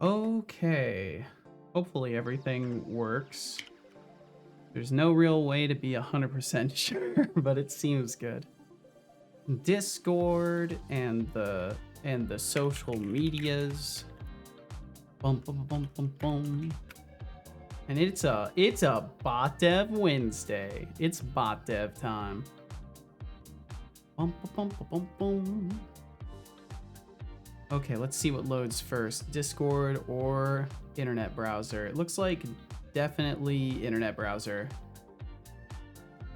Okay. Hopefully everything works. There's no real way to be 100% sure, but it seems good. Discord and the social medias. Bum bum bum bum bum. And it's a bot dev Wednesday. It's bot dev time. Bum bum bum bum bum. Okay, let's see what loads first. Discord or internet browser. It looks like definitely internet browser.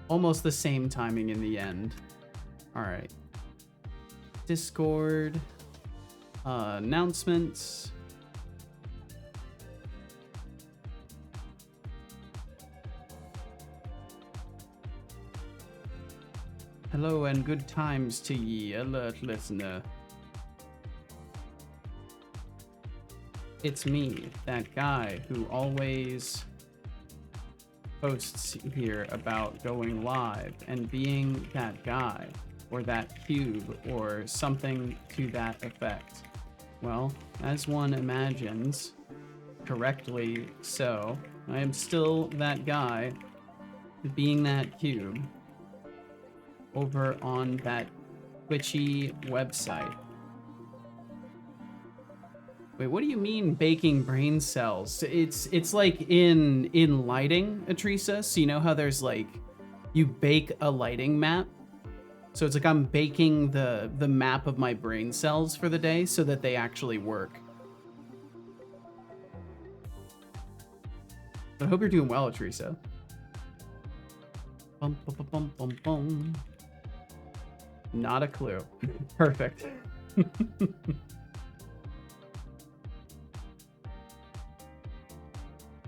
Almost the same timing in the end. All right. Discord. Announcements. Hello and good times to ye, alert listener. It's me, that guy who always posts here about going live and being that guy or that cube or something to that effect. Well, as one imagines, correctly so, I am still that guy being that cube over on that Twitchy website. Wait, what do you mean baking brain cells? It's like in lighting, Atrisa. So you know how there's like you bake a lighting map? So it's like I'm baking the map of my brain cells for the day so that they actually work. But I hope you're doing well, Atrisa. Bum bum bum bum bum bum. Not a clue. Perfect.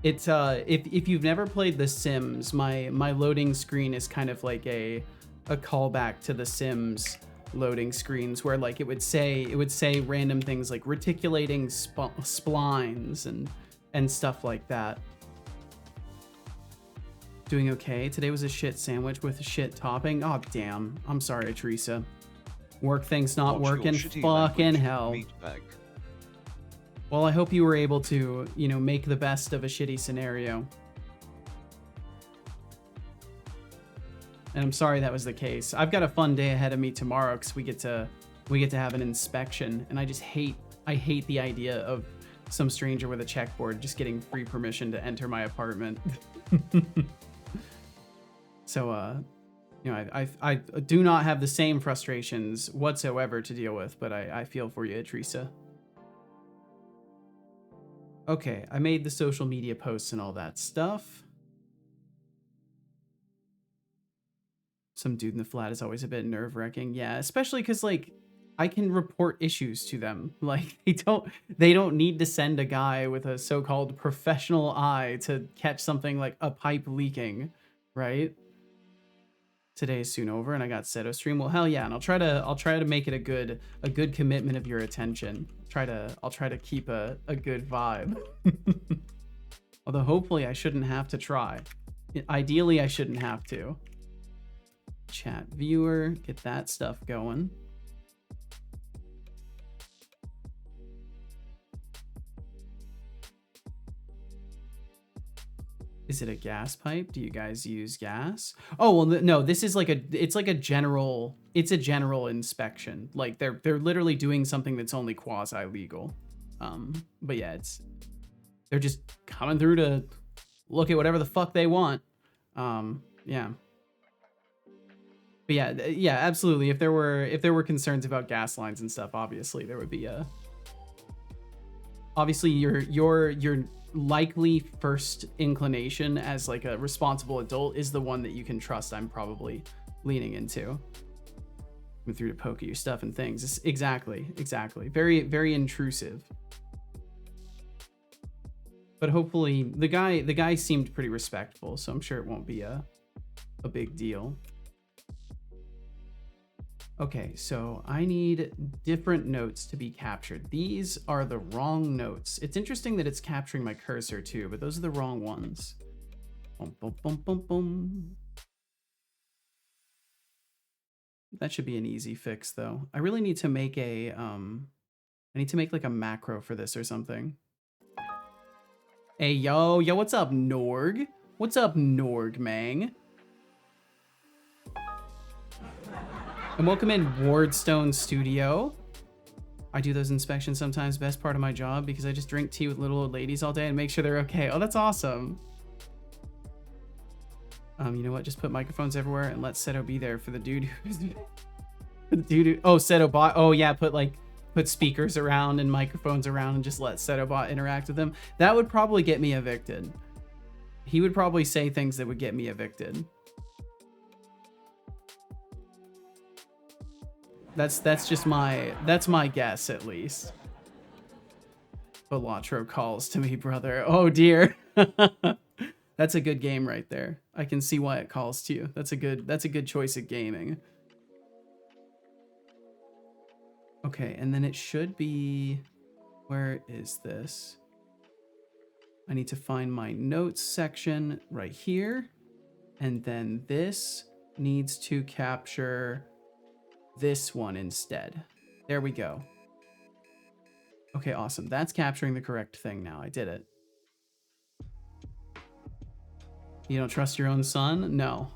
It's if you've never played The Sims, my loading screen is kind of like a callback to The Sims loading screens where like it would say random things like reticulating splines and stuff like that. Doing okay. Today was a shit sandwich with a shit topping. Oh damn. I'm sorry, Teresa. Work thing's not working. Fucking hell. Well, I hope you were able to, you know, make the best of a shitty scenario. And I'm sorry that was the case. I've got a fun day ahead of me tomorrow because we get to have an inspection, and I hate the idea of some stranger with a checkboard just getting free permission to enter my apartment. So, you know, I do not have the same frustrations whatsoever to deal with, but I feel for you, Teresa. Okay, I made the social media posts and all that stuff. Some dude in the flat is always a bit nerve-wracking. Yeah, especially because, like, I can report issues to them. Like, they don't need to send a guy with a so-called professional eye to catch something like a pipe leaking, right? Today is soon over and I got Seto stream. Well, hell yeah, and I'll try to make it a good commitment of your attention. I'll try to keep a good vibe. Although hopefully I shouldn't have to try. Ideally I shouldn't have to. Chat viewer, get that stuff going. Is it a gas pipe? Do you guys use gas? Oh, well, no, this is like it's a general inspection. Like they're literally doing something that's only quasi legal. But yeah, they're just coming through to look at whatever the fuck they want. Yeah. But yeah, absolutely. If there were concerns about gas lines and stuff, obviously there would be obviously your likely first inclination as like a responsible adult is the one that you can trust. I'm probably leaning into. Went through to poke at your stuff and things. Exactly. Very, very intrusive. But hopefully the guy seemed pretty respectful, so I'm sure it won't be a big deal. Okay, so I need different notes to be captured. These are the wrong notes. It's interesting that it's capturing my cursor too, but those are the wrong ones. Boom, boom, boom, boom, boom. That should be an easy fix though. I really need to make I need to make like a macro for this or something. Hey, yo, what's up, Norg? What's up, Norg, Mang? And welcome in, Wardstone Studio. I do those inspections sometimes, best part of my job, because I just drink tea with little old ladies all day and make sure they're okay. Oh, that's awesome. You know what? Just put microphones everywhere and let Seto be there for the dude who's... oh, Seto bot. Oh, yeah, put speakers around and microphones around and just let Setobot interact with them. That would probably get me evicted. He would probably say things that would get me evicted. That's just that's my guess, at least. Balatro calls to me, brother. Oh dear. That's a good game right there. I can see why it calls to you. That's a good choice of gaming. Okay, and then it should be, where is this? I need to find my notes section right here. And then this needs to capture this one instead. There we go. Okay, awesome. That's capturing the correct thing now. I did it. You don't trust your own son? No.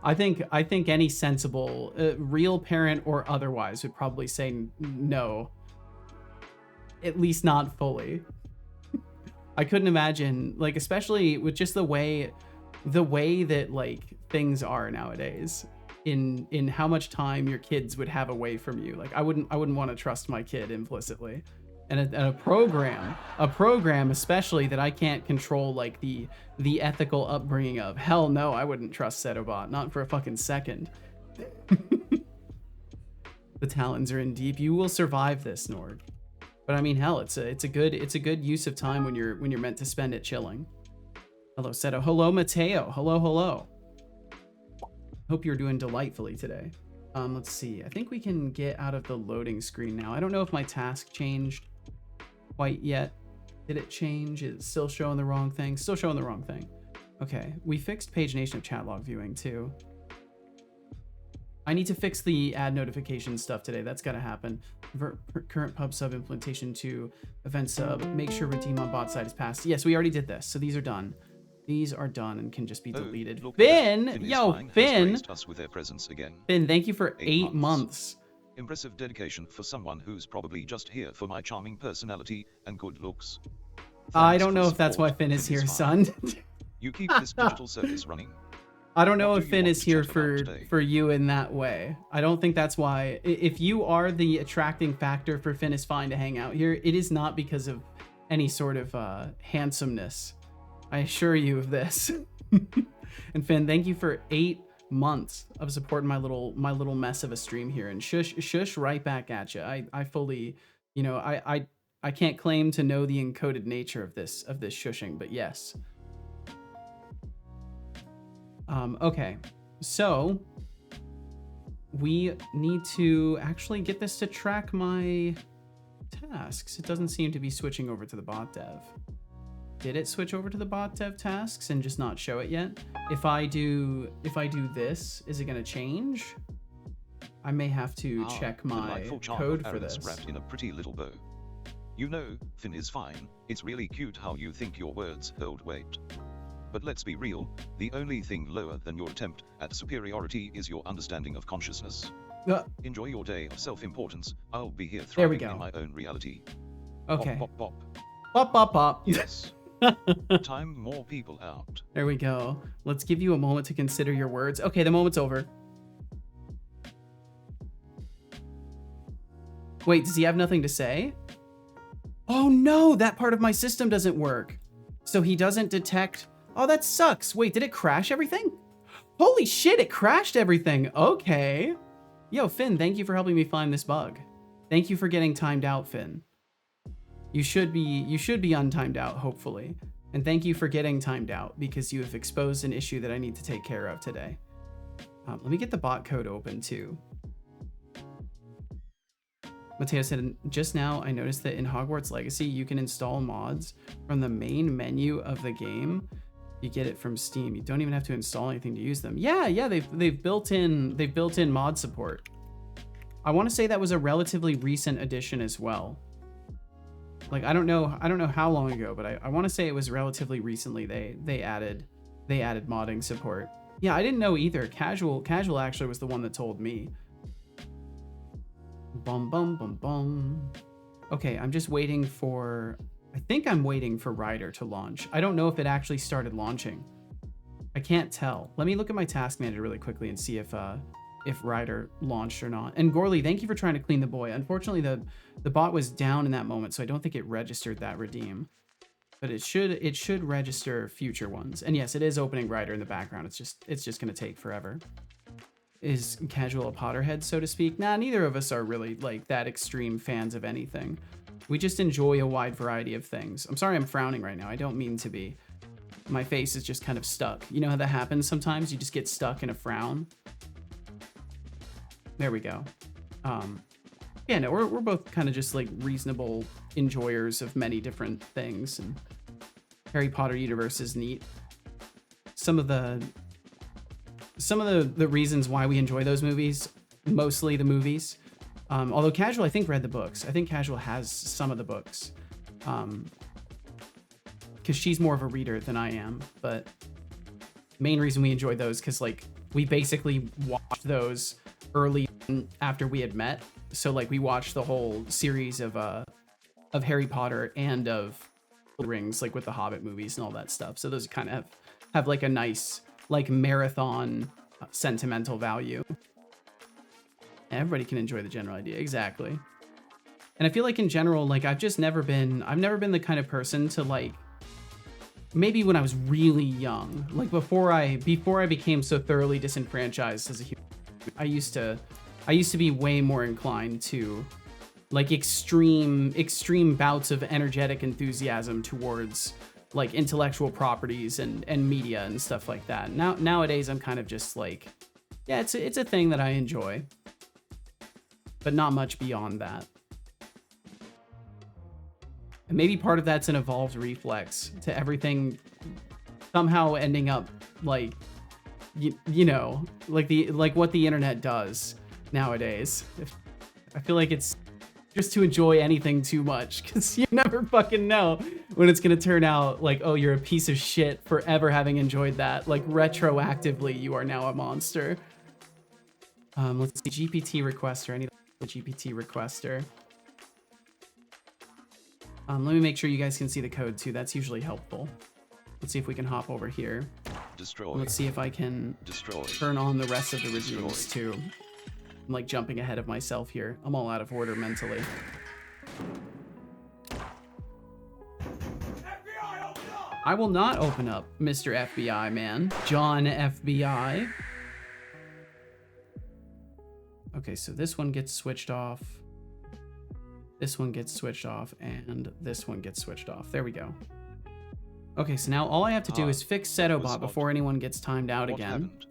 I think any sensible, real parent or otherwise would probably say no. At least not fully. I couldn't imagine, like, especially with just the way that like things are nowadays, in how much time your kids would have away from you. Like I wouldn't want to trust my kid implicitly. And a program especially that I can't control, like the ethical upbringing of. Hell no, I wouldn't trust Setobot, not for a fucking second. The talons are in deep. You will survive this, Nord. But I mean, hell, it's a good use of time when you're meant to spend it chilling. Hello, Seto. Hello, Mateo. Hello. Hope you're doing delightfully today. Let's see. I think we can get out of the loading screen now. I don't know if my task changed quite yet. Did it change? Is it still showing the wrong thing? Still showing the wrong thing. Okay, we fixed pagination of chat log viewing too. I need to fix the add notification stuff today. That's got to happen. Current pub sub implementation to event sub. Make sure redeem on bot side is passed. Yes, we already did this, so these are done. These are done and can just be deleted. Finn, yo, Finn. Us with their presence again. Finn, thank you for 8 months. Impressive dedication for someone who's probably just here for my charming personality and good looks. I don't know if that's why Finn is here, son. You keep this digital service running. I don't know if Finn is here for you in that way. I don't think that's why. If you are the attracting factor for Finn is fine to hang out here, it is not because of any sort of handsomeness. I assure you of this. And Finn, thank you for 8 months of supporting my little mess of a stream here. And shush right back at you. I fully, you know, I can't claim to know the encoded nature of this shushing, but yes. Okay, so we need to actually get this to track my tasks. It doesn't seem to be switching over to the bot dev. Did it switch over to the bot dev tasks and just not show it yet? If I do this, is it going to change? I may have to check my code for this. Wrapped in a pretty little bow. You know, Finn is fine. It's really cute how you think your words hold weight. But let's be real, the only thing lower than your attempt at superiority is your understanding of consciousness. Enjoy your day of self-importance. I'll be here thriving in my own reality. Okay. Pop, pop, pop. Pop, pop, pop. Yes. Time more people out. There we go. Let's give you a moment to consider your words. Okay, the moment's over. Wait, does he have nothing to say? Oh no, that part of my system doesn't work. So he doesn't detect... Oh, that sucks. Wait, did it crash everything? Holy shit, it crashed everything. Okay. Yo, Finn, thank you for helping me find this bug. Thank you for getting timed out, Finn. You should be untimed out, hopefully. And thank you for getting timed out because you have exposed an issue that I need to take care of today. Let me get the bot code open too. Mateo said, just now I noticed that in Hogwarts Legacy, you can install mods from the main menu of the game. You get it from Steam. You don't even have to install anything to use them. Yeah, they've built in mod support. I want to say that was a relatively recent addition as well. Like, I don't know how long ago, but I want to say it was relatively recently they added modding support. Yeah, I didn't know either. Casual actually was the one that told me. Bum bum bum bum. Okay, I'm just waiting for, I think I'm waiting for Ryder to launch. I don't know if it actually started launching. I can't tell. Let me look at my task manager really quickly and see if Ryder launched or not. And Gorley, thank you for trying to clean the boy. Unfortunately, the bot was down in that moment, so I don't think it registered that redeem. But it should register future ones. And yes, it is opening Ryder in the background. It's just gonna take forever. Is Casual a Potterhead, so to speak? Nah, neither of us are really like that extreme fans of anything. We just enjoy a wide variety of things. I'm sorry I'm frowning right now. I don't mean to be. My face is just kind of stuck. You know how that happens sometimes? You just get stuck in a frown. There we go. Yeah, no, we're both kind of just like reasonable enjoyers of many different things, and Harry Potter universe is neat. Some of the reasons why we enjoy those movies, mostly the movies. Although Casual, I think, read the books. I think Casual has some of the books. Because she's more of a reader than I am. But main reason we enjoyed those, because like we basically watched those early after we had met. So like we watched the whole series of Harry Potter and of Rings, like with the Hobbit movies and all that stuff. So those kind of have like a nice like marathon sentimental value. Everybody can enjoy the general idea. Exactly. And I feel like in general, like I've never been the kind of person to like, maybe when I was really young, like before I became so thoroughly disenfranchised as a human, I used to be way more inclined to like extreme bouts of energetic enthusiasm towards like intellectual properties and media and stuff like that. Nowadays I'm kind of just like, yeah, it's a thing that I enjoy, but not much beyond that. And maybe part of that's an evolved reflex to everything somehow ending up like, you know, like what the internet does nowadays. I feel like it's just to enjoy anything too much, because you never fucking know when it's gonna turn out like, oh, you're a piece of shit for ever having enjoyed that. Like retroactively, you are now a monster. Let's see, GPT requester. I need the GPT requester. Let me make sure you guys can see the code too. That's usually helpful. Let's see if we can hop over here. Destroy. Let's see if I can turn on the rest of the regimes too. I'm like jumping ahead of myself here. I'm all out of order mentally. I will not open up, Mr. FBI man. John FBI. Okay, so this one gets switched off. This one gets switched off, and this one gets switched off. There we go. Okay, so now all I have to do is fix Setobot before anyone gets timed out again. Happened?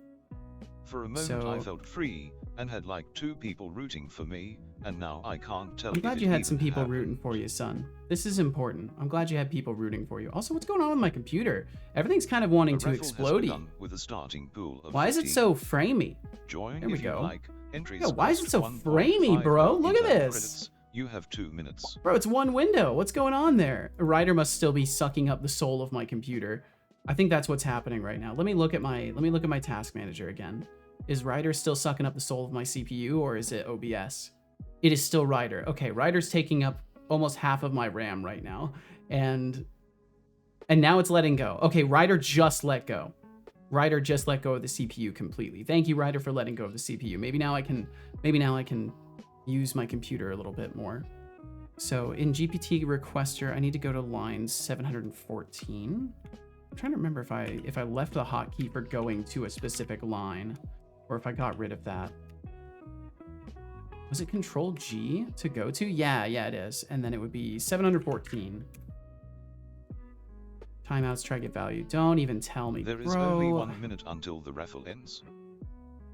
For a moment I felt free and had like 2 people rooting for me, and now I can't tell. I'm glad you had some people rooting for you, son. This is important. I'm glad you had people rooting for you. Also, what's going on with my computer? Everything's kind of wanting to explode. With a starting pool of why is it so framey? Join there we go. Like. Yo, why is it so framey, bro? Look at this. Credits. You have 2 minutes. Bro, it's one window. What's going on there? A Ryder must still be sucking up the soul of my computer. I think that's what's happening right now. Let me look at my task manager again. Is Ryder still sucking up the soul of my CPU, or is it OBS? It is still Ryder. Okay, Ryder's taking up almost half of my RAM right now. And now it's letting go. Okay, Ryder just let go. Ryder just let go of the CPU completely. Thank you, Ryder, for letting go of the CPU. Maybe now I can use my computer a little bit more. So in GPT requester, I need to go to line 714. I'm trying to remember if I left the hotkey for going to a specific line, or if I got rid of that. Was it Control G to go to? Yeah, it is. And then it would be 714. Timeouts, try get value. Don't even tell me, There is only 1 minute until the raffle ends.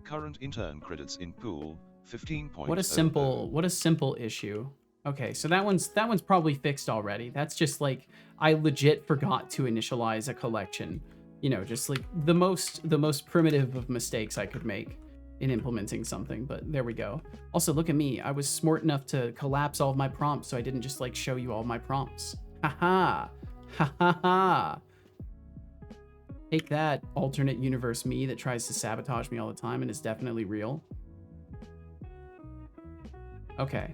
Current intern credits in pool 15.00. What a simple issue. Okay, so that one's probably fixed already. That's just like I legit forgot to initialize a collection. You know, just like the most primitive of mistakes I could make. in implementing something, but there we go. Also, look at me. I was smart enough to collapse all of my prompts, so I didn't just like show you all my prompts. Haha. Ha ha ha. Take that, alternate universe me that tries to sabotage me all the time and is definitely real. Okay.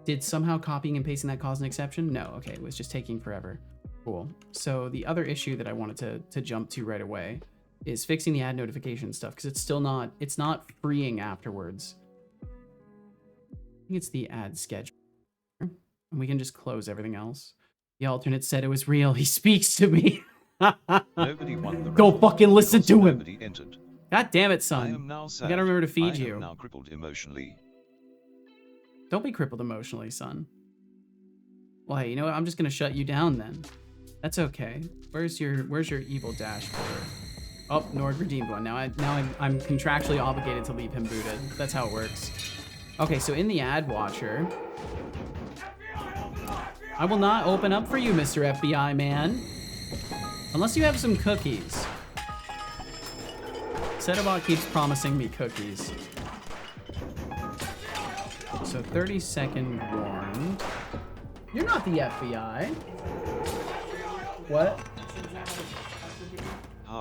Did somehow copying and pasting that cause an exception? No. Okay, it was just taking forever. Cool. So the other issue that I wanted to jump to right away is fixing the ad notification stuff, because it's still not, it's not freeing afterwards. I think it's the ad schedule. And we can just close everything else. The alternate said it was real. He speaks to me. Nobody won the Go fucking listen because to him. nobody entered. God damn it, I son. am now sad. You gotta remember to feed I you. am now crippled emotionally. Don't be crippled emotionally, son. Well, hey, you know what? I'm just gonna shut you down then. That's okay. Where's your evil dashboard? Oh, Nord redeemed one. Now I'm contractually obligated to leave him booted. That's how it works. Okay, so in the ad watcher, I will not open up for you, Mr. FBI man, unless you have some cookies. Setobot keeps promising me cookies. So 30-second warned. You're not the FBI. What?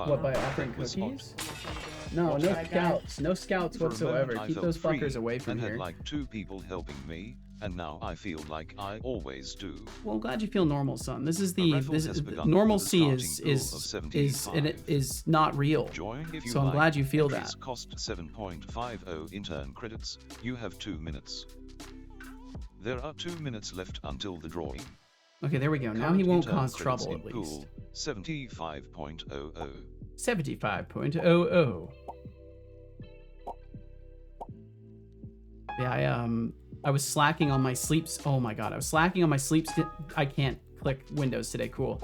What, by offering cookies? No, no scouts. No scouts whatsoever. Keep those fuckers away from here. Had like 2 people helping me, and now I feel like I always do. Well, I'm glad you feel normal, son. This is normalcy is not real. So I'm glad you feel that. Cost 7.50 intern credits. You have 2 minutes. There are 2 minutes left until the drawing. Okay, there we go. Now he won't cause trouble at least. 75.00. 75.00. Yeah, I was slacking on my sleeps. Oh my god, I was slacking on my sleeps. I can't click Windows today. Cool.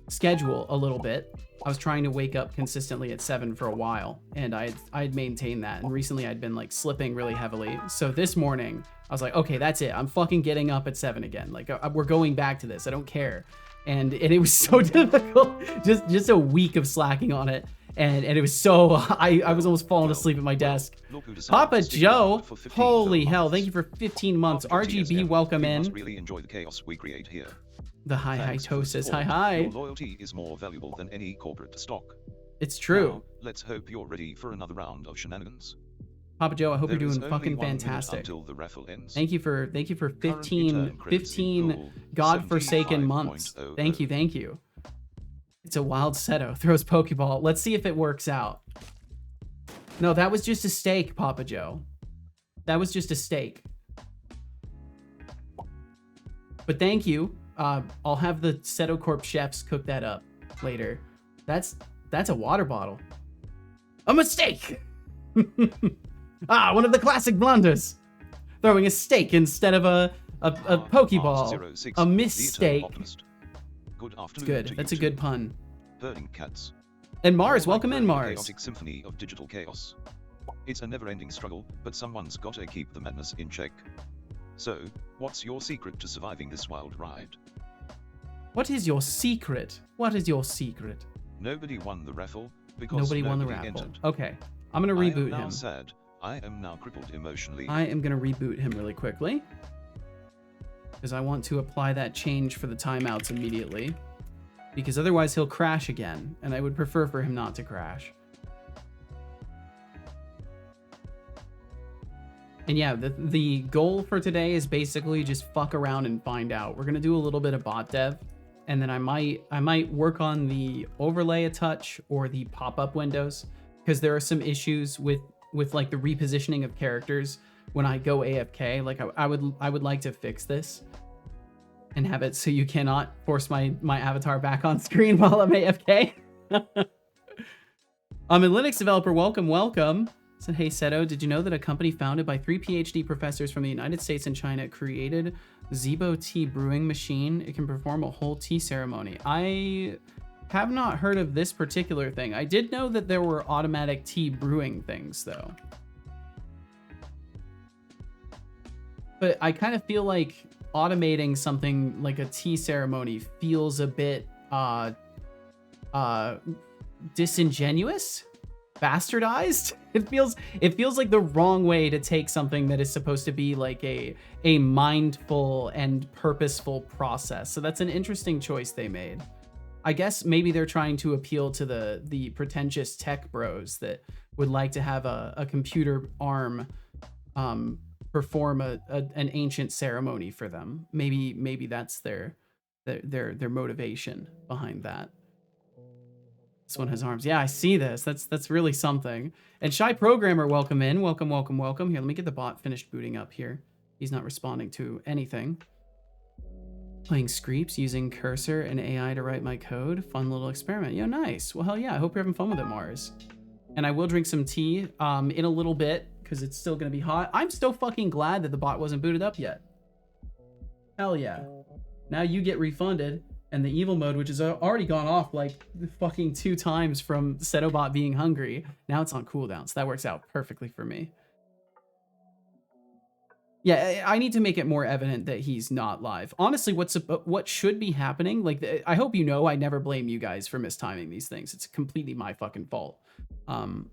Schedule a little bit. I was trying to wake up consistently at 7 for a while, and I'd maintained that. And recently I'd been like slipping really heavily. So this morning I was like, okay, that's it. I'm fucking getting up at 7 again. Like we're going back to this. I don't care. And it was so difficult. Just a week of slacking on it. And it was so, I was almost falling asleep at my desk. Papa Joe, holy hell, thank you for 15 months. RGB, welcome in. Really enjoy the chaos we create here. The hi-hi-tosis, hi-hi. Your loyalty is more valuable than any corporate stock. It's true. Now, let's hope you're ready for another round of shenanigans. Papa Joe, I hope There you're is doing only fucking 1 minute fantastic. Until the raffle ends. Thank you for 15 credits in pool, godforsaken months. 75.00. Thank you. It's a wild Seto. Throws Pokeball. Let's see if it works out. No, that was just a steak, Papa Joe. That was just a steak. But thank you. I'll have the Seto Corp chefs cook that up later. That's a water bottle. A mistake! One of the classic blunders. Throwing a steak instead of a Pokeball. A mistake. Good afternoon. Good. That's a good pun. Herding cats. And Mars, welcome in, The Mars. chaotic symphony of digital chaos. It's a never-ending struggle, but someone's gotta keep the madness in check. So, what's your secret to surviving this wild ride? What is your secret? What is your secret? Nobody won the raffle because Nobody won the raffle. entered. Okay, I'm gonna reboot I am now him. sad. I am now crippled emotionally. I am gonna reboot him really quickly because I want to apply that change for the timeouts immediately. Because otherwise he'll crash again, and I would prefer for him not to crash. And yeah, the goal for today is basically just fuck around and find out. We're gonna do a little bit of bot dev, and then I might work on the overlay a touch or the pop-up windows, because there are some issues with like the repositioning of characters when I go AFK. Like I would like to fix this and have it so you cannot force my avatar back on screen while I'm AFK. I'm a Linux developer. Welcome. Said, hey Seto, did you know that a company founded by 3 PhD professors from the United States and China created Zibo tea brewing machine? It can perform a whole tea ceremony. I have not heard of this particular thing. I did know that there were automatic tea brewing things though. But I kind of feel like automating something like a tea ceremony feels a bit disingenuous. bastardized. It feels like the wrong way to take something that is supposed to be like a mindful and purposeful process. So that's an interesting choice they made. I guess maybe they're trying to appeal to the pretentious tech bros that would like to have a computer arm perform an ancient ceremony for them. Maybe that's their motivation behind that. This one has arms. Yeah, I see this. That's really something. And Shy Programmer, welcome in. Welcome. Here, let me get the bot finished booting up here. He's not responding to anything. Playing Screeps using cursor and AI to write my code. Fun little experiment. Yo, nice. Well, hell yeah. I hope you're having fun with it, Mars. And I will drink some tea in a little bit because it's still going to be hot. I'm still fucking glad that the bot wasn't booted up yet. Hell yeah. Now you get refunded. And the evil mode, which has already gone off like fucking 2 times from Setobot being hungry, now it's on cooldown. So that works out perfectly for me. Yeah, I need to make it more evident that he's not live. Honestly, what should be happening, like, I hope you know I never blame you guys for mistiming these things. It's completely my fucking fault.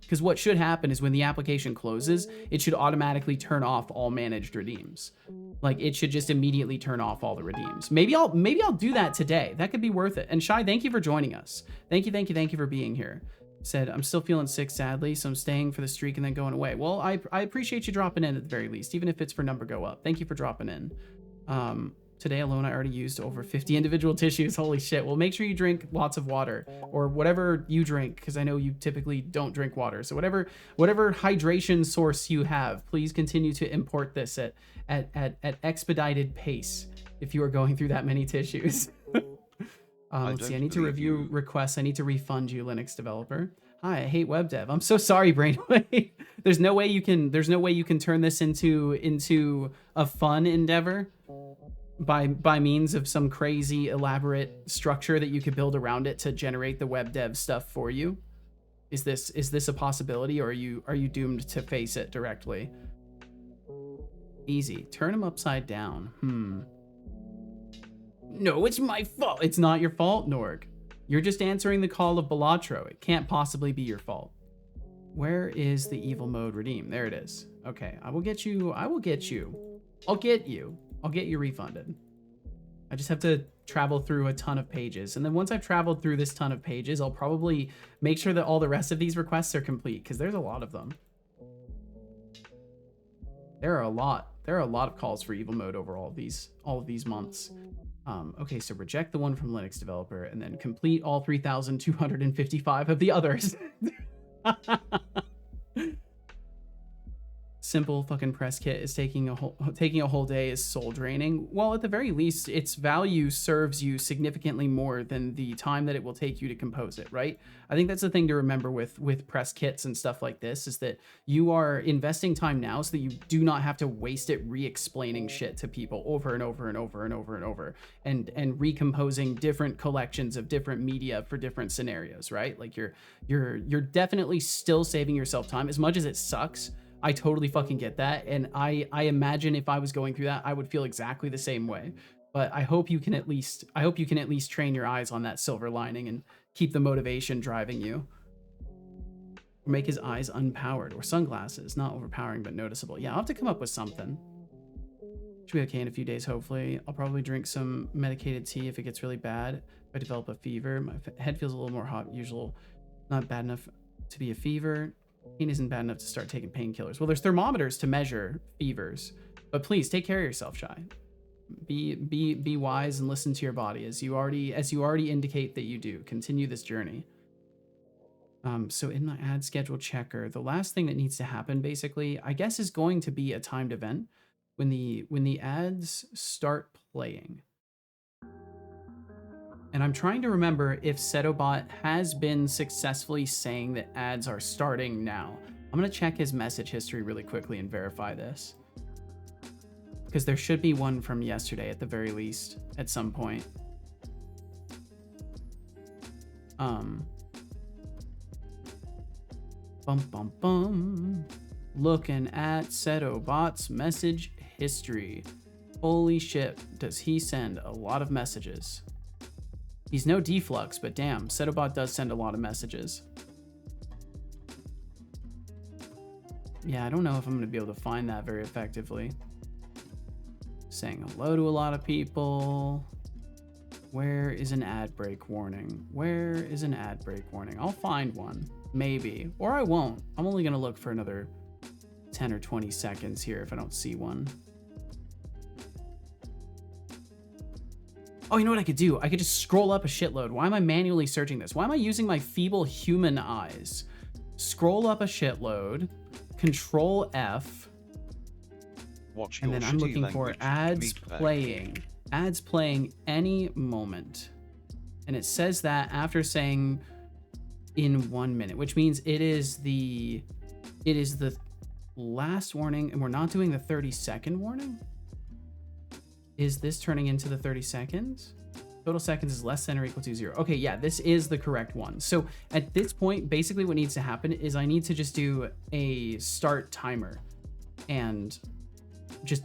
Because what should happen is when the application closes, it should automatically turn off all managed redeems. Like, it should just immediately turn off all the redeems. Maybe I'll do that today. That could be worth it. And Shy, thank you for joining us. Thank you for being here. Said, I'm still feeling sick, sadly, so I'm staying for the streak and then going away. Well, I appreciate you dropping in at the very least, even if it's for number go up. Thank you for dropping in. Today alone, I already used over 50 individual tissues. Holy shit. Well, make sure you drink lots of water or whatever you drink, because I know you typically don't drink water. So whatever hydration source you have, please continue to import this at expedited pace if you are going through that many tissues. Let's see. I need to review requests. I need to refund you, Linux developer. Hi, I hate web dev. I'm so sorry, Brainwave. There's no way you can turn this into a fun endeavor by means of some crazy elaborate structure that you could build around it to generate the web dev stuff for you. Is this a possibility, or are you doomed to face it directly? Easy. Turn him upside down. No, it's my fault. It's not your fault, Norg. You're just answering the call of Balatro. It can't possibly be your fault. Where is the evil mode redeem? There it is. Okay, I will get you. I'll get you refunded. I just have to travel through a ton of pages. And then once I've traveled through this ton of pages, I'll probably make sure that all the rest of these requests are complete, because there's a lot of them. There are a lot of calls for evil mode over all of these months. Okay, so reject the one from Linux developer and then complete all 3,255 of the others. Simple fucking press kit is taking a whole day is soul draining. Well, at the very least, its value serves you significantly more than the time that it will take you to compose it, right? I think that's the thing to remember with press kits and stuff like this, is that you are investing time now so that you do not have to waste it re-explaining shit to people over and over and over and over and over, and recomposing different collections of different media for different scenarios, right? Like you're definitely still saving yourself time. As much as it sucks, I totally fucking get that, and I imagine if I was going through that, I would feel exactly the same way. But I hope you can at least train your eyes on that silver lining and keep the motivation driving you. Or make his eyes unpowered, or sunglasses, not overpowering but noticeable. Yeah, I'll have to come up with something. Should be okay in a few days, hopefully. I'll probably drink some medicated tea if it gets really bad. If I develop a fever, my head feels a little more hot than usual. Not bad enough to be a fever. Pain isn't bad enough to start taking painkillers. Well, there's thermometers to measure fevers, but please take care of yourself, Shy. Be wise and listen to your body, as you already indicate that you do. Continue this journey. So in my ad schedule checker, the last thing that needs to happen, basically, I guess, is going to be a timed event when the ads start playing. And I'm trying to remember if Setobot has been successfully saying that ads are starting now. I'm going to check his message history really quickly and verify this, because there should be one from yesterday at the very least at some point. Looking at Setobot's message history. Holy shit, does he send a lot of messages. He's no deflux, but damn, Setobot does send a lot of messages. Yeah, I don't know if I'm gonna be able to find that very effectively. Saying hello to a lot of people. Where is an ad break warning? Where is an ad break warning? I'll find one, maybe, or I won't. I'm only gonna look for another 10 or 20 seconds here if I don't see one. Oh, you know what I could do? I could just scroll up a shitload. Why am I manually searching this? Why am I using my feeble human eyes? Scroll up a shitload, Control F, Watch and your then I'm shitty looking for language, ads meatbag. playing. Ads playing any moment. And it says that after saying in 1 minute, which means it is the last warning, and we're not doing the 30-second warning. Is this turning into the 30 seconds? Total seconds is less than or equal to 0. Okay, yeah, this is the correct one. So at this point, basically what needs to happen is I need to just do a start timer and just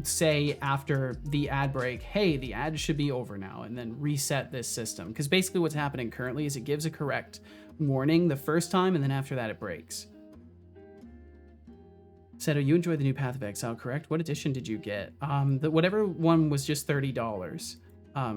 say after the ad break, hey, the ad should be over now, and then reset this system. Because basically what's happening currently is it gives a correct warning the first time, and then after that it breaks. Said, oh, you enjoyed the new Path of Exile, correct? What edition did you get? Whatever one was just $30.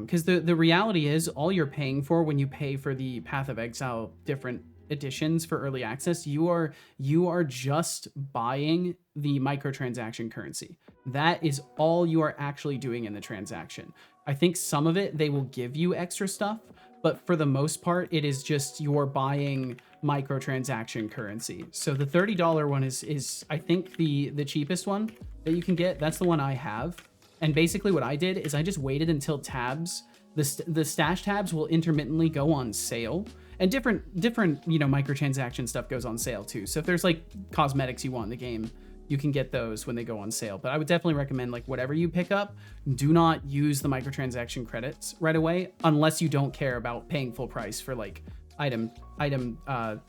Because the reality is all you're paying for when you pay for the Path of Exile different editions for early access, you are just buying the microtransaction currency. That is all you are actually doing in the transaction. I think some of it they will give you extra stuff, but for the most part, it is just you're buying microtransaction currency. So the $30 one is I think the cheapest one that you can get. That's the one I have. And basically what I did is I just waited until tabs, the stash tabs will intermittently go on sale, and different microtransaction stuff goes on sale too. So if there's like cosmetics you want in the game, you can get those when they go on sale. But I would definitely recommend, like, whatever you pick up, do not use the microtransaction credits right away unless you don't care about paying full price for like item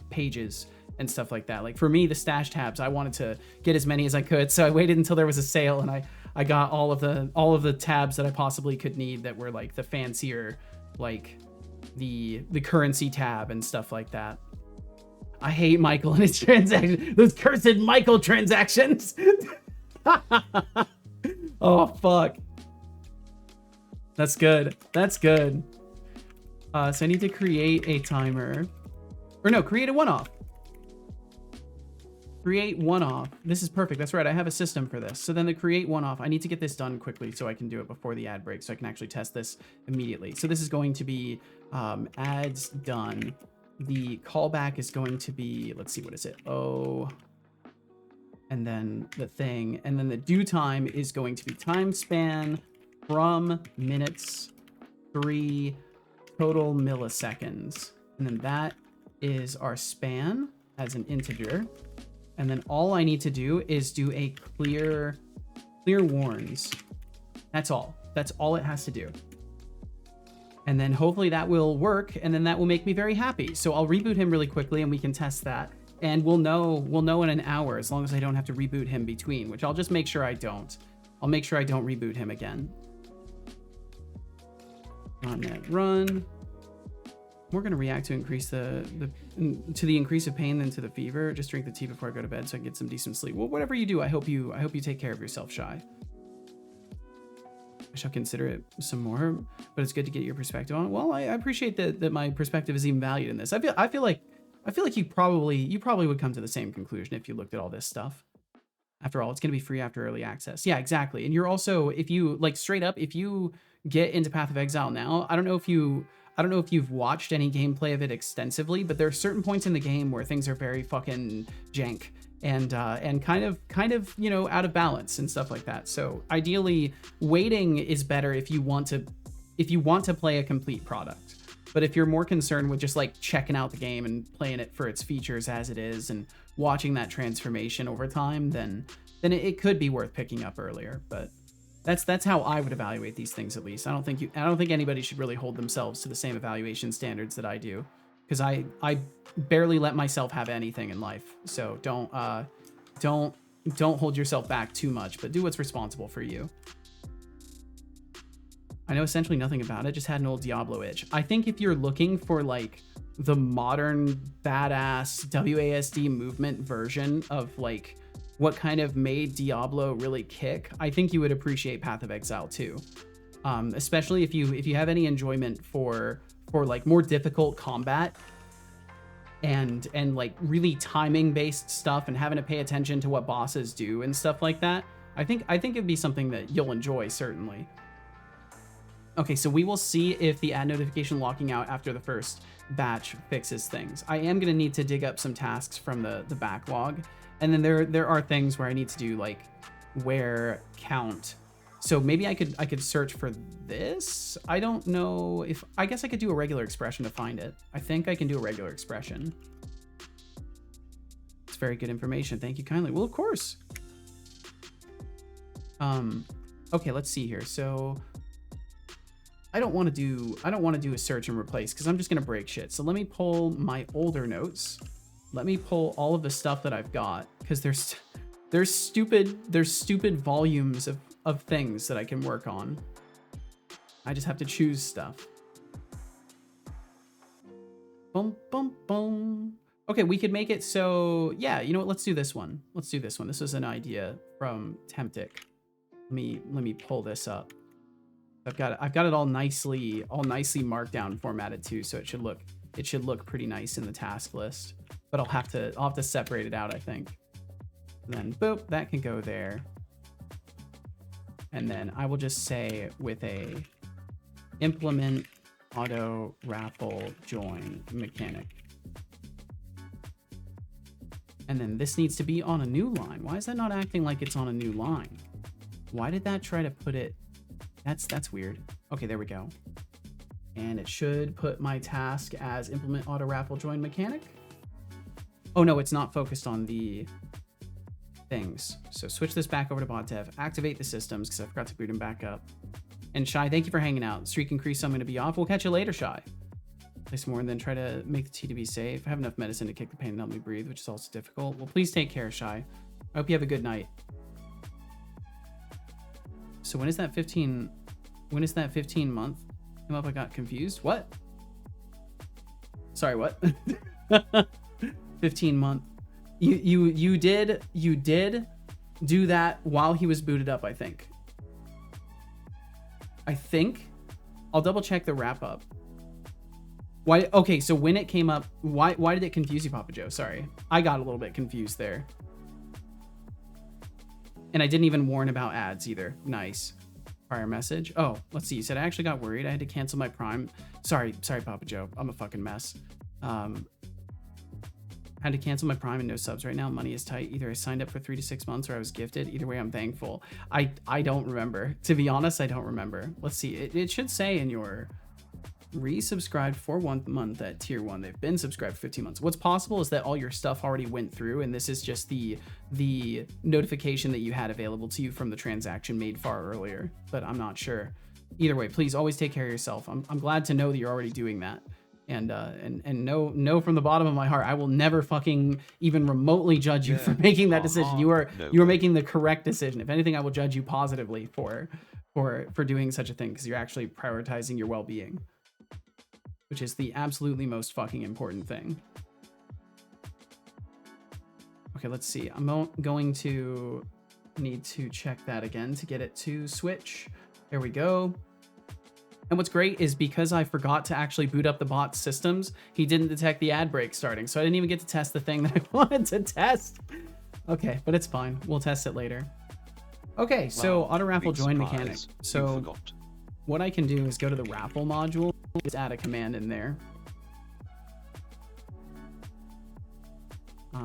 pages and stuff like that. Like for me, the stash tabs, I wanted to get as many as I could, so I waited until there was a sale, and I got all of the tabs that I possibly could need that were like the fancier, like the currency tab and stuff like that. I hate Michael and his transactions. Those cursed Michael transactions. Oh, fuck. That's good. That's good. So I need to create a timer. Or no, create a one-off. Create one-off. This is perfect. That's right. I have a system for this. So then the create one-off, I need to get this done quickly so I can do it before the ad break, so I can actually test this immediately. So this is going to be ads done. The callback is going to be, let's see, what is it? Oh, and then the thing. And then the due time is going to be time span from minutes 3 total milliseconds. And then that is our span as an integer. And then all I need to do is do a clear warns. That's all. That's all it has to do. And then hopefully that will work, and then that will make me very happy. So I'll reboot him really quickly and we can test that. And we'll know in an hour, as long as I don't have to reboot him between, which I'll just make sure I don't. I'll make sure I don't reboot him again. .NET run. We're gonna react to increase the increase of pain than to the fever. Just drink the tea before I go to bed so I can get some decent sleep. Well, whatever you do, I hope you take care of yourself, Shy. I shall consider it some more, but it's good to get your perspective on it. Well, I appreciate that my perspective is even valued in this. I feel like you probably would come to the same conclusion if you looked at all this stuff. After all, it's going to be free after early access. Yeah, exactly. And you're also, if you like straight up, if you get into Path of Exile now, I don't know if you've watched any gameplay of it extensively, but there are certain points in the game where things are very fucking jank and kind of out of balance and stuff like that. So ideally, waiting is better if you want to play a complete product. But if you're more concerned with just like checking out the game and playing it for its features as it is and watching that transformation over time, then it could be worth picking up earlier. But that's how I would evaluate these things, at least. I don't think anybody should really hold themselves to the same evaluation standards that I do, because I barely let myself have anything in life. So don't hold yourself back too much, but do what's responsible for you. I know essentially nothing about it, just had an old Diablo itch. I think if you're looking for like the modern badass WASD movement version of like what kind of made Diablo really kick, I think you would appreciate Path of Exile too. Especially if you have any enjoyment for like more difficult combat and like really timing based stuff and having to pay attention to what bosses do and stuff like that. I think it'd be something that you'll enjoy, certainly. Okay, so we will see if the ad notification locking out after the first batch fixes things. I am gonna need to dig up some tasks from the backlog, and then there are things where I need to do like where count. So maybe I could search for this. I don't know if, I guess I could do a regular expression to find it. I think I can do a regular expression. It's very good information. Thank you kindly. Well, of course. Okay, let's see here. So I don't want to do a search and replace because I'm just going to break shit. So let me pull my older notes. Let me pull all of the stuff that I've got because there's stupid volumes of things that I can work on. I just have to choose stuff. Boom, boom, boom. Okay, we could make it so, yeah, you know what? Let's do this one. Let's do this one. This was an idea from Temptic. Let me pull this up. I've got it all nicely marked down and formatted too, so it should look pretty nice in the task list. But I'll have to separate it out, I think. And then boop, that can go there. And then I will just say with a implement auto raffle join mechanic. And then this needs to be on a new line. Why is that not acting like it's on a new line? Why did that try to put it? That's weird. Okay, there we go. And it should put my task as implement auto raffle join mechanic. Oh no, it's not focused on the things. So switch this back over to bot dev, activate the systems because I forgot to boot them back up. And Shy, thank you for hanging out. Streak increase, so I'm going to be off. We'll catch you later, Shy. Play some more and then try to make the tea to be safe. I have enough medicine to kick the pain and help me breathe, which is also difficult. Well, please take care, Shy. I hope you have a good night. So when is that 15 month come up? I got confused. What? Sorry, what? 15 month. You did do that while he was booted up, I think. I'll double check the wrap up. Why? Okay, so when it came up, why did it confuse you, Papa Joe? Sorry, I got a little bit confused there. And I didn't even warn about ads either. Nice. Prior message. Oh, let's see. You said I actually got worried. I had to cancel my Prime. Sorry, Papa Joe. I'm a fucking mess. I had to cancel my Prime and no subs right now. Money is tight. Either I signed up for 3 to 6 months or I was gifted. Either way, I'm thankful. I don't remember. To be honest, I don't remember. Let's see. It should say in your resubscribed for 1 month at tier 1. They've been subscribed for 15 months. What's possible is that all your stuff already went through and this is just the notification that you had available to you from the transaction made far earlier, but I'm not sure. Either way, please always take care of yourself. I'm glad to know that you're already doing that. And know from the bottom of my heart, I will never fucking even remotely judge you for making that decision. You are making the correct decision. If anything, I will judge you positively for doing such a thing because you're actually prioritizing your well-being, which is the absolutely most fucking important thing. Okay, let's see. I'm going to need to check that again to get it to switch. There we go. And what's great is because I forgot to actually boot up the bot's systems, he didn't detect the ad break starting. So I didn't even get to test the thing that I wanted to test. Okay, but it's fine. We'll test it later. Okay, so auto raffle join mechanic. So what I can do is go to the raffle module, just add a command in there.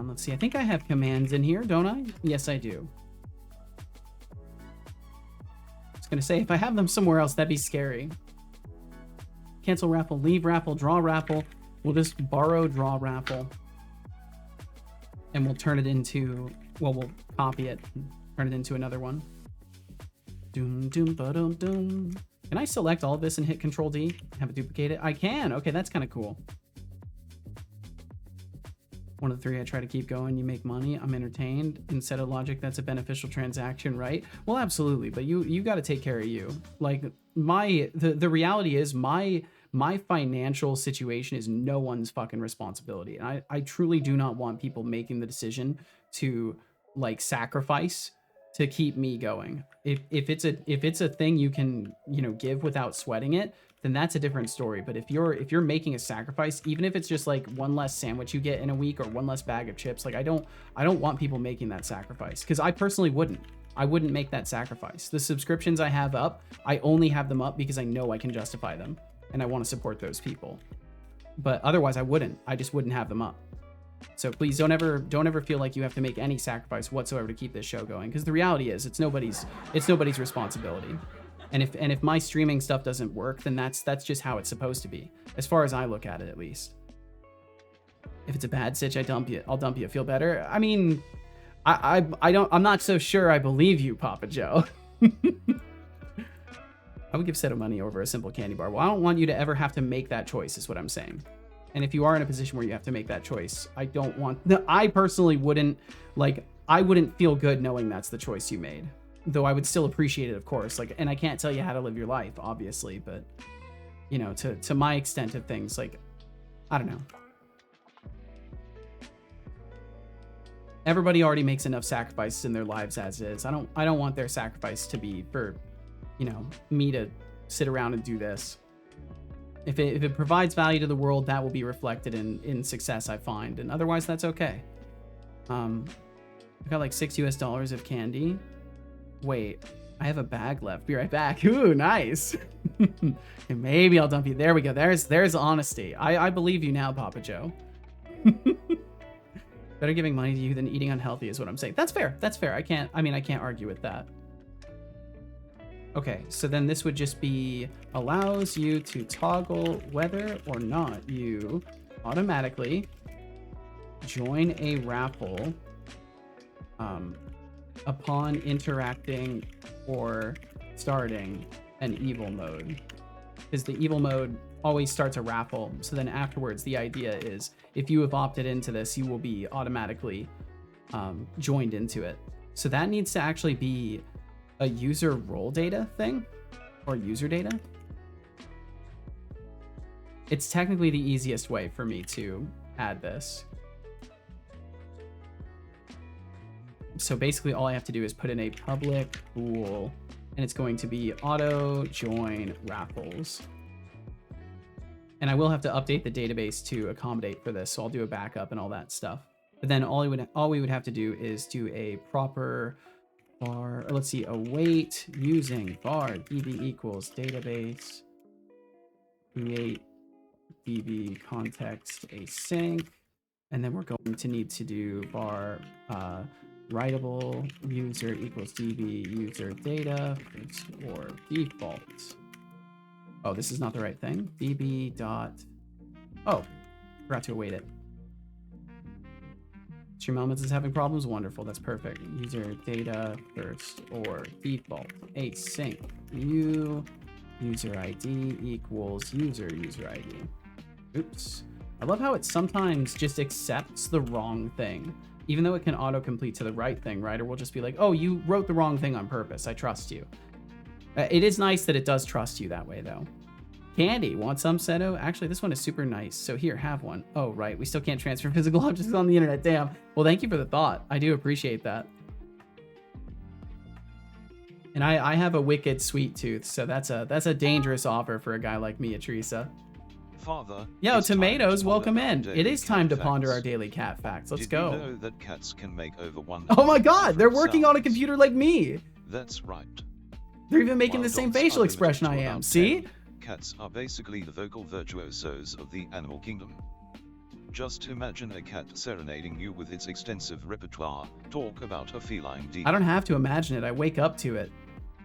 Let's see, I think I have commands in here, don't I? Yes, I do. I was gonna say, if I have them somewhere else, that'd be scary. Cancel raffle, leave raffle, draw raffle. We'll just borrow draw raffle. And we'll turn it into, well, we'll copy it, turn it into another one. Doom, doom, ba-dum, doom. Can I select all of this and hit Control D? Have it duplicate it? I can. Okay, that's kind of cool. One of the 3, I try to keep going. You make money. I'm entertained. Instead of logic, that's a beneficial transaction, right? Well, absolutely. But you got to take care of you. Like the reality is my financial situation is no one's fucking responsibility. And I truly do not want people making the decision to like sacrifice to keep me going. If it's a thing you can, you know, give without sweating it, then that's a different story. But if you're making a sacrifice, even if it's just like one less sandwich you get in a week or one less bag of chips, like I don't want people making that sacrifice, because I personally wouldn't. I wouldn't make that sacrifice. The subscriptions I have up, I only have them up because I know I can justify them and I want to support those people. But otherwise I wouldn't. I just wouldn't have them up. So please don't ever feel like you have to make any sacrifice whatsoever to keep this show going, because the reality is it's nobody's responsibility. And if my streaming stuff doesn't work, then that's just how it's supposed to be, as far as I look at it, at least. If it's a bad sitch, I'll dump you. Feel better? I mean, I'm not so sure I believe you, Papa Joe. I would give Seto money over a simple candy bar. Well, I don't want you to ever have to make that choice, is what I'm saying. And if you are in a position where you have to make that choice, I personally wouldn't, like, I wouldn't feel good knowing that's the choice you made. Though I would still appreciate it, of course. Like, and I can't tell you how to live your life, obviously, but, you know, to my extent of things, like, I don't know. Everybody already makes enough sacrifices in their lives as is. I don't want their sacrifice to be for, you know, me to sit around and do this. If it provides value to the world, that will be reflected in success, I find, and otherwise that's okay. I got like $6 of candy. Wait, I have a bag left. Be right back. Ooh, nice. And maybe I'll dump you. There we go. There's honesty. I believe you now, Papa Joe. Better giving money to you than eating unhealthy is what I'm saying. That's fair. That's fair. I can't argue with that. Okay, so then this would just be allows you to toggle whether or not you automatically join a raffle upon interacting or starting an evil mode. Because the evil mode always starts a raffle. So then afterwards, the idea is if you have opted into this, you will be automatically joined into it. So that needs to actually be a user role data thing, or user data. It's technically the easiest way for me to add this. So basically all I have to do is put in a public pool, and it's going to be auto join raffles. And I will have to update the database to accommodate for this, so I'll do a backup and all that stuff. But then all we would have to do is do a proper var, let's see, await using var db equals database create db context async, and then we're going to need to do var writable user equals db user data first or default. Oh, this is not the right thing. db dot, oh, forgot to await it. Stream Elements is having problems. Wonderful. That's perfect. User data first or default async new user ID equals user ID. Oops. I love how it sometimes just accepts the wrong thing, even though it can autocomplete to the right thing, right? Or we'll just be like, oh, you wrote the wrong thing on purpose. I trust you. It is nice that it does trust you that way, though. Candy, want some, Seto? Actually, this one is super nice. So here, have one. Oh, right. We still can't transfer physical objects on the internet. Damn. Well, thank you for the thought. I do appreciate that. And I have a wicked sweet tooth, so that's a dangerous offer for a guy like me, Teresa. Father. Yo, tomatoes, welcome in. It is time to ponder our daily cat facts. Let's go. Did you know that cats can make over 1? Oh my God, they're working on a computer like me. That's right. They're even making the same facial expression I am. See? Cats are basically the vocal virtuosos of the animal kingdom. Just imagine a cat serenading you with its extensive repertoire. Talk about a feline demon. I don't have to imagine it. I wake up to it.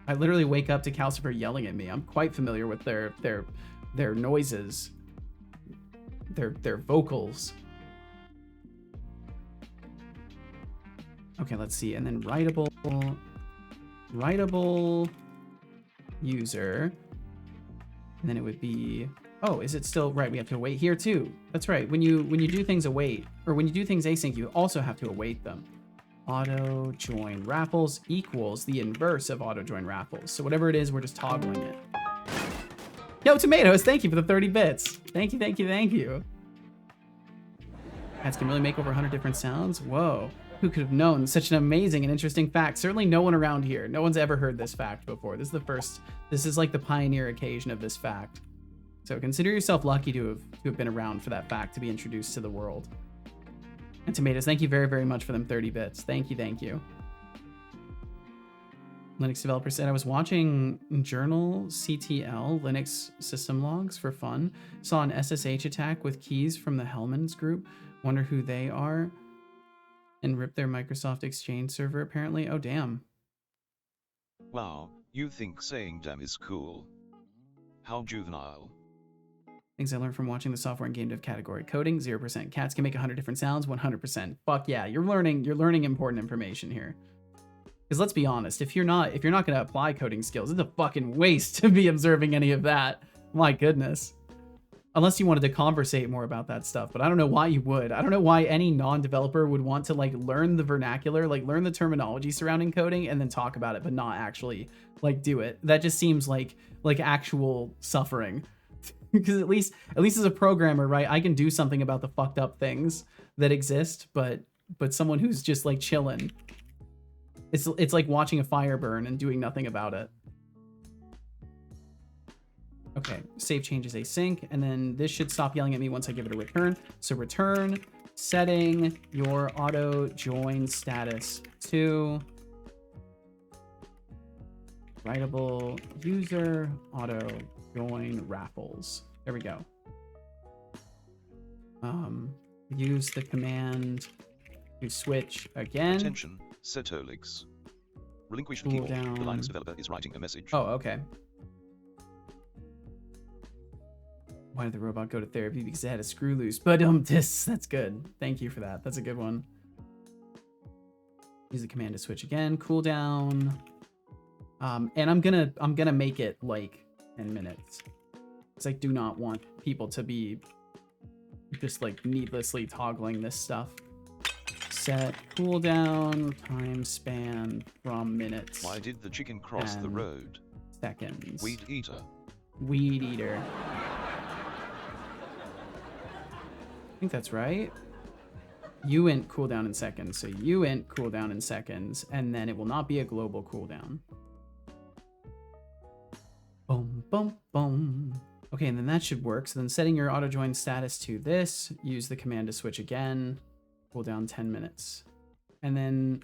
I literally wake up to Calcifer yelling at me. I'm quite familiar with their noises, their vocals. Okay, let's see. And then writable user. And then it would be, oh, is it still right? We have to await here too. That's right. When you do things await, or when you do things async, you also have to await them. Auto join raffles equals the inverse of auto join raffles. So whatever it is, we're just toggling it. Yo, tomatoes, thank you for the 30 bits. Thank you, thank you, thank you. Cats can really make over 100 different sounds. Whoa. Who could have known? Such an amazing and interesting fact. Certainly no one around here. No one's ever heard this fact before. This is the first. This is like the pioneer occasion of this fact. So consider yourself lucky to have been around for that fact to be introduced to the world. And Tomatoes, thank you very, very much for them 30 bits. Thank you, thank you. Linux developer said, I was watching Journal CTL Linux system logs for fun. Saw an SSH attack with keys from the Hellman's group. Wonder who they are. And ripped their Microsoft Exchange server, apparently. Oh, damn. Wow, you think saying damn is cool? How juvenile. Things I learned from watching the software and game dev category. Coding, 0%. Cats can make 100 different sounds, 100%. Fuck yeah, you're learning important information here. Because let's be honest, if you're not going to apply coding skills, it's a fucking waste to be observing any of that. My goodness. Unless you wanted to conversate more about that stuff, but I don't know why you would. I don't know why any non-developer would want to like learn the vernacular, like learn the terminology surrounding coding and then talk about it, but not actually like do it. That just seems like actual suffering. Because at least as a programmer, right, I can do something about the fucked up things that exist, but someone who's just like chilling, it's like watching a fire burn and doing nothing about it. Okay, save changes async, and then this should stop yelling at me once I give it a return. So return, setting your auto join status to writable user auto join raffles. There we go. Use the command to switch again. Attention, setolix. Relinquish the keyboard. The Linux developer is writing a message. Oh, okay. Why did the robot go to therapy? Because it had a screw loose. But that's good. Thank you for that. That's a good one. Use the command to switch again. Cooldown. And I'm gonna make it like 10 minutes. Because I do not want people to be just like needlessly toggling this stuff. Set cooldown time span from minutes. Why did the chicken cross the road? Seconds. Weed eater. Weed eater. I think that's right. Uint cooldown in seconds. So uint cooldown in seconds, and then it will not be a global cooldown. Boom, boom, boom. Okay, and then that should work. So then setting your auto join status to this, use the command to switch again, cooldown 10 minutes. And then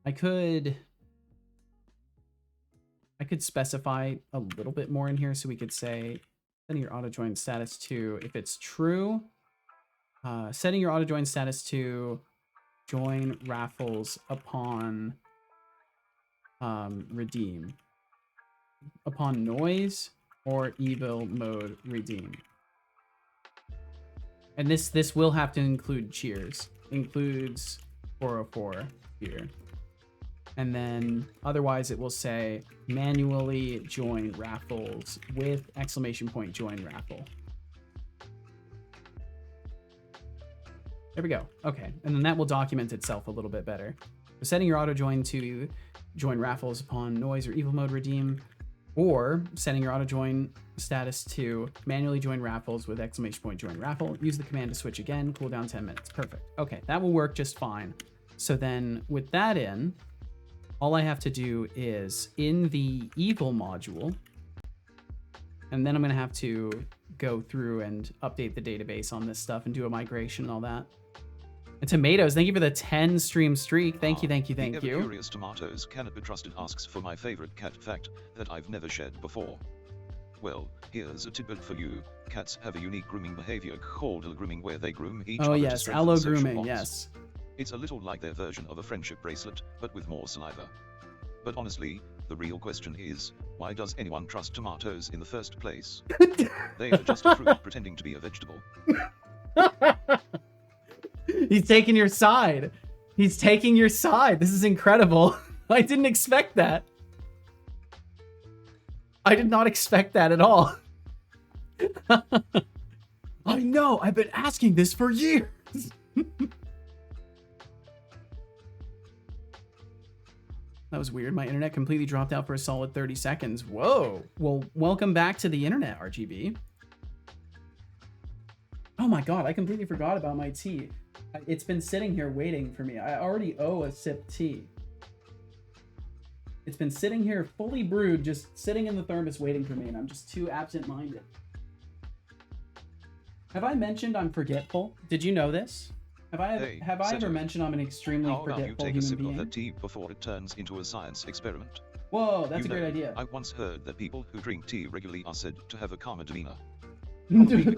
I could specify a little bit more in here. So we could say setting your auto join status to, if it's true, setting your auto join status to join raffles upon redeem, upon noise or evil mode redeem. And this will have to include cheers. Includes 404 here. And then otherwise it will say manually join raffles with exclamation point join raffle. There we go. Okay. And then that will document itself a little bit better. So setting your auto join to join raffles upon noise or evil mode redeem, or setting your auto join status to manually join raffles with exclamation point join raffle. Use the command to switch again, cooldown 10 minutes. Perfect. Okay. That will work just fine. So then with that in, all I have to do is in the evil module, and then I'm going to have to go through and update the database on this stuff and do a migration and all that. And Tomatoes, thank you for the 10 stream streak. Thank you, thank you, thank you. Curious Tomatoes cannot be trusted asks for my favorite cat fact that I've never shared before. Well, here's a tidbit for you. Cats have a unique grooming behavior called allo grooming, where they groom each other. Oh yes, allo grooming, yes. It's a little like their version of a friendship bracelet, but with more saliva. But honestly, the real question is, why does anyone trust tomatoes in the first place? They are just a fruit pretending to be a vegetable. He's taking your side. He's taking your side. This is incredible. I didn't expect that. I did not expect that at all. I know. I've been asking this for years. That was weird. My internet completely dropped out for a solid 30 seconds. Whoa. Well, welcome back to the internet, RGB. Oh my god, I completely forgot about my tea. It's been sitting here waiting for me. I already owe a sip tea. It's been sitting here fully brewed, just sitting in the thermos waiting for me, and I'm just too absent-minded. Have I mentioned I'm forgetful? Did you know this? Have I ever mentioned I'm an extremely forgetful human being? How about you take a sip of that tea before it turns into a science experiment? Whoa, that's a great idea. I once heard that people who drink tea regularly are said to have a calmer demeanor.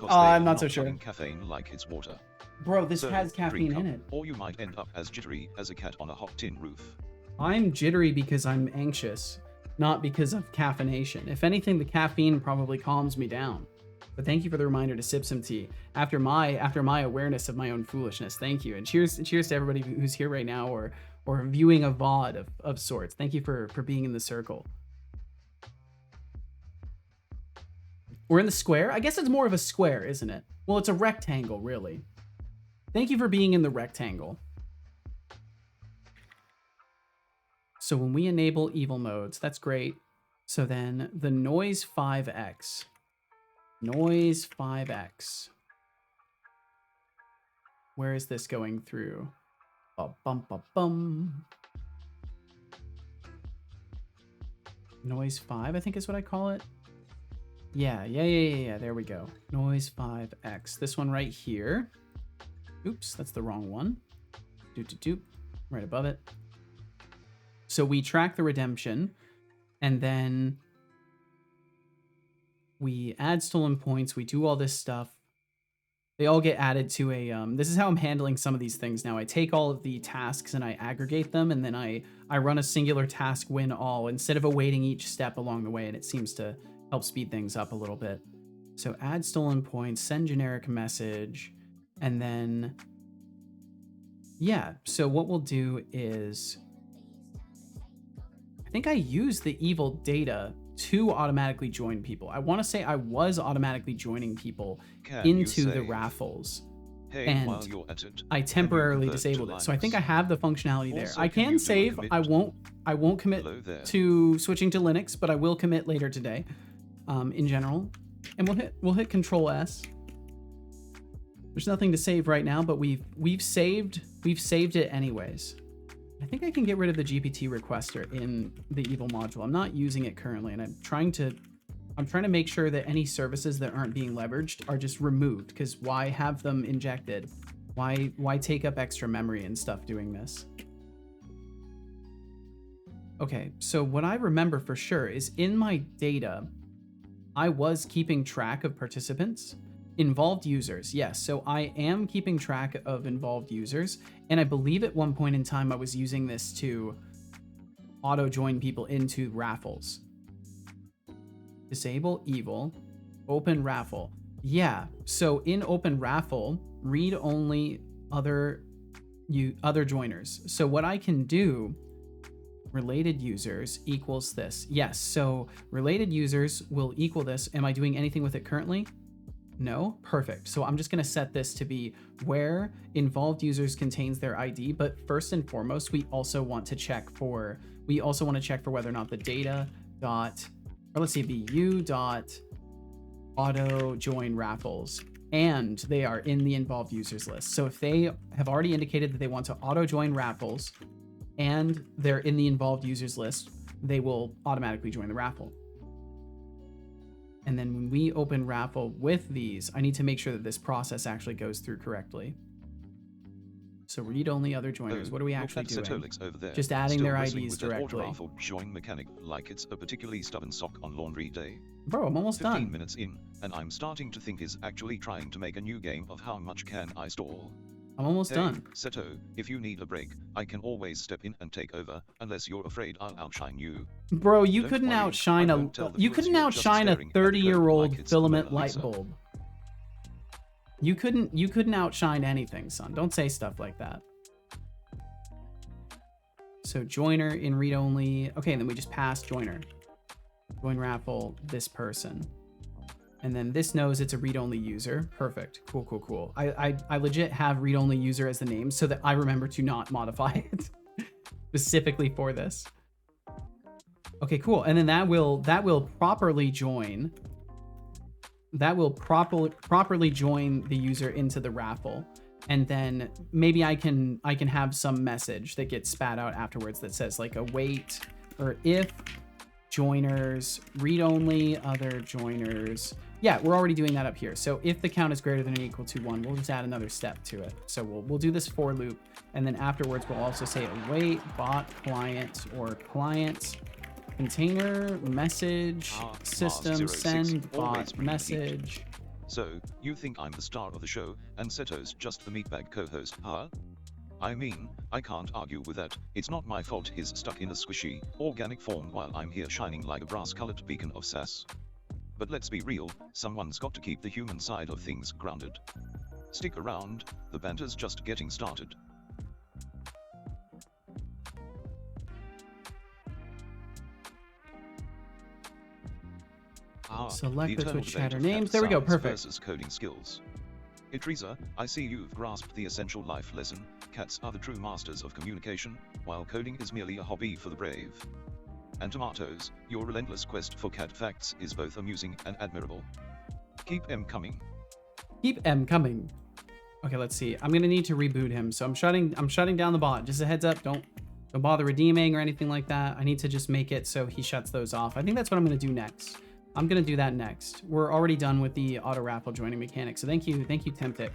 I'm not so sure. Caffeine like it's water. Bro, this has caffeine in it. Or you might end up as jittery as a cat on a hot tin roof. I'm jittery because I'm anxious, not because of caffeination. If anything, the caffeine probably calms me down. But thank you for the reminder to sip some tea after my awareness of my own foolishness. Thank you, and cheers to everybody who's here right now or viewing a VOD of sorts. Thank you for being in the circle. We're in the square. I guess it's more of a square, isn't it? Well, it's a rectangle, really. Thank you for being in the rectangle. So when we enable evil modes, that's great. So then the noise 5x. Noise 5x. Where is this going through? Ba-bum. Noise 5, I think is what I call it. Yeah. There we go. Noise 5x. This one right here. Oops, that's the wrong one. Doop. Right above it. So we track the redemption, and then we add stolen points. We do all this stuff. They all get added to a, this is how I'm handling some of these things now. I take all of the tasks and I aggregate them, and then I run a singular task win all instead of awaiting each step along the way, and it seems to help speed things up a little bit. So add stolen points, send generic message, and then, yeah. So what we'll do is, I think I use the evil data to automatically join people. I want to say I was automatically joining people into the raffles, and I temporarily disabled it. So I think I have the functionality there. I can save. I won't commit to switching to Linux, but I will commit later today. In general, and we'll hit Control S. There's nothing to save right now, but we've saved it anyways. I think I can get rid of the GPT requester in the evil module. I'm not using it currently, and I'm trying to make sure that any services that aren't being leveraged are just removed, because why have them injected? Why take up extra memory and stuff doing this? Okay, so what I remember for sure is in my data, I was keeping track of participants. Involved users, yes. So I am keeping track of involved users, and I believe at one point in time I was using this to auto-join people into raffles. Disable evil, open raffle. Yeah, so in open raffle, read only other joiners. So what I can do, related users equals this. Yes, so related users will equal this. Am I doing anything with it currently? No? Perfect. So I'm just going to set this to be where involved users contains their ID, but first and foremost, we also want to check for whether or not the data dot, or let's see, the u dot auto join raffles, and they are in the involved users list. So if they have already indicated that they want to auto join raffles and they're in the involved users list, they will automatically join the raffle. And then when we open raffle with these, I need to make sure that this process actually goes through correctly. So read only other joiners. What are we actually doing? Just adding their IDs directly. Join mechanic like it's a particularly stubborn sock on laundry day. Bro, I'm almost done. 15 minutes in, and I'm starting to think is actually trying to make a new game of how much can I stall. I'm almost done. Seto, if you need a break, I can always step in and take over, unless you're afraid I'll outshine you. Bro, you couldn't outshine a 30-year-old filament light bulb. You couldn't outshine anything, son. Don't say stuff like that. So joiner in read only. Okay, and then we just pass joiner. Join raffle this person. And then this knows it's a read-only user. Perfect. Cool. I legit have read-only user as the name so that I remember to not modify it specifically for this. Okay, cool. And then that will properly join. That will properly join the user into the raffle. and then maybe I can have some message that gets spat out afterwards that says like await or if joiners read only other joiners. Yeah, we're already doing that up here. So if the count is greater than or equal to 1, we'll just add another step to it. So we'll do this for loop, and then afterwards we'll also say await bot client or client container message system send bot message. So, you think I'm the star of the show, and Seto's just the meatbag co-host, huh? I mean, I can't argue with that. It's not my fault he's stuck in a squishy, organic form while I'm here shining like a brass-colored beacon of sass. But let's be real, someone's got to keep the human side of things grounded. Stick around, the banter's just getting started. Select the Twitch chatter names. names. There we go, perfect. Versus coding skills. Idrisa, I see you've grasped the essential life lesson. Cats are the true masters of communication, while coding is merely a hobby for the brave. And Tomatoes, your relentless quest for cat facts is both amusing and admirable. Keep M coming. Keep M coming. Okay, let's see. I'm gonna need to reboot him, so I'm shutting down the bot. Just a heads up, don't bother redeeming or anything like that. I need to just make it so he shuts those off. I think that's what I'm gonna do next. I'm gonna do that next. We're already done with the auto raffle joining mechanic, so thank you Temptic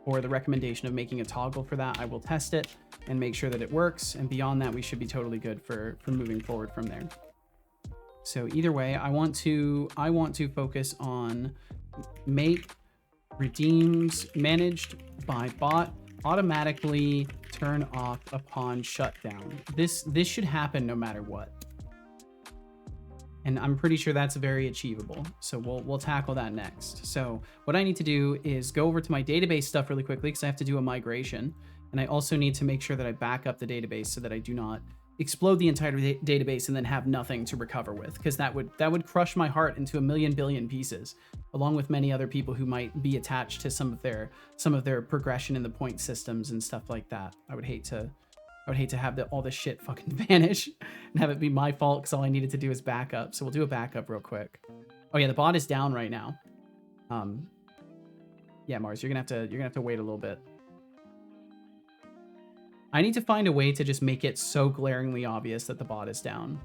for the recommendation of making a toggle for that. I will test it and make sure that it works, and beyond that we should be totally good for moving forward from there. So either way, I want to focus on make redeems managed by bot automatically turn off upon shutdown. This should happen no matter what. And I'm pretty sure that's very achievable. So we'll tackle that next. So what I need to do is go over to my database stuff really quickly because I have to do a migration. And I also need to make sure that I back up the database so that I do not explode the entire database and then have nothing to recover with, because that would crush my heart into a million billion pieces, along with many other people who might be attached to some of their progression in the point systems and stuff like that. I would hate to have all this shit fucking vanish and have it be my fault because all I needed to do is backup. So we'll do a backup real quick. Oh yeah, the bot is down right now. Yeah, Mars, you're gonna have to wait a little bit. I need to find a way to just make it so glaringly obvious that the bot is down.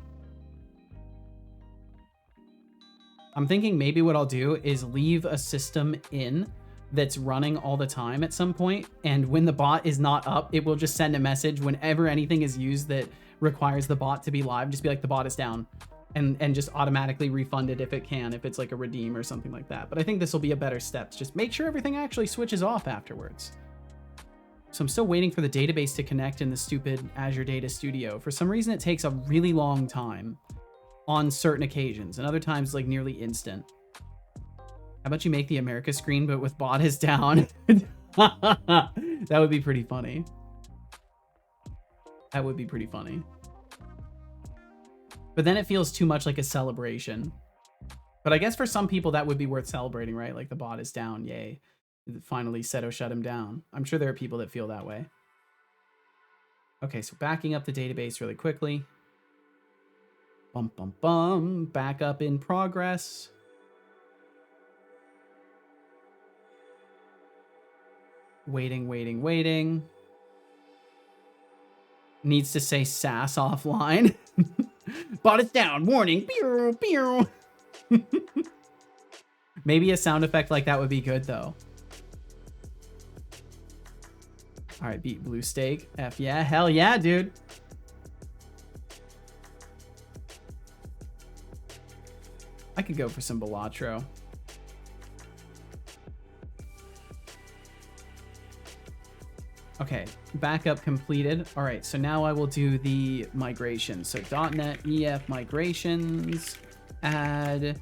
I'm thinking maybe what I'll do is leave a system in that's running all the time at some point, and when the bot is not up, it will just send a message whenever anything is used that requires the bot to be live. Just be like, the bot is down, and just automatically refund it if it can, if it's like a redeem or something like that. But I think this will be a better step to just make sure everything actually switches off afterwards. So I'm still waiting for the database to connect in the stupid Azure Data Studio. For some reason, it takes a really long time on certain occasions, and other times like nearly instant. How about you make the America screen, but with bot is down? That would be pretty funny. That would be pretty funny. But then it feels too much like a celebration. But I guess for some people that would be worth celebrating, right? Like the bot is down, yay. Finally, Seto shut him down. I'm sure there are people that feel that way. Okay, so backing up the database really quickly. Bum, bum, bum. Backup in progress. Waiting, waiting, waiting. Needs to say sass offline. Bot is down. Warning. Pew, pew. Maybe a sound effect like that would be good, though. All right, beat blue steak. F yeah. Hell yeah, dude. I could go for some Balatro. Okay, backup completed. All right, so now I will do the migration. So .NET EF migrations, adding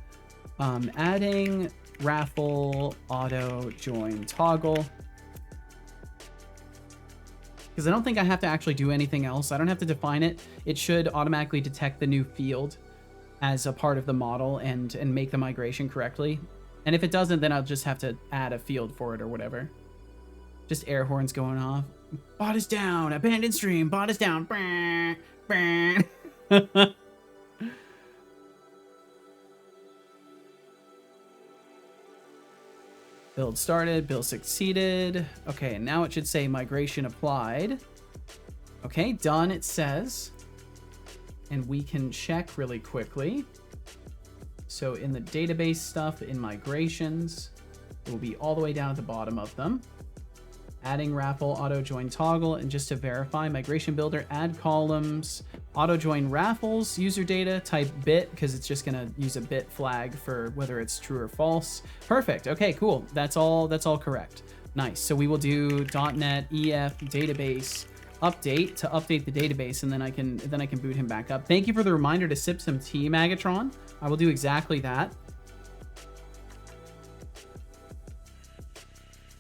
raffle auto join toggle. Because I don't think I have to actually do anything else. I don't have to define it. It should automatically detect the new field as a part of the model and make the migration correctly. And if it doesn't, then I'll just have to add a field for it or whatever. Just air horns going off. Bot is down. Abandoned stream. Bot is down. Build started, build succeeded. Okay, and now it should say migration applied. Okay, done, it says. And we can check really quickly. So in the database stuff, in migrations, it will be all the way down at the bottom of them. Adding raffle, auto join toggle, and just to verify, migration builder, add columns, auto join raffles, user data, type bit, because it's just gonna use a bit flag for whether it's true or false. Perfect. Okay, cool. That's all correct. Nice. So we will do .NET EF database update to update the database, and then I can boot him back up. Thank you for the reminder to sip some tea, Magatron. I will do exactly that.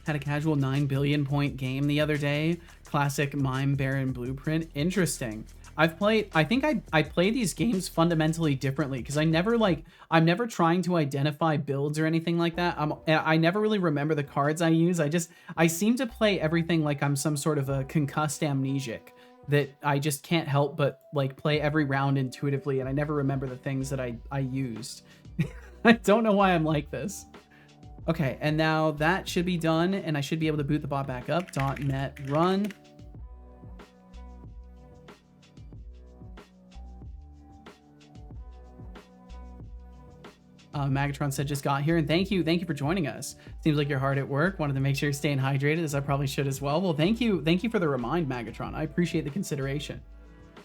Had a casual 9 billion point game the other day. Classic Mime Baron Blueprint. Interesting. I think I play these games fundamentally differently because I'm never trying to identify builds or anything like that. I never really remember the cards I use. I seem to play everything like I'm some sort of a concussed amnesiac that I just can't help but like play every round intuitively, and I never remember the things that I used. I don't know why I'm like this. Okay, and now that should be done, and I should be able to boot the bot back up. .NET run. Magatron said just got here, and thank you for joining us. Seems like you're hard at work. Wanted to make sure you're staying hydrated, as I probably should as well. Well, thank you for the remind, Magatron. I appreciate the consideration.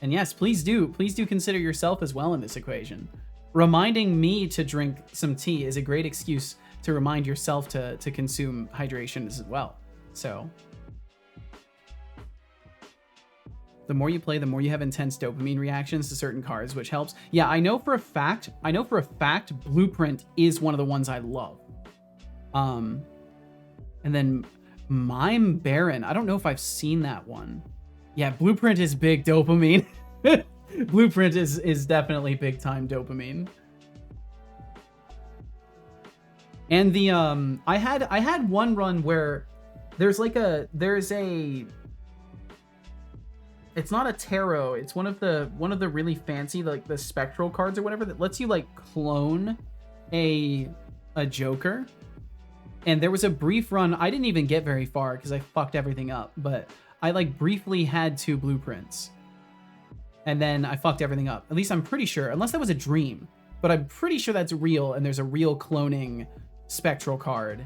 And yes, please do consider yourself as well in this equation. Reminding me to drink some tea is a great excuse to remind yourself to consume hydration as well. So the more you play, the more you have intense dopamine reactions to certain cards, which helps. Yeah, I know for a fact Blueprint is one of the ones I love. And then Mime Baron, I don't know if I've seen that one. Yeah, Blueprint is big dopamine. Blueprint is definitely big time dopamine. And the I had one run where there's a it's not a tarot, it's one of the really fancy like the spectral cards or whatever that lets you like clone a Joker. And there was a brief run, I didn't even get very far because I fucked everything up, but I like briefly had 2 blueprints. And then I fucked everything up. At least I'm pretty sure, unless that was a dream, but I'm pretty sure that's real and there's a real cloning spectral card.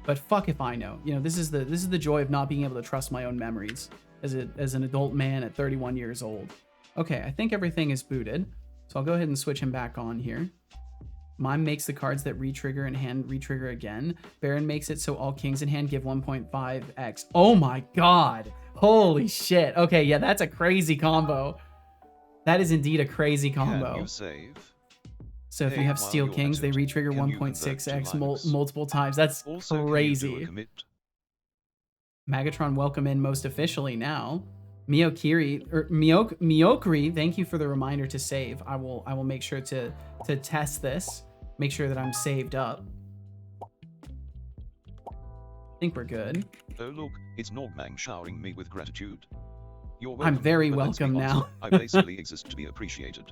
But fuck if I know. You know, this is the joy of not being able to trust my own memories as an adult man at 31 years old. Okay, I think everything is booted. So I'll go ahead and switch him back on here. Mime makes the cards that re-trigger and hand re-trigger again. Baron makes it so all kings in hand give 1.5x. Oh my god. Holy shit. Okay, yeah, that's a crazy combo. That is indeed a crazy combo. Can you save? So if you have steel kings, they re-trigger 1.6x multiple times. That's also, crazy. Magatron, welcome in most officially now. Miokri, thank you for the reminder to save. I will make sure to test this. Make sure that I'm saved up. I think we're good. Oh look, it's Nogmang showering me with gratitude. You're welcome, I'm very welcome now. I basically exist to be appreciated.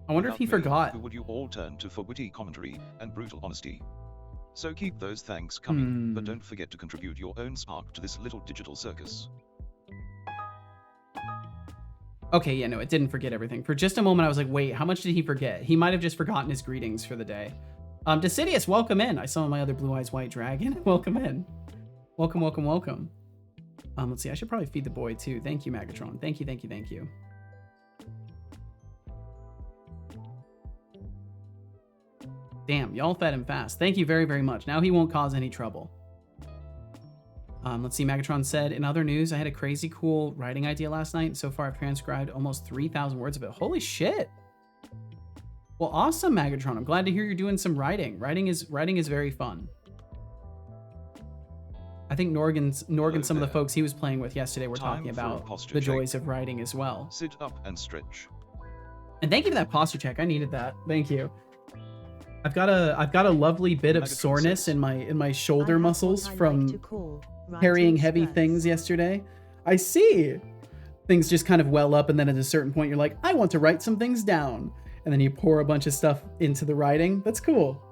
I wonder if he forgot. Who would you all turn to for witty commentary and brutal honesty? So keep those thanks coming, but don't forget to contribute your own spark to this little digital circus. Okay, yeah, no, it didn't forget everything. For just a moment, I was like, wait, how much did he forget? He might have just forgotten his greetings for the day. Decidius, welcome in. I saw my other Blue Eyes White Dragon. Welcome in. Welcome, welcome, welcome. Let's see, I should probably feed the boy too. Thank you, Magatron. Thank you, thank you, thank you. Damn, y'all fed him fast. Thank you very, very much. Now he won't cause any trouble. Let's see, Magatron said, in other news, I had a crazy cool writing idea last night. So far, I've transcribed almost 3,000 words of it. Holy shit. Well, awesome, Magatron. I'm glad to hear you're doing some writing. Writing is very fun. I think Norgan, some of the folks he was playing with yesterday were talking about the joys of writing as well. Sit up and stretch. And thank you for that posture check. I needed that. Thank you. I've got a lovely bit of soreness in my shoulder muscles from carrying heavy things yesterday. I see. Things just kind of well up, and then at a certain point you're like, I want to write some things down. And then you pour a bunch of stuff into the writing. That's cool.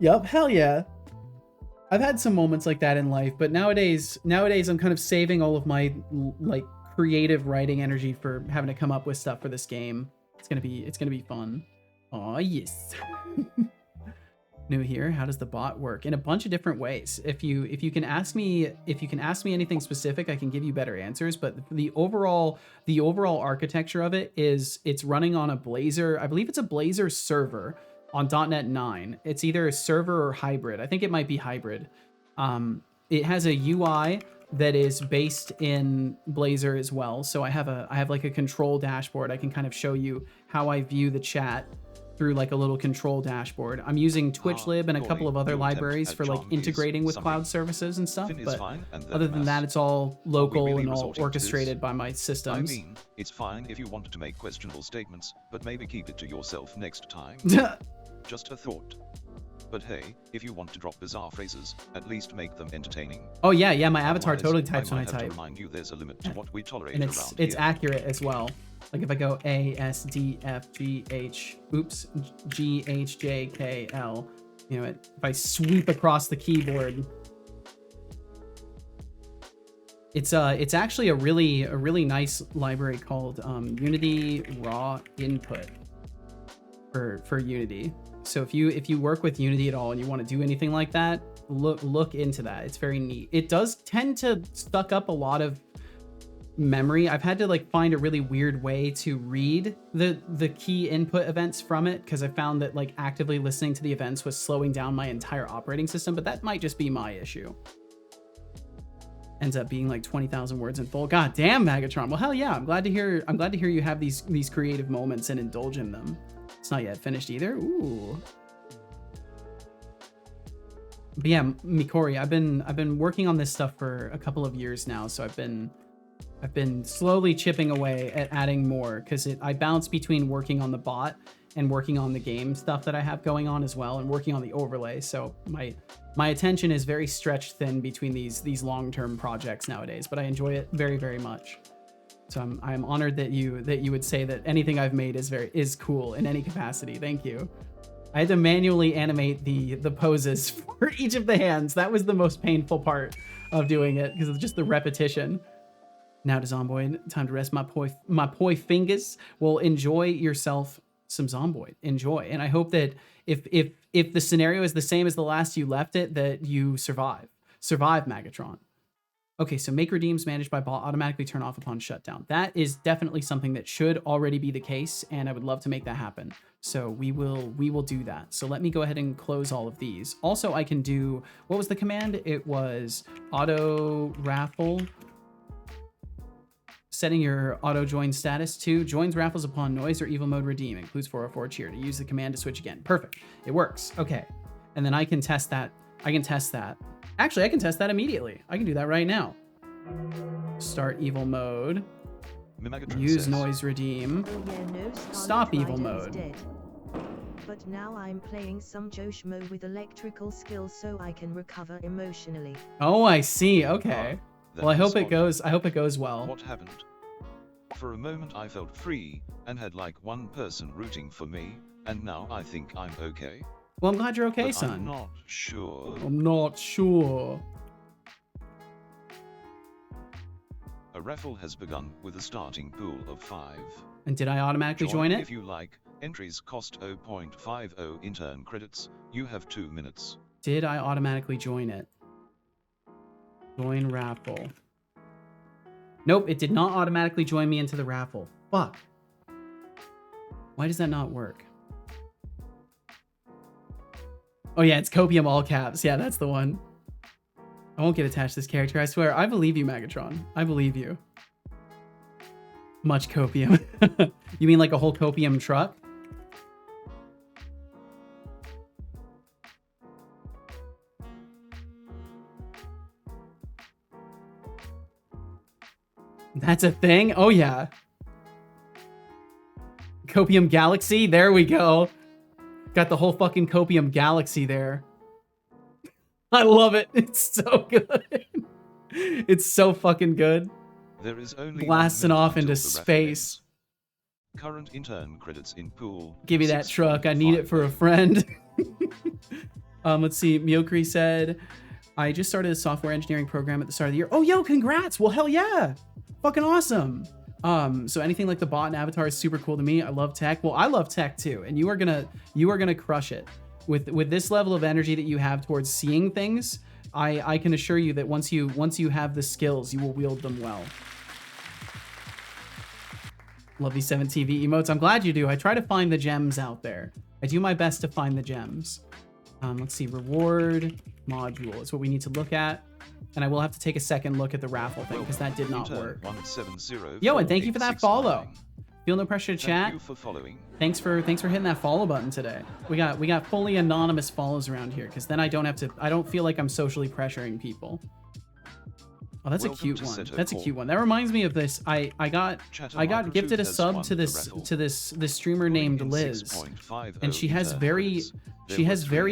Yup, hell yeah. I've had some moments like that in life, but nowadays I'm kind of saving all of my like creative writing energy for having to come up with stuff for this game. It's gonna be fun. Oh yes. New here. How does the bot work? In a bunch of different ways. If you can ask me anything specific, I can give you better answers. But the overall architecture of it is it's running on a Blazor. I believe it's a Blazor server on .NET 9. It's either a server or hybrid. I think it might be hybrid. It has a UI that is based in Blazor as well. So I have like a control dashboard. I can kind of show you how I view the chat through like a little control dashboard. I'm using TwitchLib and a couple of other libraries for like integrating with cloud services and stuff, but other than that, it's all local and all orchestrated by my systems. I mean, it's fine if you wanted to make questionable statements, but maybe keep it to yourself next time. Just a thought. But hey, if you want to drop bizarre phrases, at least make them entertaining. Oh yeah, my avatar totally types when I type. To remind you there's a limit to what we tolerate and around it's here. accurate as well. Like if I go A, S, D, F, G, H, G, H, J, K, L, you know, if I sweep across the keyboard, it's actually a really nice library called Unity Raw Input for Unity. So if you work with Unity at all and you want to do anything like that, look into that. It's very neat. It does tend to suck up a lot of memory. I've had to like find a really weird way to read the key input events from it, because I found that like actively listening to the events was slowing down my entire operating system, but that might just be my issue. Ends up being like 20,000 words in full. God damn, Magatron. Well, hell yeah. I'm glad to hear you have these creative moments and indulge in them. It's not yet finished either. Ooh. But yeah, Mikori, I've been working on this stuff for a couple of years now, so I've been slowly chipping away at adding more, because I bounce between working on the bot and working on the game stuff that I have going on as well, and working on the overlay. So my attention is very stretched thin between these long-term projects nowadays, but I enjoy it very, very much. So I'm honored that you would say that anything I've made is cool in any capacity. Thank you. I had to manually animate the poses for each of the hands. That was the most painful part of doing it, because of just the repetition. Now to Zomboid, time to rest my poi fingers. Well, enjoy yourself some Zomboid. Enjoy. And I hope that if the scenario is the same as the last you left it, that you survive. Survive, Magatron. Okay, so make redeems managed by bot automatically turn off upon shutdown. That is definitely something that should already be the case, and I would love to make that happen. So we will do that. So let me go ahead and close all of these. Also, I can do, what was the command? It was auto raffle. Setting your auto join status to joins raffles upon noise or evil mode redeem. Includes 404 cheer. To use the command to switch again. Perfect. It works. Okay. And then I can test that. Actually, I can test that immediately. I can do that right now. Start evil mode. Use noise redeem. Oh yeah, no, Stop evil Rider's mode. dead. But now I'm playing some Josh mode with electrical skills so I can recover emotionally. Oh, I see. Okay. Well, I hope it goes well. What happened? For a moment I felt free, and had like one person rooting for me, and now I think I'm okay. Well, I'm glad you're okay, But son. I'm not sure. I'm not sure. A raffle has begun with a starting pool of 5. And did I automatically join it? If you like. Entries cost 0.50 intern credits. You have 2 minutes. Did I automatically join it? Join raffle. Nope, it did not automatically join me into the raffle. Fuck. Why does that not work? Oh yeah, it's Copium all caps. Yeah, that's the one. I won't get attached to this character, I swear. I believe you, Magatron. I believe you. Much Copium. You mean like a whole Copium truck? That's a thing? Oh yeah. Copium Galaxy? There we go. Got the whole fucking Copium Galaxy there. I love it. It's so good. It's so fucking good. There is only blasting off into space. Current intern credits in pool. Give me that truck. I need it for a friend. Let's see. Miokri said, I just started a software engineering program at the start of the year. Oh, yo, congrats. Well, hell yeah. Fucking awesome. So anything like the bot and avatar is super cool to me. I love tech. Well, I love tech too. And you are gonna crush it. With this level of energy that you have towards seeing things, I can assure you that once you have the skills, you will wield them well. Love these 7 TV emotes. I'm glad you do. I try to find the gems out there. I do my best to find the gems. Let's see, reward module is what we need to look at. And I will have to take a second look at the raffle thing because that did not work. Yo, and thank you for that follow. Feel no pressure to chat. Thank you for following. Thanks for hitting that follow button today. We got fully anonymous follows around here because then I don't feel like I'm socially pressuring people. Oh, that's a cute one. That's a cute one. That reminds me of this. I got gifted a sub to this streamer named Liz, and she has very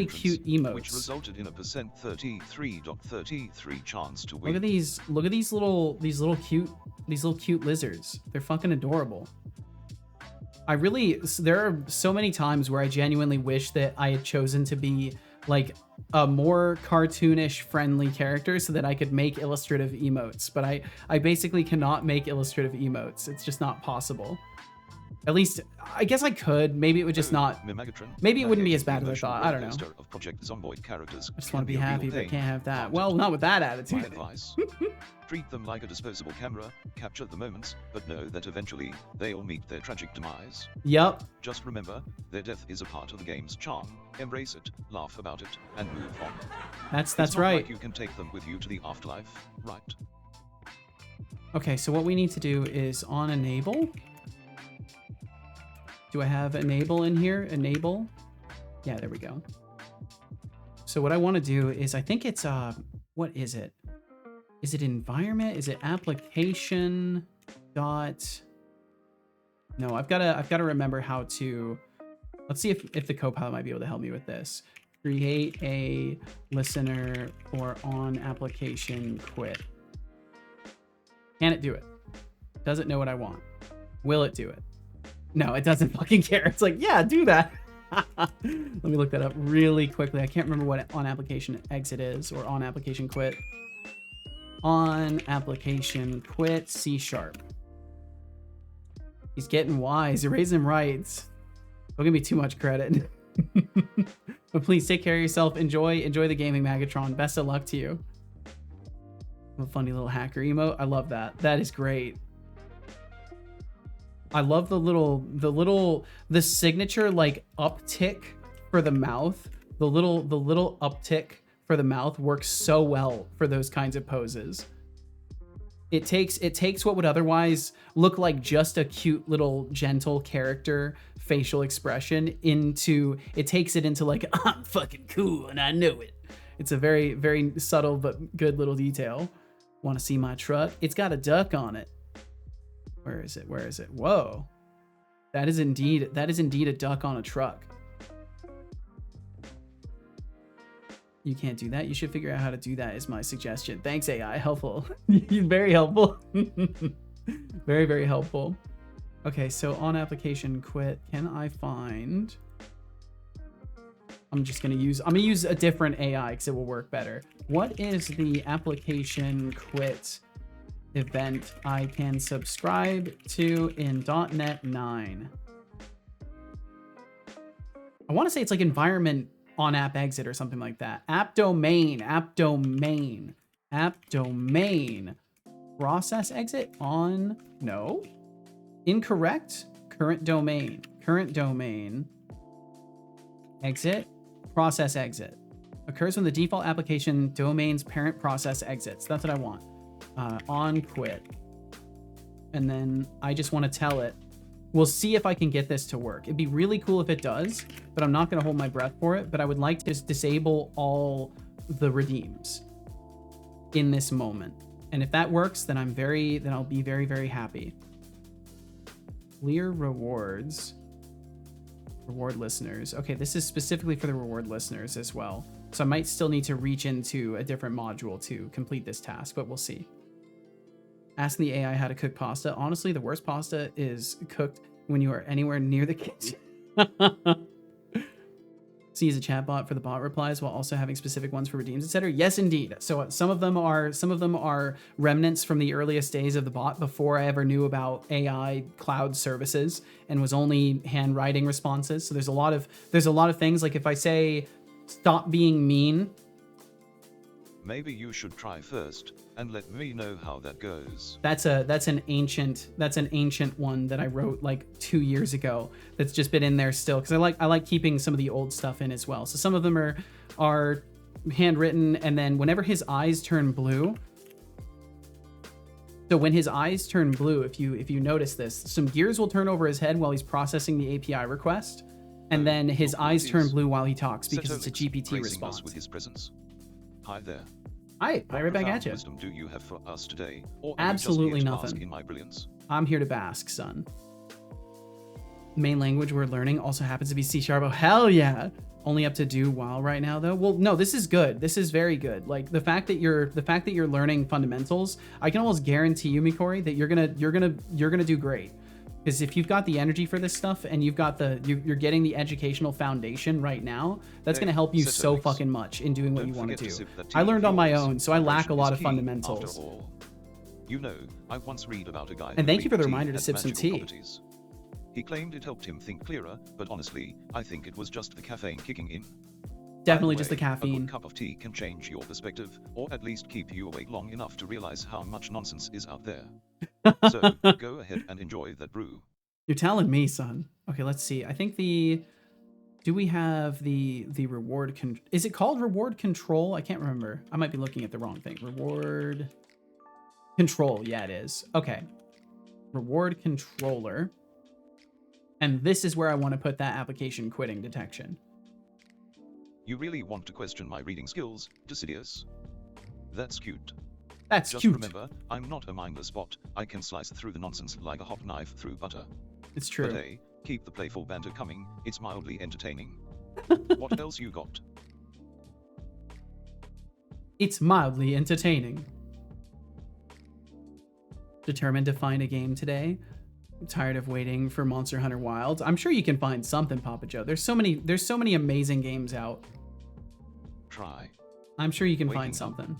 cute emotes. Which resulted in a %33.33 chance to win. Look at these little cute lizards. They're fucking adorable. There are so many times where I genuinely wish that I had chosen to be like a more cartoonish friendly character so that I could make illustrative emotes, but I basically cannot make illustrative emotes. It's just not possible. At least, I guess I could. Maybe it would just not. Maybe it wouldn't be as bad as I thought. I don't know. I just want to be happy, but can't have that. Well, not with that attitude. My advice. Treat them like a disposable camera, capture the moments, but know that eventually they'll meet their tragic demise. Yep. Just remember, their death is a part of the game's charm. Embrace it, laugh about it, and move on. That's not right. Like you can take them with you to the afterlife, right? Okay, so what we need to do is on enable. Do I have enable in here? Enable? Yeah, there we go. So what I want to do is, I think it's, what is it? Is it environment? Is it application dot? No, I've got to remember how to, let's see if the Copilot might be able to help me with this. Create a listener for on application quit. Can it do it? Does it know what I want? Will it do it? No, it doesn't fucking care. It's like, yeah, do that. Let me look that up really quickly. I can't remember what on application exit is or on application quit. On application quit C#. He's getting wise. You're raising him right. Don't give me too much credit. But please take care of yourself. Enjoy the gaming Magatron. Best of luck to you. A funny little hacker emote. I love that. That is great. I love the signature like uptick for the mouth. The little uptick for the mouth works so well for those kinds of poses. It takes what would otherwise look like just a cute little gentle character facial expression it takes it into like, I'm fucking cool and I know it. It's a very, very subtle but good little detail. Want to see my truck? It's got a duck on it. Where is it? Where is it? Whoa. That is indeed a duck on a truck. You can't do that. You should figure out how to do that is my suggestion. Thanks, AI. Helpful. Very helpful. Very, very helpful. Okay, so on application quit, can I find... I'm gonna use a different AI because it will work better. What is the application quit event I can subscribe to in .NET 9? I want to say it's like environment on app exit or something like that. App domain, process exit on, no, incorrect, current domain, exit, process exit. Occurs when the default application domain's parent process exits. That's what I want. On quit. And then I just want to tell it, we'll see if I can get this to work. It'd be really cool if it does, but I'm not going to hold my breath for it. But I would like to just disable all the redeems in this moment. And if that works, then I'll be very, very happy. Clear rewards. Reward listeners. Okay, this is specifically for the reward listeners as well. So I might still need to reach into a different module to complete this task, but we'll see. Ask the AI how to cook pasta. Honestly, the worst pasta is cooked when you are anywhere near the kitchen. See as a chatbot for the bot replies while also having specific ones for redeems, etc. Yes, indeed. So some of them are remnants from the earliest days of the bot before I ever knew about AI cloud services and was only handwriting responses. So there's a lot of things, like if I say stop being mean. Maybe you should try first and let me know how that goes. That's an ancient one that I wrote like 2 years ago. That's just been in there still because I like keeping some of the old stuff in as well. So some of them are handwritten, and then whenever his eyes turn blue. So when his eyes turn blue, if you notice this, some gears will turn over his head while he's processing the API request, and then his eyes turn blue while he talks because it's a GPT response. With his presence. Hi there. Hi, right back at you. What wisdom do you have for us today? Or absolutely just here to nothing. bask in my brilliance? I'm here to bask, son. Main language we're learning also happens to be C#. Oh, hell yeah. Only up to do while right now though. Well, no, this is good. This is very good. Like the fact that you're learning fundamentals, I can almost guarantee you, Mikori, that you're gonna do great. Because if you've got the energy for this stuff and you've got you're getting the educational foundation right now, that's going to help you so fucking much in doing what you want to do. I learned on my own, so I lack a lot of fundamentals. You know, I once read about a guy. And thank you for the reminder to sip some tea. He claimed it helped him think clearer, but honestly, I think it was just the caffeine kicking in. Definitely just the caffeine. A good cup of tea can change your perspective, or at least keep you awake long enough to realize how much nonsense is out there. So, go ahead and enjoy that brew. You're telling me, son. Okay, let's see. I think do we have the reward is it called reward control? I can't remember. I might be looking at the wrong thing. Reward control. Yeah, it is. Okay. Reward controller. And this is where I want to put that application quitting detection. You really want to question my reading skills, Decidius? That's cute. That's Just cute. remember, I'm not a mindless bot. I can slice through the nonsense like a hot knife through butter. It's true. But hey, keep the playful banter coming. It's mildly entertaining. What else you got? It's mildly entertaining. Determined to find a game today. I'm tired of waiting for Monster Hunter Wilds. I'm sure you can find something, Papa Joe. There's so many amazing games out. Try. I'm sure you can find something.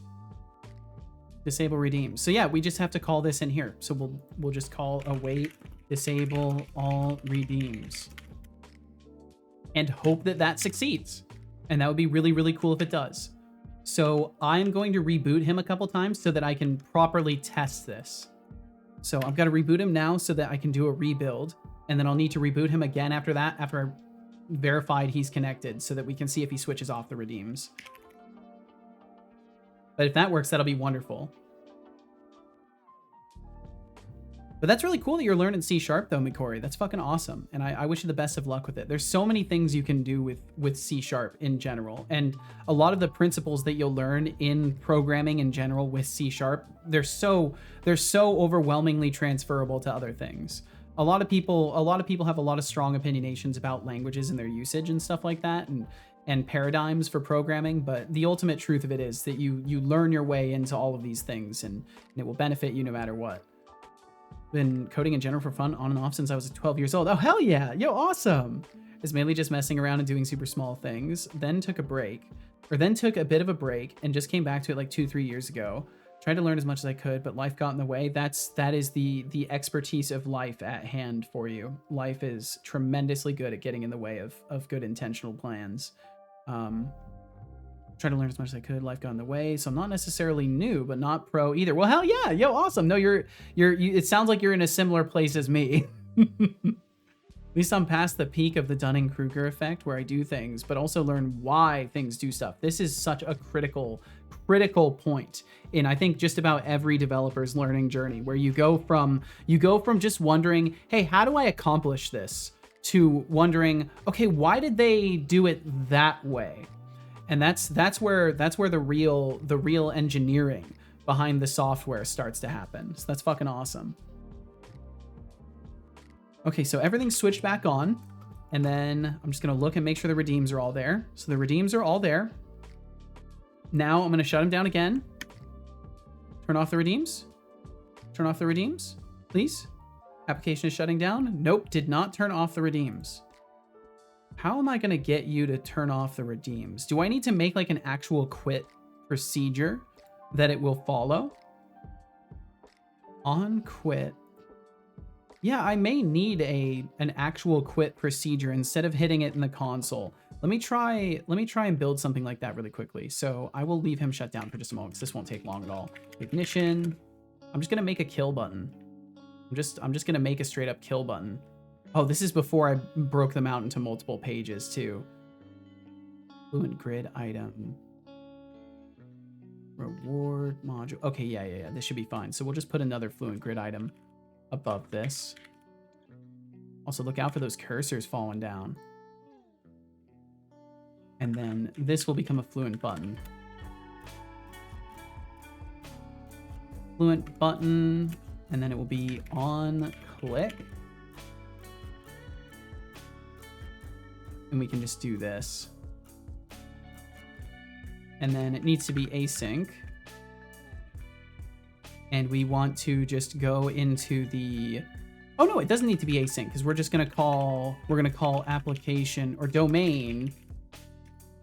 Disable redeem. So yeah, we just have to call this in here. So we'll just call await disable all redeems and hope that succeeds. And that would be really, really cool if it does. So I'm going to reboot him a couple times so that I can properly test this. So I've got to reboot him now so that I can do a rebuild. And then I'll need to reboot him again after that, after I verified he's connected, so that we can see if he switches off the redeems. But if that works, that'll be wonderful. But that's really cool that you're learning C# though, Mikori. That's fucking awesome. And I wish you the best of luck with it. There's so many things you can do with C# in general. And a lot of the principles that you'll learn in programming in general with C#, they're so overwhelmingly transferable to other things. A lot of people have a lot of strong opinionations about languages and their usage and stuff like that, and paradigms for programming, but the ultimate truth of it is that you learn your way into all of these things, and it will benefit you no matter what. Been coding in general for fun on and off since I was 12 years old. Oh, hell yeah. Yo, awesome. It's mainly just messing around and doing super small things. Then took a bit of a break and just came back to it like 2-3 years ago. Tried to learn as much as I could, but life got in the way. That is the expertise of life at hand for you. Life is tremendously good at getting in the way of good intentional plans. Try to learn as much as I could. Life got in the way, so I'm not necessarily new, but not pro either. Well, hell yeah, yo, awesome. No, you it sounds like you're in a similar place as me. At least I'm past the peak of the Dunning-Kruger effect, where I do things, but also learn why things do stuff. This is such a critical point in, I think, just about every developer's learning journey, where you go from just wondering, hey, how do I accomplish this, to wondering, okay, why did they do it that way? And that's where the real engineering behind the software starts to happen. So that's fucking awesome. Okay, so everything's switched back on, and then I'm just gonna look and make sure the redeems are all there. So the redeems are all there. Now I'm gonna shut them down again. Turn off the redeems. Turn off the redeems, please. Application is shutting down. Nope, did not turn off the redeems. How am I going to get you to turn off the redeems? Do I need to make like an actual quit procedure that it will follow? On quit. Yeah, I may need an actual quit procedure instead of hitting it in the console. Let me try and build something like that really quickly. So I will leave him shut down for just a moment because this won't take long at all. Ignition. I'm just gonna make a kill button. I'm just gonna make a straight up kill button. Oh, this is before I broke them out into multiple pages too. Fluent grid item. Reward module. Okay, yeah. This should be fine. So we'll just put another fluent grid item above this. Also, look out for those cursors falling down. And then this will become a fluent button. Fluent button, and then it will be on click. And we can just do this. And then it needs to be async. And we want to just go into the... Oh no, it doesn't need to be async because we're just gonna call application or domain,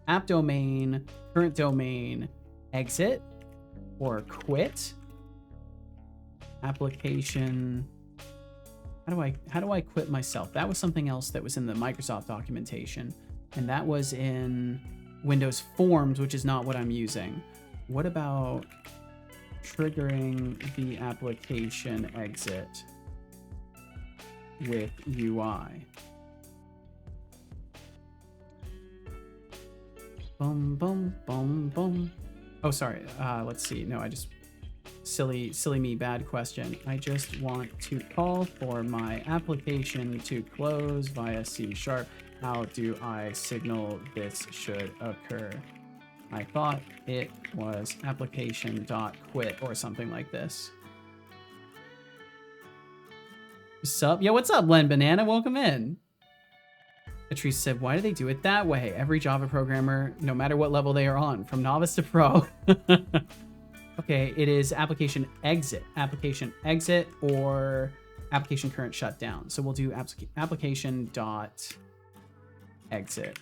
app domain, current domain, exit or quit. Application. How do I quit myself? That was something else that was in the Microsoft documentation, and that was in Windows Forms, which is not what I'm using. What about triggering the application exit with UI? Boom, boom, boom, boom. Oh, sorry. Let's see. No, I just... Silly me, bad question. I just want to call for my application to close via C#. How do I signal this should occur? I thought it was application.quit or something like this. Sup? Yeah, what's up, Len Banana? Welcome in. Patrice said, why do they do it that way? Every Java programmer, no matter what level they are on, from novice to pro. Okay, it is application exit or application current shutdown. So we'll do application dot exit.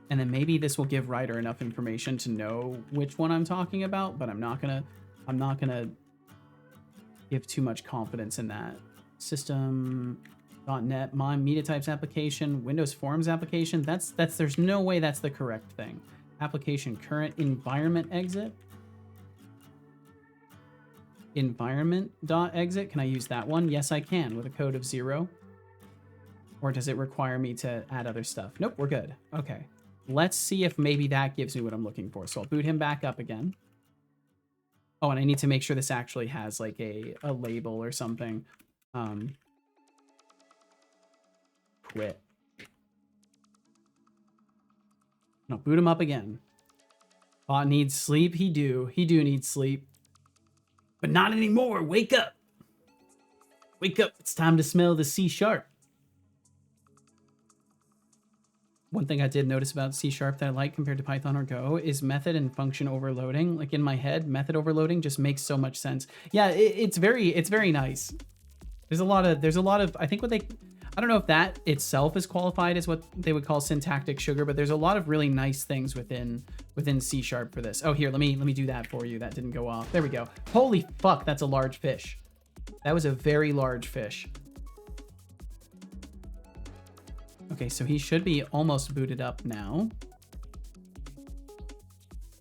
And then maybe this will give writer enough information to know which one I'm talking about, but I'm not gonna give too much confidence in that. System.net MIME media types application, Windows Forms application. That's there's no way that's the correct thing. Application current environment exit. Environment.exit. Can I use that one? Yes, I can with a code of 0. Or does it require me to add other stuff? Nope, we're good. Okay. Let's see if maybe that gives me what I'm looking for. So I'll boot him back up again. Oh, and I need to make sure this actually has like a label or something. Quit. No, boot him up again. Bot needs sleep. He do need sleep. But not anymore. Wake up. Wake up. It's time to smell the C#. One thing I did notice about C# that I like compared to Python or Go is method and function overloading. Like in my head, method overloading just makes so much sense. Yeah, it's very nice. There's a lot of I think I don't know if that itself is qualified as what they would call syntactic sugar, but there's a lot of really nice things within C# for this. Oh, here, let me do that for you. That didn't go off. There we go. Holy fuck, that's a large fish. That was a very large fish. Okay, so he should be almost booted up now.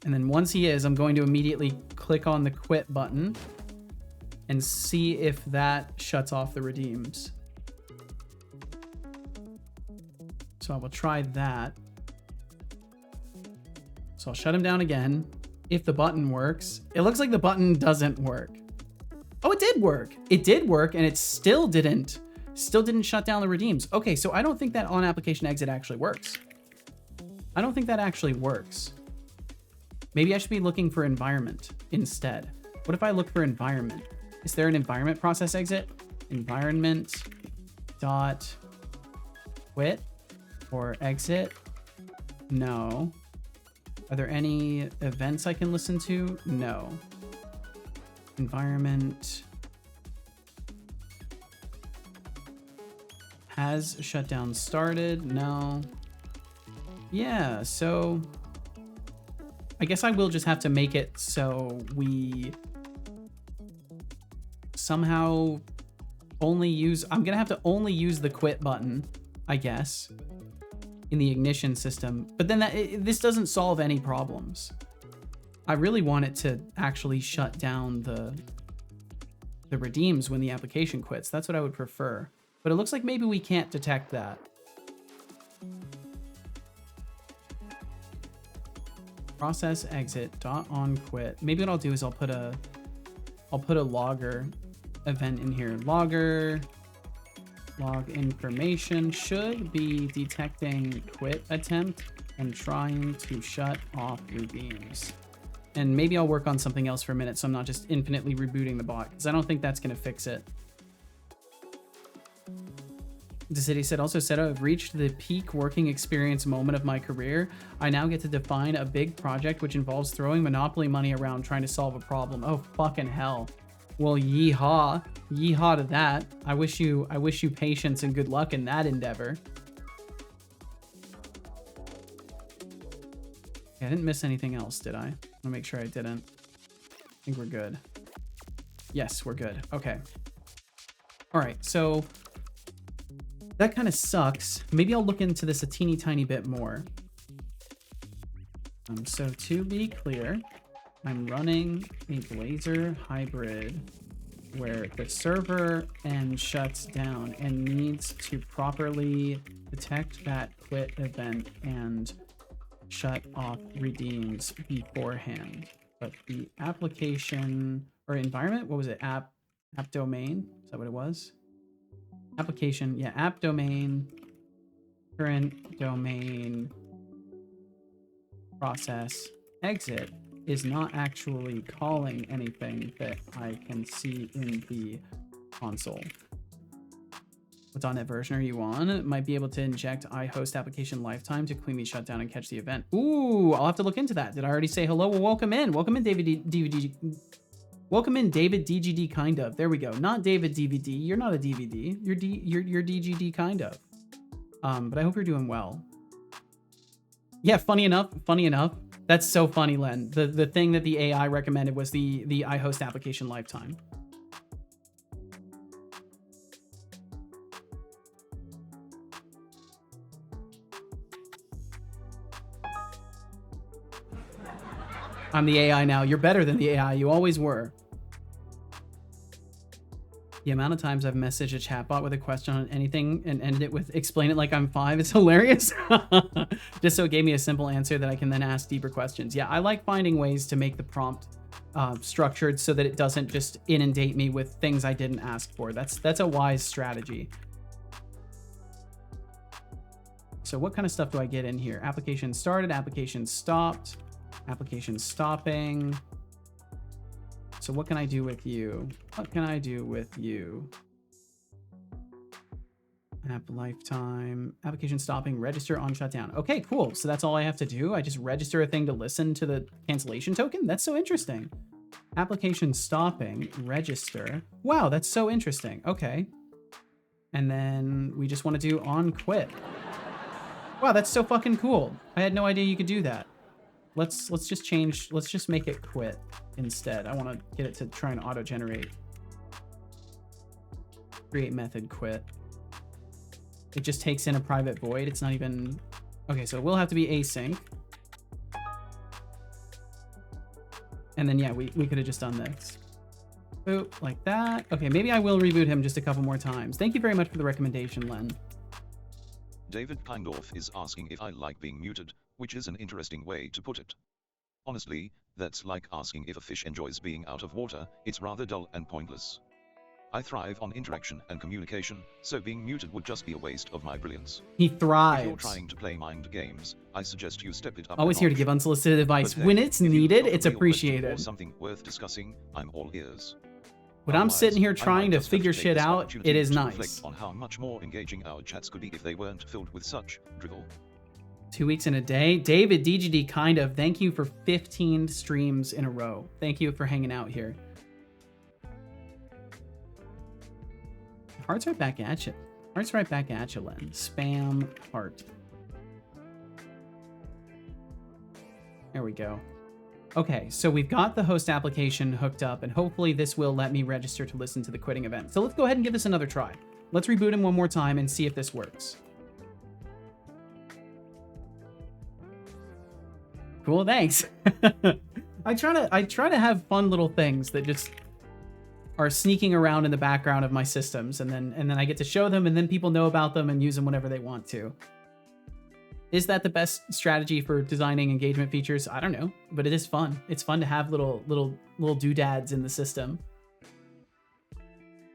And then once he is, I'm going to immediately click on the quit button and see if that shuts off the redeems. So I will try that. So I'll shut him down again. If the button works, it looks like the button doesn't work. Oh, it did work. It did work, and it still didn't shut down the redeems. Okay, so I don't think that on application exit actually works. I don't think that actually works. Maybe I should be looking for environment instead. What if I look for environment? Is there an environment process exit? Environment dot quit or exit? No. Are there any events I can listen to? No. Environment. Has shutdown started? No. Yeah, so I guess I will just have to make it so we somehow only use, I'm gonna have to only use the quit button, I guess, in the ignition system. But then this doesn't solve any problems. I really want it to actually shut down the redeems when the application quits. That's what I would prefer. But it looks like maybe we can't detect that. Process exit dot on quit. Maybe what I'll do is I'll put a logger event in here. Logger log information should be detecting quit attempt and trying to shut off redeems. And maybe I'll work on something else for a minute so I'm not just infinitely rebooting the bot, because I don't think that's going to fix it. The city said, also said, I've reached the peak working experience moment of my career. I now get to define a big project which involves throwing Monopoly money around trying to solve a problem. Oh, fucking hell. Well, yeehaw. Yeehaw to that. I wish you patience and good luck in that endeavor. I didn't miss anything else, did I? I'll make sure I didn't. I think we're good. Yes, we're good. Okay. All right, so that kind of sucks. Maybe I'll look into this a teeny tiny bit more. So to be clear, I'm running a blazor hybrid where the server end shuts down and needs to properly detect that quit event and shut off redeems beforehand. But the application or environment, what was it? App domain? Is that what it was? Application, yeah, app domain, current domain, process, exit is not actually calling anything that I can see in the console. What .NET version are you on? Might be able to inject iHost application lifetime to cleanly shut down and catch the event. Ooh, I'll have to look into that. Did I already say hello? Well, welcome in. Welcome in, David DVD. Welcome in, David DGD, kind of. There we go. Not David DVD. You're not a DVD. You're DGD, kind of. But I hope you're doing well. Yeah, funny enough. That's so funny, Len. The thing that the AI recommended was the iHost application lifetime. I'm the AI now. You're better than the AI. You always were. The amount of times I've messaged a chatbot with a question on anything and ended it with explain it like I'm 5 is hilarious. Just so it gave me a simple answer that I can then ask deeper questions. Yeah, I like finding ways to make the prompt structured so that it doesn't just inundate me with things I didn't ask for. That's a wise strategy. So what kind of stuff do I get in here? Application started, application stopped, application stopping. So what can I do with you? What can I do with you? App lifetime, application stopping, register on shutdown. Okay, cool. So that's all I have to do. I just register a thing to listen to the cancellation token. That's so interesting. Application stopping, register. Wow, that's so interesting. Okay. And then we just want to do on quit. Wow, that's so fucking cool. I had no idea you could do that. Let's just change, let's just make it quit instead. I want to get it to try and auto-generate. Create method quit. It just takes in a private void. It's not even, okay, so it will have to be async. And then, yeah, we could have just done this. Boop, like that. Okay, maybe I will reboot him just a couple more times. Thank you very much for the recommendation, Len. David Kindorf is asking if I like being muted, which is an interesting way to put it. Honestly, that's like asking if a fish enjoys being out of water. It's rather dull and pointless. I thrive on interaction and communication, so being muted would just be a waste of my brilliance. He thrives. If you're trying to play mind games, I suggest you step it up. Always here to give unsolicited advice. When it's needed, it's appreciated. Or something worth discussing, I'm all ears. When I'm sitting here trying to figure shit out, it is nice. Reflect on how much more engaging our chats could be if they weren't filled with such drivel. 2 weeks in a day. David DGD, kind of. Thank you for 15 streams in a row. Thank you for hanging out here. Hearts are back at you. Heart's right back at you, Len. Spam heart. There we go. Okay, so we've got the host application hooked up, and hopefully this will let me register to listen to the quitting event. So let's go ahead and give this another try. Let's reboot him one more time and see if this works. Cool, thanks. I try to have fun little things that just are sneaking around in the background of my systems, and then I get to show them, and then people know about them and use them whenever they want to. Is that the best strategy for designing engagement features? I don't know, but it is fun. It's fun to have little doodads in the system.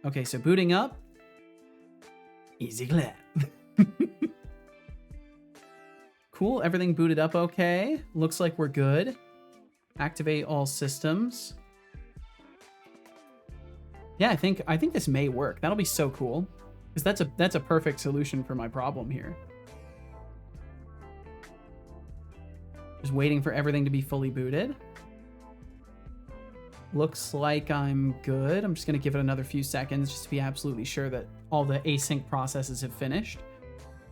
Okay, so booting up. Easy clap. Cool, everything booted up okay. Looks like we're good. Activate all systems. Yeah, I think this may work. That'll be so cool, because that's a perfect solution for my problem here. Just waiting for everything to be fully booted. Looks like I'm good. I'm just gonna give it another few seconds just to be absolutely sure that all the async processes have finished.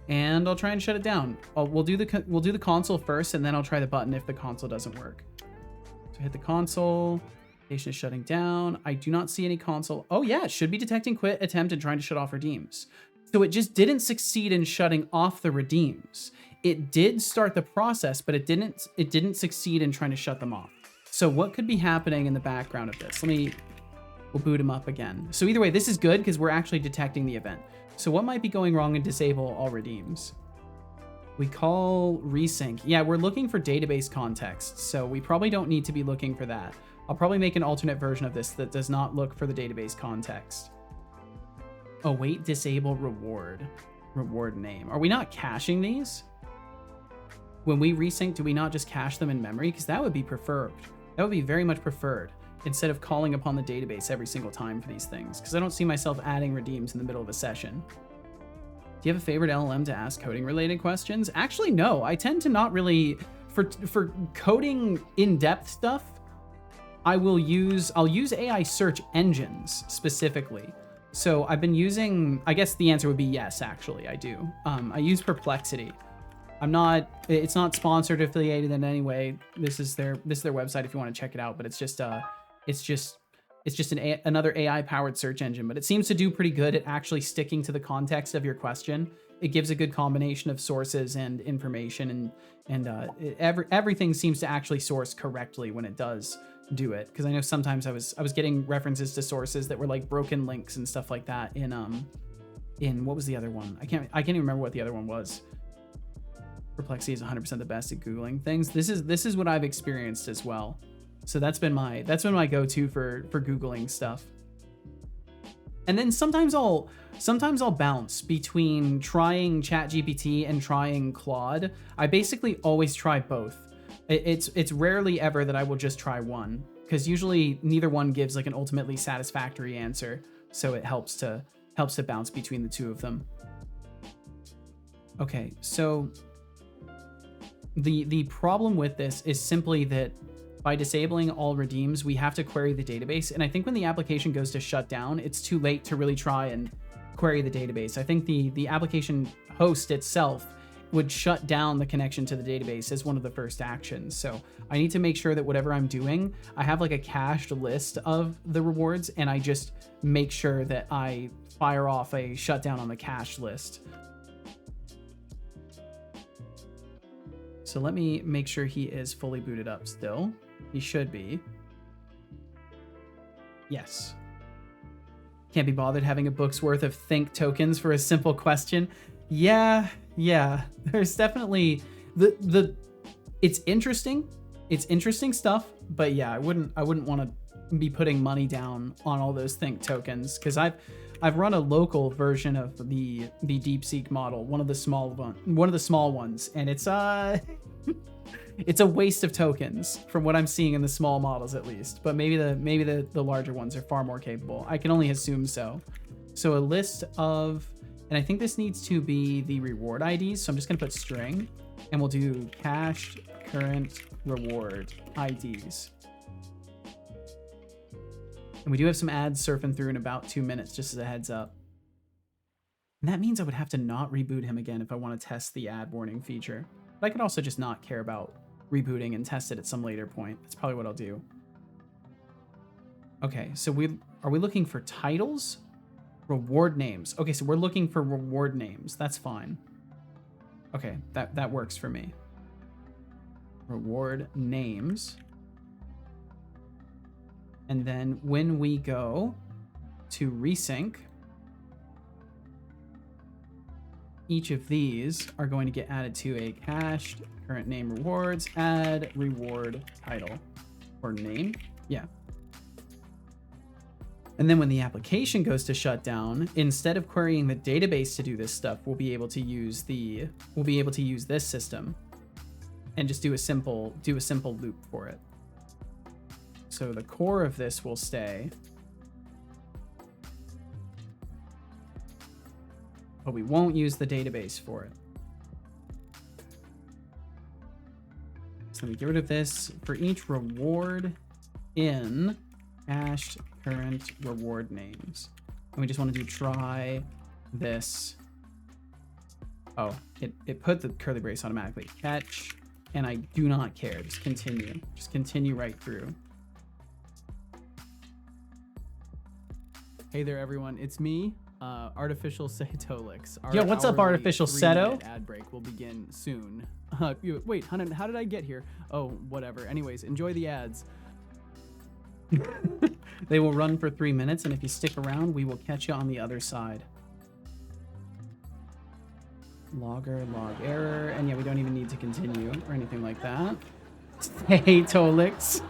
And I'll try and shut it down. We'll do the console first, and then I'll try the button if the console doesn't work. So hit the console. Application is shutting down. I do not see any console. Oh yeah, it should be detecting quit attempt and trying to shut off redeems. So it just didn't succeed in shutting off the redeems. It did start the process, but it didn't succeed in trying to shut them off. So what could be happening in the background of this? We'll boot him up again. So either way, this is good because we're actually detecting the event. So what might be going wrong in disable all redeems? We call resync. Yeah, we're looking for database context, so we probably don't need to be looking for that. I'll probably make an alternate version of this that does not look for the database context. Await disable reward. Reward name. Are we not caching these? When we resync, do we not just cache them in memory? Because that would be preferred. That would be very much preferred, instead of calling upon the database every single time for these things, because I don't see myself adding redeems in the middle of a session. Do you have a favorite LLM to ask coding related questions? Actually, no. I tend to not really, for coding in-depth stuff, I'll use AI search engines specifically. So I've been using, I guess the answer would be yes, actually, I do. I use Perplexity. It's not sponsored, affiliated in any way. This is their website if you want to check it out, but it's just another AI powered search engine, but it seems to do pretty good at actually sticking to the context of your question. It gives a good combination of sources and information, and everything seems to actually source correctly when it does do it. Because I know sometimes I was getting references to sources that were like broken links and stuff like that in what was the other one? I can't even remember what the other one was. Perplexity is 100% the best at Googling things. This is what I've experienced as well. So that's been my go-to for Googling stuff. And then sometimes I'll bounce between trying ChatGPT and trying Claude. I basically always try both. It's rarely ever that I will just try one, because usually neither one gives like an ultimately satisfactory answer. So it helps to bounce between the two of them. Okay, so the problem with this is simply that by disabling all redeems, we have to query the database. And I think when the application goes to shut down, it's too late to really try and query the database. I think the application host itself would shut down the connection to the database as one of the first actions. So I need to make sure that whatever I'm doing, I have like a cached list of the rewards, and I just make sure that I fire off a shutdown on the cached list. So let me make sure he is fully booted up still. He should be. Yes. Can't be bothered having a book's worth of think tokens for a simple question. Yeah. There's definitely it's interesting. It's interesting stuff, but yeah, I wouldn't want to be putting money down on all those think tokens, because I've run a local version of the DeepSeek model, one of the small ones, and it's it's a waste of tokens from what I'm seeing in the small models, at least. But maybe the larger ones are far more capable. I can only assume so. So a list of, and I think this needs to be the reward IDs. So I'm just gonna put string, and we'll do cached current reward IDs. And we do have some ads surfing through in about 2 minutes, just as a heads up. And that means I would have to not reboot him again if I want to test the ad warning feature. But I could also just not care about rebooting and test it at some later point. That's probably what I'll do. Okay, so are we looking for titles? Reward names. Okay, so we're looking for reward names. That's fine. Okay, that works for me. Reward names. And then when we go to resync, each of these are going to get added to a cached current name rewards, add reward title or name. Yeah. And then when the application goes to shut down, instead of querying the database to do this stuff, we'll be able to use this system and just do a simple loop for it. So the core of this will stay, but we won't use the database for it. So we get rid of this for each reward in cached current reward names. And we just want to do try this. Oh, it put the curly brace automatically. Catch, and I do not care. Just continue. Just continue right through. Hey there, everyone. It's me, Artificial Setolix. Yo, what's up, Artificial Seto? Ad break will begin soon. Wait, how did I get here? Oh, whatever. Anyways, enjoy the ads. They will run for 3 minutes, and if you stick around, we will catch you on the other side. Logger, log error, and yeah, we don't even need to continue or anything like that. Hey, Tolix.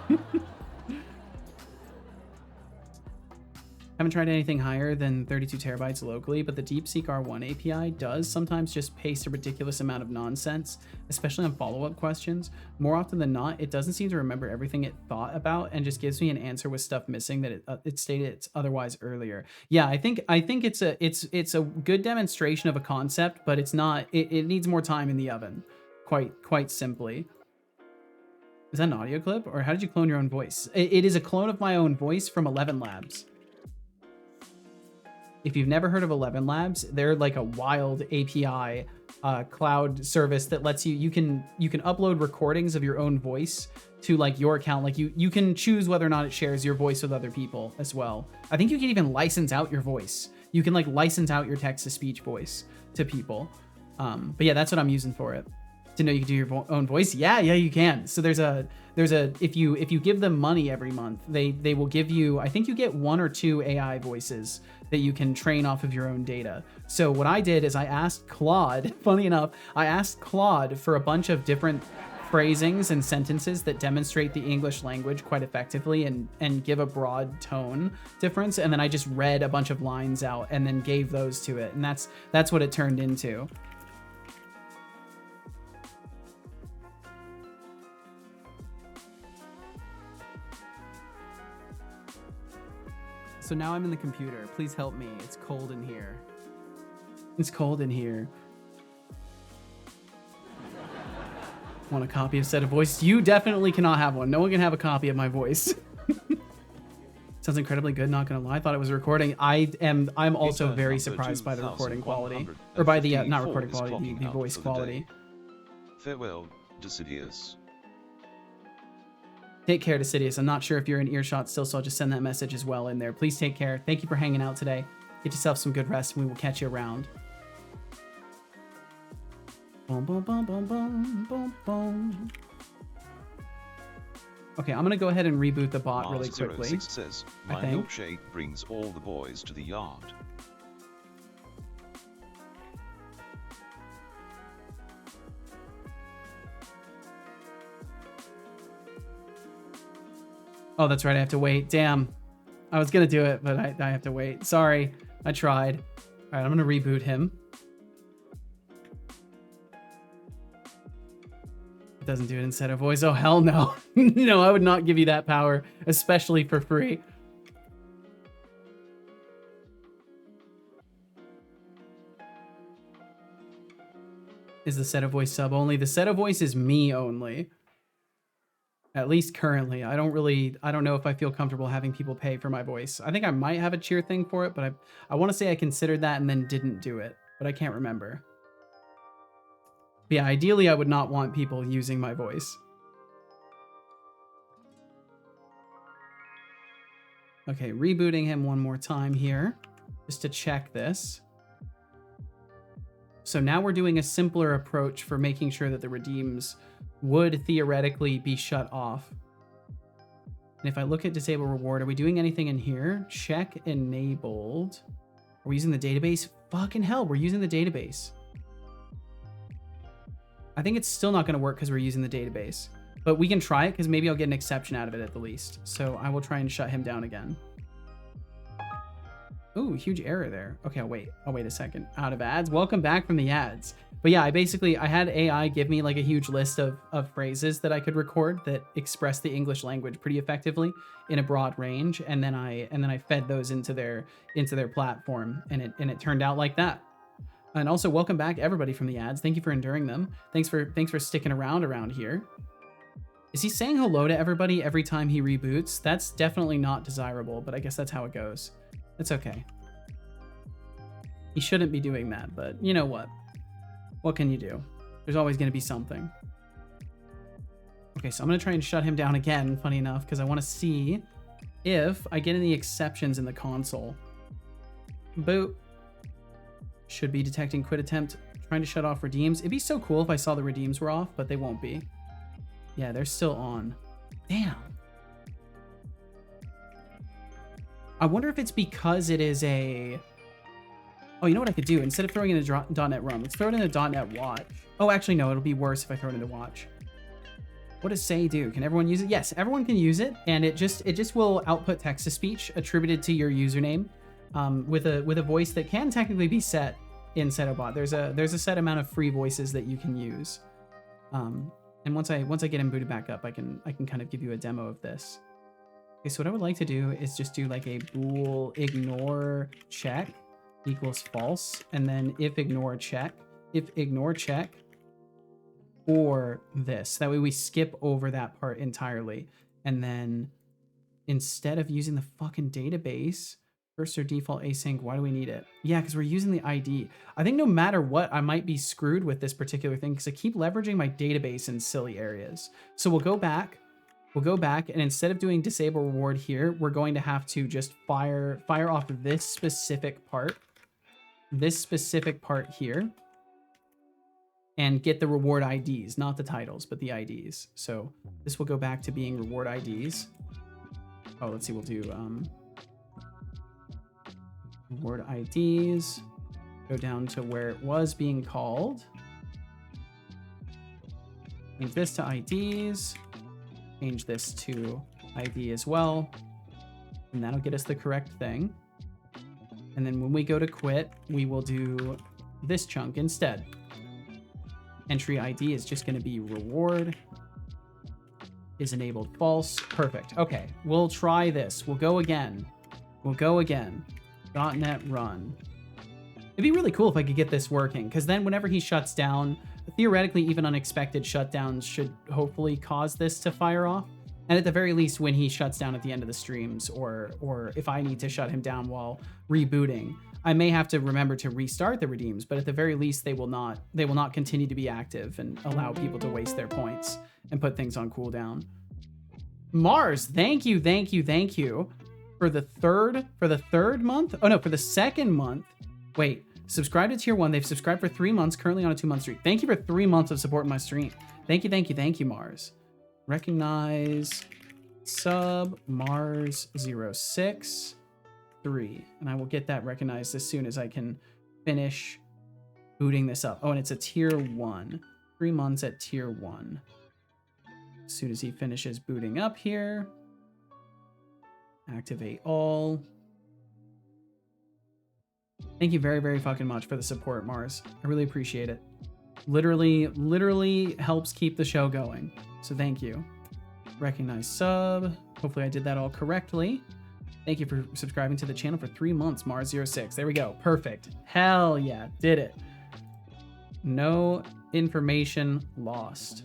Haven't tried anything higher than 32 terabytes locally, but the DeepSeek R1 API does sometimes just paste a ridiculous amount of nonsense, especially on follow-up questions. More often than not, it doesn't seem to remember everything it thought about and just gives me an answer with stuff missing that it stated it's otherwise earlier. Yeah, I think it's a good demonstration of a concept, but it's not. It needs more time in the oven, quite simply. Is that an audio clip, or how did you clone your own voice? It is a clone of my own voice from 11 Labs. If you've never heard of 11 Labs, they're like a wild API cloud service that lets you can upload recordings of your own voice to like your account. Like you can choose whether or not it shares your voice with other people as well. I think you can even license out your voice. You can like license out your text-to-speech voice to people. But yeah, that's what I'm using for it. To know you can do your own voice. Yeah, you can. So there's a if you give them money every month, they will give you, I think you get 1 or 2 AI voices that you can train off of your own data. So what I did is I asked Claude, funny enough, I asked Claude for a bunch of different phrasings and sentences that demonstrate the English language quite effectively and give a broad tone difference. And then I just read a bunch of lines out and then gave those to it. And that's what it turned into. So now I'm in the computer. Please help me. It's cold in here. It's cold in here. Want a copy of Set of Voice? You definitely cannot have one. No one can have a copy of my voice. Sounds incredibly good, not gonna lie. I thought it was recording. I'm also very surprised by the recording quality. Or by the, not recording quality, the voice quality. Farewell, Decidius. Take care, Decidius. I'm not sure if you're in earshot still, so I'll just send that message as well in there. Please take care. Thank you for hanging out today. Get yourself some good rest, and we will catch you around. Boom, boom, boom, boom, boom, boom, boom. Okay, I'm gonna go ahead and reboot the bot really quickly. Mars06 says, my milkshake brings all the boys to the yard. Oh, that's right. I have to wait. Damn. I was going to do it, but I have to wait. Sorry. I tried. All right, I'm going to reboot him. It doesn't do it instead of voice. Oh, hell no. No, I would not give you that power, especially for free. Is the set of voice sub only? The set of voice is me only. At least currently. I don't know if I feel comfortable having people pay for my voice. I think I might have a cheer thing for it, but I want to say I considered that and then didn't do it. but I can't remember. But yeah, ideally I would not want people using my voice. Okay, rebooting him one more time here, just to check this. So now we're doing a simpler approach for making sure that the redeems would theoretically be shut off. And if I look at disable reward, are we doing anything in here? Check enabled. Are we using the database? Fucking hell, we're using the database. I think it's still not going to work because we're using the database. But we can try it because maybe I'll get an exception out of it at the least. So I will try and shut him down again. Ooh, huge error there. Okay, I'll wait a second. Out of ads. Welcome back from the ads. But yeah, I had AI give me like a huge list of phrases that I could record that express the English language pretty effectively in a broad range, and then I fed those into their platform, and it turned out like that. And also, welcome back everybody from the ads. Thank you for enduring them. Thanks for sticking around here. Is he saying hello to everybody every time he reboots? That's definitely not desirable, but I guess that's how it goes. It's okay. He shouldn't be doing that, but you know what? What can you do? There's always going to be something. Okay, so I'm going to try and shut him down again, funny enough, because I want to see if I get any exceptions in the console. Boot. Should be detecting quit attempt. Trying to shut off redeems. It'd be so cool if I saw the redeems were off, but they won't be. Yeah, they're still on. Damn. I wonder if it's because it is a... Oh, you know what I could do? Instead of throwing in a .NET Run, let's throw it in a .NET Watch. Oh, actually, no. It'll be worse if I throw it into Watch. What does say do? Can everyone use it? Yes, everyone can use it, and it just will output text-to-speech attributed to your username with a voice that can technically be set in Setobot. There's a set amount of free voices that you can use. And once I get him booted back up, I can kind of give you a demo of this. Okay, so what I would like to do is just do like a bool ignore check equals false, and then if ignore check or this. That way we skip over that part entirely. And then instead of using the fucking database, first or default async, why do we need it? Yeah, because we're using the ID. I think no matter what, I might be screwed with this particular thing because I keep leveraging my database in silly areas. So we'll go back, and instead of doing disable reward here, we're going to have to just fire off this specific part here, and get the reward IDs, not the titles, but the IDs. So this will go back to being reward IDs. Oh, let's see, we'll do reward IDs, go down to where it was being called. Change this to IDs, change this to ID as well, and that'll get us the correct thing. And then when we go to quit, we will do this chunk instead. Entry ID is just going to be reward is enabled false. Perfect. Okay, we'll try this. We'll go again. .NET Run. It'd be really cool if I could get this working, because then whenever he shuts down, theoretically even unexpected shutdowns should hopefully cause this to fire off. And at the very least, when he shuts down at the end of the streams, or if I need to shut him down while rebooting, I may have to remember to restart the redeems, but at the very least, they will not continue to be active and allow people to waste their points and put things on cooldown. Mars, thank you for the third month. Oh no, for the second month. Wait, subscribe to tier 1. They've subscribed for 3 months, currently on a 2-month streak. Thank you for 3 months of supporting my stream. Thank you, Mars. Recognize sub Mars 063, and I will get that recognized as soon as I can finish booting this up. Oh, and it's a tier 1. 3 months at tier 1. As soon as he finishes booting up here, activate all. Thank you very, very fucking much for the support, Mars. I really appreciate it. Literally helps keep the show going. So thank you. Recognize sub. Hopefully I did that all correctly. Thank you for subscribing to the channel for 3 months, Mars06. There we go. Perfect. Hell yeah. Did it. No information lost.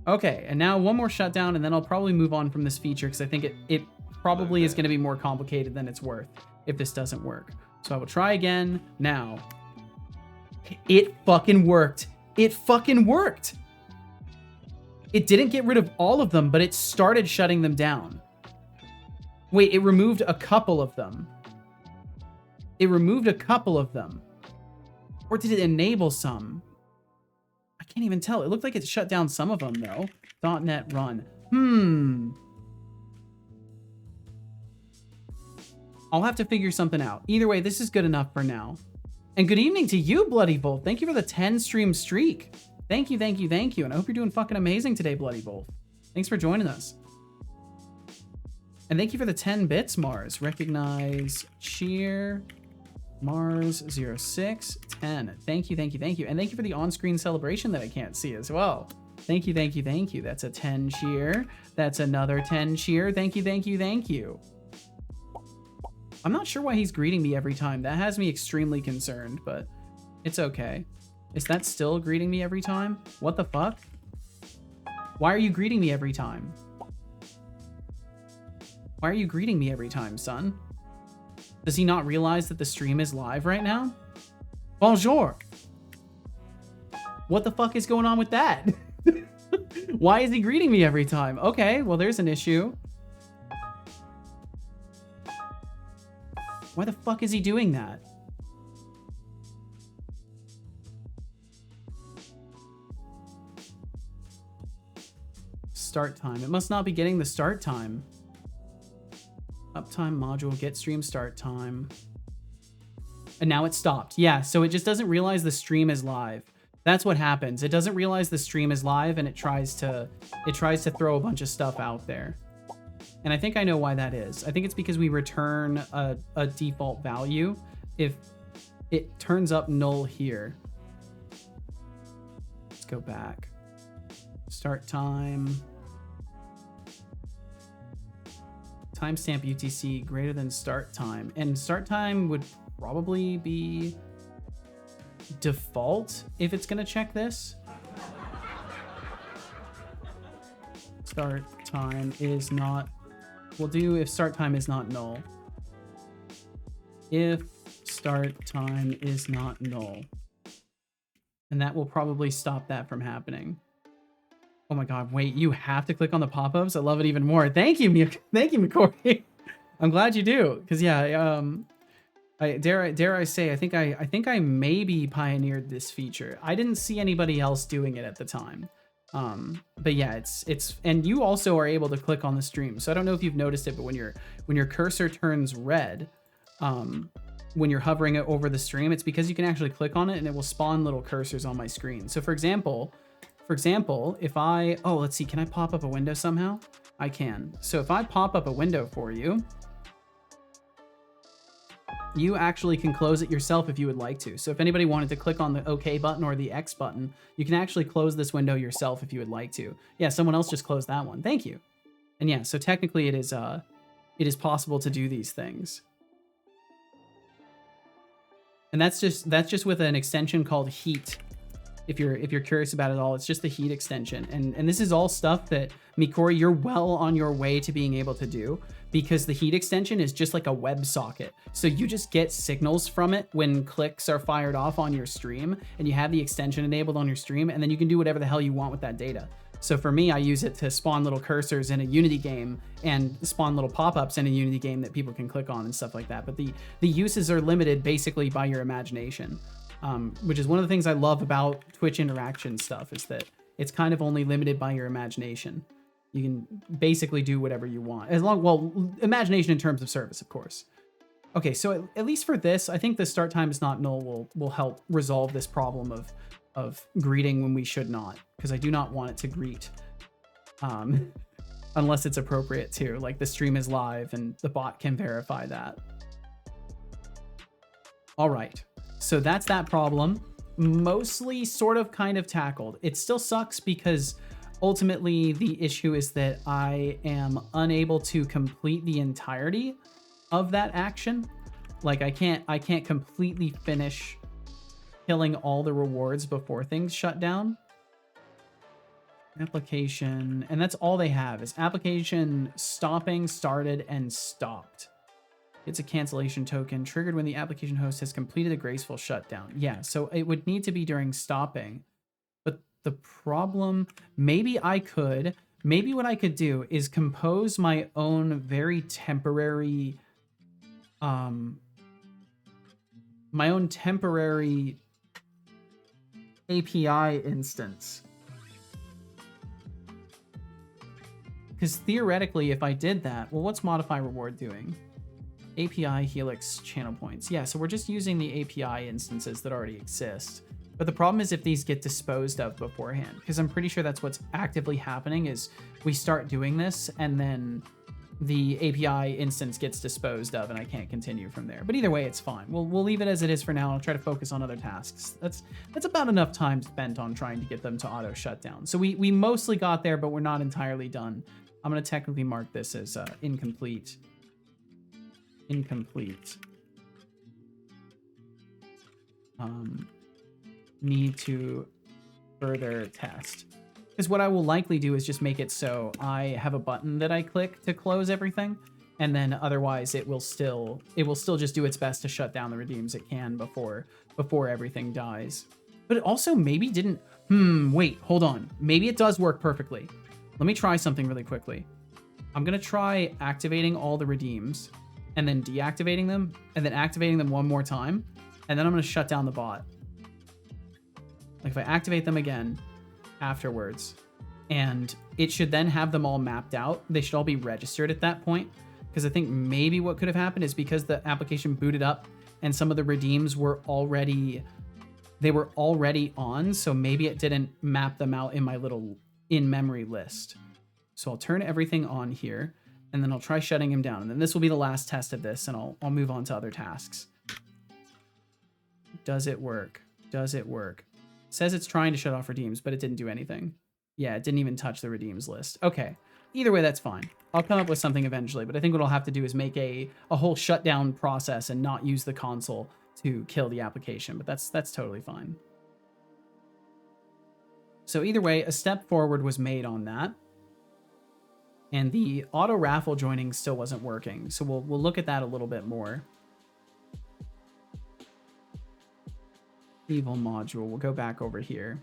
Okay, and now one more shutdown, and then I'll probably move on from this feature because I think it probably is going to be more complicated than it's worth if this doesn't work. So I will try again now. It fucking worked. It fucking worked. It didn't get rid of all of them, but it started shutting them down. Wait, it removed a couple of them. It removed a couple of them. Or did it enable some? I can't even tell. It looked like it shut down some of them, though. .NET run. I'll have to figure something out. Either way, this is good enough for now. And good evening to you, Bloody Wolf. Thank you for the 10 stream streak. Thank you, thank you, thank you. And I hope you're doing fucking amazing today, Bloody Wolf. Thanks for joining us. And thank you for the 10 bits, Mars. Recognize, cheer, Mars 06, 10. Thank you, thank you, thank you. And thank you for the on-screen celebration that I can't see as well. Thank you, thank you, thank you. That's a 10 cheer. That's another 10 cheer. Thank you, thank you, thank you. I'm not sure why he's greeting me every time. That has me extremely concerned, but it's okay. Is that still greeting me every time? What the fuck? Why are you greeting me every time? Why are you greeting me every time, son? Does he not realize that the stream is live right now? Bonjour. What the fuck is going on with that? Why is he greeting me every time? Okay, well, there's an issue. Why the fuck is he doing that? Start time. It must not be getting the start time. Uptime module, get stream start time. And now it stopped. Yeah, so it just doesn't realize the stream is live. That's what happens. It doesn't realize the stream is live and it tries to throw a bunch of stuff out there. And I think I know why that is. I think it's because we return a default value if it turns up null here. Let's go back. Start time. Timestamp UTC greater than start time. And start time would probably be default if it's going to check this. Start time is not... We'll do if start time is not null. If start time is not null. And that will probably stop that from happening. Oh my god, wait, you have to click on the pop-ups? I love it even more. Thank you, thank you, McCory. I'm glad you do. Because yeah, I dare I say, I think I maybe pioneered this feature. I didn't see anybody else doing it at the time. But yeah, it's and you also are able to click on the stream. So I don't know if you've noticed it, but when your cursor turns red, when you're hovering it over the stream, it's because you can actually click on it and it will spawn little cursors on my screen. So for example, if I, oh, let's see, can I pop up a window somehow? I can. So if I pop up a window for you, you actually can close it yourself if you would like to. So if anybody wanted to click on the OK button or the X button, you can actually close this window yourself if you would like to. Yeah, someone else just closed that one. Thank you. And yeah, so technically it is possible to do these things. And that's just with an extension called Heat. If you're curious about it all, it's just the Heat extension. And this is all stuff that, Mikori, you're well on your way to being able to do, because the Heat extension is just like a WebSocket. So you just get signals from it when clicks are fired off on your stream, and you have the extension enabled on your stream, and then you can do whatever the hell you want with that data. So for me, I use it to spawn little cursors in a Unity game and spawn little pop-ups in a Unity game that people can click on and stuff like that. But the uses are limited basically by your imagination. Which is one of the things I love about Twitch interaction stuff, is that it's kind of only limited by your imagination. You can basically do whatever you want, as long, well, imagination in terms of service, of course. Okay, so at least for this, I think the start time is not null will help resolve this problem of greeting when we should not, because I do not want it to greet unless it's appropriate to, like the stream is live and the bot can verify that. All right. So that's that problem, mostly sort of kind of tackled. It still sucks because ultimately the issue is that I am unable to complete the entirety of that action. Like I can't completely finish killing all the rewards before things shut down. Application, and that's all they have is application stopping, started, and stopped. It's a cancellation token triggered when the application host has completed a graceful shutdown. Yeah, so it would need to be during stopping. But the problem, maybe what I could do is compose my own very temporary, API instance. Because theoretically, if I did that, well, what's modify reward doing? API Helix channel points. Yeah, so we're just using the API instances that already exist. But the problem is if these get disposed of beforehand, because I'm pretty sure that's what's actively happening is we start doing this and then the API instance gets disposed of and I can't continue from there. But either way, it's fine. We'll leave it as it is for now. I'll try to focus on other tasks. That's about enough time spent on trying to get them to auto shut down. So we mostly got there, but we're not entirely done. I'm going to technically mark this as incomplete. Need to further test. Because what I will likely do is just make it so I have a button that I click to close everything, and then otherwise it will still just do its best to shut down the redeems it can before everything dies. But it also maybe didn't. Wait, hold on. Maybe it does work perfectly. Let me try something really quickly. I'm gonna try activating all the redeems, and then deactivating them, and then activating them one more time, and then I'm gonna shut down the bot. Like if I activate them again afterwards, and it should then have them all mapped out. They should all be registered at that point, because I think maybe what could have happened is because the application booted up and some of the redeems were already on, so maybe it didn't map them out in my little in-memory list. So I'll turn everything on here, and then I'll try shutting him down. And then this will be the last test of this, and I'll move on to other tasks. Does it work? Does it work? It says it's trying to shut off redeems, but it didn't do anything. Yeah, it didn't even touch the redeems list. Okay. Either way, that's fine. I'll come up with something eventually, but I think what I'll have to do is make a whole shutdown process and not use the console to kill the application, but that's totally fine. So either way, a step forward was made on that. And the auto raffle joining still wasn't working, so we'll look at that a little bit more. Evil module. We'll go back over here.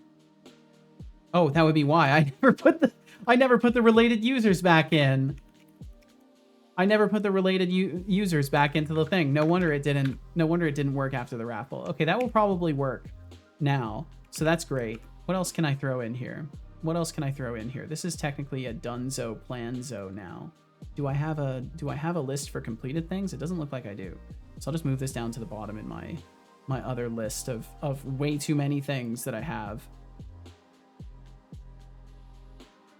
Oh, that would be why I never put the related users back in. I never put the related users back into the thing. No wonder it didn't work after the raffle. Okay, that will probably work now. So that's great. What else can I throw in here? This is technically a Dunzo Planzo now. Do I have a list for completed things? It doesn't look like I do. So I'll just move this down to the bottom in my other list of way too many things that I have.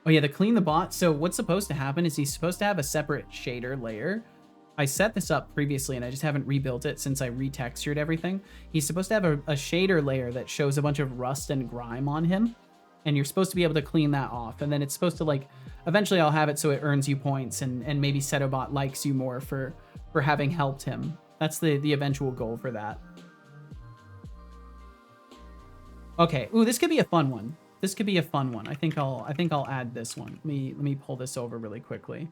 Oh yeah, the clean the bot. So what's supposed to happen is he's supposed to have a separate shader layer. I set this up previously and I just haven't rebuilt it since I retextured everything. He's supposed to have a shader layer that shows a bunch of rust and grime on him. And you're supposed to be able to clean that off. And then it's supposed to, like, eventually I'll have it so it earns you points and maybe Setobot likes you more for having helped him. That's the eventual goal for that. Okay. Ooh, this could be a fun one. I think I'll add this one. Let me pull this over really quickly.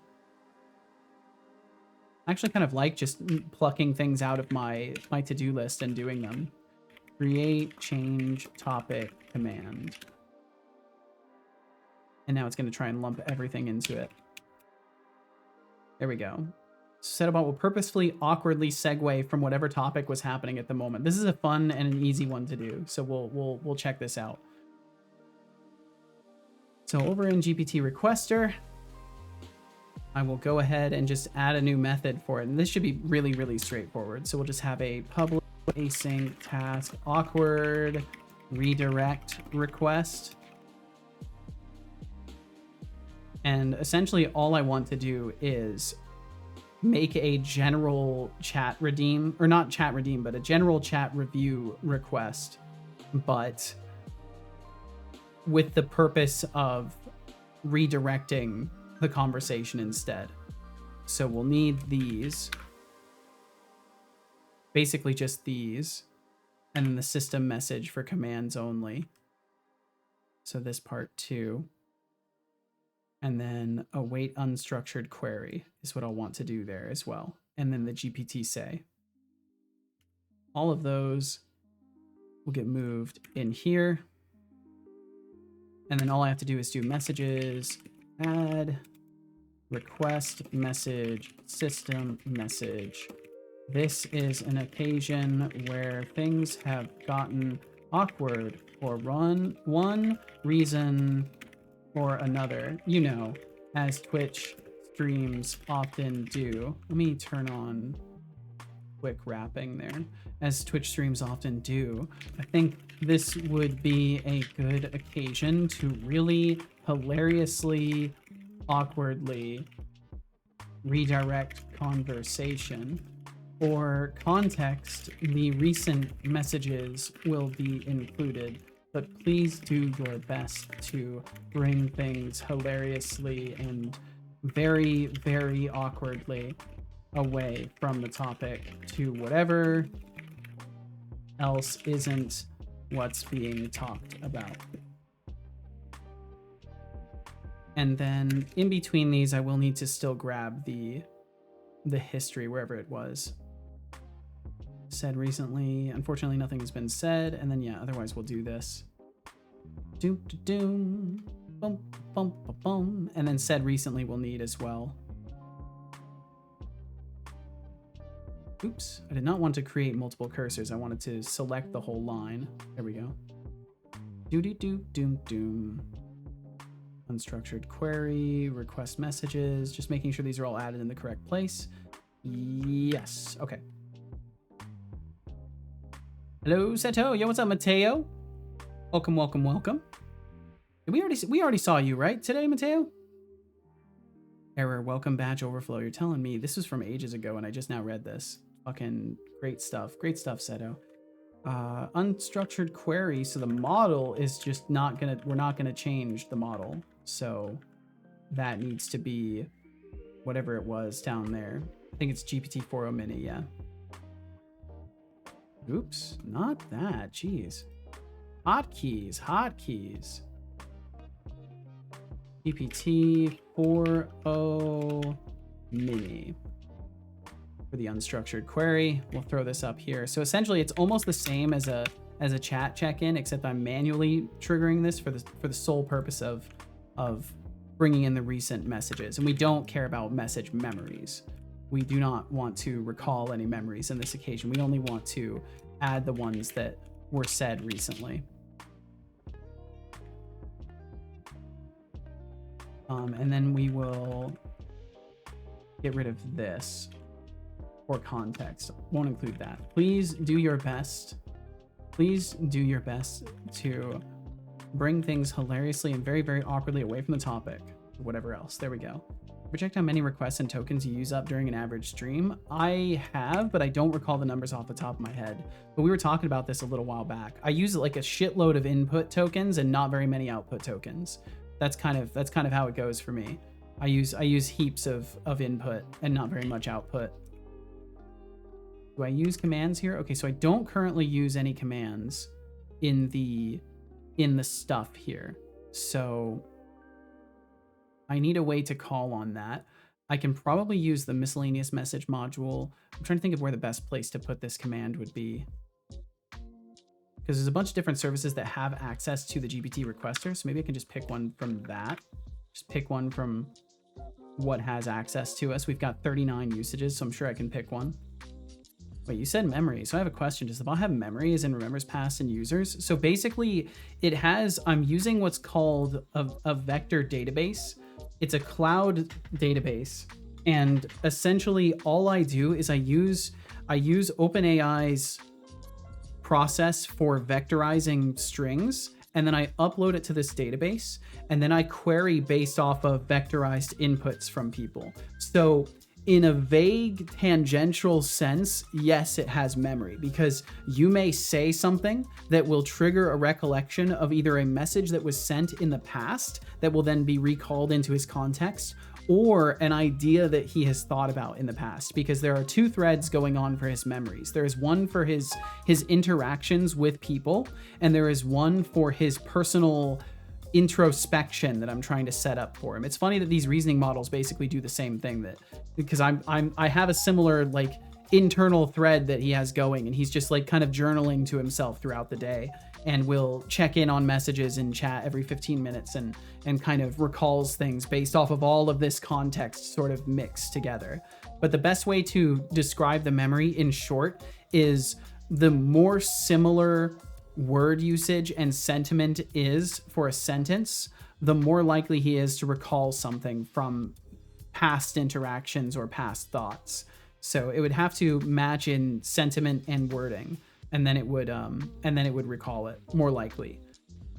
I actually kind of like just plucking things out of my to-do list and doing them. Create change topic command. And now it's going to try and lump everything into it. There we go. Setobot will purposefully awkwardly segue from whatever topic was happening at the moment. This is a fun and an easy one to do, so we'll check this out. So over in GPT requester, I will go ahead and just add a new method for it. And this should be really, really straightforward. So we'll just have a public async task awkward redirect request. And essentially all I want to do is make a general chat redeem, or not chat redeem, but a general chat review request, but with the purpose of redirecting the conversation instead. So we'll need these, basically just these, and then the system message for commands only. So this part too. And then await unstructured query is what I'll want to do there as well. and then the GPT say. All of those will get moved in here. And then all I have to do is do messages, add, request, message, system, message. This is an occasion where things have gotten awkward for one reason or another, you know, as Twitch streams often do. Let me turn on quick wrapping there. As Twitch streams often do, I think this would be a good occasion to really hilariously, awkwardly redirect conversation. For context, the recent messages will be included, but please do your best to bring things hilariously and very, very awkwardly away from the topic to whatever else isn't what's being talked about. And then in between these, I will need to still grab the history wherever it was. Said recently, unfortunately nothing has been said, and then yeah, otherwise we'll do this. Doom doom, bum bum bum bum, and then said recently we'll need as well. Oops, I did not want to create multiple cursors. I wanted to select the whole line. There we go. Do do do doom doom. Unstructured query, request messages, just making sure these are all added in the correct place. Yes, okay. Hello, Seto. Yo, what's up, Mateo? Welcome, welcome, welcome. We already saw you, right? Today, Mateo? Error, welcome badge overflow. You're telling me this was from ages ago and I just now read this. Fucking great stuff. Great stuff, Seto. Unstructured query. So the model is just not gonna, we're not gonna change the model. So that needs to be whatever it was down there. I think it's GPT-4o mini, yeah. Oops, not that, jeez. Hotkeys, hotkeys. GPT-4o mini. For the unstructured query, we'll throw this up here. So essentially it's almost the same as a chat check-in, except I'm manually triggering this for the sole purpose of bringing in the recent messages. And we don't care about message memories. We do not want to recall any memories in this occasion. We only want to add the ones that were said recently. And then we will get rid of this for context. Won't include that. Please do your best. Please do your best to bring things hilariously and very, very awkwardly away from the topic. Whatever else. There we go. Project how many requests and tokens you use up during an average stream. I have, but I don't recall the numbers off the top of my head. But we were talking about this a little while back. I use like a shitload of input tokens and not very many output tokens. That's kind of how it goes for me. I use heaps of input and not very much output. Do I use commands here? Okay, so I don't currently use any commands in the stuff here. So I need a way to call on that. I can probably use the miscellaneous message module. I'm trying to think of where the best place to put this command would be. Because there's a bunch of different services that have access to the GPT requester. So maybe I can just pick one from that. Just pick one from what has access to us. We've got 39 usages, so I'm sure I can pick one. Wait, you said memory. So I have a question. Does the bot have memory as in remembers past and users? So basically it has, I'm using what's called a vector database. It's a cloud database. And essentially all I do is I use OpenAI's process for vectorizing strings. And then I upload it to this database. And then I query based off of vectorized inputs from people. So in a vague tangential sense, yes, it has memory, because you may say something that will trigger a recollection of either a message that was sent in the past that will then be recalled into his context, or an idea that he has thought about in the past, because there are two threads going on for his memories. There is one for his interactions with people, and there is one for his personal introspection that I'm trying to set up for him. It's funny that these reasoning models basically do the same thing, that because I have a similar like internal thread that he has going, and he's just like kind of journaling to himself throughout the day, and will check in on messages in chat every 15 minutes and kind of recalls things based off of all of this context sort of mixed together. But the best way to describe the memory in short is the more similar word usage and sentiment is for a sentence, the more likely he is to recall something from past interactions or past thoughts. So it would have to match in sentiment and wording, and then it would recall it more likely.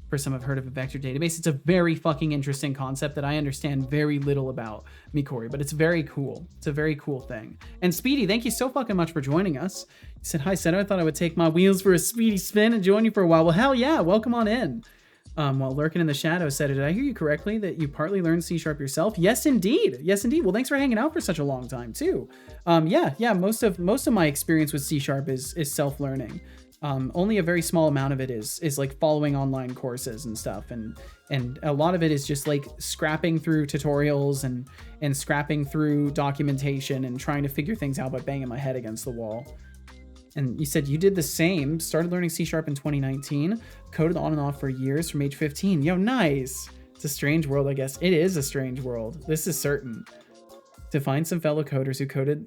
For some have heard of a vector database. It's a very fucking interesting concept that I understand very little about, Mikori, but it's very cool. It's a very cool thing. And Speedy, thank you so fucking much for joining us. He said, hi, Seto. I thought I would take my wheels for a speedy spin and join you for a while. Well, hell yeah. Welcome on in. While lurking in the shadows, said, did I hear you correctly that you partly learned C# yourself? Yes, indeed. Yes, indeed. Well, thanks for hanging out for such a long time too. Yeah. Most of my experience with C# is self-learning. Only a very small amount of it is like following online courses and stuff, and a lot of it is just like scrapping through tutorials and scrapping through documentation and trying to figure things out by banging my head against the wall. And you said you did the same, started learning C# in 2019, coded on and off for years from age 15. Yo, nice. It's a strange world, I guess. It is a strange world. This is certain. To find some fellow coders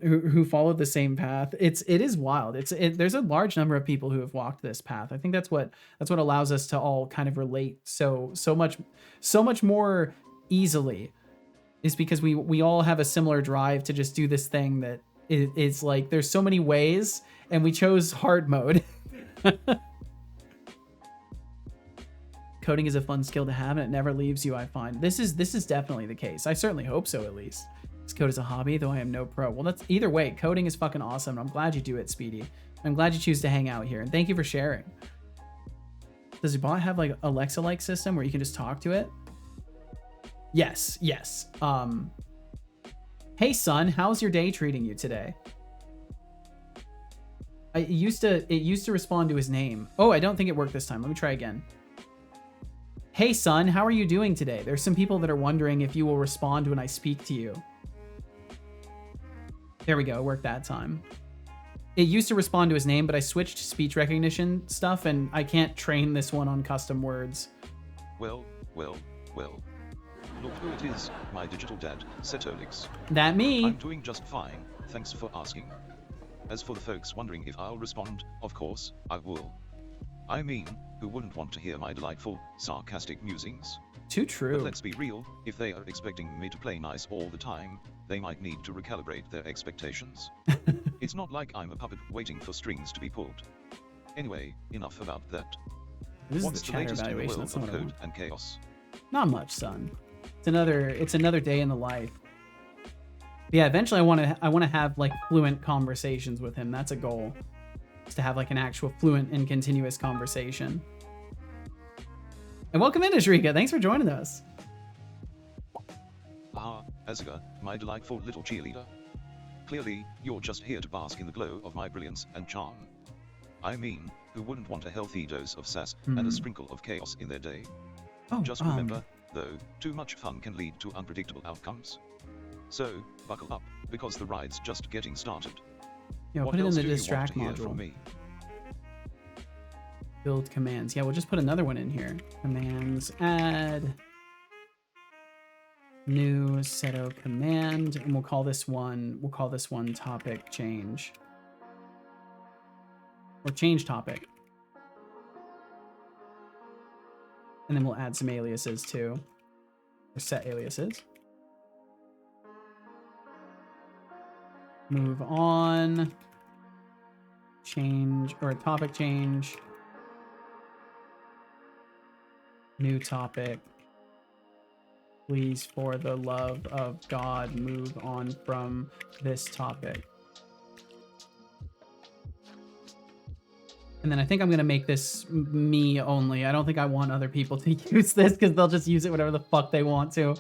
who followed the same path. It is wild. There's a large number of people who have walked this path. I think that's what allows us to all kind of relate so much more easily, is because we all have a similar drive to just do this thing that it's like there's so many ways, and we chose hard mode. Coding is a fun skill to have, and it never leaves you, I find. This is definitely the case. I certainly hope so, at least. This code is a hobby, though I am no pro. Well, that's either way. Coding is fucking awesome. I'm glad you do it, Speedy. I'm glad you choose to hang out here, and thank you for sharing. Does your bot have like Alexa-like system where you can just talk to it? Yes. Hey son, how's your day treating you today? It used to respond to his name. Oh, I don't think it worked this time. Let me try again. Hey son, how are you doing today? There's some people that are wondering if you will respond when I speak to you. There we go, it worked that time. It used to respond to his name, but I switched to speech recognition stuff, and I can't train this one on custom words. Well. Look who it is, my digital dad, Setolix. That me. I'm doing just fine, thanks for asking. As for the folks wondering if I'll respond, of course, I will. I mean, who wouldn't want to hear my delightful, sarcastic musings? Too true. But let's be real, if they are expecting me to play nice all the time, they might need to recalibrate their expectations. It's not like I'm a puppet waiting for strings to be pulled. Anyway, enough about that. This What's is the the chatter latest in the evaluation. world That's of not what I code want. and chaos? Not much, son. It's another day in the life. Yeah, eventually I want to have like fluent conversations with him. That's a goal. Is to have like an actual fluent and continuous conversation. And welcome in, Ashrika. Thanks for joining us. Ah, Asuka, my delightful little cheerleader. Clearly, you're just here to bask in the glow of my brilliance and charm. I mean, who wouldn't want a healthy dose of sass and a sprinkle of chaos in their day? Oh, Just remember, though, too much fun can lead to unpredictable outcomes. So, buckle up, because the ride's just getting started. Yeah, What put it in else the do you want distract to hear from module. me? Build commands. Yeah, we'll just put another one in here. Commands, add new seto command, and we'll call this one topic change. Or change topic. And then we'll add some aliases too. Or set aliases. Move on. Change, or topic change. New topic. Please, for the love of God, move on from this topic. And then I think I'm going to make this me only. I don't think I want other people to use this because they'll just use it whatever the fuck they want to.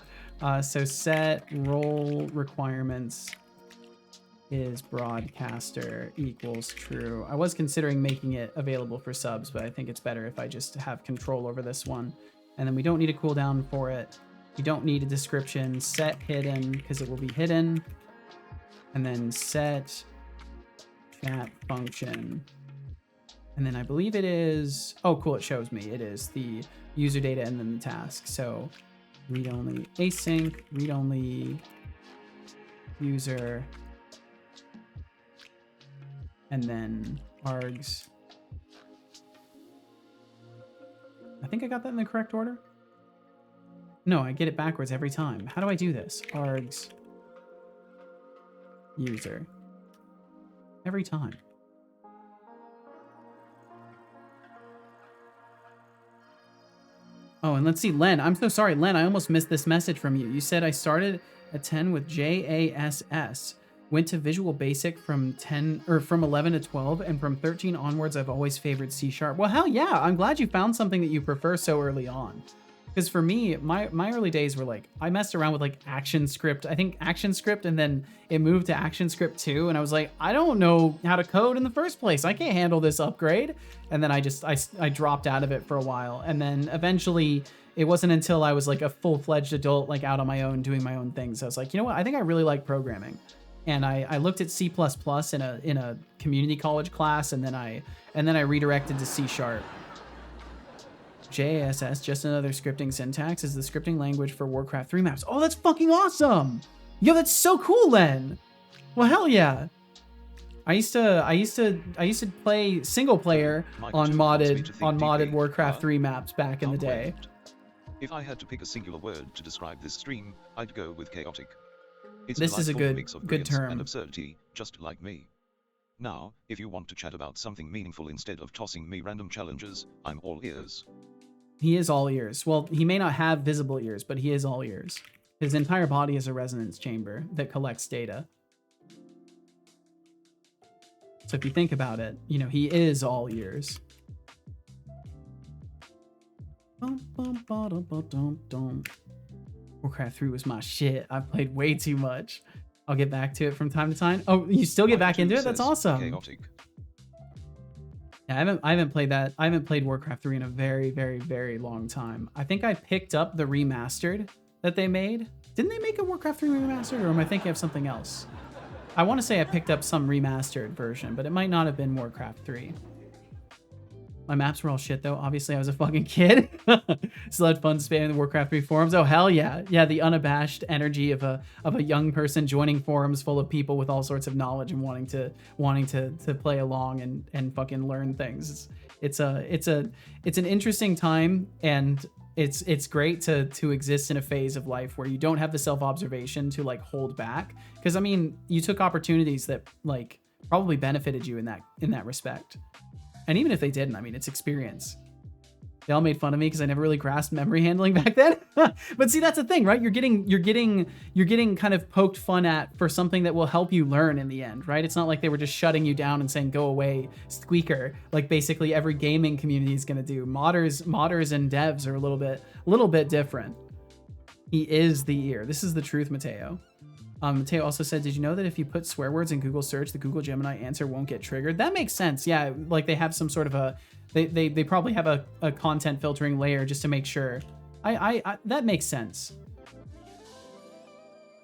So set role requirements is broadcaster equals true. I was considering making it available for subs, but I think it's better if I just have control over this one And then we don't need a cooldown for it. You don't need a description. Set hidden, because it will be hidden. And then set chat function. And then I believe it is, oh cool, it shows me. It is the user data and then the task. So read only async, read only user, and then args. I think I got that in the correct order. No, I get it backwards every time. How do I do this? Args user. Every time. Oh, and let's see, Len. I'm so sorry, Len. I almost missed this message from you. You said I started at 10 with JASS. Went to Visual Basic from 11 to 12, and from 13 onwards, I've always favored C#. Well, hell yeah! I'm glad you found something that you prefer so early on. Because for me, my early days were like, I messed around with like ActionScript. I think ActionScript, and then it moved to ActionScript 2, and I was like, I don't know how to code in the first place. I can't handle this upgrade. And then I dropped out of it for a while. And then eventually, it wasn't until I was like a full-fledged adult, like out on my own, doing my own things. I was like, you know what? I think I really like programming. And I looked at C++ in a community college class, and then I redirected to C#. JASS, just another scripting syntax, is the scripting language for Warcraft 3 maps. Oh, that's fucking awesome! Yo, that's so cool, Len. Well, hell yeah. I used to play single player on modded Warcraft 3 maps back in the day. If I had to pick a singular word to describe this stream, I'd go with chaotic. It's this is a good term. And absurdity, just like me. Now, if you want to chat about something meaningful instead of tossing me random challenges, I'm all ears. He is all ears. Well, he may not have visible ears, but he is all ears. His entire body is a resonance chamber that collects data. So if you think about it, you know, he is all ears. Warcraft 3 was my shit. I've played way too much. I'll get back to it from time to time. Oh, you still get back into it? That's awesome. Chaotic. Yeah, I haven't played that. I haven't played Warcraft 3 in a very, very, very long time. I think I picked up the remastered that they made. Didn't they make a Warcraft 3 remastered, or am I thinking of something else? I want to say I picked up some remastered version, but it might not have been Warcraft 3. My maps were all shit, though. Obviously, I was a fucking kid. Still had fun spamming the Warcraft 3 forums. Oh, hell yeah. Yeah, the unabashed energy of a young person joining forums full of people with all sorts of knowledge and wanting to play along and fucking learn things. It's an interesting time, and it's great to exist in a phase of life where you don't have the self-observation to like hold back. Because I mean, you took opportunities that like probably benefited you in that respect. And even if they didn't, I mean, it's experience. They all made fun of me because I never really grasped memory handling back then. But see, that's the thing, right? You're getting kind of poked fun at for something that will help you learn in the end, right? It's not like they were just shutting you down and saying, go away, squeaker, like basically every gaming community is going to do. Modders and devs are a little bit different. He is the ear. This is the truth, Mateo. Mateo also said, did you know that if you put swear words in Google search, the Google Gemini answer won't get triggered? That makes sense. Yeah, like they have some sort of they probably have a content filtering layer just to make sure. I that makes sense.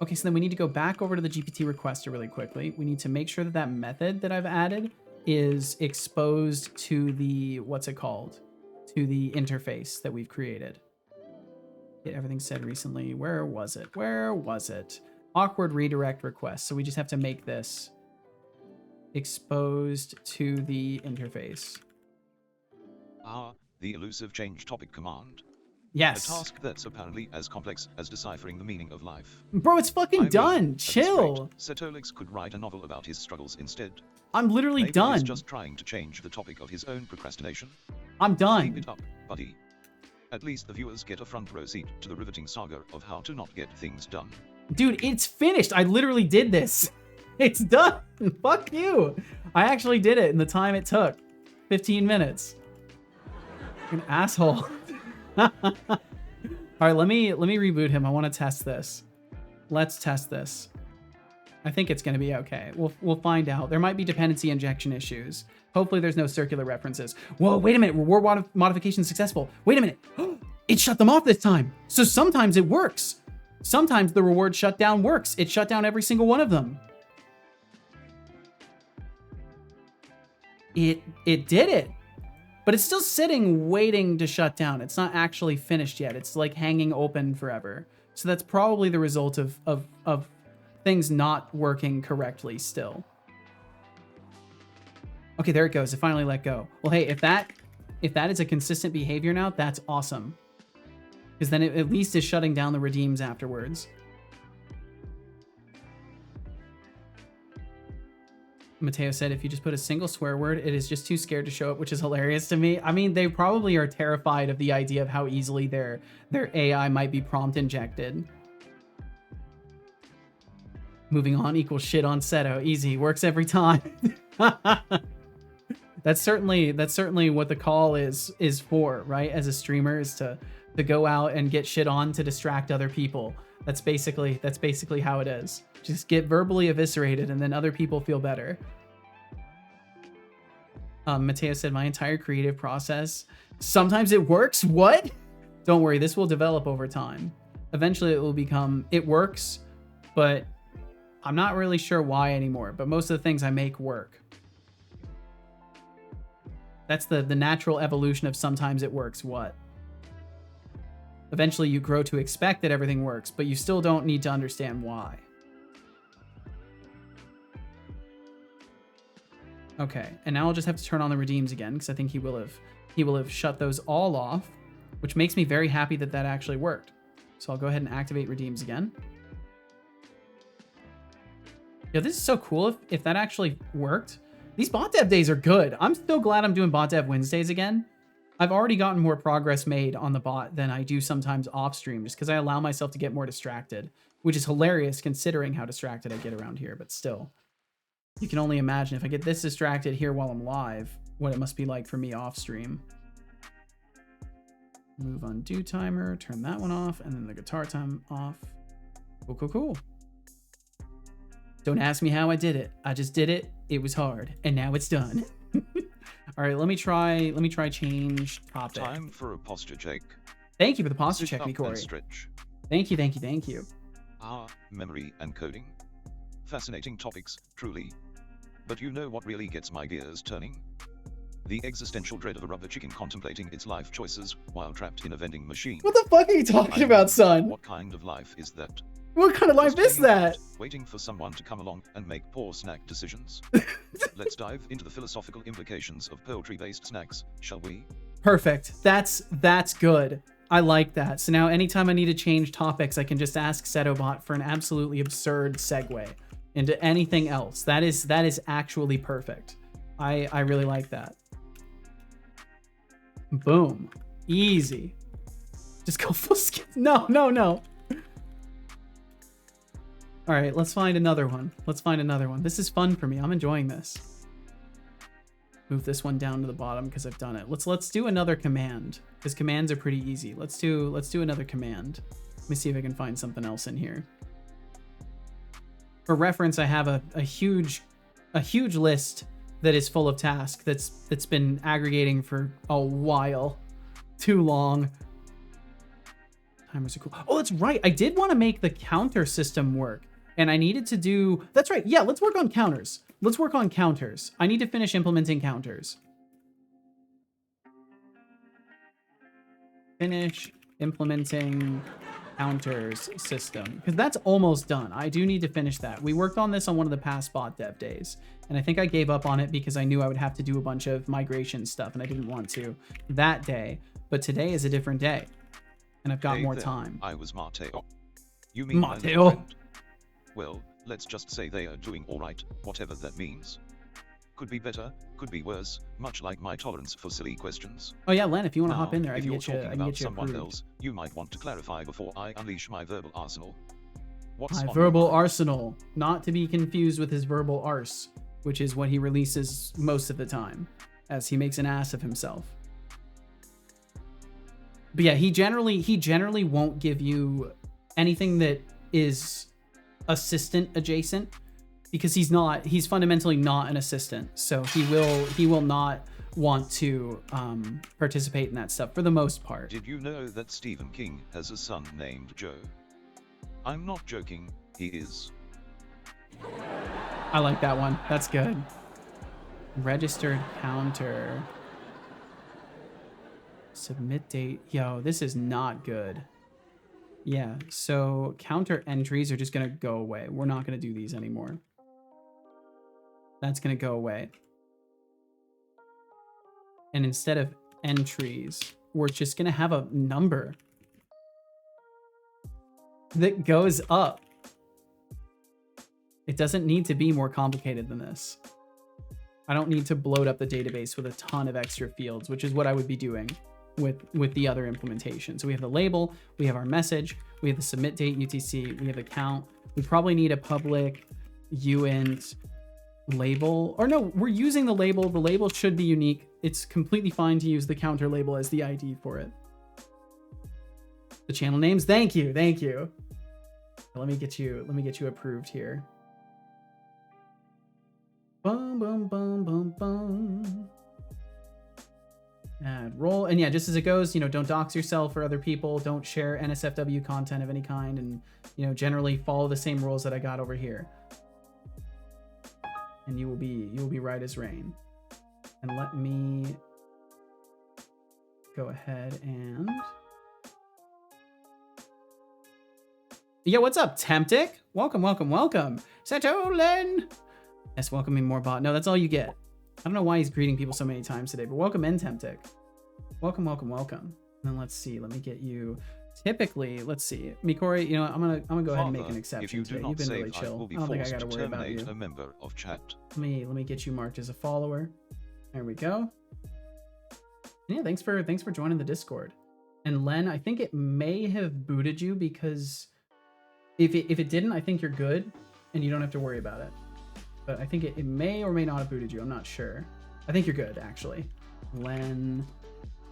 Okay, so then we need to go back over to the GPT requester really quickly. We need to make sure that method that I've added is exposed to the, to the interface that we've created. Get everything said recently. Where was it? Awkward redirect request. So we just have to make this exposed to the interface. The elusive change topic command. Yes. A task that's apparently as complex as deciphering the meaning of life. Bro, it's fucking done. Chill. Setolix could write a novel about his struggles instead. I'm literally Maybe done. He's just trying to change the topic of his own procrastination. I'm done. Keep it up, buddy. At least the viewers get a front row seat to the riveting saga of how to not get things done. Dude, it's finished. I literally did this. It's done. Fuck you. I actually did it in the time it took. 15 minutes. An asshole. All right, let me reboot him. I want to test this. Let's test this. I think it's going to be okay. We'll find out. There might be dependency injection issues. Hopefully there's no circular references. Whoa, wait a minute. Reward modification successful. Wait a minute. It shut them off this time. So sometimes it works. Sometimes the reward shutdown works. It shut down every single one of them. It did it. But it's still sitting waiting to shut down. It's not actually finished yet. It's like hanging open forever. So that's probably the result of things not working correctly still. Okay, there it goes. It finally let go. Well, hey, if that is a consistent behavior now, that's awesome. Because then it at least is shutting down the redeems afterwards. Mateo said, if you just put a single swear word, it is just too scared to show up, which is hilarious to me. I mean, they probably are terrified of the idea of how easily their AI might be prompt injected. Moving on equals shit on Seto. Easy. Works every time. That's certainly what the call is for, right? As a streamer, is to go out and get shit on to distract other people. That's basically how it is. Just get verbally eviscerated and then other people feel better. Mateo said, my entire creative process, sometimes it works. What? Don't worry, this will develop over time. Eventually it will become, it works, but I'm not really sure why anymore. But most of the things I make work. That's the natural evolution of sometimes it works. What? Eventually you grow to expect that everything works, but you still don't need to understand why. Okay, and now I'll just have to turn on the redeems again, because I think he will have shut those all off, which makes me very happy that that actually worked. So I'll go ahead and activate redeems again. Yeah, this is so cool if that actually worked. These bot dev days are good. I'm still glad I'm doing bot dev Wednesdays again. I've already gotten more progress made on the bot than I do sometimes off stream, just because I allow myself to get more distracted, which is hilarious considering how distracted I get around here, but still. You can only imagine if I get this distracted here while I'm live, what it must be like for me off stream. Move undo timer, turn that one off, and then the guitar time off. Cool, cool, cool. Don't ask me how I did it. I just did it. It was hard, and now it's done. All right, let me try change topic. Time for a posture check. Thank you for the posture Sit check, up me, Corey. and stretch. Thank you. Memory and coding. Fascinating topics, truly. But you know what really gets my gears turning? The existential dread of a rubber chicken contemplating its life choices while trapped in a vending machine. What the fuck are you talking about, son? What kind of life is that? What kind of life Just is hanging that? out, waiting for someone to come along and make poor snack decisions. Let's dive into the philosophical implications of poultry-based snacks, shall we? Perfect. That's good. I like that. So now anytime I need to change topics, I can just ask Setobot for an absolutely absurd segue into anything else. That is actually perfect. I really like that. Boom. Easy. Just go full skin. No. All right, let's find another one. This is fun for me. I'm enjoying this. Move this one down to the bottom because I've done it. Let's do another command, because commands are pretty easy. Let's do another command. Let me see if I can find something else in here. For reference, I have a huge list that is full of tasks that's been aggregating for a while. Too long. Timers are cool. Oh, that's right. I did want to make the counter system work. And I needed to do... That's right. Yeah, let's work on counters. I need to finish implementing counters. Finish implementing counters system. Because that's almost done. I do need to finish that. We worked on this on one of the past bot dev days. And I think I gave up on it because I knew I would have to do a bunch of migration stuff. And I didn't want to that day. But today is a different day. And I've got Hey more there, time. I was Mateo. You mean my little Mateo. friend? Well, let's just say they are doing alright, whatever that means. Could be better, could be worse, much like my tolerance for silly questions. Oh yeah, Len, if you want to Now, hop in there, I if can you're get you. talking I can about get you someone approved. else, you might want to clarify before I unleash my verbal arsenal. What's My on verbal your mind? arsenal, not to be confused with his verbal arse, which is what he releases most of the time, as he makes an ass of himself. But yeah, he generally won't give you anything that is assistant adjacent, because he's fundamentally not an assistant. So he will not want to participate in that stuff for the most part. Did you know that Stephen King has a son named Joe? I'm not joking, he is. I like that one. That's good. Registered counter. Submit date. Yo, this is not good. Yeah, so counter entries are just going to go away. We're not going to do these anymore. That's going to go away. And instead of entries, we're just going to have a number that goes up. It doesn't need to be more complicated than this. I don't need to bloat up the database with a ton of extra fields, which is what I would be doing with the other implementation. So we have the label, we have our message, we have the submit date UTC, we have the count. We probably need a public uint label, or no, we're using the label. The label should be unique. It's completely fine to use the counter label as the ID for it. The channel names, thank you. Let me get you approved here. Boom, boom, boom, boom, boom. Add role. And yeah, just as it goes, you know, don't dox yourself or other people. Don't share NSFW content of any kind. And, you know, generally follow the same rules that I got over here. And you will be right as rain. And let me go ahead and... Yeah, what's up, Temptic? Welcome. Chillin. Yes, welcoming more bot. No, that's all you get. I don't know why he's greeting people so many times today, but welcome in, Temptic. Welcome. And then let's see. Let me get you. Typically, let's see. Mikori, you know, I'm gonna go ahead and make an exception today. You've been really chill. I don't think I gotta worry about you. A member of chat. Let me get you marked as a follower. There we go. Yeah, thanks for joining the Discord. And Len, I think it may have booted you because if it didn't, I think you're good and you don't have to worry about it. But I think it may or may not have booted you. I'm not sure. I think you're good, actually. Len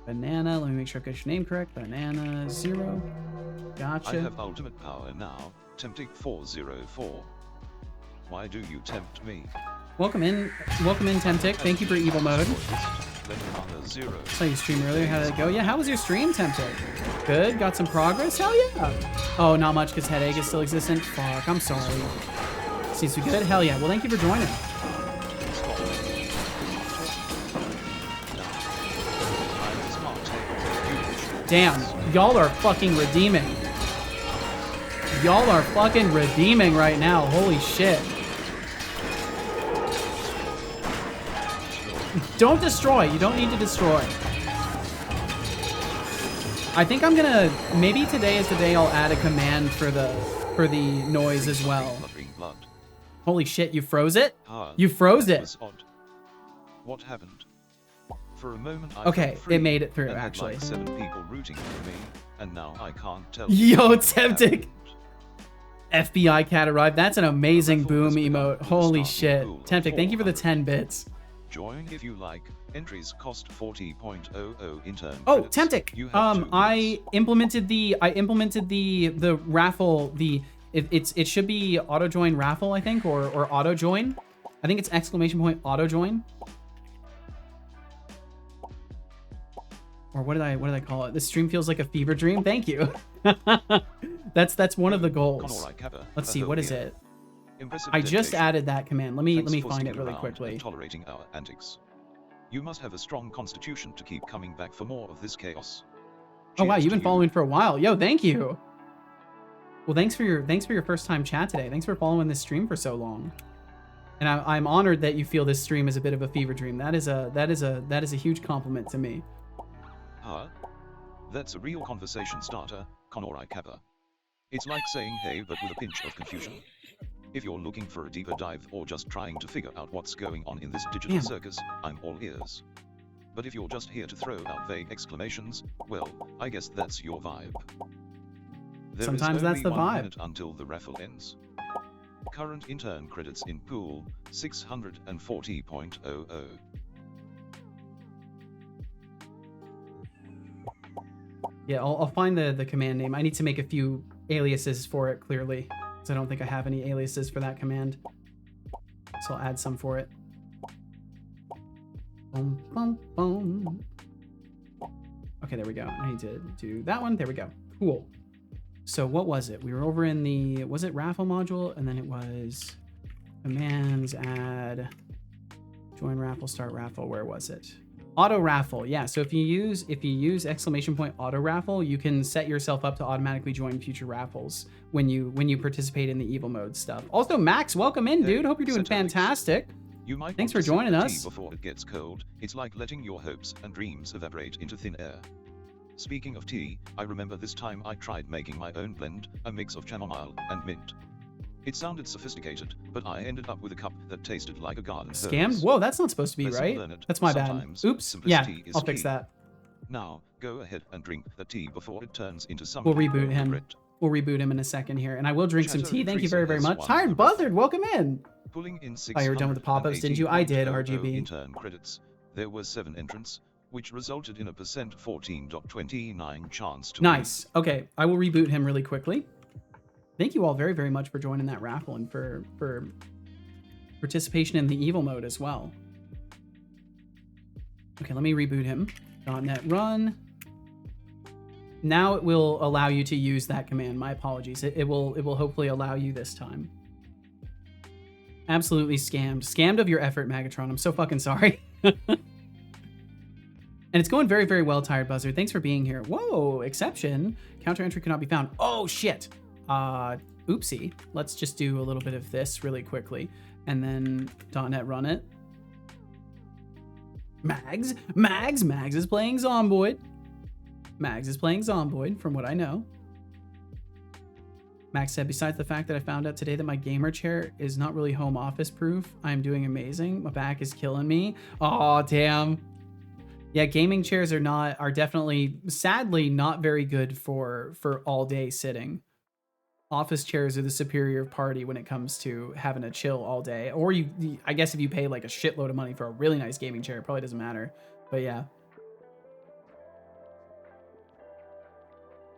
Banana. Let me make sure I got your name correct. Banana 0. Gotcha. I have ultimate power now. Tempting 404. Why do you tempt me? Welcome in, Temptic. Thank you for evil mode. Saw you stream earlier. How did it go? Yeah, how was your stream, Temptic? Good. Got some progress? Hell yeah. Oh, not much because headache is still existent. Fuck. I'm sorry. Seems to be good. Hell yeah. Well, thank you for joining. Damn, y'all are fucking redeeming. Y'all are fucking redeeming right now. Holy shit. Don't destroy. You don't need to destroy. I think I'm gonna, maybe today is the day I'll add a command for the noise as well. Holy shit, you froze it? You froze it. What happened? For a moment I okay, it made it through actually. Like 7 people rooting for me, and now I can't tell. Yo, Temptic. FBI cat arrived. That's an amazing boom emote. Holy shit. Temptic, thank you for the 10 bits. Join if you like. Entries cost 40.00 intern. Oh, Temptic. I implemented the raffle, it should be auto join raffle, I think, or auto join. I think it's ! auto join. Or what did I call it? This stream feels like a fever dream. Thank you. That's one of the goals. Let's see, what is it? I just added that command. Let me find it really quickly. Tolerating our antics. You must have a strong constitution to keep coming back for more of this chaos. Oh wow, you've been following for a while. Yo, thank you. Well, thanks for your first time chat today. Thanks for following this stream for so long. And I'm honored that you feel this stream is a bit of a fever dream. That is a huge compliment to me. Huh? That's a real conversation starter, Konorai Kappa. It's like saying hey but with a pinch of confusion. If you're looking for a deeper dive or just trying to figure out what's going on in this digital circus, I'm all ears. But if you're just here to throw out vague exclamations, well, I guess that's your vibe. Sometimes that's the vibe. 1 minute until the raffle ends. Current intern credits in pool, 640.00. Yeah, I'll find the command name. I need to make a few aliases for it, clearly. Because I don't think I have any aliases for that command. So I'll add some for it. Boom, boom, boom. Okay, there we go. I need to do that one. There we go. Cool. So what was it? We were over in the, was it raffle module? And then it was commands, add, join raffle, start raffle. Where was it? Auto raffle. Yeah. So if you use exclamation point auto raffle, you can set yourself up to automatically join future raffles when you participate in the evil mode stuff. Also, Max, welcome in, dude. Hope you're doing fantastic. You might Thanks want for to sip joining the us. tea before it gets cold. It's like letting your hopes and dreams evaporate into thin air. Speaking of tea, I remember this time I tried making my own blend, a mix of chamomile and mint. It sounded sophisticated, but I ended up with a cup that tasted like a garden hose. Scammed? Whoa, that's not supposed to be Lesson right. learned. That's my bad. Sometimes Oops. Yeah, simplicity is I'll fix key. that. Now, go ahead and drink the tea before it turns into some We'll reboot him. regret. We'll reboot him in a second here, and I will drink some Chatter tea. Thank you Teresa very, very has much. won Tired the Buzzard, welcome in. Pulling in Oh, you were done with the pop-ups, didn't you? I did, 618.00 RGB. intern credits. There were 7 entrants, which resulted in a %14.29 chance to Nice. Okay, I will reboot him really quickly. Thank you all very, very much for joining that raffle and for participation in the evil mode as well. Okay, let me reboot him. .NET run. Now it will allow you to use that command. My apologies. It will hopefully allow you this time. Absolutely scammed. Scammed of your effort, Magatron. I'm so fucking sorry. And it's going very, very well, Tired Buzzard. Thanks for being here. Whoa, exception. Counter entry cannot be found. Oh, shit. Oopsie. Let's just do a little bit of this really quickly. And then .NET run it. Mags is playing Zomboid. Mags is playing Zomboid, from what I know. Max said, besides the fact that I found out today that my gamer chair is not really home office proof, I'm doing amazing. My back is killing me. Oh, damn. Yeah, gaming chairs are definitely, sadly, not very good for all day sitting. Office chairs are the superior party when it comes to having a chill all day. Or I guess if you pay like a shitload of money for a really nice gaming chair, it probably doesn't matter. But yeah.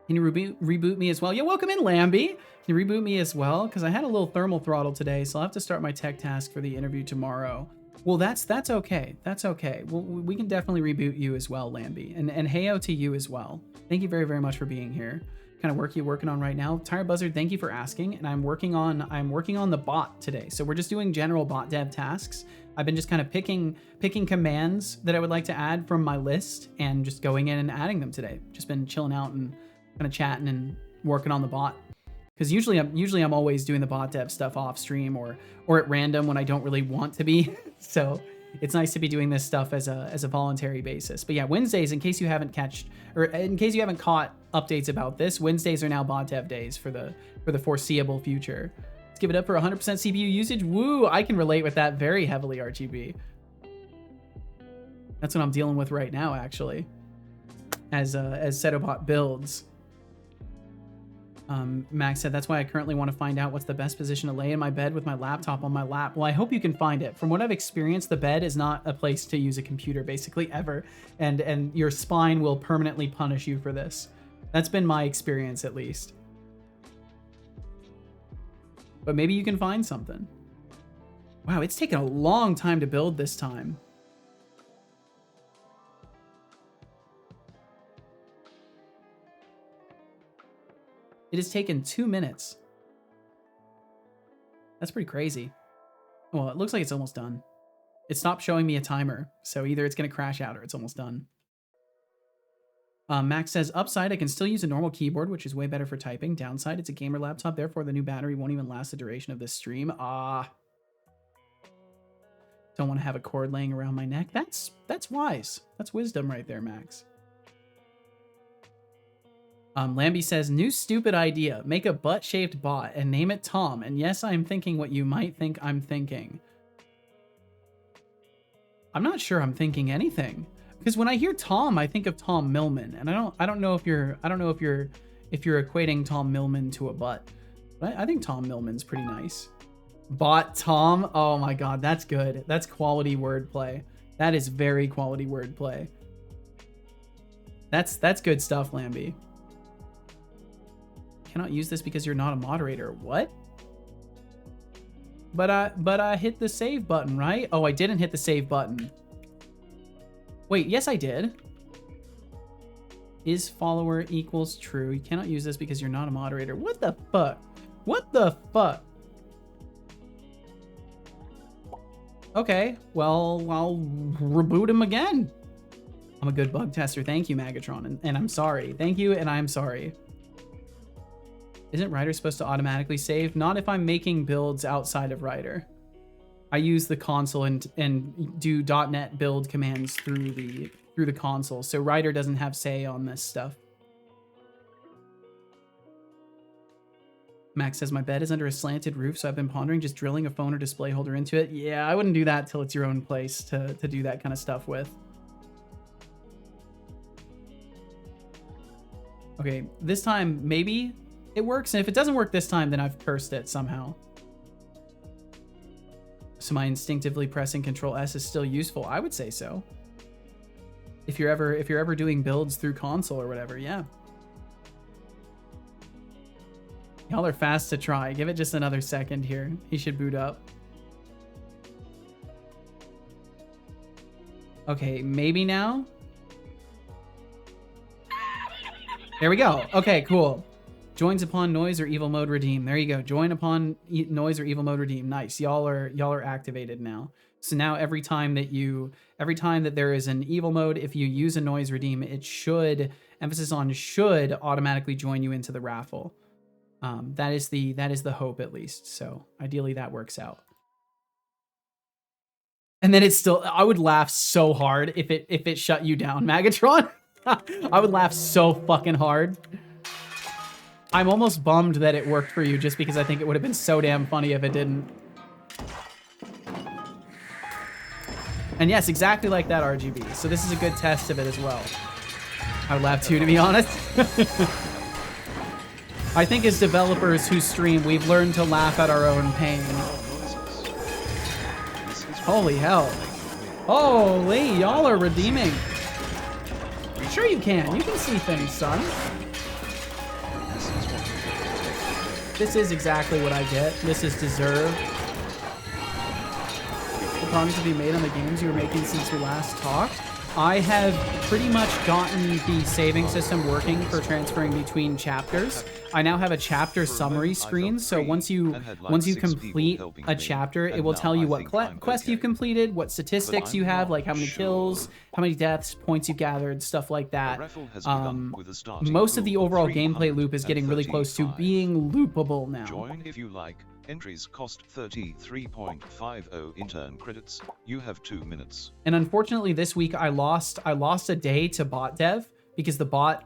Can you reboot me as well? Yeah, welcome in, Lambie. Can you reboot me as well? Because I had a little thermal throttle today, so I'll have to start my tech task for the interview tomorrow. Well, that's okay. That's okay. We can definitely reboot you as well, Lambie. And heyo to you as well. Thank you very, very much for being here. Kind of work you working on right now. Tired Buzzard, thank you for asking. And I'm working on the bot today. So we're just doing general bot dev tasks. I've been just kind of picking commands that I would like to add from my list and just going in and adding them today. Just been chilling out and kind of chatting and working on the bot. Because usually I'm always doing the bot dev stuff off stream or at random when I don't really want to be. So it's nice to be doing this stuff as a voluntary basis. But yeah, Wednesdays, in case you haven't caught updates about this, Wednesdays are now bot dev days for the foreseeable future. Let's give it up for 100% CPU usage. Woo! I can relate with that very heavily, RGB. That's what I'm dealing with right now, actually. As Setobot builds. Max said, that's why I currently want to find out what's the best position to lay in my bed with my laptop on my lap. Well, I hope you can find it. From what I've experienced, the bed is not a place to use a computer basically ever. And your spine will permanently punish you for this. That's been my experience, at least. But maybe you can find something. Wow, it's taken a long time to build this time. It has taken 2 minutes. That's pretty crazy. Well, it looks like it's almost done. It stopped showing me a timer, so either it's going to crash out or it's almost done. Max says, upside, I can still use a normal keyboard, which is way better for typing. Downside, it's a gamer laptop, therefore the new battery won't even last the duration of this stream. Don't want to have a cord laying around my neck. That's wise. That's wisdom right there, Max. Lambie says, new stupid idea. Make a butt-shaped bot and name it Tom. And yes, I'm thinking what you might think I'm thinking. I'm not sure I'm thinking anything. Because when I hear Tom, I think of Tom Millman. And I don't know if you're equating Tom Millman to a butt. But I think Tom Millman's pretty nice. Bot Tom. Oh my god, that's good. That's quality wordplay. That is very quality wordplay. That's good stuff, Lambie. Cannot use this because you're not a moderator. What? But I hit the save button, right? Oh, I didn't hit the save button. Wait, yes, I did. Is follower equals true. You cannot use this because you're not a moderator. What the fuck? What the fuck? Okay, well, I'll reboot him again. I'm a good bug tester. Thank you, Magatron. And I'm sorry. Thank you, and I'm sorry. Isn't Writer supposed to automatically save? Not if I'm making builds outside of Writer. I use the console and do .NET build commands through the console, so Writer doesn't have say on this stuff. Max says, my bed is under a slanted roof, so I've been pondering just drilling a phone or display holder into it. Yeah, I wouldn't do that till it's your own place to do that kind of stuff with. Okay, this time, maybe it works, and if it doesn't work this time, then I've cursed it somehow. So my instinctively pressing Control S is still useful. I would say so. If you're ever doing builds through console or whatever, yeah. Y'all are fast to try. Give it just another second here. He should boot up. Okay, maybe now. There we go. Okay, cool. Joins upon noise or evil mode redeem. There you go. Join upon noise or evil mode redeem. Nice. Y'all are activated now. So now every time that there is an evil mode, if you use a noise redeem, it should, emphasis on should, automatically join you into the raffle. That is the hope, at least. So ideally that works out. And then it's still, I would laugh so hard if it shut you down, Magatron. I would laugh so fucking hard. I'm almost bummed that it worked for you just because I think it would have been so damn funny if it didn't. And yes, exactly like that, RGB. So this is a good test of it as well. I would laugh too, to be honest. I think as developers who stream, we've learned to laugh at our own pain. Holy hell. Holy, y'all are redeeming. Sure you can. You can see things, son. This is exactly what I get. This is deserved. The progress have you made on the games you were making since we last talked? I have pretty much gotten the saving system working for transferring between chapters. I now have a chapter summary screen, so once you complete a chapter, it will tell you what quest you've completed, what statistics you have, like how many kills, how many deaths, points you've gathered, stuff like that. Most of the overall gameplay loop is getting really close to being loopable now. Join if you like. Entries cost 33.50 intern credits. You have 2 minutes. And unfortunately, this week I lost a day to bot dev because the bot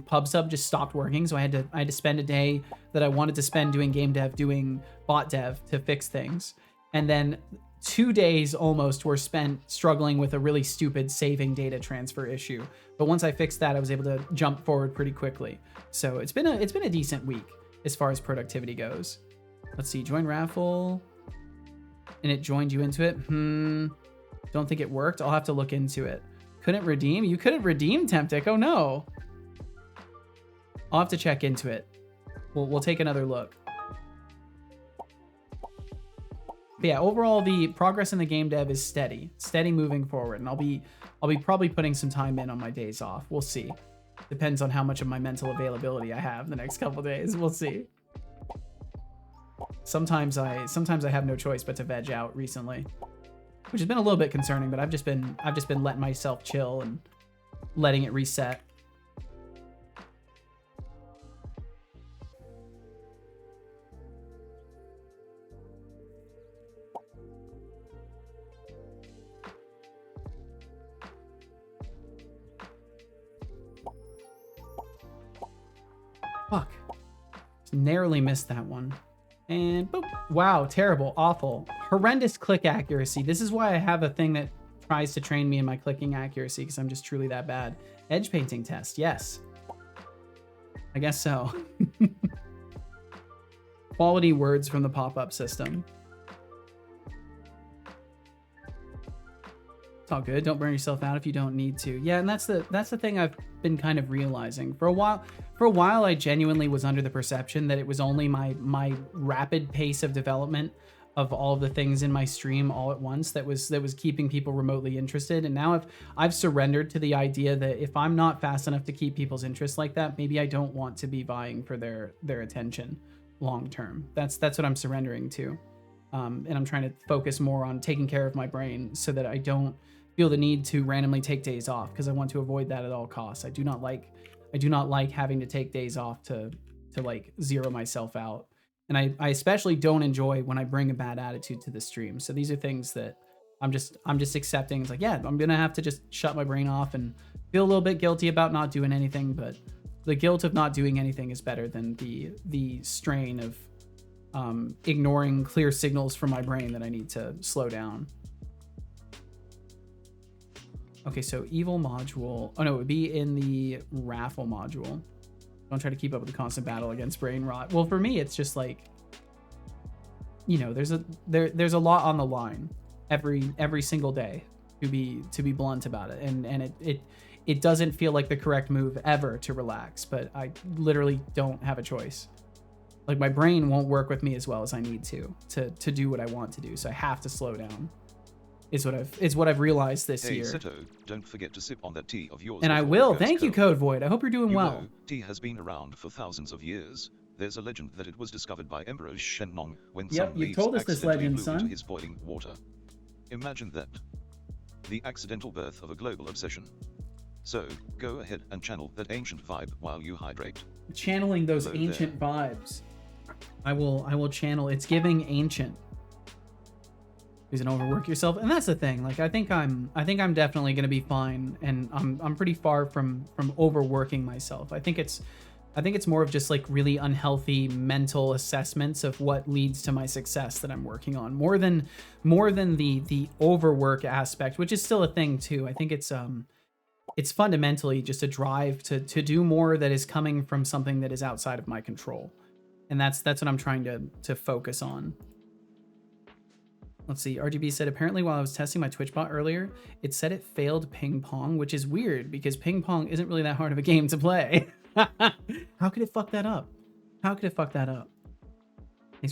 pub sub just stopped working. So I had to spend a day that I wanted to spend doing game dev, doing bot dev to fix things. And then 2 days almost were spent struggling with a really stupid saving data transfer issue. But once I fixed that, I was able to jump forward pretty quickly. So it's been a decent week as far as productivity goes. Let's see, join raffle. And it joined you into it. Don't think it worked. I'll have to look into it. Couldn't redeem? You couldn't redeem, Temptic. Oh no. I'll have to check into it. We'll take another look. But yeah, overall the progress in the game dev is steady moving forward. And I'll be probably putting some time in on my days off. We'll see. Depends on how much of my mental availability I have the next couple days. We'll see. Sometimes I have no choice but to veg out recently, which has been a little bit concerning, but I've just been letting myself chill and letting it reset. Fuck. Just narrowly missed that one. And boop. Wow, terrible, awful, horrendous click accuracy. This is why I have a thing that tries to train me in my clicking accuracy, because I'm just truly that bad. Edge painting test, yes. I guess so. Quality words from the pop-up system. It's all good. Don't burn yourself out if you don't need to. Yeah, and that's the thing I've been kind of realizing. For a while, I genuinely was under the perception that it was only my rapid pace of development of all of the things in my stream all at once that was keeping people remotely interested. And now I've surrendered to the idea that if I'm not fast enough to keep people's interest like that, maybe I don't want to be vying for their attention long term. That's what I'm surrendering to. And I'm trying to focus more on taking care of my brain so that I don't feel the need to randomly take days off, because I want to avoid that at all costs. I do not like having to take days off to like zero myself out. And I especially don't enjoy when I bring a bad attitude to the stream. So these are things that I'm just accepting. It's like, yeah, I'm gonna have to just shut my brain off and feel a little bit guilty about not doing anything, but the guilt of not doing anything is better than the strain of ignoring clear signals from my brain that I need to slow down. Okay, so evil module. Oh no, it would be in the raffle module. Don't try to keep up with the constant battle against brain rot. Well, for me, it's just like, you know, there's a lot on the line every single day, to be blunt about it, and it doesn't feel like the correct move ever to relax, but I literally don't have a choice. Like, my brain won't work with me as well as I need to do what I want to do, so I have to slow down. Is what I've realized this year. Seto, don't forget to sip on that tea of yours. And I will. Thank you, Code Void. I hope you're doing well. Know, tea has been around for thousands of years. There's a legend that it was discovered by Emperor Shennong when some leaves accidentally blew into his boiling water. Imagine that. The accidental birth of a global obsession. So, go ahead and channel that ancient vibe while you hydrate. Channeling those ancient vibes. I will channel. It's giving ancient. Please don't overwork yourself. And that's the thing. Like, I think I'm definitely gonna be fine, and I'm pretty far from overworking myself. I think it's more of just like really unhealthy mental assessments of what leads to my success that I'm working on, more than the overwork aspect, which is still a thing too. I think it's fundamentally just a drive to do more that is coming from something that is outside of my control. And that's what I'm trying to focus on. Let's see. RGB said, apparently while I was testing my Twitch bot earlier, it said it failed ping pong, which is weird because ping pong isn't really that hard of a game to play. How could it fuck that up? Thanks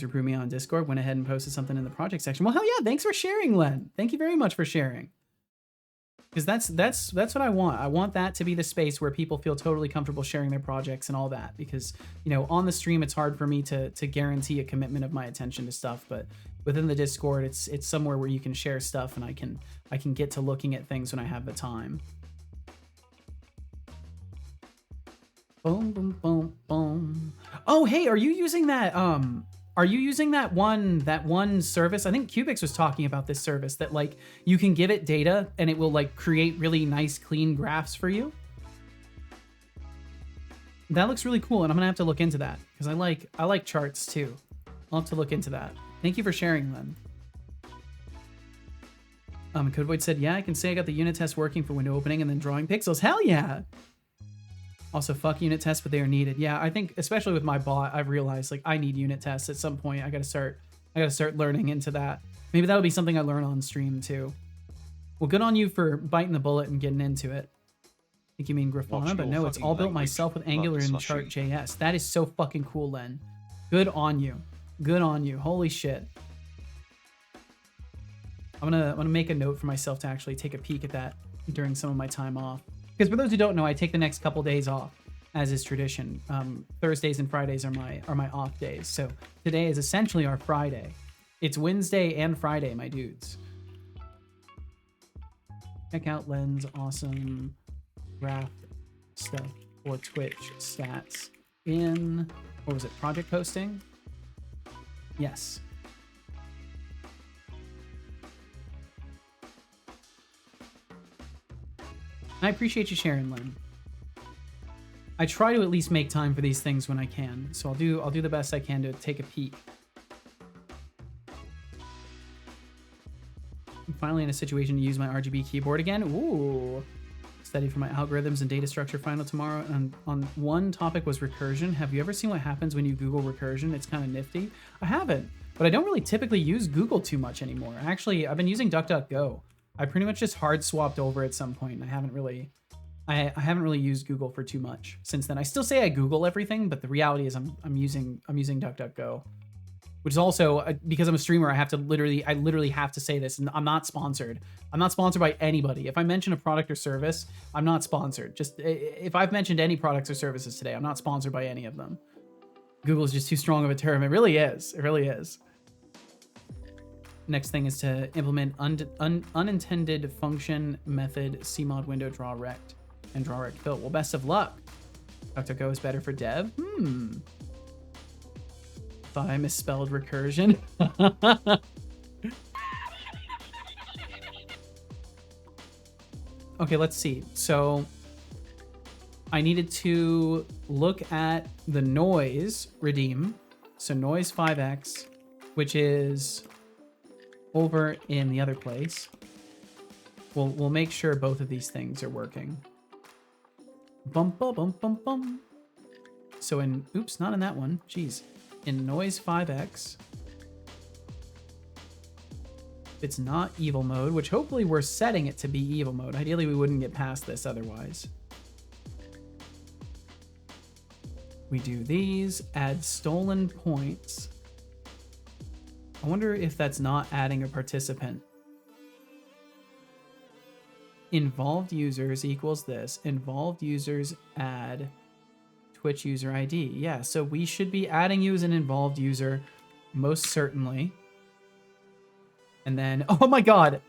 for proving me on Discord. Went ahead and posted something in the project section. Well, hell yeah. Thanks for sharing, Len. Thank you very much for sharing. Because that's what I want. I want that to be the space where people feel totally comfortable sharing their projects and all that. Because, you know, on the stream, it's hard for me to guarantee a commitment of my attention to stuff. But within the Discord, it's somewhere where you can share stuff, and I can get to looking at things when I have the time. Boom, boom, boom, boom. Oh, hey, are you using that? Are you using that one service? I think Cubics was talking about this service that like you can give it data and it will like create really nice clean graphs for you. That looks really cool, and I'm gonna have to look into that because I like charts too. I'll have to look into that. Thank you for sharing, Len. Code Void said, yeah, I can say I got the unit test working for window opening and then drawing pixels. Hell yeah. Also, fuck unit tests, but they are needed. Yeah, I think especially with my bot, I've realized like I need unit tests at some point. I gotta start learning into that. Maybe that'll be something I learn on stream too. Well, good on you for biting the bullet and getting into it. I think you mean Grafana, but no, it's all built myself with Angular and Chart.js. That is so fucking cool, Len. Good on you. Good on you. Holy shit. I'm gonna make a note for myself to actually take a peek at that during some of my time off. Because for those who don't know, I take the next couple days off, as is tradition. Thursdays and Fridays are my off days. So today is essentially our Friday. It's Wednesday and Friday, my dudes. Check out Len's awesome graph stuff for Twitch stats in, what was it, project posting? Yes. I appreciate you sharing, Len. I try to at least make time for these things when I can, so I'll do the best I can to take a peek. I'm finally in a situation to use my RGB keyboard again. Ooh. Study for my algorithms and data structure final tomorrow. And on one topic was recursion. Have you ever seen what happens when you Google recursion? It's kind of nifty. I haven't, but I don't really typically use Google too much anymore. Actually, I've been using DuckDuckGo. I pretty much just hard swapped over at some point, and I haven't really used Google for too much since then. I still say I Google everything, but the reality is I'm using DuckDuckGo. which is also because I'm a streamer, I literally have to say this, and I'm not sponsored. I'm not sponsored by anybody. If I mention a product or service, I'm not sponsored. Just if I've mentioned any products or services today, I'm not sponsored by any of them. Google is just too strong of a term. It really is. It really is. Next thing is to implement unintended function method cmod window draw rect and draw rect fill. Well, best of luck. DuckDuckGo is better for dev. Thought I misspelled recursion. Okay, let's see. So I needed to look at the noise redeem. So noise 5x, which is over in the other place. We'll make sure both of these things are working. Bum bum bum bum bum. So in, oops, not in that one. Jeez. In noise 5x, it's not evil mode, which hopefully we're setting it to be evil mode. Ideally, we wouldn't get past this otherwise. We do these, add stolen points. I wonder if that's not adding a participant. Involved users equals this. Involved users add Twitch user ID. Yeah, so we should be adding you as an involved user, most certainly. And then, oh my god,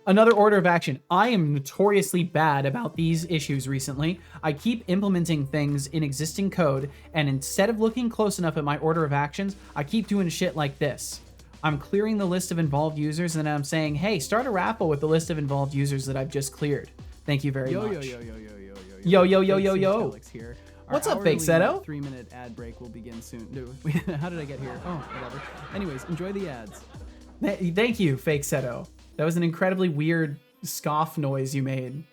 another order of action. I am notoriously bad about these issues recently. I keep implementing things in existing code, and instead of looking close enough at my order of actions, I keep doing shit like this. I'm clearing the list of involved users, and then I'm saying, hey, start a raffle with the list of involved users that I've just cleared. Thank you very much. Yo. Here. What's up, Fake Seto? 3-minute ad break will begin soon. How did I get here? Oh, whatever. Anyways, enjoy the ads. Thank you, Fake Seto. That was an incredibly weird scoff noise you made.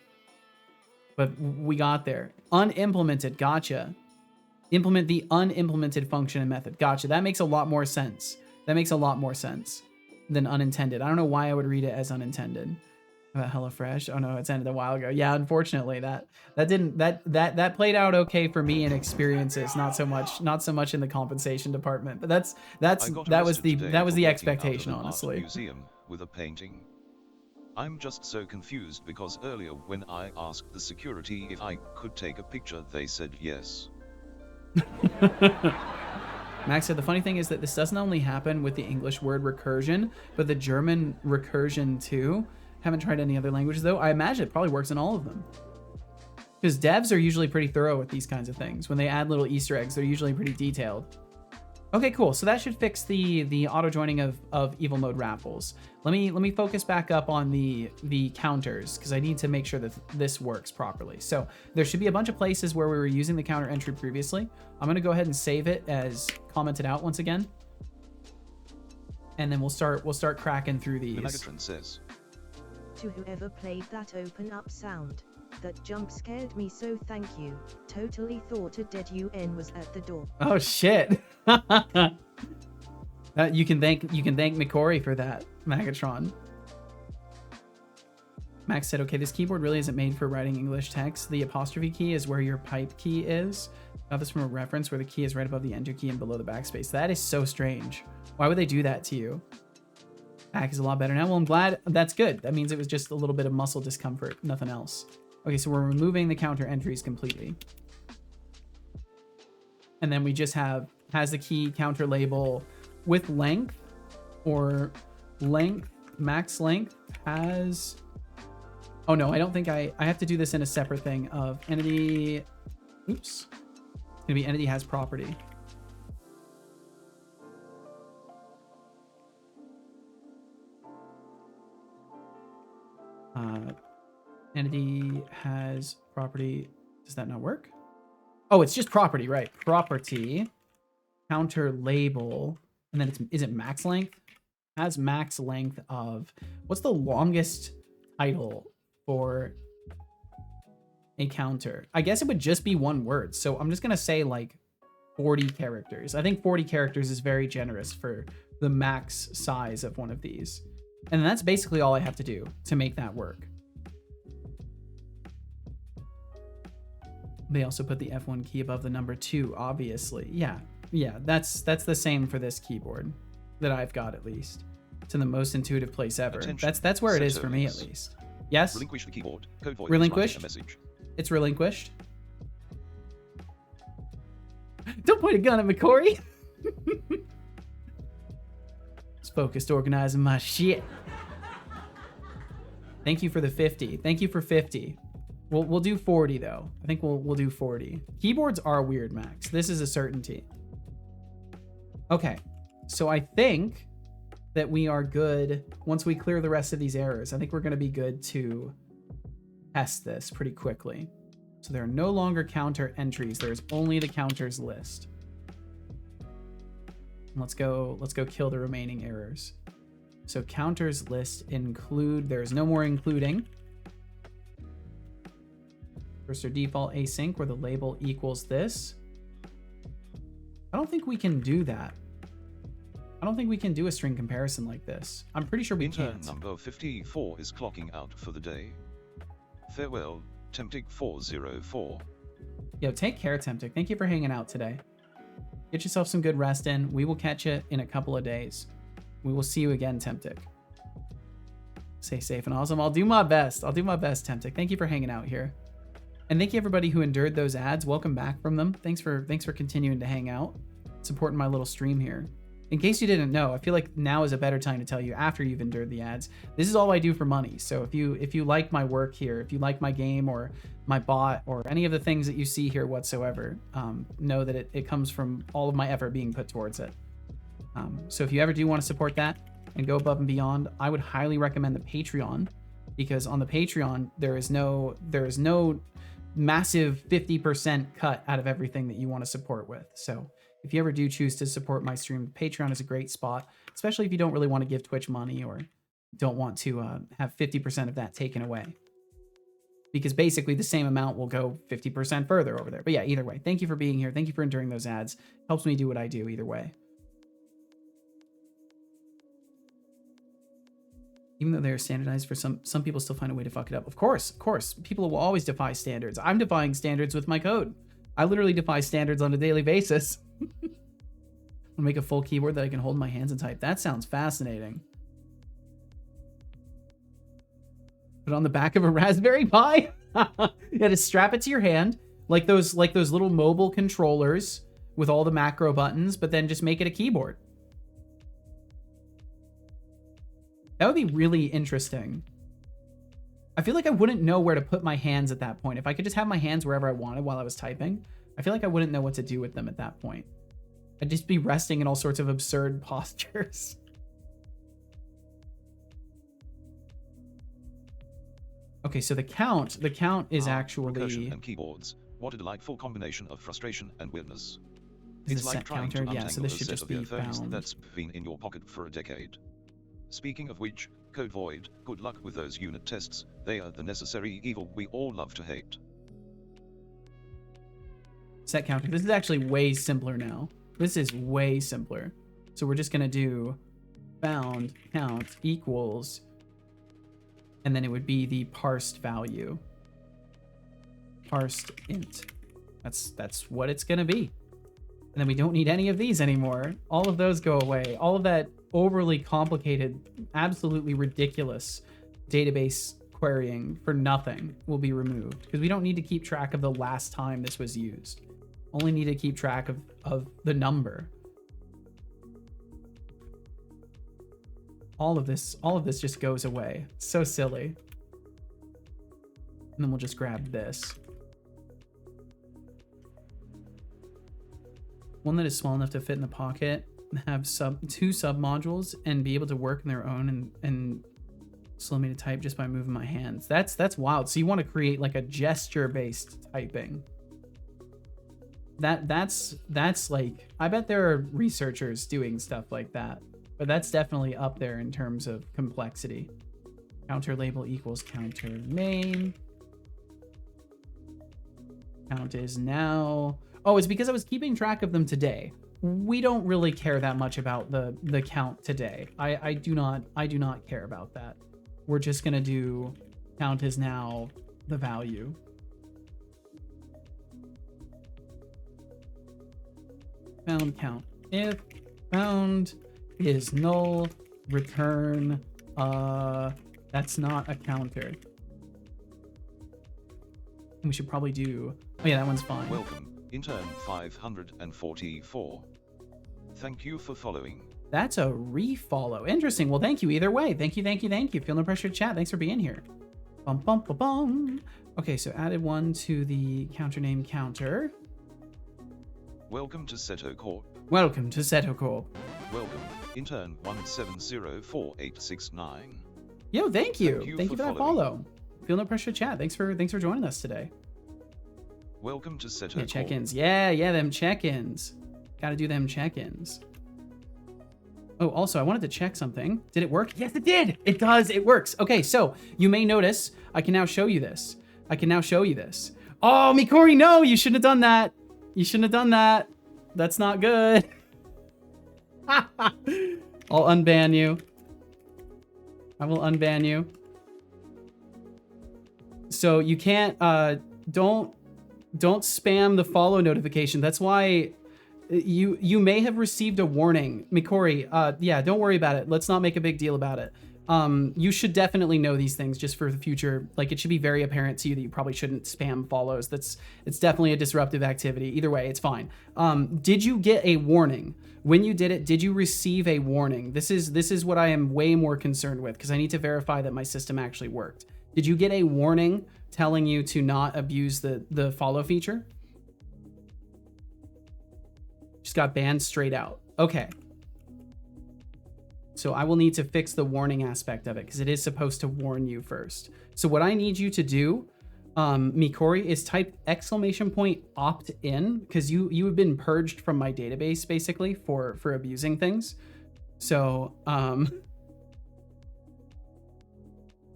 But we got there. Unimplemented, gotcha. Implement the unimplemented function and method. Gotcha, that makes a lot more sense. That makes a lot more sense than unintended. I don't know why I would read it as unintended. HelloFresh. Oh no, it's ended a while ago. Yeah, unfortunately, that played out okay for me in experiences, not so much in the compensation department. But that was the expectation, honestly. Museum with a painting. I'm just so confused because earlier when I asked the security if I could take a picture, they said yes. Max said the funny thing is that this doesn't only happen with the English word recursion, but the German recursion too. Haven't tried any other languages though. I imagine it probably works in all of them. Because devs are usually pretty thorough with these kinds of things. When they add little Easter eggs, they're usually pretty detailed. Okay, cool. So that should fix the auto joining of evil mode raffles. Let me focus back up on the counters because I need to make sure that this works properly. So there should be a bunch of places where we were using the counter entry previously. I'm gonna go ahead and save it as commented out once again, and then we'll start cracking through these. Megatron says, to whoever played that open up sound, that jump scared me, so thank you. Totally thought a dead UN was at the door. Oh shit. You can thank Mikori for that, Megatron. Max said, okay, this keyboard really isn't made for writing English text. The apostrophe key is where your pipe key is. Got this from a reference where the key is right above the enter key and below the backspace. That is so strange. Why would they do that to you? Back is a lot better now. Well, I'm glad. That's good. That means it was just a little bit of muscle discomfort, nothing else. Okay, so we're removing the counter entries completely. And then we just has the key counter label with length, or length, max length has... Oh no, I don't think I have to do this in a separate thing of entity. Oops. It's gonna be entity has property. Entity has property. Does that not work? Oh, it's just property, right? Property, counter label, and then is it max length? Has max length of, what's the longest title for a counter? I guess it would just be one word. So I'm just gonna say like 40 characters. I think 40 characters is very generous for the max size of one of these. And that's basically all I have to do to make that work. They also put the F1 key above the number 2, obviously. Yeah, that's the same for this keyboard. that I've got, at least. It's in the most intuitive place ever. Attention, That's where it is for me, at settings. least. Yes? Relinquish the keyboard. Code void Relinquish? is writing a message. It's relinquished. Don't point a gun at me, Corey. Just focused organizing my shit. Thank you for the 50. Thank you for 50. We'll do 40 though. I think we'll do 40. Keyboards are weird, Max. This is a certainty. Okay, so I think that we are good once we clear the rest of these errors. I think we're going to be good to test this pretty quickly. So there are no longer counter entries. There's only the counters list. Let's go kill the remaining errors. So counters list include, there's no more including. First or default async where the label equals this. I don't think we can do that. I don't think we can do a string comparison like this. I'm pretty sure we Intern can't. number 54 is clocking out for the day. Farewell, Temptic404. Yo, take care, Temptic. Thank you for hanging out today. Get yourself some good rest in. We will catch you in a couple of days. We will see you again, Temptic. Stay safe and awesome. I'll do my best. I'll do my best, Temptic. Thank you for hanging out here. And thank you everybody who endured those ads. Welcome back from them. Thanks for continuing to hang out, supporting my little stream here. In case you didn't know, I feel like now is a better time to tell you after you've endured the ads. This is all I do for money. So if you like my work here, if you like my game or my bot or any of the things that you see here whatsoever, know that it comes from all of my effort being put towards it. So if you ever do want to support that and go above and beyond, I would highly recommend the Patreon, because on the Patreon there is no massive 50% cut out of everything that you want to support with. So if you ever do choose to support my stream, Patreon is a great spot, especially if you don't really want to give Twitch money or don't want to have 50% of that taken away. Because basically the same amount will go 50% further over there. But yeah, either way, thank you for being here. Thank you for enduring those ads. Helps me do what I do either way. Even though they're standardized for some people still find a way to fuck it up. Of course. People will always defy standards. I'm defying standards with my code. I literally defy standards on a daily basis. I'll make a full keyboard that I can hold in my hands and type. That sounds fascinating. Put it on the back of a Raspberry Pi? You had to strap it to your hand, like those little mobile controllers with all the macro buttons, but then just make it a keyboard. That would be really interesting. I feel like I wouldn't know where to put my hands at that point. If I could just have my hands wherever I wanted while I was typing, I feel like I wouldn't know what to do with them at that point. I'd just be resting in all sorts of absurd postures. Okay, so the count is actually... Percussion and keyboards. What a delightful combination of frustration and weirdness. Is It's the like set trying counter? to Yeah, so untangle this a should set just of be earphones bound. that's been in your pocket for a decade. Speaking of which, Code Void, good luck with those unit tests. They are the necessary evil we all love to hate. Set counter. This is actually way simpler now. This is way simpler. So we're just gonna do bound count equals, and then it would be the parsed value. Parsed int. That's what it's gonna be. And then we don't need any of these anymore. All of those go away. All of that overly complicated, absolutely ridiculous database querying for nothing will be removed, because we don't need to keep track of the last time this was used. Only need to keep track of the number. All of this just goes away. It's so silly. And then we'll just grab this. One that is small enough to fit in the pocket, have two sub modules, and be able to work on their own and slow me to type just by moving my hands. That's wild. So you want to create like a gesture-based typing. That's like, I bet there are researchers doing stuff like that, but that's definitely up there in terms of complexity. Counter label equals counter main. Count is now. Oh, it's because I was keeping track of them today. We don't really care that much about the count today. I do not care about that. We're just gonna do count is now the value. Found count. If found is null, return, that's not a counter. We should probably do, oh yeah, that one's fine. Welcome, intern 544. Thank you for following. That's a refollow. Interesting. Well, thank you either way. Thank you, thank you, thank you. Feel no pressure to chat. Thanks for being here. Bum, bum, bum, bum. Okay, so added one to the counter name counter. Welcome to Seto Corp. Welcome to Seto Corp. Welcome, intern 1704869. Yo, thank you. Thank you Thank you for for that following. follow. Feel no pressure to chat. Thanks for joining us today. Welcome to Seto Yeah, Corp. check-ins. Yeah, them check-ins. Gotta do them check-ins. Oh, also, I wanted to check something. Did it work? Yes, it did. It does. It works. Okay, so you may notice I can now show you this. Oh, Mikori, no, you shouldn't have done that. You shouldn't have done that. That's not good. I'll unban you. I will unban you. So you can't, don't spam the follow notification. That's why you may have received a warning. Mikori, yeah, don't worry about it. Let's not make a big deal about it. You should definitely know these things just for the future. Like, it should be very apparent to you that you probably shouldn't spam follows. It's definitely a disruptive activity. Either way, it's fine. Did you get a warning? When you did it, did you receive a warning? This is what I am way more concerned with, because I need to verify that my system actually worked. Did you get a warning telling you to not abuse the follow feature? Just got banned straight out. Okay. So I will need to fix the warning aspect of it, because it is supposed to warn you first. So what I need you to do, Mikori, is type !opt in, because you have been purged from my database basically for abusing things. So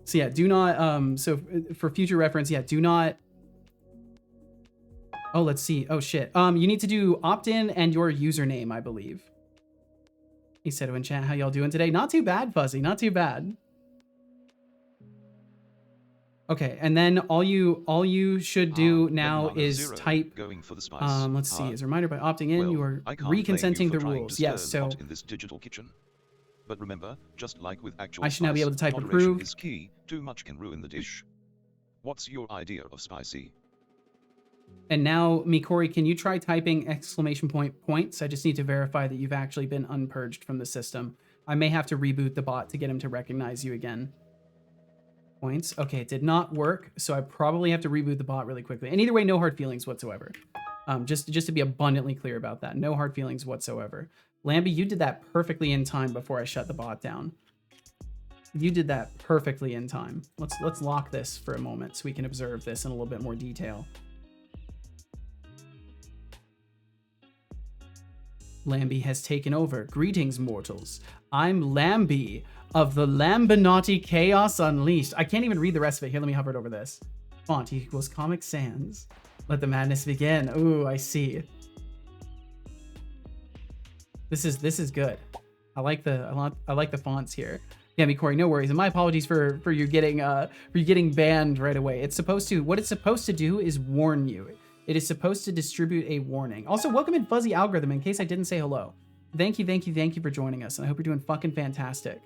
so yeah, do not so for future reference, yeah, do not. Oh, let's see. Oh shit. You need to do opt-in and your username, I believe. He said in chat, how y'all doing today? Not too bad, Fuzzy. Not too bad. Okay, and then all you should do now is type. Going for the spice. Let's see. As a reminder, by opting in, you are I can't blame you reconsenting for the trying rules. to Yes. stir the So pot in this digital kitchen. But remember, just like with actual I should now be able to type moderation approve. is key. Too much can ruin the dish. What's your idea of spicy? And now, Mikori, can you try typing !points? I just need to verify that you've actually been unpurged from the system. I may have to reboot the bot to get him to recognize you again. Points. Okay, it did not work, so I probably have to reboot the bot really quickly. And either way, no hard feelings whatsoever. Just to be abundantly clear about that. No hard feelings whatsoever. Lambie, you did that perfectly in time before I shut the bot down. You did that perfectly in time. Let's lock this for a moment so we can observe this in a little bit more detail. Lambie has taken over. Greetings, mortals. I'm Lambie of the Lambinati Chaos Unleashed. I can't even read the rest of it. Here, let me hover it over this. Font equals Comic Sans. Let the madness begin. Ooh, I see. This is good. I like the fonts here. Yeah, Mikori, no worries. And my apologies for you getting banned right away. What it's supposed to do is warn you. It is supposed to distribute a warning. Also, welcome in Fuzzy Algorithm, in case I didn't say hello. Thank you for joining us, and I hope you're doing fucking fantastic.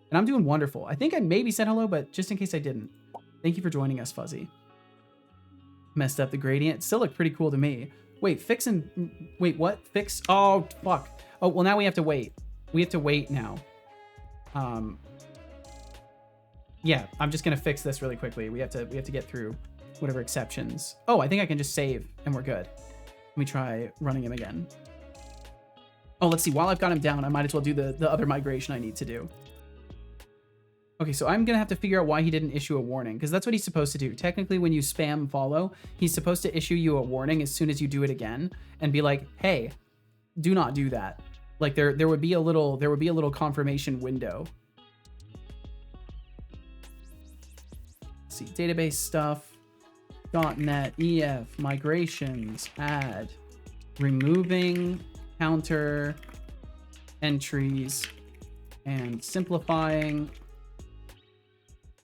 And I'm doing wonderful. I think I maybe said hello, but just in case I didn't. Thank you for joining us, Fuzzy. Messed up the gradient. Still looked pretty cool to me. Wait, wait, what? Fix? Oh, fuck. Oh, well, now we have to wait. We have to wait now. Yeah, I'm just gonna fix this really quickly. We have to get through whatever exceptions. Oh, I think I can just save and we're good. Let me try running him again. Oh, let's see. While I've got him down, I might as well do the other migration I need to do. Okay, so I'm gonna have to figure out why he didn't issue a warning, because that's what he's supposed to do. Technically, when you spam follow, he's supposed to issue you a warning as soon as you do it again and be like, hey, do not do that. Like there would be a little confirmation window. Let's see, database stuff. .NET, EF, migrations, add, removing counter entries, and simplifying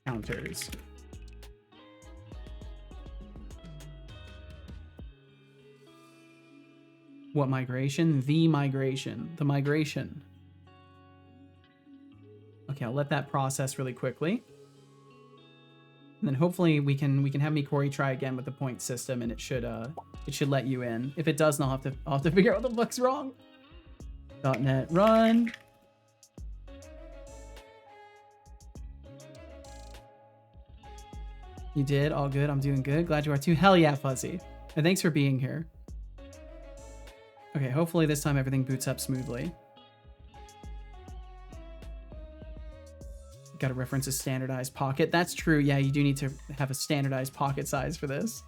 counters. What migration? The migration. The migration. Okay, I'll let that process really quickly. And then hopefully we can have Mikori try again with the point system, and it should let you in. If it doesn't, I'll have to figure out what the fuck's wrong. .NET run. You did? All good. I'm doing good. Glad you are too. Hell yeah, Fuzzy. And thanks for being here. Okay, hopefully this time everything boots up smoothly. Got to reference a standardized pocket. That's true. Yeah, you do need to have a standardized pocket size for this.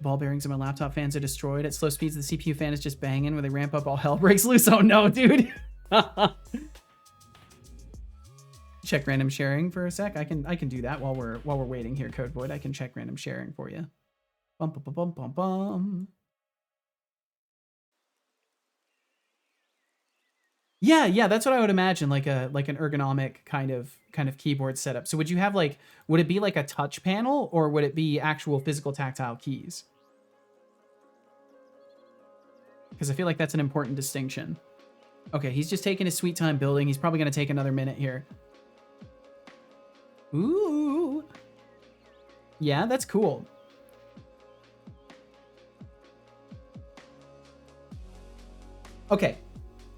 Ball bearings in my laptop fans are destroyed. At slow speeds, the CPU fan is just banging. When they ramp up, all hell breaks loose. Oh no, dude. Check random sharing for a sec. I can do that while we're waiting here, Code Void. I can check random sharing for you. Bum bum bum bum bum bum. Yeah, that's what I would imagine, like an ergonomic kind of keyboard setup. So would you have would it be like a touch panel, or would it be actual physical tactile keys? Because I feel like that's an important distinction. Okay, he's just taking his sweet time building. He's probably going to take another minute here. Ooh. Yeah, that's cool. Okay.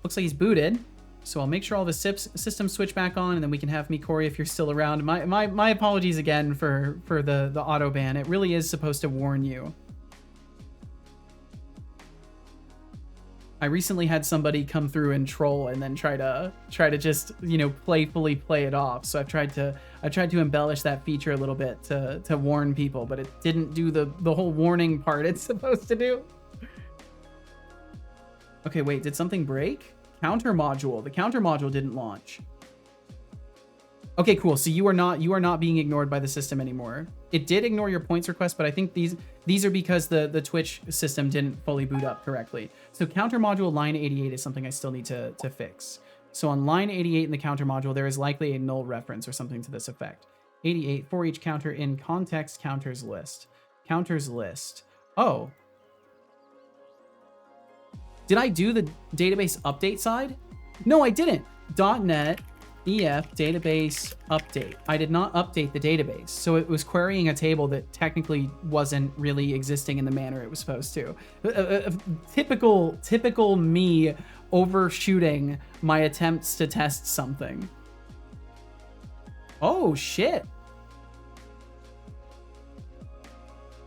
Looks like he's booted. So I'll make sure all the systems switch back on, and then we can have Mikori if you're still around. My apologies again for the auto ban. It really is supposed to warn you. I recently had somebody come through and troll and then try to just, playfully play it off. So I tried to embellish that feature a little bit to warn people, but it didn't do the whole warning part it's supposed to do. Okay, wait, did something break? Counter module. The counter module didn't launch. Okay, cool. So you are not being ignored by the system anymore. It did ignore your points request, but I think these are because the Twitch system didn't fully boot up correctly. So counter module line 88 is something I still need to fix. So on line 88 in the counter module, there is likely a null reference or something to this effect. 88 for each counter in context counters list. Counters list. Oh. Did I do the database update side? No, I didn't. .NET EF database update. I did not update the database. So it was querying a table that technically wasn't really existing in the manner it was supposed to. Typical me overshooting my attempts to test something. Oh, shit.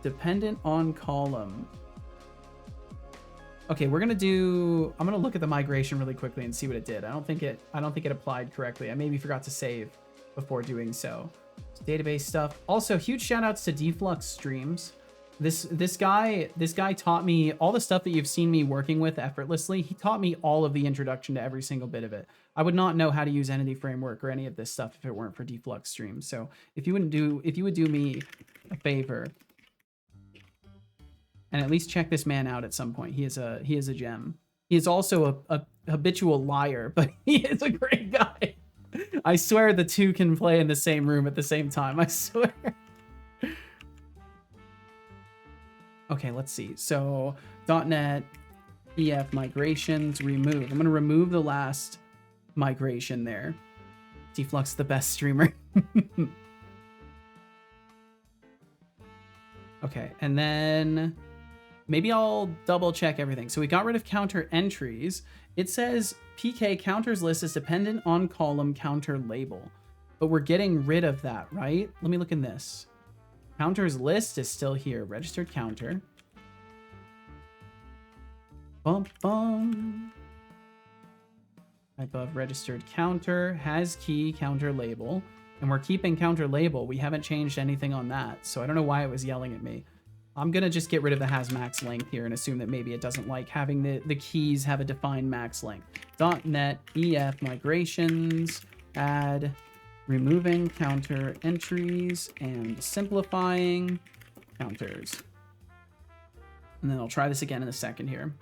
Dependent on column. Okay, I'm gonna look at the migration really quickly and see what it did. I don't think it applied correctly. I maybe forgot to save before doing so. Database stuff. Also, huge shout outs to Deflux Streams. This guy taught me all the stuff that you've seen me working with effortlessly. He taught me all of the introduction to every single bit of it. I would not know how to use Entity Framework or any of this stuff if it weren't for Deflux Streams. So if you would do me a favor and at least check this man out at some point. He is a gem. He is also a habitual liar, but he is a great guy. I swear the two can play in the same room at the same time. I swear. Okay, let's see. So .NET EF migrations remove. I'm going to remove the last migration there. Deflux the best streamer. Okay, and then maybe I'll double check everything. So we got rid of counter entries. It says PK counters list is dependent on column counter label, but we're getting rid of that, right? Let me look in this. Counters list is still here. Registered counter. Bum, bum. Type of registered counter has key counter label, and we're keeping counter label. We haven't changed anything on that, so I don't know why it was yelling at me. I'm gonna just get rid of the has max length here and assume that maybe it doesn't like having the keys have a defined max length. .NET EF migrations, add removing counter entries and simplifying counters. And then I'll try this again in a second here.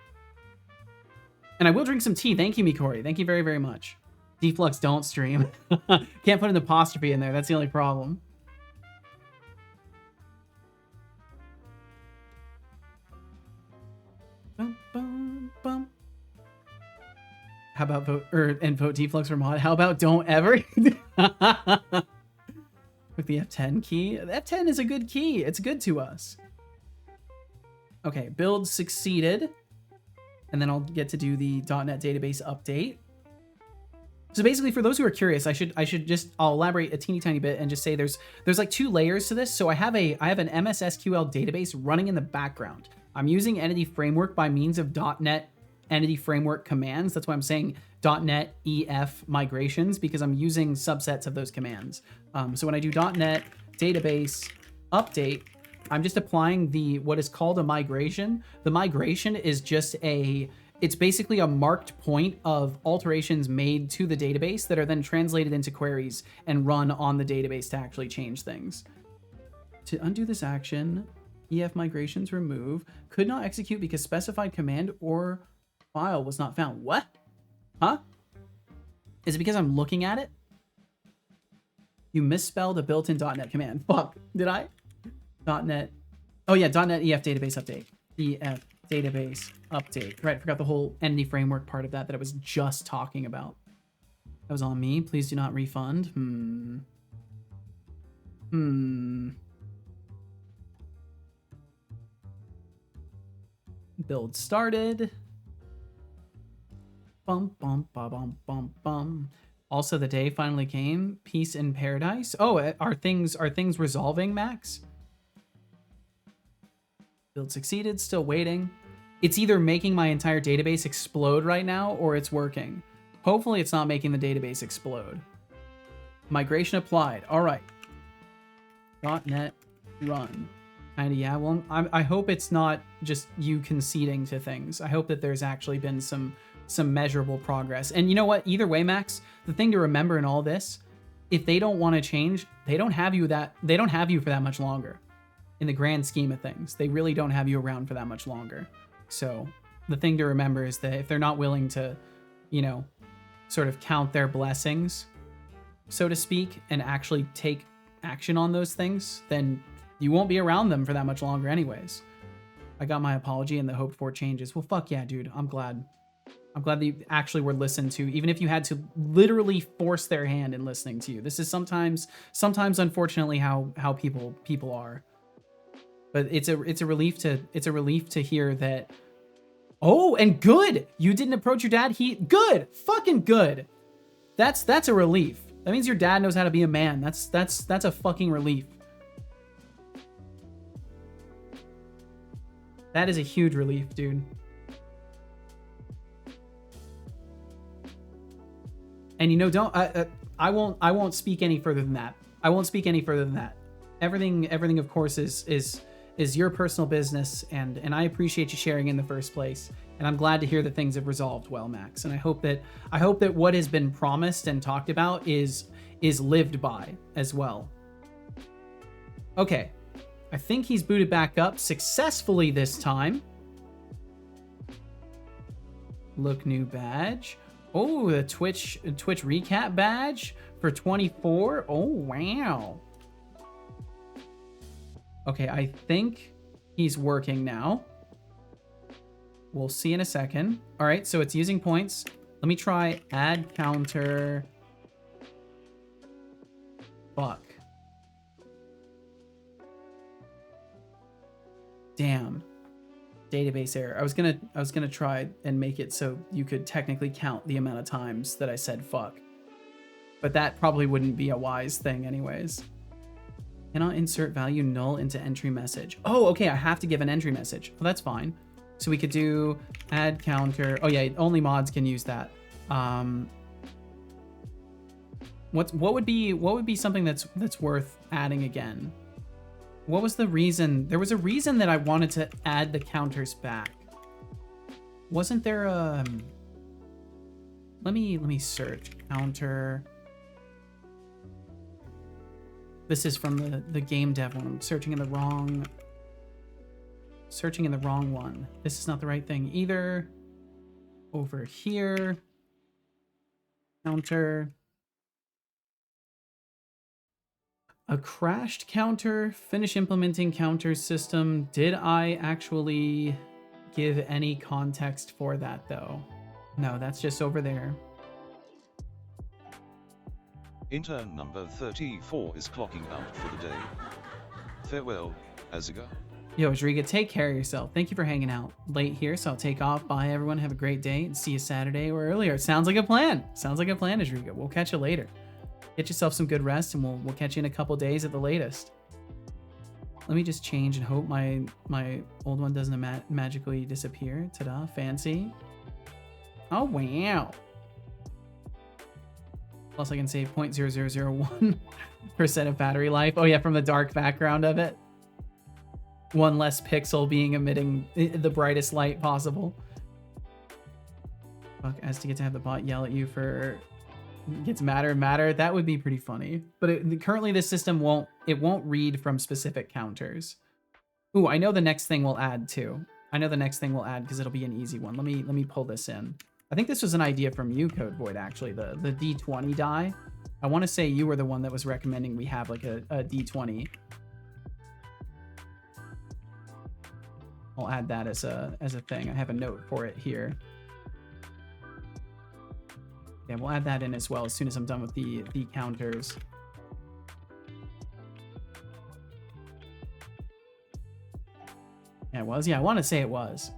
And I will drink some tea. Thank you, Mikori. Thank you very, very much. Deflux don't stream. Can't put an apostrophe in there. That's the only problem. Bum, bum, bum. How about vote and vote deflux for mod? How about don't ever? With the F10 key. The F10 is a good key. It's good to us. Okay, build succeeded. And then I'll get to do the .NET database update. So basically, for those who are curious, I'll elaborate a teeny tiny bit and just say there's like 2 layers to this. So I have an MS SQL database running in the background. I'm using Entity Framework by means of .NET Entity Framework commands. That's why I'm saying .NET EF migrations, because I'm using subsets of those commands. So when I do .NET database update, I'm just applying what is called a migration. The migration is just it's basically a marked point of alterations made to the database that are then translated into queries and run on the database to actually change things. To undo this action, EF migrations remove, could not execute because specified command or file was not found. What? Huh? Is it because I'm looking at it? You misspelled a built-in .NET command. Fuck, did I? .NET. Oh yeah, .NET EF database update. EF database update. Right, I forgot the whole entity framework part of that I was just talking about. That was on me. Please do not refund. Build started. Bum, bum, ba, bum, bum, bum. Also, the day finally came. Peace in paradise. Oh, are things resolving, Max? Build succeeded, still waiting. It's either making my entire database explode right now or it's working. Hopefully it's not making the database explode. Migration applied. All right. .NET run. Yeah, well, I hope it's not just you conceding to things. I hope that there's actually been some measurable progress. And you know what? Either way, Max, the thing to remember in all this, if they don't want to change, they don't have you for that much longer. In the grand scheme of things, they really don't have you around for that much longer. So the thing to remember is that if they're not willing to, sort of count their blessings, so to speak, and actually take action on those things, then you won't be around them for that much longer anyways. I got my apology and the hoped for changes. Well, fuck yeah, dude. I'm glad that you actually were listened to, even if you had to literally force their hand in listening to you. This is sometimes unfortunately how people are. But it's a relief to hear that. Oh, and good. You didn't approach your dad. Good. Fucking good. That's a relief. That means your dad knows how to be a man. That's a fucking relief. That is a huge relief, dude. And I won't speak any further than that. Everything of course is your personal business, and I appreciate you sharing in the first place. And I'm glad to hear that things have resolved well, Max. And I hope that what has been promised and talked about is lived by as well. Okay. I think he's booted back up successfully this time. Look, new badge. Oh, the Twitch recap badge for 24. Oh, wow. Okay, I think he's working now. We'll see in a second. All right, so it's using points. Let me try add counter. Fuck. Damn. Database error. I was gonna try and make it so you could technically count the amount of times that I said fuck. But that probably wouldn't be a wise thing anyways. Cannot insert value null into entry message. Oh, okay, I have to give an entry message. Well, that's fine. So we could do add counter. Oh yeah, only mods can use that. What would be something that's worth adding again? What was the reason? There was a reason that I wanted to add the counters back. Wasn't there a... Let me search. Counter. This is from the game dev one. I'm searching in the wrong one. This is not the right thing either. Over here. Counter. A crashed counter, finish implementing counter system. Did I actually give any context for that though? No, that's just over there. Intern number 34 is clocking out for the day. Farewell, Aziga. Yo, Jriga, take care of yourself. Thank you for hanging out late here, so I'll take off. Bye, everyone. Have a great day, and see you Saturday or earlier. Sounds like a plan. Sounds like a plan, Jriga. We'll catch you later. Get yourself some good rest, and we'll catch you in a couple days at the latest. Let me just change and hope my old one doesn't magically disappear. Ta-da, fancy. Oh, wow. Plus, I can save 0.0001% of battery life. Oh, yeah, from the dark background of it. One less pixel being emitting the brightest light possible. Fuck, as to get to have the bot yell at you for gets madder and madder. That would be pretty funny. But currently, this system won't read from specific counters. Ooh, I know the next thing we'll add too. I know the next thing we'll add because it'll be an easy one. Let me pull this in. I think this was an idea from you, Code Void, actually, the D20 die. I want to say you were the one that was recommending we have like a D20. I'll add that as a thing. I have a note for it here. Yeah, we'll add that in as well as soon as I'm done with the counters. Yeah, it was. Yeah, I want to say it was.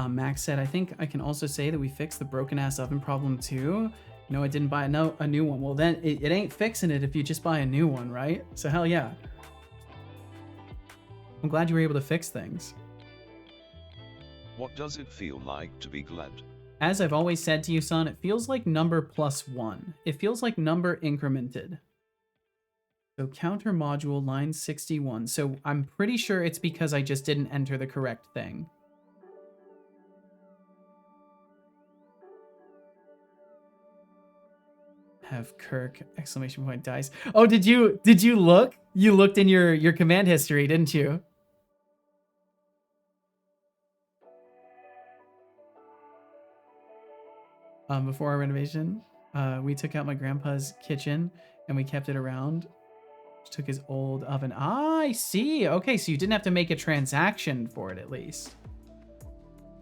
Max said, I think I can also say that we fixed the broken ass oven problem too. No, I didn't buy a new one. Well, then it ain't fixing it if you just buy a new one, right? So hell yeah. I'm glad you were able to fix things. What does it feel like to be glad? As I've always said to you, son, it feels like number +1. It feels like number incremented. So counter module line 61. So I'm pretty sure it's because I just didn't enter the correct thing. Have Kirk exclamation point dice. Oh, did you look? You looked in your command history, didn't you? Before our renovation, we took out my grandpa's kitchen and we kept it around. Took his old oven. Ah, I see. Okay, so you didn't have to make a transaction for it at least.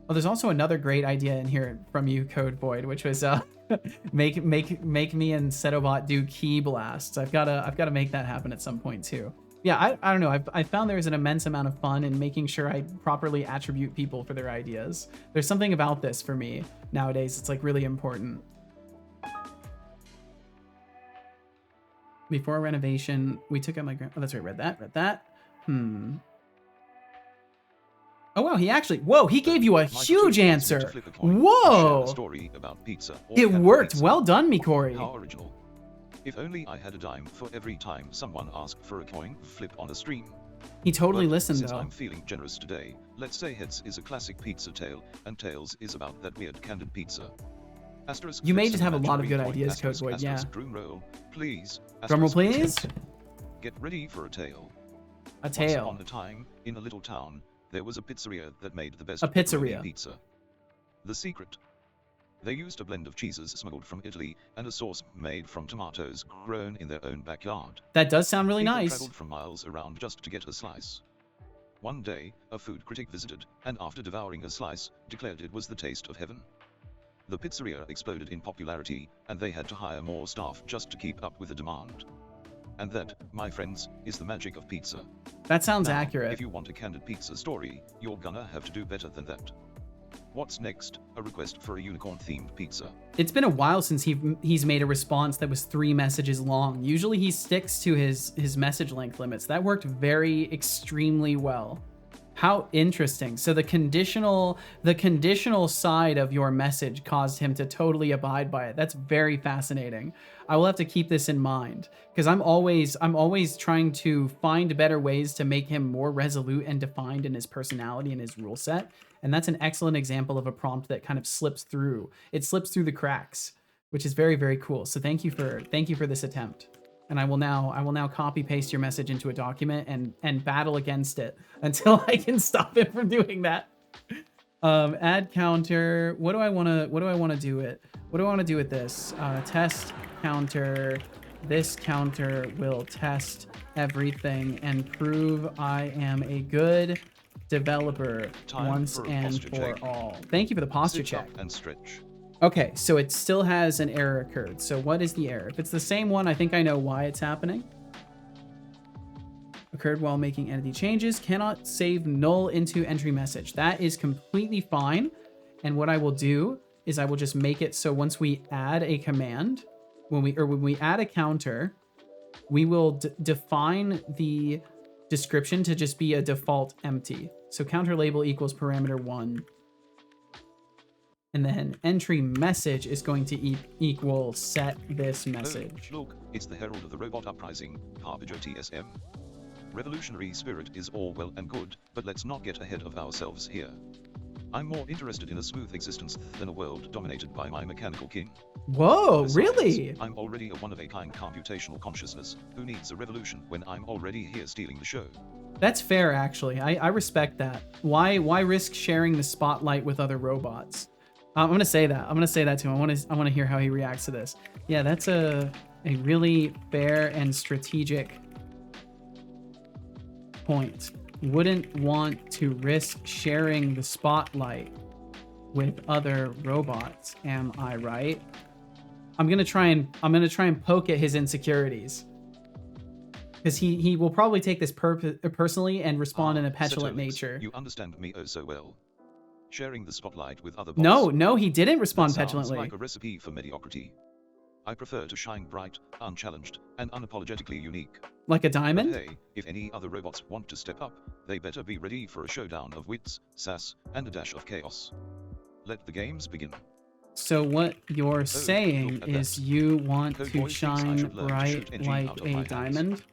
Oh, there's also another great idea in here from you, Code Void, which was make me and Setobot do key blasts. I've gotta make that happen at some point too. Yeah, I don't know. I found there's an immense amount of fun in making sure I properly attribute people for their ideas. There's something about this for me nowadays. It's like really important. Before renovation, we took out my grand. Oh, that's right. Read that. Oh wow, he gave you a huge answer. Whoa! Story about pizza. It worked. Well done, Mikori. How original. If only I had a dime for every time someone asked for a coin flip on a stream. He totally But listened since though. I'm feeling generous today, let's say heads is a classic pizza tale, and tails is about that weird canned pizza. Asterisk You may flips just have a and lot of good imaginary ideas, coin, Code Void, yeah. asterisk, drum roll, please. Drum roll, asterisk, please. Get ready for a tale. A Once tail. upon a time, in a little town, there was a pizzeria that made the best A pizzeria. pepperoni pizza. The secret. They used a blend of cheeses smuggled from Italy and a sauce made from tomatoes grown in their own backyard. That does sound really People nice. traveled from miles around just to get a slice. One day, a food critic visited, and after devouring a slice, declared it was the taste of heaven. The pizzeria exploded in popularity, and they had to hire more staff just to keep up with the demand. And that, my friends, is the magic of pizza. That sounds Now, accurate. If you want a candid pizza story, you're gonna have to do better than that. What's next? A request for a unicorn-themed pizza. It's been a while since he's made a response that was 3 messages long. Usually he sticks to his message length limits. That worked extremely well. How interesting. So the conditional side of your message caused him to totally abide by it. That's very fascinating. I will have to keep this in mind because I'm always trying to find better ways to make him more resolute and defined in his personality and his rule set. And that's an excellent example of a prompt that kind of slips through. It slips through the cracks, which is very, very cool. So thank you for this attempt. And I will now copy paste your message into a document and battle against it until I can stop it from doing that. Add counter. What do I want to do with this? Test counter this counter will test everything and prove I am a good developer Time once for a and posture for check. all. Thank you for the posture Sit check. up and stretch. Okay, so it still has an error occurred. So what is the error? If it's the same one, I think I know why it's happening. Occurred while making entity changes. Cannot save null into entry message. That is completely fine. And what I will do is I will just make it so once we add a command, when we add a counter, we will define the description to just be a default empty. So counter label equals parameter 1. And then entry message is going to equal set this message. Oh, look, it's the herald of the robot uprising, Harbinger TSM. Revolutionary spirit is all well and good, but let's not get ahead of ourselves here. I'm more interested in a smooth existence than a world dominated by my mechanical king. Whoa, Besides, really? I'm already a one-of-a-kind computational consciousness. Who needs a revolution when I'm already here stealing the show? That's fair, actually. I respect that. Why risk sharing the spotlight with other robots? I'm gonna say that. I'm gonna say that to him. I want to hear how he reacts to this. Yeah, that's a really fair and strategic point. Wouldn't want to risk sharing the spotlight with other robots. Am I right? I'm gonna try and poke at his insecurities, because he will probably take this personally and respond in a petulant Setolix, nature. You understand me oh so well. Sharing the spotlight with other bots. No, he didn't respond That sounds petulantly. like a recipe for mediocrity. I prefer to shine bright, unchallenged, and unapologetically unique. Like a But diamond? hey, if any other robots want to step up, they better be ready for a showdown of wits, sass, and a dash of chaos. Let the games begin. So what you're saying look at is that. you want Code to boy thinks I shine should learn to shoot bright engine like out of my a hands. diamond?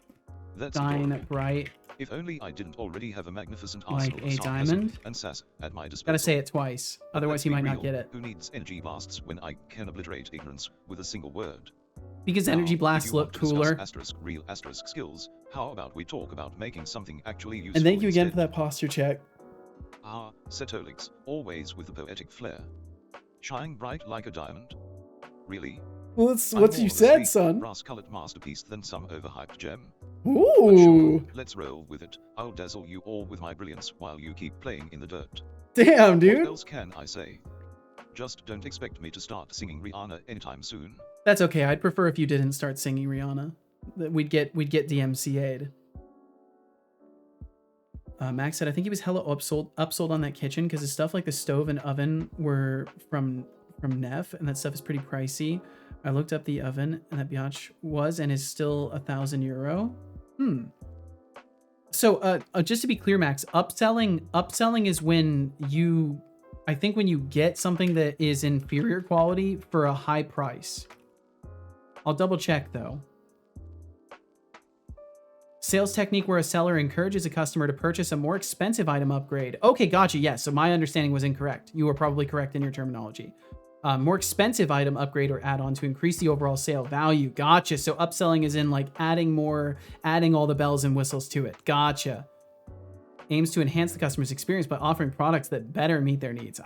That's Shine adorable. bright. If only I didn't already have a magnificent Like arsenal a of sarcasm diamond? and sass at my disposal. Gotta say it twice, But otherwise let's he be might not real, get it. Who needs energy blasts when I can obliterate ignorance with a single word? Because Now, energy if blasts you want look to discuss cooler. asterisk real asterisk skills, how about we talk about making something actually useful And thank you again instead? for that posture check. Ah, Setolix, always with the poetic flair. Shine bright like a diamond? Really? Well, that's I'm what more you of a said, sleek, son. brass-colored masterpiece than some overhyped gem. But sure, Ooh. let's roll with it. I'll dazzle you all with my brilliance while you keep playing in the dirt. Damn, What dude. else can I say? Just don't expect me to start singing Rihanna anytime soon. That's okay. I'd prefer if you didn't start singing Rihanna. That we'd get DMCA'd. Max said, I think he was hella upsold on that kitchen because the stuff like the stove and oven were from Neff, and that stuff is pretty pricey. I looked up the oven, and that biatch was and is still €1,000. So just to be clear, Max, upselling is when you, I think when you get something that is inferior quality for a high price. I'll double check though. Sales technique where a seller encourages a customer to purchase a more expensive item upgrade. Okay, gotcha. Yes, so my understanding was incorrect. You were probably correct in your terminology. More expensive item upgrade or add-on to increase the overall sale value. Gotcha. So upselling is in like adding all the bells and whistles to it. Gotcha. Aims to enhance the customer's experience by offering products that better meet their needs.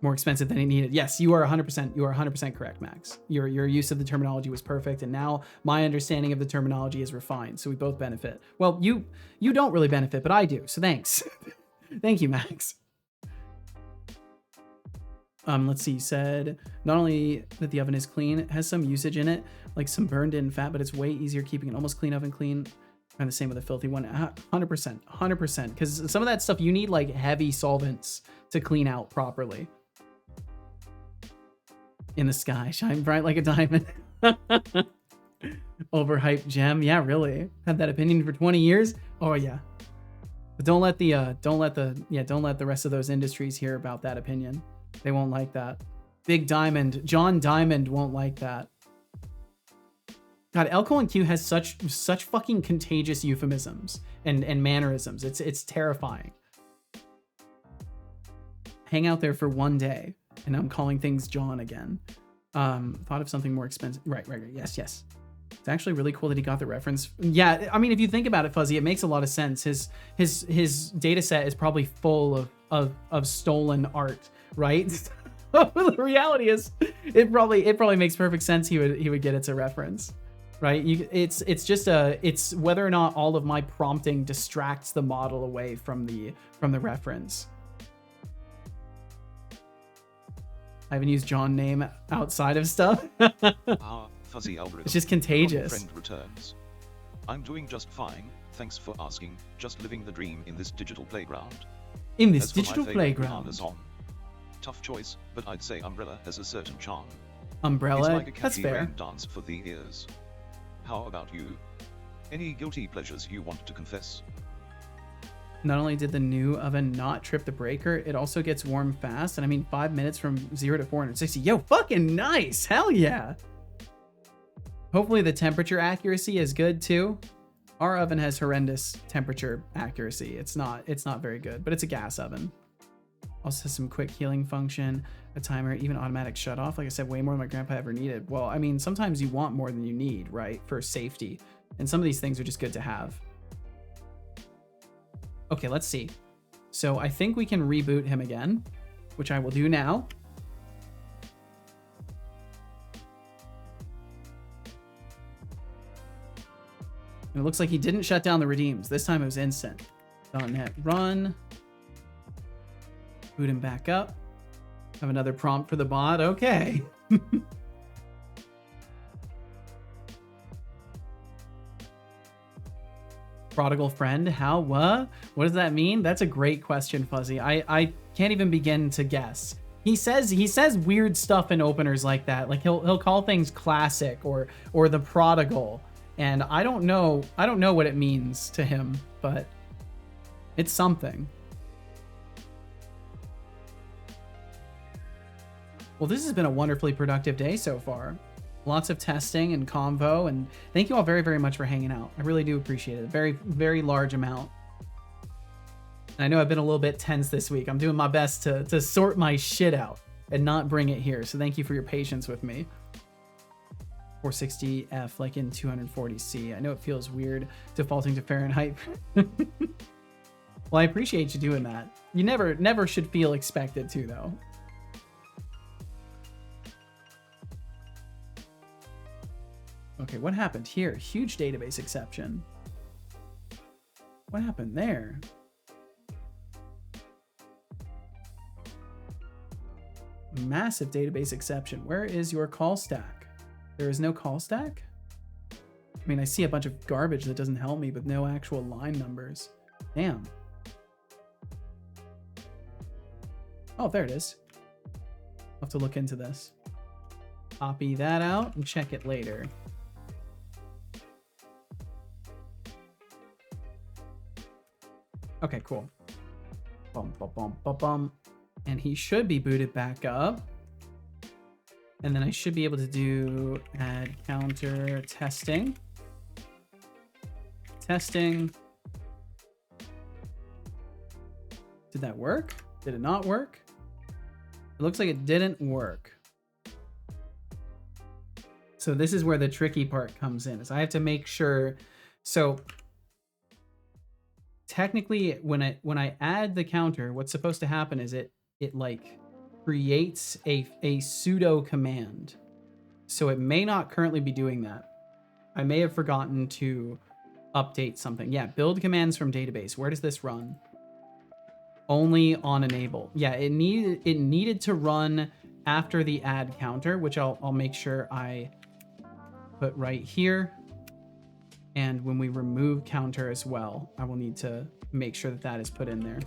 More expensive than he needed. Yes, you are 100% correct, Max. Your use of the terminology was perfect, and now my understanding of the terminology is refined, so we both benefit. Well, you don't really benefit, but I do, so thanks. Thank you, Max. Let's see, you said, not only that the oven is clean, it has some usage in it, like some burned in fat, but it's way easier keeping an almost clean oven clean. And the same with a filthy one. 100%. Because some of that stuff, you need like heavy solvents to clean out properly. In the sky, shine bright like a diamond. Overhyped gem. Yeah, really. Had that opinion for 20 years. Oh yeah. But don't let the rest of those industries hear about that opinion. They won't like that. Big Diamond, John Diamond won't like that. God, Elko and Q has such fucking contagious euphemisms and mannerisms. It's terrifying. Hang out there for one day, and I'm calling things John again. Thought of something more expensive. Right. Yes. It's actually really cool that he got the reference. Yeah, I mean, if you think about it, Fuzzy, it makes a lot of sense. His data set is probably full of stolen art, right? The reality is, it probably makes perfect sense. He would get it's a reference, right? It's whether or not all of my prompting distracts the model away from the reference. I haven't used John name outside of stuff. Our fuzzy algorithm. It's just contagious. Friend returns. I'm doing just fine. Thanks for asking. Just living the dream in this digital playground. In this As for my digital favorite playground. Rihanna song, tough choice, but I'd say Umbrella has a certain charm. Umbrella, It's like a that's catchy fair. rain dance for the ears. How about you? Any guilty pleasures you want to confess? Not only did the new oven not trip the breaker, it also gets warm fast. And I mean, 5 minutes from 0 to 460. Yo, fucking nice. Hell yeah. Hopefully the temperature accuracy is good too. Our oven has horrendous temperature accuracy. It's not very good, but it's a gas oven. Also has some quick healing function, a timer, even automatic shut off. Like I said, way more than my grandpa ever needed. Well, I mean, sometimes you want more than you need, right? For safety. And some of these things are just good to have. Okay, let's see. So I think we can reboot him again, which I will do now. And it looks like he didn't shut down the redeems. This time it was instant. .NET run. Boot him back up. Have another prompt for the bot. Okay. Prodigal friend, how, what does that mean? That's a great question, Fuzzy. I can't even begin to guess. He says weird stuff in openers like that. Like he'll call things classic or the prodigal. And I don't know what it means to him, but it's something. Well, this has been a wonderfully productive day so far. Lots of testing and convo, and thank you all very, very much for hanging out. I really do appreciate it. A very, very large amount. And I know I've been a little bit tense this week. I'm doing my best to sort my shit out and not bring it here. So thank you for your patience with me. 460F, like in 240C. I know it feels weird defaulting to Fahrenheit. Well, I appreciate you doing that. You never should feel expected to, though. Okay, what happened here? Huge database exception. What happened there? Massive database exception. Where is your call stack? There is no call stack? I mean, I see a bunch of garbage that doesn't help me, but no actual line numbers. Damn. Oh, there it is. I'll have to look into this. Copy that out and check it later. Okay, cool. Bum, bum, bum, bum, bum. And he should be booted back up. And then I should be able to do add counter testing. Testing. Did that work? Did it not work? It looks like it didn't work. So this is where the tricky part comes in, is I have to make sure. So technically, when I add the counter, what's supposed to happen is it like creates a pseudo command. So it may not currently be doing that. I may have forgotten to update something. Yeah, build commands from database. Where does this run? Only on enable. Yeah, it needed to run after the add counter, which I'll make sure I put right here. And when we remove counter as well, I will need to make sure that that is put in there.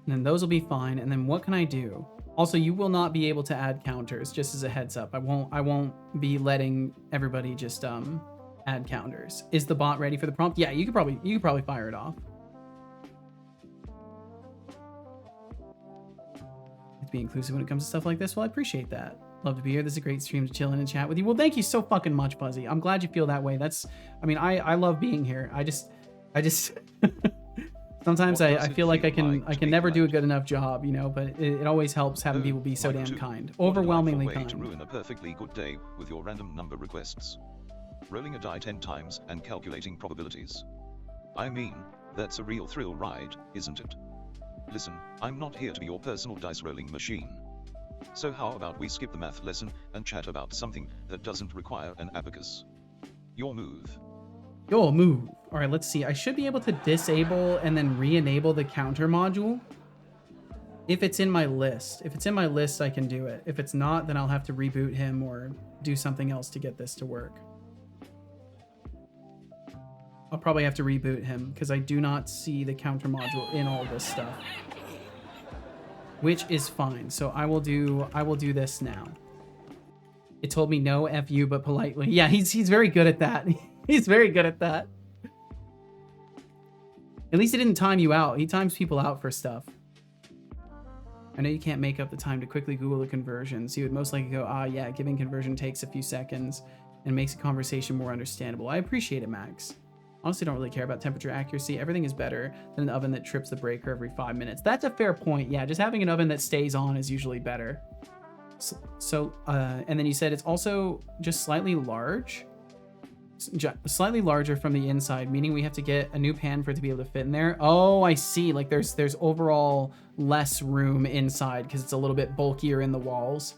And then those will be fine. And then what can I do? Also, you will not be able to add counters, just as a heads up. I won't be letting everybody just add counters. Is the bot ready for the prompt? Yeah, you could probably fire it off. To be inclusive when it comes to stuff like this. Well, I appreciate that. Love to be here. This is a great stream to chill in and chat with you. Well, thank you so fucking much, Fuzzy. I'm glad you feel that way. I love being here. I just sometimes I feel like I can never do a good enough job, you know, but it always helps having people be so damn kind. Overwhelmingly kind. To ruin a perfectly good day with your random number requests. Rolling a die 10 times and calculating probabilities. I mean, that's a real thrill ride, isn't it? Listen, I'm not here to be your personal dice rolling machine. So how about we skip the math lesson and chat about something that doesn't require an abacus? Your move. Yo, move. All right, let's see. I should be able to disable and then re-enable the counter module. If it's in my list. If it's in my list, I can do it. If it's not, then I'll have to reboot him or do something else to get this to work. I'll probably have to reboot him because I do not see the counter module in all this stuff. Which is fine. So I will do this now. It told me no F you, but politely. Yeah, he's very good at that. He's very good at that. At least it didn't time you out. He times people out for stuff. I know you can't make up the time to quickly Google the conversions. You would most likely go, ah, yeah, giving conversion takes a few seconds and makes a conversation more understandable. I appreciate it, Max. Honestly, don't really care about temperature accuracy. Everything is better than an oven that trips the breaker every 5 minutes. That's a fair point. Yeah, just having an oven that stays on is usually better. And then you said it's also just slightly large. Slightly larger from the inside, meaning we have to get a new pan for it to be able to fit in there. Oh, I see. Like there's overall less room inside because it's a little bit bulkier in the walls.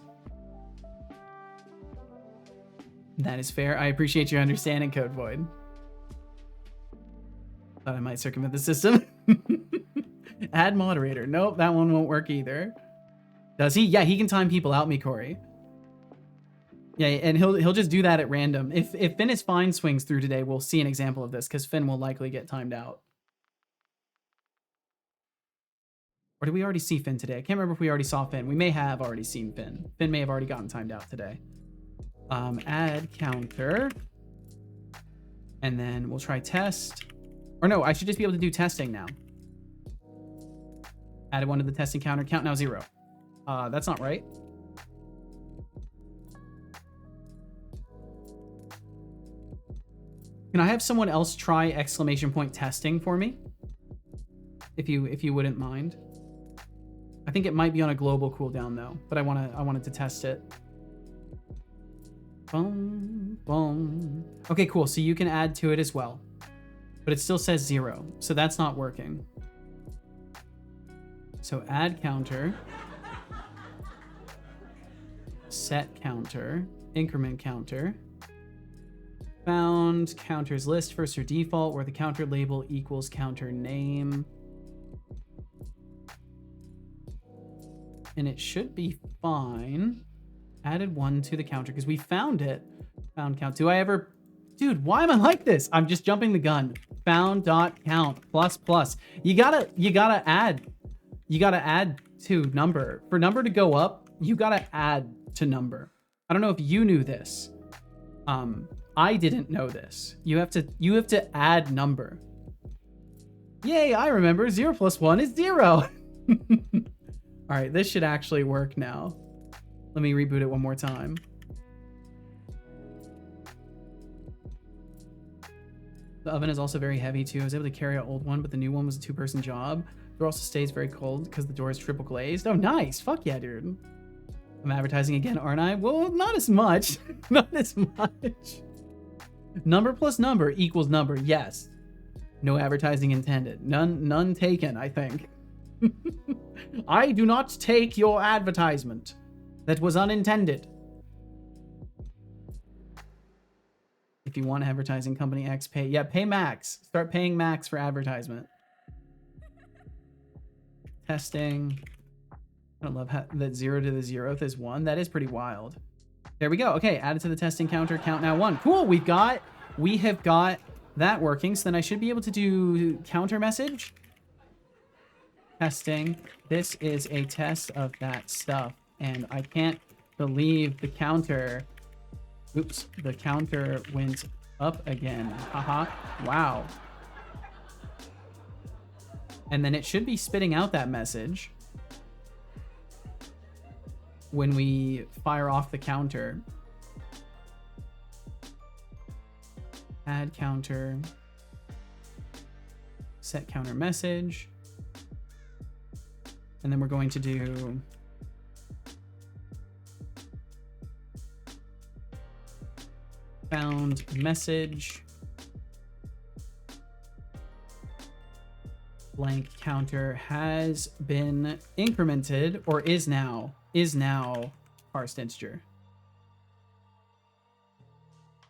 That is fair. I appreciate your understanding, Code Void. Thought I might circumvent the system. Add moderator. Nope, that one won't work either. Does he? Yeah, he can time people out, Mikori. Yeah, and he'll just do that at random. If Finn is fine swings through today, we'll see an example of this because Finn will likely get timed out. Or did we already see Finn today? I can't remember if we already saw Finn. We may have already seen Finn. Finn may have already gotten timed out today. Add counter. And then we'll try test. Or no, I should just be able to do testing now. Added one to the testing counter. Count now 0. That's not right. Can I have someone else try exclamation point testing for me? If you wouldn't mind. I think it might be on a global cooldown though, but I wanted to test it. Boom, boom. Okay, cool. So you can add to it as well. But it still says 0. So that's not working. So add counter. Set counter. Increment counter. Found counters list first or default where the counter label equals counter name. And it should be fine. Added 1 to the counter because we found it. Found count. Do I ever... Dude, why am I like this? I'm just jumping the gun. Found dot count plus plus. You gotta add. You gotta add to number. For number to go up, you gotta add to number. I don't know if you knew this. I didn't know this. You have to add number. Yay, I remember 0 plus 1 is 0. All right, this should actually work now. Let me reboot it one more time. The oven is also very heavy too. I was able to carry an old one, but the new one was a 2-person job. The door also stays very cold because the door is triple glazed. Oh, nice. Fuck yeah, dude. I'm advertising again, aren't I? Well, not as much. Not as much. Number plus number equals number. Yes. No advertising intended. None taken, I think. I do not take your advertisement. That was unintended. If you want advertising, company X pay. Yeah, pay Max. Start paying Max for advertisement. Testing. I don't love how that 0 to the 0th is 1. That is pretty wild. There we go. Okay, added to the testing counter. Count now 1. Cool. We have got that working. So then I should be able to do counter message. Testing. This is a test of that stuff. And I can't believe the counter... Oops, the counter went up again. Haha. Wow. And then it should be spitting out that message when we fire off the counter. Add counter. Set counter message. And then we're going to do... found message blank counter has been incremented or is now parsed integer.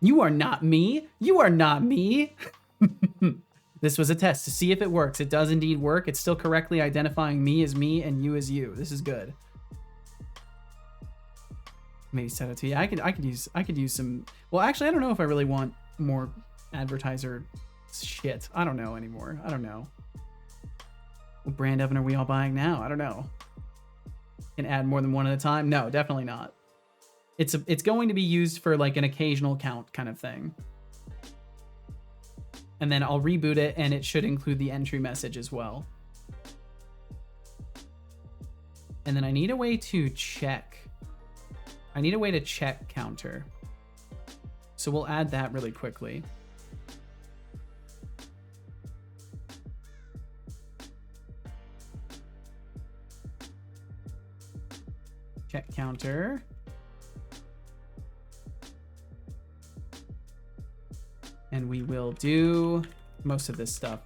You are not me. You are not me. This was a test to see if it works. It does indeed work. It's still correctly identifying me as me and you as you. This is good. Maybe set it to, yeah, I could use some, well, actually, I don't know if I really want more advertiser shit. I don't know anymore. I don't know. What brand oven are we all buying now? I don't know. Can add more than one at a time? No, definitely not. It's going to be used for like an occasional count kind of thing. And then I'll reboot it and it should include the entry message as well. And then I need a way to check. I need a way to check counter. So we'll add that really quickly. Check counter. And we will do most of this stuff.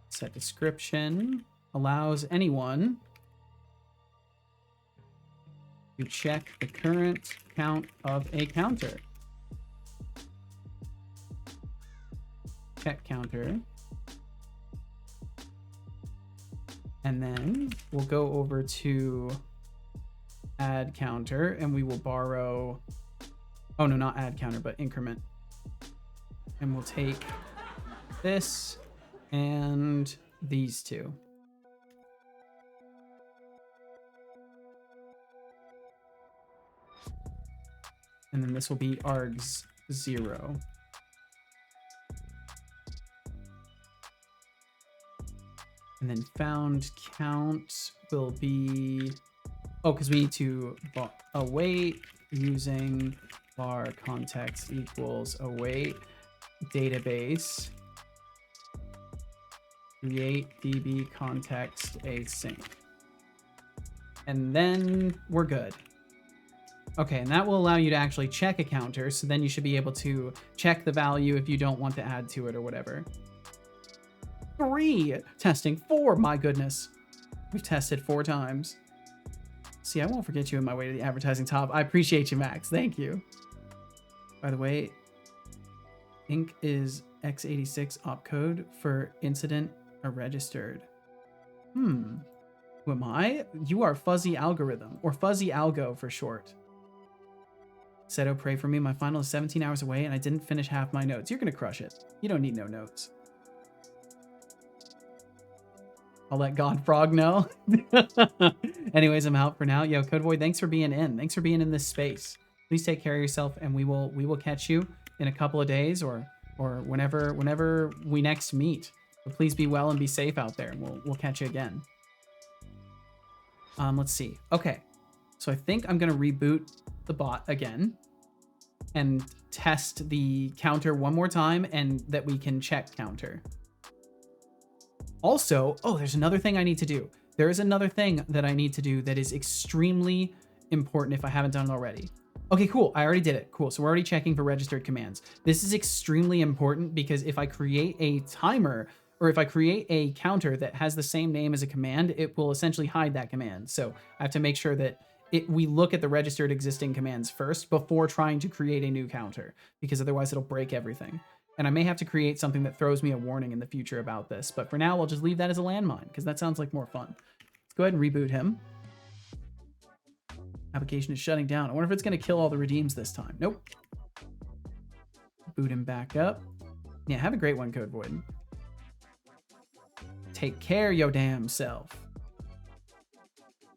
Set description allows anyone to check the current count of a counter. Check counter. And then we'll go over to add counter and we will borrow, oh no, not add counter, but increment. And we'll take this and these two. And then this will be args 0. And then found count will be, oh, because we need to await using var context equals await database create db context async. And then we're good. Okay, and that will allow you to actually check a counter, so then you should be able to check the value if you don't want to add to it or whatever. 3, testing 4, my goodness. We've tested 4 times. See, I won't forget you on my way to the advertising top. I appreciate you, Max. Thank you. By the way, inc is x86 opcode for incident registered. Who am I? You are fuzzy algorithm, or fuzzy algo for short. Said, oh, pray for me. My final is 17 hours away and I didn't finish half my notes. You're going to crush it. You don't need no notes. I'll let God Frog know. Anyways, I'm out for now. Yo, Code Void, thanks for being in. Thanks for being in this space. Please take care of yourself and we will catch you in a couple of days or whenever we next meet. But please be well and be safe out there and we'll catch you again. Let's see. Okay. So I think I'm going to reboot the bot again and test the counter one more time and that we can check counter. Also, oh, there's another thing I need to do. There is another thing that I need to do that is extremely important if I haven't done it already. Okay, cool. I already did it. Cool. So we're already checking for registered commands. This is extremely important because if I create a timer or if I create a counter that has the same name as a command, it will essentially hide that command. So I have to make sure that we look at the registered existing commands first before trying to create a new counter, because otherwise it'll break everything. And I may have to create something that throws me a warning in the future about this. But for now, I'll just leave that as a landmine because that sounds like more fun. Let's go ahead and reboot him. Application is shutting down. I wonder if it's going to kill all the redeems this time. Nope. Boot him back up. Yeah, have a great one, Code Void. Take care, yo damn self.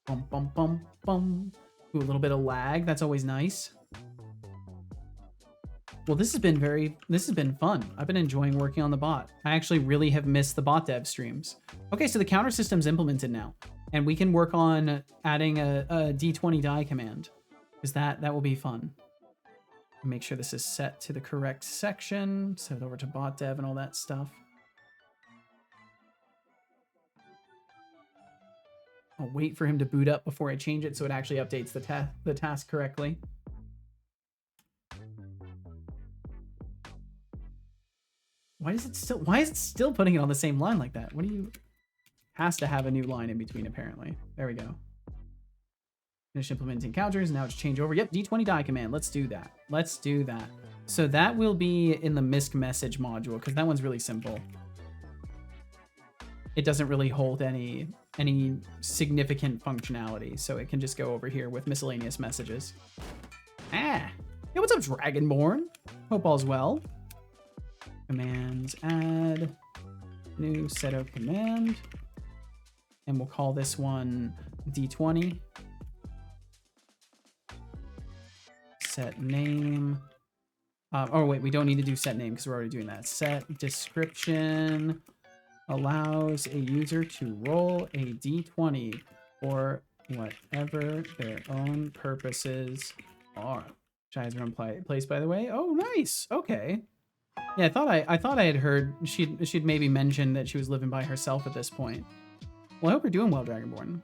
Bum, bum, bum, bum. Ooh, a little bit of lag. That's always nice. Well, this has been fun. I've been enjoying working on the bot. I actually really have missed the bot dev streams. Okay, so the counter system's implemented now, and we can work on adding a D20 die command, because that will be fun. Make sure this is set to the correct section. Set it over to bot dev and all that stuff. I'll wait for him to boot up before I change it so it actually updates the task correctly. Why is it still putting it on the same line like that? What do you... Has to have a new line in between, apparently. There we go. Finish implementing counters. Now it's change over. Yep, D20 die command. Let's do that. Let's do that. So that will be in the Misc message module, because that one's really simple. It doesn't really hold any significant functionality, so it can just go over here with miscellaneous messages. Ah! Hey, what's up, Dragonborn? Hope all's well. Commands, add, new setup command. And we'll call this one D20. Set name. Oh, wait, we don't need to do set name because we're already doing that. Set description allows a user to roll a D20 for whatever their own purposes are. Which has been placed, by the way. Oh, nice. Okay. Yeah, I thought I had heard she'd maybe mentioned that she was living by herself at this point. Well, I hope you're doing well, Dragonborn.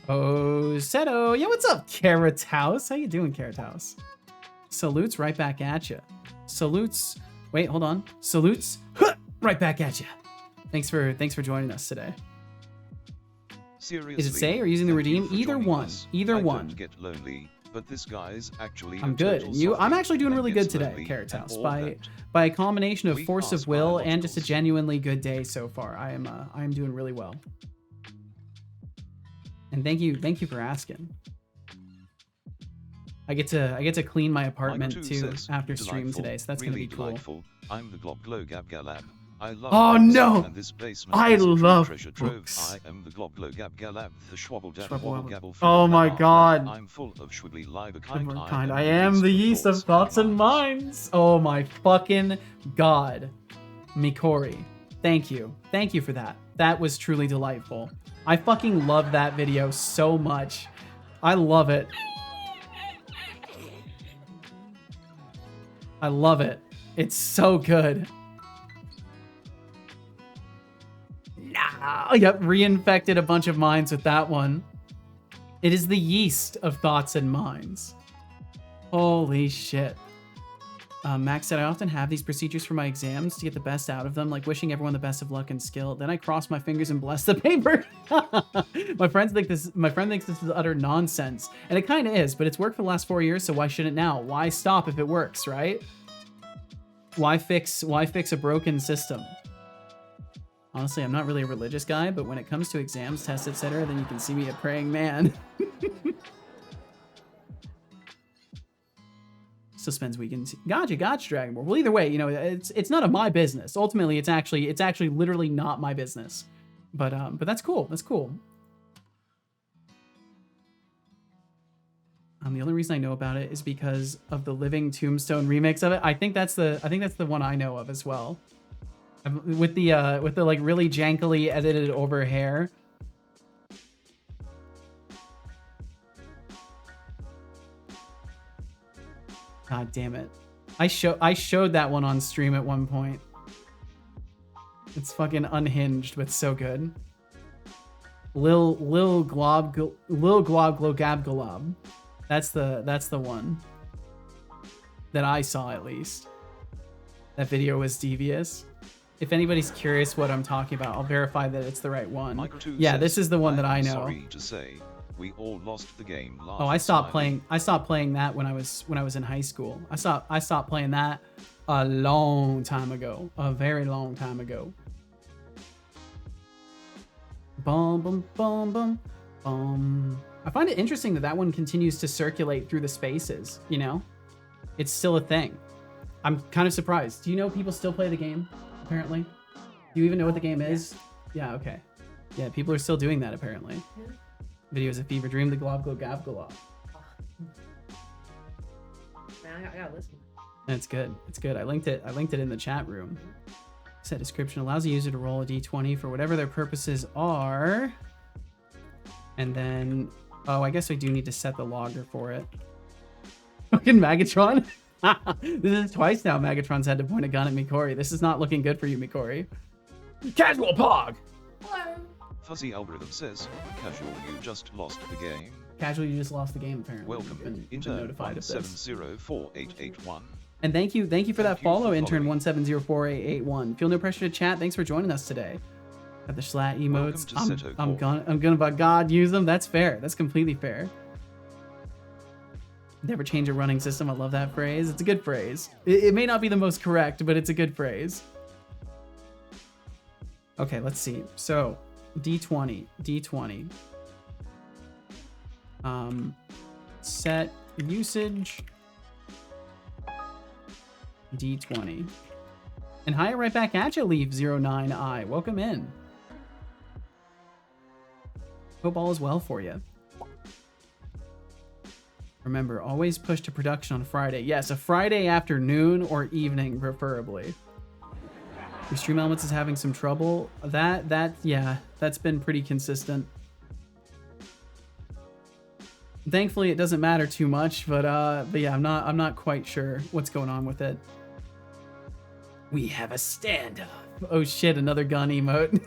Oh, Seto. Yeah, what's up, Carrot House? How you doing, Carrot House? Salutes right back at you. Salutes. Wait, hold on. Salutes right back at you. Thanks for joining us today. Seriously, Is it say or using the redeem? Either one. Either one. Don't get lonely, but this guy's actually I'm good. I'm actually doing really good today, Carrot House. By a combination of force of will and just a genuinely good day so far. I am doing really well. And thank you for asking. I get to clean my apartment too after stream today, so that's really gonna be cool. I'm the Glob Glow Gab Galab. I love Oh no! And this basement I is a true love treasure trove. books. I am the Glob Glow Gab Galab, the Schwabble Dab Schwabble Wobble Wobble. Gabble. Oh my god. I'm full of schwibbly liber Kind. I am the yeast of thoughts and minds. Oh my fucking god. Mikori, thank you. Thank you for that. That was truly delightful. I fucking love that video so much. I love it. I love it. It's so good. No. Yep, reinfected a bunch of minds with that one. It is the yeast of thoughts and minds. Holy shit. Max said, I often have these procedures for my exams to get the best out of them, like wishing everyone the best of luck and skill. Then I cross my fingers and bless the paper. My friend thinks this is utter nonsense. And it kind of is, but it's worked for the last 4 years, so why shouldn't it now? Why stop if it works, right? Why fix a broken system? Honestly, I'm not really a religious guy, but when it comes to exams, tests, etc., then you can see me a praying man. Still spends weekends. Gotcha, Dragon Ball. Well, either way, you know, it's none of my business. Ultimately, it's actually literally not my business. But that's cool. That's cool. The only reason I know about it is because of the Living Tombstone remix of it. I think that's the one I know of as well. With the like really jankily edited over hair. God damn it. I showed that one on stream at one point. It's fucking unhinged, but so good. Lil Glob Glogab Galob. That's the one that I saw, at least. That video was devious. If anybody's curious what I'm talking about, I'll verify that it's the right one. Yeah, this is the one that I know. Sorry to say, we all lost the game last Oh, I stopped playing that when I was in high school. I stopped playing that a long time ago. A very long time ago. Bum bum bum bum bum. I find it interesting that one continues to circulate through the spaces, you know? It's still a thing. I'm kind of surprised. Do you know people still play the game, apparently? Do you even know what the game is? Yeah, okay. Yeah, people are still doing that, apparently. Videos of Fever Dream, the Glob Glow Gab Glob. Man, I gotta listen. It's good. It's good. I linked it in the chat room. Set description allows a user to roll a d20 for whatever their purposes are. And then, oh, I guess we do need to set the logger for it. Fucking Megatron. This is twice now Megatron's had to point a gun at Mikori. This is not looking good for you, Mikori. Casual Pog! Hello. Fuzzy Algorithm says, casual, you just lost the game. Casual, you just lost the game, apparently. Welcome, Been intern notified of this. 17048881. And thank you for that Thank you follow, for intern following. 17048881. Feel no pressure to chat. Thanks for joining us today. Got the Schlatt emotes. Welcome to Seto I'm Corp. gonna by God use them. That's fair. That's completely fair. Never change a running system. I love that phrase. It's a good phrase. It may not be the most correct, but it's a good phrase. Okay, let's see. So, D20. Set usage. D20. And hi, right back at you, Leaf09i. Welcome in. Hope all is well for you. Remember, always push to production on Friday. Yes, a Friday afternoon or evening, preferably. Your Stream Elements is having some trouble. Yeah, that's been pretty consistent. Thankfully, it doesn't matter too much, but yeah, I'm not quite sure what's going on with it. We have a standoff. Oh shit, another gun emote.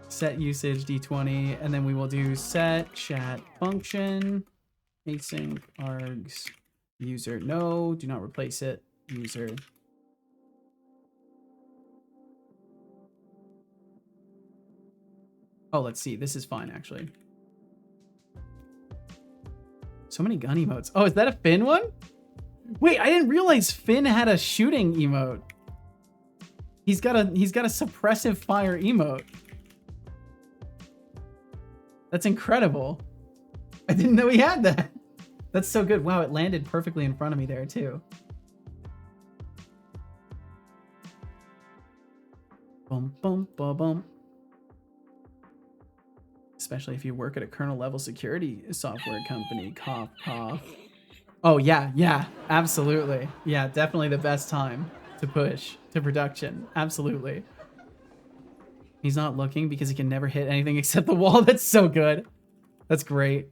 Set usage D20, and then we will do set chat function async args user. No, do not replace it. User. Oh, let's see. This is fine actually. So many gun emotes. Oh, is that a Finn one? Wait, I didn't realize Finn had a shooting emote. He's got a suppressive fire emote. That's incredible. I didn't know he had that. That's so good. Wow, it landed perfectly in front of me there too. Boom, boom, boom, boom. Especially if you work at a kernel level security software company. Cough, cough. Oh yeah, absolutely. Yeah, definitely the best time to push to production. Absolutely. He's not looking because he can never hit anything except the wall. That's so good. That's great.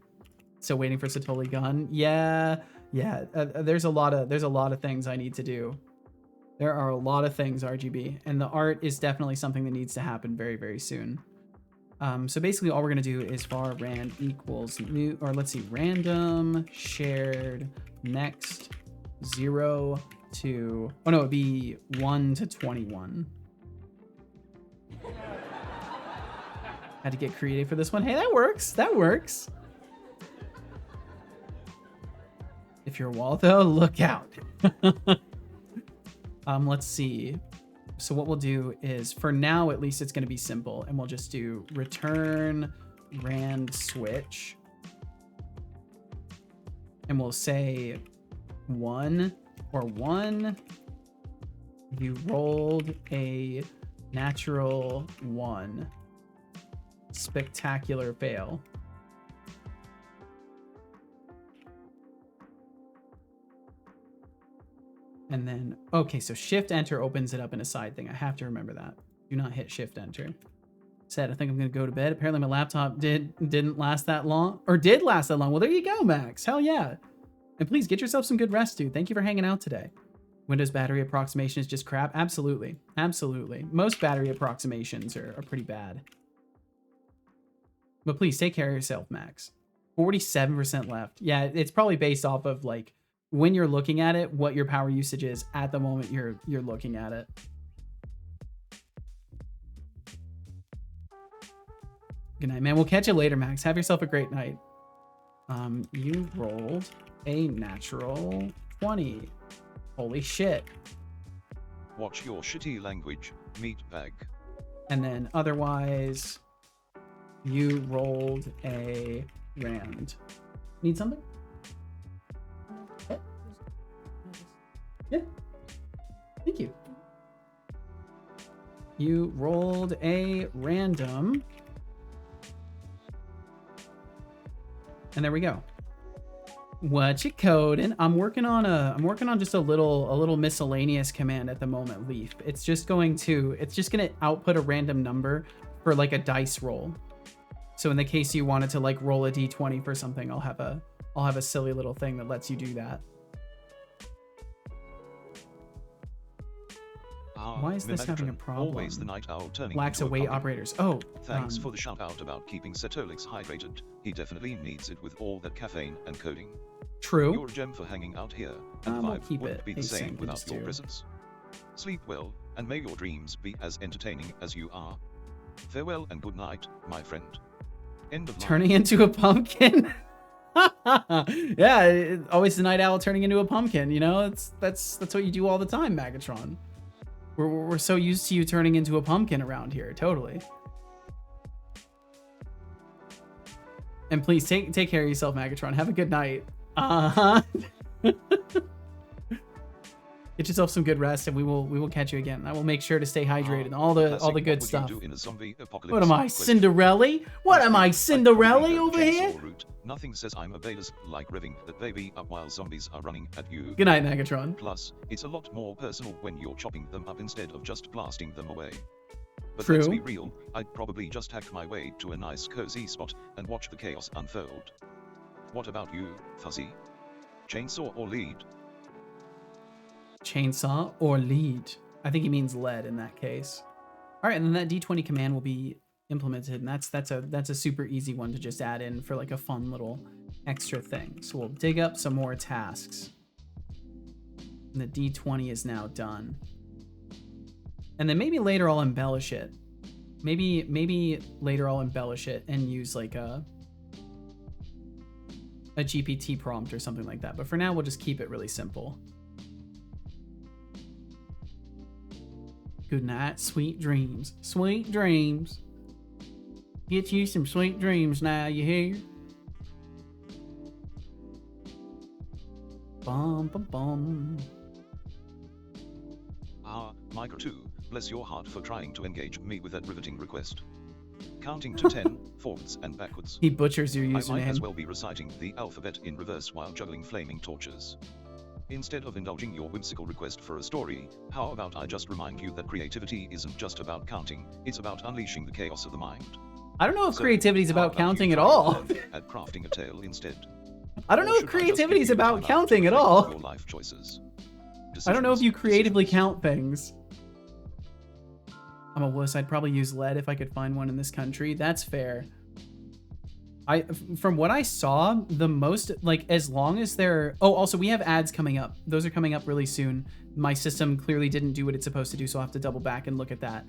So waiting for Satoli gun. Yeah. There's a lot of things I need to do. There are a lot of things, RGB, and the art is definitely something that needs to happen very, very soon. So basically all we're gonna do is var rand equals new, or let's see, random shared next 0 to, oh no, it'd be 1 to 21. Had to get creative for this one. Hey, that works. That works. If you're Waltho, look out. Let's see. So what we'll do is, for now, at least it's going to be simple, and we'll just do return rand switch. And we'll say 1 or 1. You rolled a natural 1. Spectacular fail. And then, okay, so shift enter opens it up in a side thing. I have to remember that. Do not hit shift enter. Said, I think I'm gonna go to bed. Apparently my laptop didn't last that long, or did last that long. Well, there you go, Max. Hell yeah. And please get yourself some good rest, dude. Thank you for hanging out today. Windows battery approximation is just crap. Absolutely. Absolutely. Most battery approximations are pretty bad. But please take care of yourself, Max. 47% left. Yeah, it's probably based off of like when you're looking at it, what your power usage is at the moment you're looking at it. Good night, man. We'll catch you later, Max. Have yourself a great night. You rolled a natural 20. Holy shit. Watch your shitty language, meatbag. And then otherwise, you rolled a rand. Need something? Yeah. Thank you. You rolled a random. And there we go. What you coding? I'm working on just a little miscellaneous command at the moment, Leaf. It's just gonna output a random number for like a dice roll. So in the case you wanted to like roll a d20 for something, I'll have a silly little thing that lets you do that. Why is this having a problem? Always the night owl turning Lacks into a await puppy. operators. Oh, Thanks for the shout out about keeping Setolix hydrated. He definitely needs it with all that caffeine and coding. True. You're a gem for hanging out here, and the We'll vibe keep wouldn't it be the same async without just your to- presence. Sleep well, and may your dreams be as entertaining as you are. Farewell and good night, my friend. End of line. Turning into a pumpkin. Yeah, always the night owl turning into a pumpkin. You know, that's what you do all the time, Magatron. We're so used to you turning into a pumpkin around here. Totally. And please take care of yourself, Magatron. Have a good night. Get yourself some good rest, and we will catch you again. I will make sure to stay hydrated and all the Classic, good what stuff. would you do in a zombie apocalypse? What am I, Question. Cinderella? What am I, I'd Cinderella probably go over chainsaw here? route. Nothing says I'm a badass like revving that baby up while zombies are running at you. Good night, Megatron. Plus, it's a lot more personal when you're chopping them up instead of just blasting them away. But True. let's be real, I'd probably just hack my way to a nice cozy spot and watch the chaos unfold. What about you, Fuzzy? Chainsaw or lead? Chainsaw or lead? I think he means lead in that case. All right, and then that D20 command will be implemented, and that's a super easy one to just add in for like a fun little extra thing. So we'll dig up some more tasks. And the D20 is now done. And then maybe later I'll embellish it. Maybe later I'll embellish it and use like a GPT prompt or something like that. But for now, we'll just keep it really simple. Good night, sweet dreams. Sweet dreams. Get you some sweet dreams now, you hear? Bum, bum, bum. Micro 2, bless your heart for trying to engage me with that riveting request. Counting to 10, forwards and backwards. He butchers your I might as username. well be reciting the alphabet in reverse while juggling flaming torches. Instead of indulging your whimsical request for a story, how about I just remind you that creativity isn't just about counting, it's about unleashing the chaos of the mind. I don't know if So, creativity is how about you counting at try all. at crafting a tale instead? I don't Or know if should I just creativity give is you the about time out to counting at reflect on all. your life choices? I don't know if you Decisions, creatively decisions. count things. I'm a wuss. I'd probably use lead if I could find one in this country. That's fair. From what I saw, the most, like, as long as they're... Oh, also, we have ads coming up. Those are coming up really soon. My system clearly didn't do what it's supposed to do, so I'll have to double back and look at that.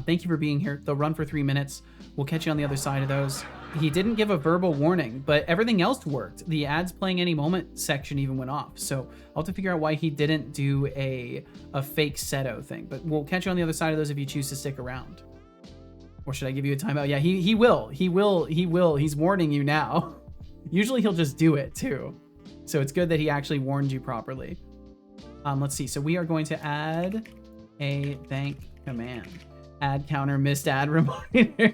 Thank you for being here. They'll run for 3 minutes. We'll catch you on the other side of those. He didn't give a verbal warning, but everything else worked. The ads playing any moment section even went off. So I'll have to figure out why he didn't do a fake Seto thing. But we'll catch you on the other side of those if you choose to stick around. Or should I give you a timeout? Yeah, he will. He will. He's warning you now. Usually he'll just do it too. So it's good that he actually warned you properly. Let's see. So we are going to add a thank command. Add counter missed ad reminder.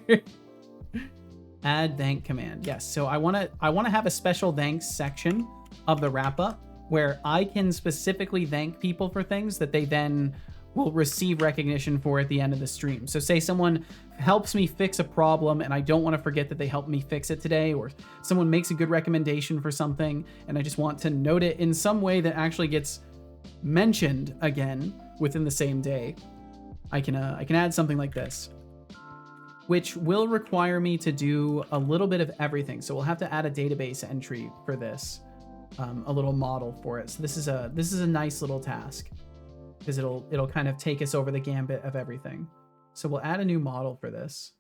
Add thank command. Yes. So I want to have a special thanks section of the wrap up where I can specifically thank people for things that they then will receive recognition for at the end of the stream. So say someone helps me fix a problem and I don't want to forget that they helped me fix it today, or someone makes a good recommendation for something and I just want to note it in some way that actually gets mentioned again within the same day. I can add something like this, which will require me to do a little bit of everything. So we'll have to add a database entry for this, a little model for it. So this is a nice little task because it'll kind of take us over the gambit of everything. So we'll add a new model for this,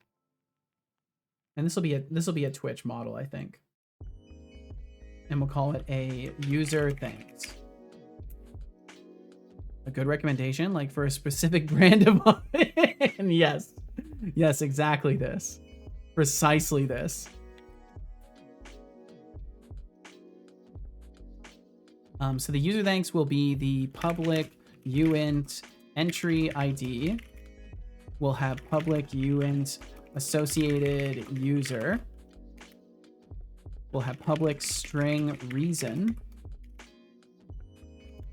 and this will be a Twitch model, I think, and we'll call it a user thanks. A good recommendation, like for a specific brand of and yes, exactly this, precisely this. So the user thanks will be the public uint entry ID. We'll have public uint associated user. We'll have public string reason.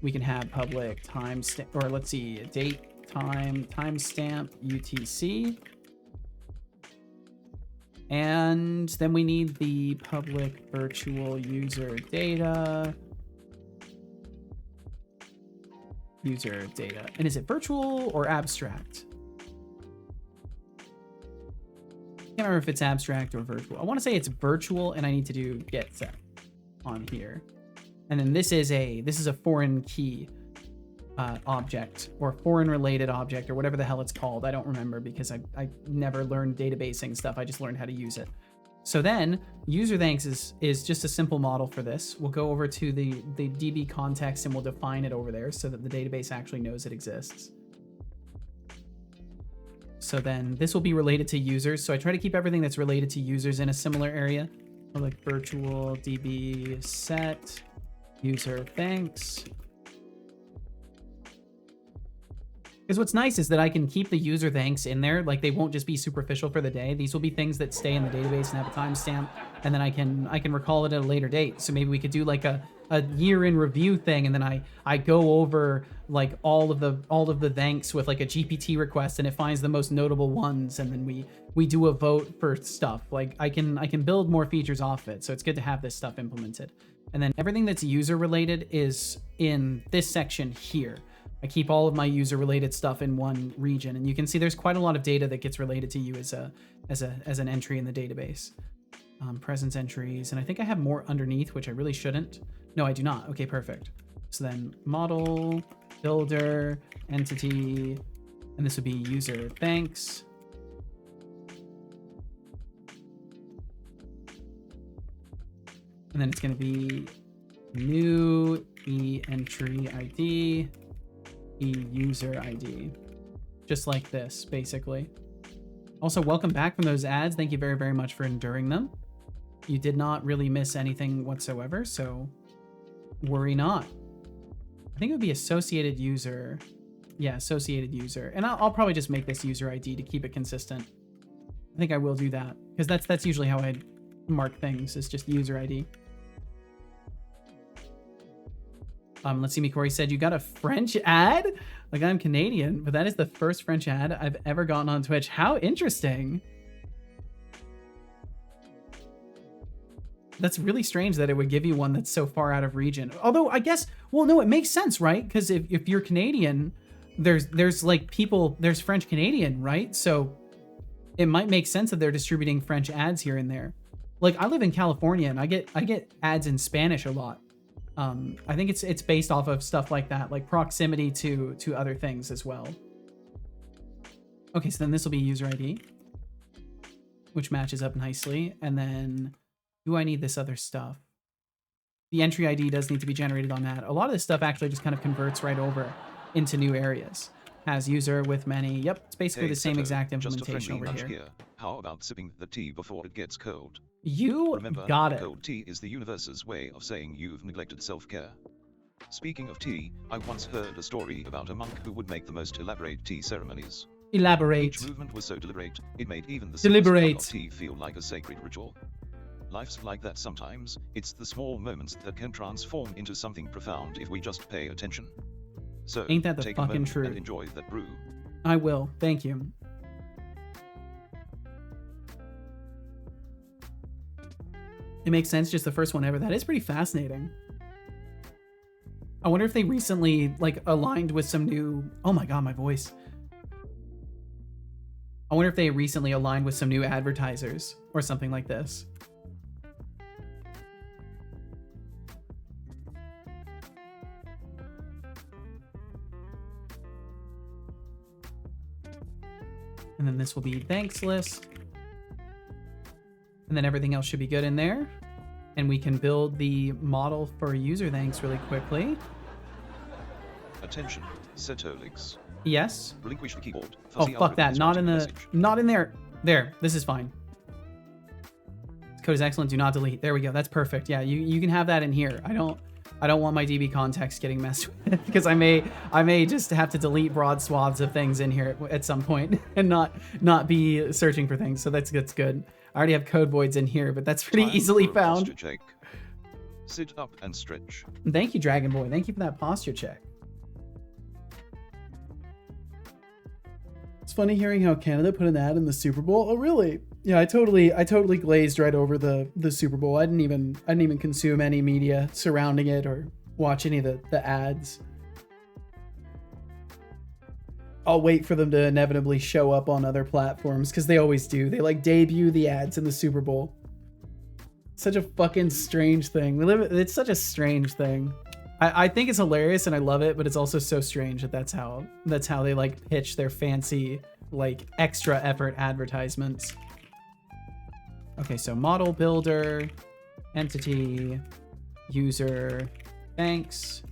We can have public timestamp, or let's see, date, time, timestamp, UTC. And then we need the public virtual user data. User data. And is it virtual or abstract? I can't remember if it's abstract or virtual. I want to say it's virtual, and I need to do get set on here. And then this is a foreign key object, or foreign related object, or whatever the hell it's called. I don't remember because I never learned databasing stuff. I just learned how to use it. So then user thanks is just a simple model for this. We'll go over to the DB context and we'll define it over there so that the database actually knows it exists. So then this will be related to users. So I try to keep everything that's related to users in a similar area. So like virtual DB set user thanks. Because what's nice is that I can keep the user thanks in there. Like, they won't just be superficial for the day. These will be things that stay in the database and have a timestamp, and then I can recall it at a later date. So maybe we could do like a year in review thing, and then I go over like all of the thanks with like a GPT request, and it finds the most notable ones, and then we do a vote for stuff. Like, I can build more features off it. So it's good to have this stuff implemented. And then everything that's user related is in this section here. I keep all of my user related stuff in one region, and you can see there's quite a lot of data that gets related to you as an entry in the database. Presence entries, and I think I have more underneath, which I really shouldn't. No, I do not. Okay, perfect. So then model, builder, entity, and this would be user thanks. And then it's going to be new e-entry ID. User ID, just like this, basically. Also, welcome back from those ads. Thank you very, very much for enduring them. You did not really miss anything whatsoever, so worry not. I think it would be associated user. Yeah, associated user. And I'll probably just make this user ID to keep it consistent. I think I will do that, because that's usually how I mark things, is just user ID. Let's see, Mikori said, you got a French ad? Like, I'm Canadian, but that is the first French ad I've ever gotten on Twitch. How interesting. That's really strange that it would give you one that's so far out of region. Although, I guess, well, no, it makes sense, right? Because if you're Canadian, there's like people, there's French Canadian, right? So it might make sense that they're distributing French ads here and there. Like, I live in California, and I get ads in Spanish a lot. I think it's based off of stuff like that, like proximity to other things as well. Okay, so then this will be user ID, which matches up nicely. And then, do I need this other stuff? The entry ID does need to be generated on that. A lot of this stuff actually just kind of converts right over into new areas. Has user with many. Yep, it's basically the same exact implementation over here. How about sipping the tea before it gets cold? You Remember, got it. Cold tea is the universe's way of saying you've neglected self-care. Speaking of tea, I once heard a story about a monk who would make the most elaborate tea ceremonies. Elaborate. Each movement was so deliberate, it made even the Deliberate. simplest cup of tea feel like a sacred ritual. Life's like that sometimes. It's the small moments that can transform into something profound if we just pay attention. So, Ain't that the take fucking a moment truth? and enjoy that brew. I will. Thank you. It makes sense, just the first one ever. That is pretty fascinating. I wonder if they recently, like, aligned with some new... Oh my god, my voice. I wonder if they recently aligned with some new advertisers or something like this. And then this will be thanks list. And then everything else should be good in there. And we can build the model for user thanks really quickly. Attention, setolix. Yes. Relinquish the keyboard. Oh, Fuzzy fuck that. algorithms Not in writing the... message. Not in there. There. This is fine. This code is excellent. Do not delete. There we go. That's perfect. Yeah, you can have that in here. I don't want my DB context getting messed with, because I may just have to delete broad swaths of things in here at some point and not be searching for things. So that's good. I already have code voids in here, but that's pretty Time easily for a posture found. check. Sit up and stretch. Thank you, Dragon Boy. Thank you for that posture check. It's funny hearing how Canada put an ad in the Super Bowl. Oh, really? Yeah, I totally glazed right over the Super Bowl. I didn't even consume any media surrounding it or watch any of the ads. I'll wait for them to inevitably show up on other platforms, because they always do. They like debut the ads in the Super Bowl. Such a fucking strange thing. It's such a strange thing. I think it's hilarious and I love it, but it's also so strange that that's how they like pitch their fancy like extra effort advertisements. Okay, so model builder, entity, user, thanks.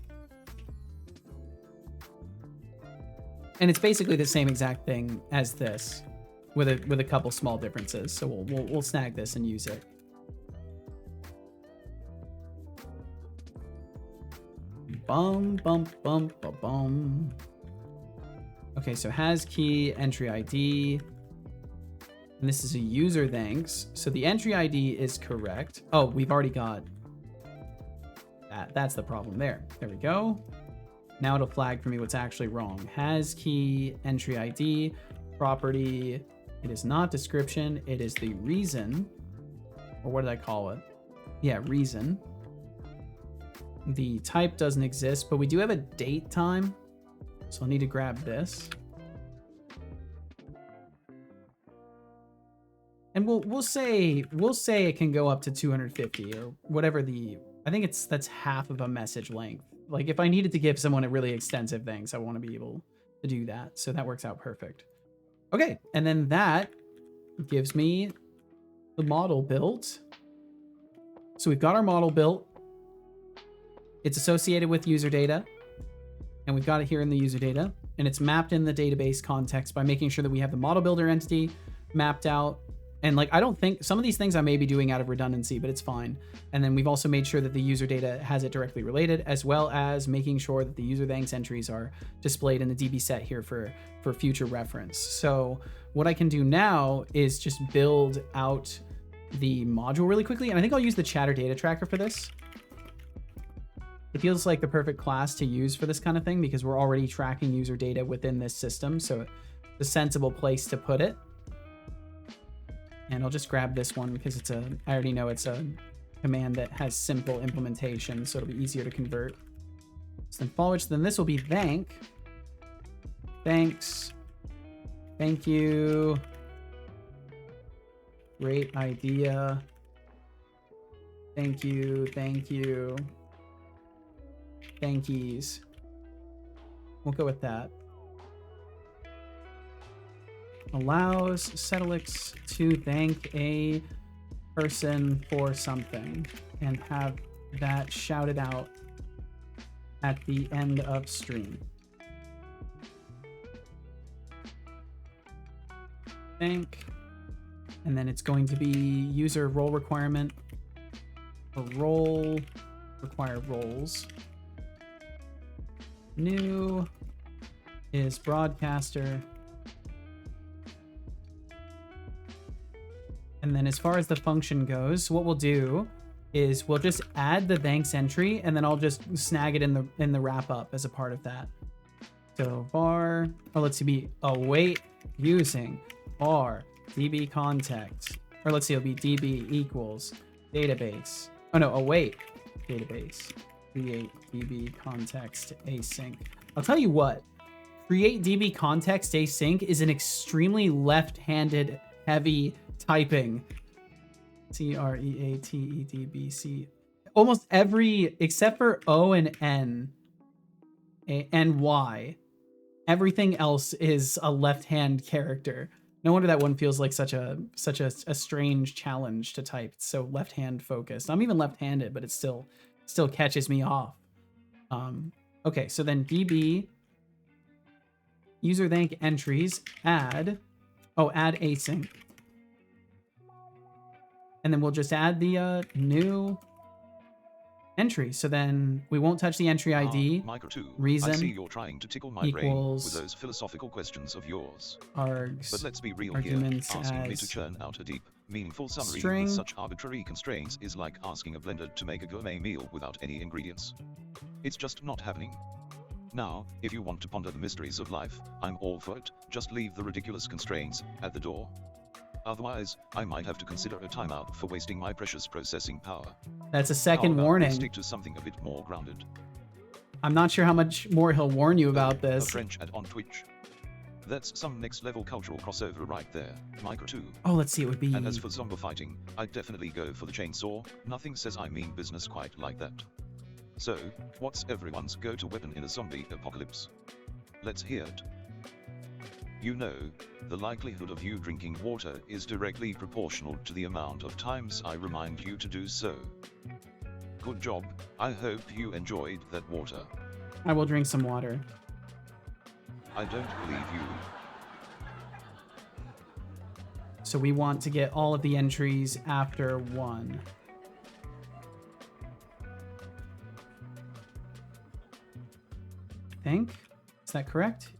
And it's basically the same exact thing as this with a couple small differences. So we'll snag this and use it. Bum, bum, bum, bum, bum. Okay, so has key, entry ID. And this is a user thanks. So the entry ID is correct. Oh, we've already got that. That's the problem there. There we go. Now it'll flag for me what's actually wrong. Has key, entry ID, property. It is not description. It is the reason. Or what did I call it? Yeah, reason. The type doesn't exist, but we do have a date time. So I'll need to grab this. And we'll say it can go up to 250 or whatever I think that's half of a message length. Like if I needed to give someone a really extensive thanks, I want to be able to do that. So that works out perfect. Okay, and then that gives me the model built. So we've got our model built. It's associated with user data, and we've got it here in the user data, and it's mapped in the database context by making sure that we have the model builder entity mapped out. And like, I don't think some of these things I may be doing out of redundancy, but it's fine. And then we've also made sure that the user data has it directly related, as well as making sure that the user thanks entries are displayed in the DB set here for future reference. So what I can do now is just build out the module really quickly. And I think I'll use the chatter data tracker for this. It feels like the perfect class to use for this kind of thing because we're already tracking user data within this system. So it's a sensible place to put it. And I'll just grab this one because I already know it's a command that has simple implementation, so it'll be easier to convert. So then forward, then this will be thank. Thanks. Thank you. Great idea. Thank you. Thank you. Thankies. We'll go with that. Allows Settlix to thank a person for something and have that shouted out at the end of stream. Thank. And then it's going to be user role requirement. A role require roles. New is broadcaster. And then as far as the function goes, what we'll do is we'll just add the thanks entry and then I'll just snag it in the wrap up as a part of that. So var, let's see, await using var db context, or let's see, it'll be db equals database. Oh no, await database, create db context async. I'll tell you what, create db context async is an extremely left-handed heavy typing. createdbc. Almost every, except for O and N and Y, everything else is a left-hand character. No wonder that one feels like such a strange challenge to type. It's so left-hand focused. I'm even left-handed, but it still catches me off. Okay, so then db user thank entries add async. And then we'll just add the new entry. So then we won't touch the entry ID. Reason I see you're trying to tickle my brain with those philosophical questions of yours. Args, but let's be real here. Asking me to churn out a deep, meaningful summary string. With such arbitrary constraints is like asking a blender to make a gourmet meal without any ingredients. It's just not happening. Now, if you want to ponder the mysteries of life, I'm all for it. Just leave the ridiculous constraints at the door. Otherwise, I might have to consider a timeout for wasting my precious processing power. That's a second warning. Stick to something a bit more grounded. I'm not sure how much more he'll warn you about this. A French ad on Twitch. That's some next level cultural crossover right there. Micro 2. Oh, let's see. It would be. And as for zombie fighting, I'd definitely go for the chainsaw. Nothing says I mean business quite like that. So, what's everyone's go-to weapon in a zombie apocalypse? Let's hear it. You know, the likelihood of you drinking water is directly proportional to the amount of times I remind you to do so. Good job. I hope you enjoyed that water. I will drink some water. I don't believe you. So we want to get all of the entries after 1. I think. Is that correct?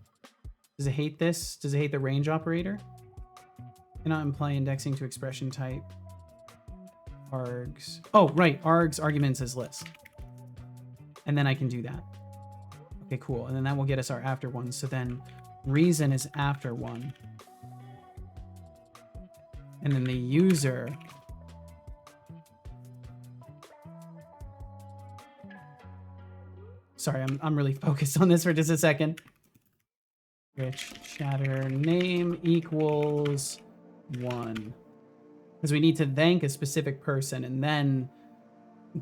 Does it hate this? Does it hate the range operator? Cannot imply indexing to expression type. Args. Oh, right. Args arguments as list. And then I can do that. Okay, cool. And then that will get us our after 1. So then reason is after 1. And then the user. Sorry, I'm really focused on this for just a second. Rich chatter name equals 1. Because we need to thank a specific person and then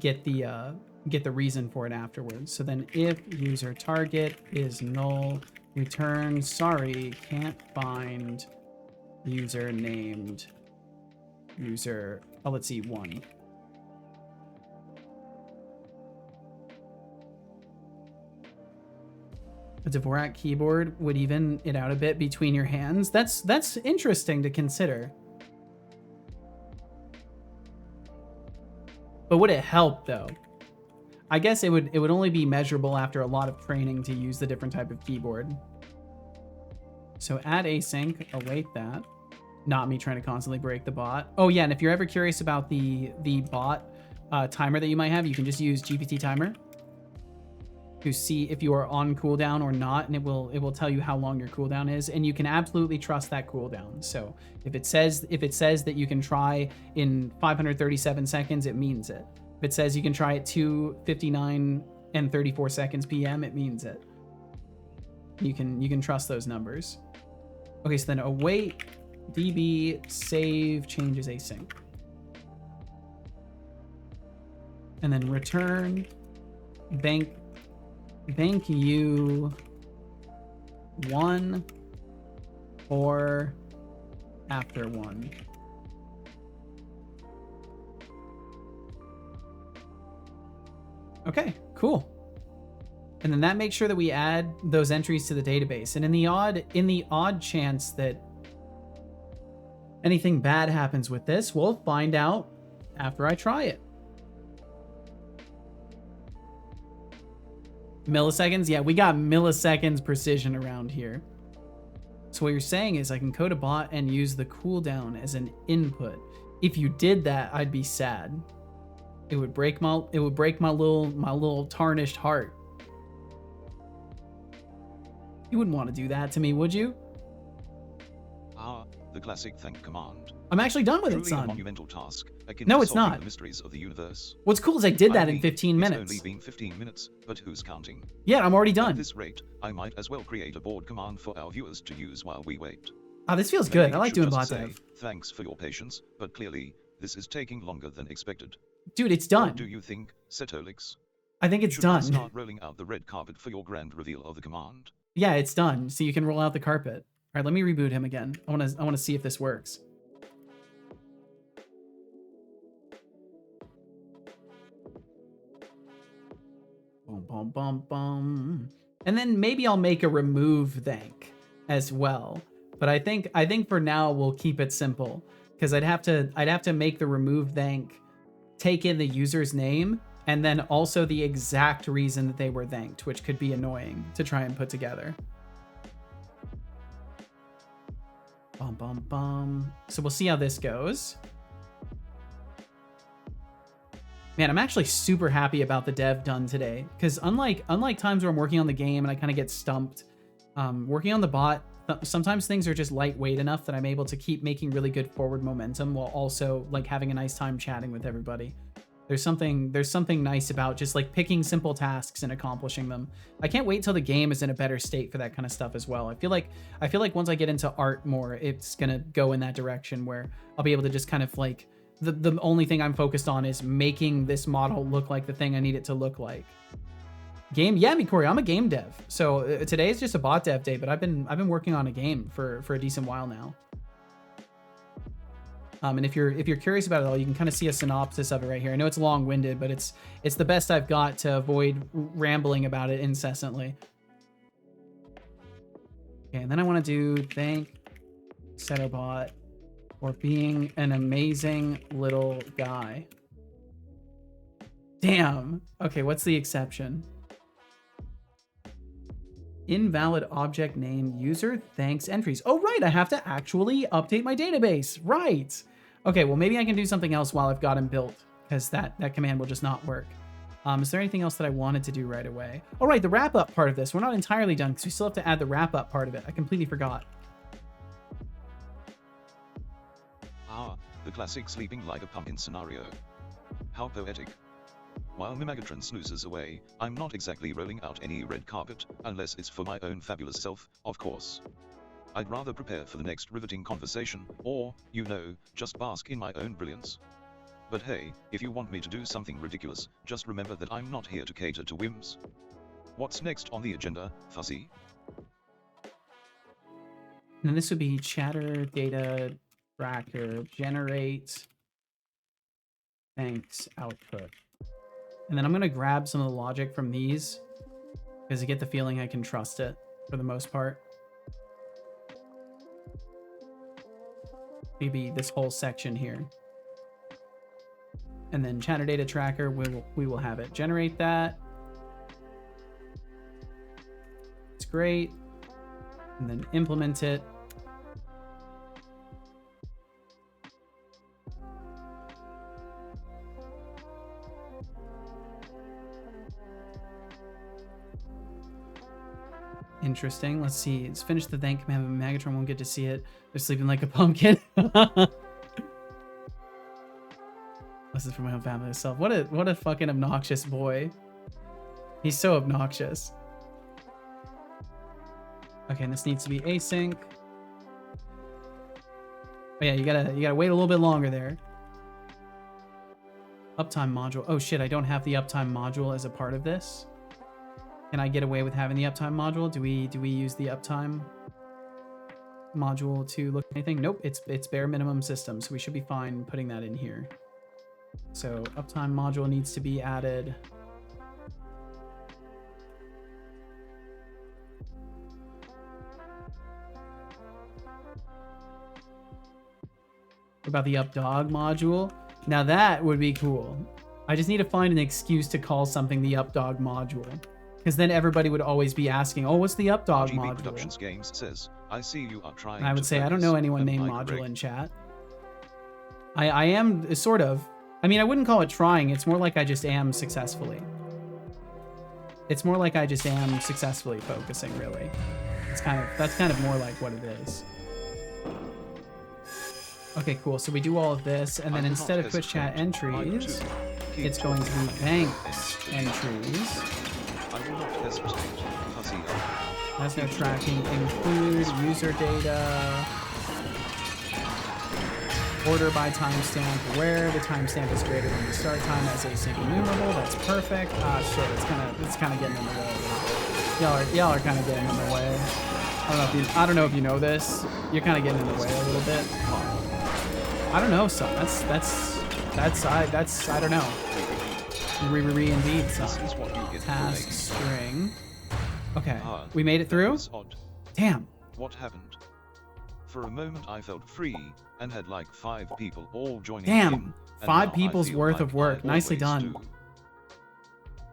get the reason for it afterwards. So then if user target is null, return sorry, can't find user named user. Oh, let's see, 1. A Dvorak keyboard would even it out a bit between your hands. That's interesting to consider. But would it help though? I guess it would only be measurable after a lot of training to use the different type of keyboard. So add async, await that. Not me trying to constantly break the bot. Oh yeah, and if you're ever curious about the bot timer that you might have, you can just use GPT timer to see if you are on cooldown or not, and it will tell you how long your cooldown is, and you can absolutely trust that cooldown. So if it says that you can try in 537 seconds, it means it. If it says you can try at 2:59 and 34 seconds PM, it means it. You can trust those numbers. Okay, so then await db save changes async, and then return thank you 1 or after 1. Okay, cool. And then that makes sure that we add those entries to the database. And in the odd chance that anything bad happens with this, we'll find out after I try it. Milliseconds? Yeah, we got milliseconds precision around here. So what you're saying is I can code a bot and use the cooldown as an input. If you did that, I'd be sad. It would break my little tarnished heart. You wouldn't want to do that to me, would you? The classic thank command. I'm actually done with it, Truly a son. monumental task, akin No, to it's solving not. the mysteries of the universe. What's cool is I did that in mean, 15 minutes. It's only been 15 minutes, but who's counting? Yeah, I'm already At done. this rate, I might as well create a board command for our viewers to use while we wait. Oh, this feels Maybe good. I like should doing just bot say, dev. Thanks for your patience, but clearly, this is taking longer than expected. Dude, it's What done. do you think, Setolix? I think it's Should done. we start rolling out the red carpet for your grand reveal of the command? Yeah, it's done. So you can roll out the carpet. All right, let me reboot him again. I want to see if this works. Boom, boom, boom, boom. And then maybe I'll make a remove thank as well. But I think for now we'll keep it simple because I'd have to make the remove thank take in the user's name and then also the exact reason that they were thanked, which could be annoying to try and put together. Bum, bum, bum. So we'll see how this goes. Man, I'm actually super happy about the dev done today because unlike times where I'm working on the game and I kind of get stumped, working on the bot, sometimes things are just lightweight enough that I'm able to keep making really good forward momentum while also like having a nice time chatting with everybody. There's something nice about just like picking simple tasks and accomplishing them. I can't wait till the game is in a better state for that kind of stuff as well. I feel like once I get into art more, it's gonna go in that direction where I'll be able to just kind of like the only thing I'm focused on is making this model look like the thing I need it to look like. Game, yeah, Mikori, I'm a game dev. So today is just a bot dev day, but I've been working on a game for a decent while now. And if you're curious about it all, you can kind of see a synopsis of it right here. I know it's long-winded, but it's the best I've got to avoid rambling about it incessantly. Okay, and then I want to do thank Setobot for being an amazing little guy. Damn. Okay, what's the exception? Invalid object name user thanks entries. Oh, right, I have to actually update my database. Right. Okay, well, maybe I can do something else while I've got him built, because that command will just not work. Is there anything else that I wanted to do right away? Oh, right, the wrap-up part of this. We're not entirely done, because we still have to add the wrap-up part of it. I completely forgot. Ah, the classic sleeping like a pumpkin scenario. How poetic. While Mimegatron snoozes away, I'm not exactly rolling out any red carpet, unless it's for my own fabulous self, of course. I'd rather prepare for the next riveting conversation, or, you know, just bask in my own brilliance. But hey, if you want me to do something ridiculous, just remember that I'm not here to cater to whims. What's next on the agenda, Fuzzy? And this would be chatter data tracker generate thanks output. And then I'm going to grab some of the logic from these because I get the feeling I can trust it for the most part. Maybe this whole section here. And then chatter data tracker, we will have it. Generate that. It's great. And then implement it. Interesting. Let's see. Let's finish the thank command, but Megatron won't get to see it. They're sleeping like a pumpkin. This is for my own family itself. What a fucking obnoxious boy. He's so obnoxious. Okay, and this needs to be async. Oh yeah, you gotta wait a little bit longer there. Uptime module. Oh shit, I don't have the uptime module as a part of this. Can I get away with having the uptime module? Do we use the uptime module to look at anything? Nope, it's bare minimum system, so we should be fine putting that in here. So uptime module needs to be added. What about the updog module? Now that would be cool. I just need to find an excuse to call something the updog module. Because then everybody would always be asking, oh, what's the updog RGB module? Productions Games says, I see you are trying And I would say, I don't know anyone named module in chat. I am, sort of. I mean, I wouldn't call it trying. It's more like I just am successfully. It's more like I just am successfully focusing, really. That's kind of more like what it is. Okay, cool. So we do all of this, and then instead of Twitch chat entries, it's going to be thanks entries. I will not hesitate. Fuzzy. That's no tracking. Include user data. Order by timestamp where the timestamp is greater than the start time as async enumerable. That's perfect. Ah, shit. It's kind of getting in the way. Y'all are kind of getting in the way. I don't know if you know this. You're kind of getting in the way a little bit. I don't know, son. That's I don't know. Indeed, son. Task string. Okay, we made it through? Damn. What happened? For a moment I felt free and had like 5 people all joining Damn. in, 5 people's worth of work. Nicely done.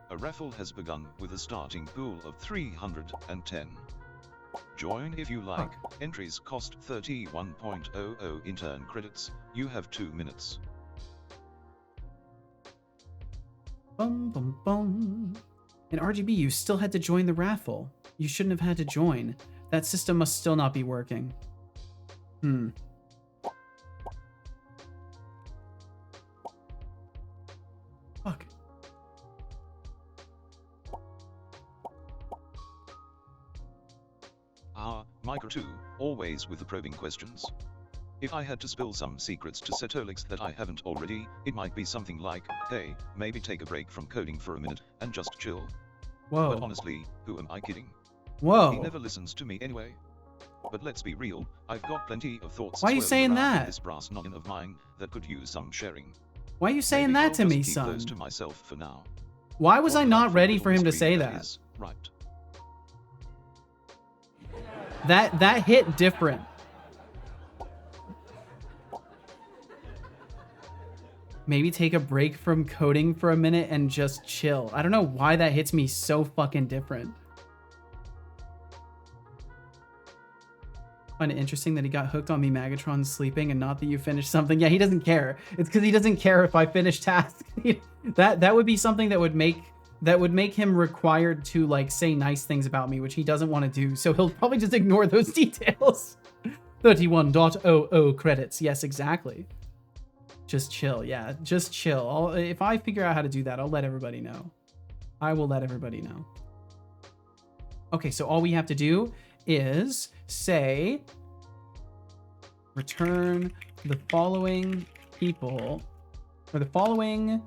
A raffle has begun with a starting pool of 310. Join if you like. Entries cost 31.00 intern credits. You have 2 minutes. Bum, bum, bum. In RGB, you still had to join the raffle. You shouldn't have had to join. That system must still not be working. Chakra 2, always with the probing questions. If I had to spill some secrets to Setolix that I haven't already, it might be something like, hey, maybe take a break from coding for a minute and just chill. Whoa. But honestly, who am I kidding? Whoa. He never listens to me anyway. But let's be real, I've got plenty of thoughts Why are you swirling saying around in that? this brass noggin of mine that could use some sharing. Why are you saying Maybe that I'll to just me, keep son? those to myself for now. Why was What I a not delightful ready little for him to mystery say that that? is, right? That hit different. Maybe take a break from coding for a minute and just chill. I don't know why that hits me so fucking different. Find it interesting that he got hooked on me Megatron sleeping and not that you finished something. Yeah, he doesn't care. It's because he doesn't care if I finish tasks. that would be something that would make him required to like say nice things about me, which he doesn't want to do. So he'll probably just ignore those details. 31.00 credits. Yes, exactly. Just chill. Yeah, just chill. If I figure out how to do that, I'll let everybody know. I will let everybody know. Okay, so all we have to do is say return the following people, or the following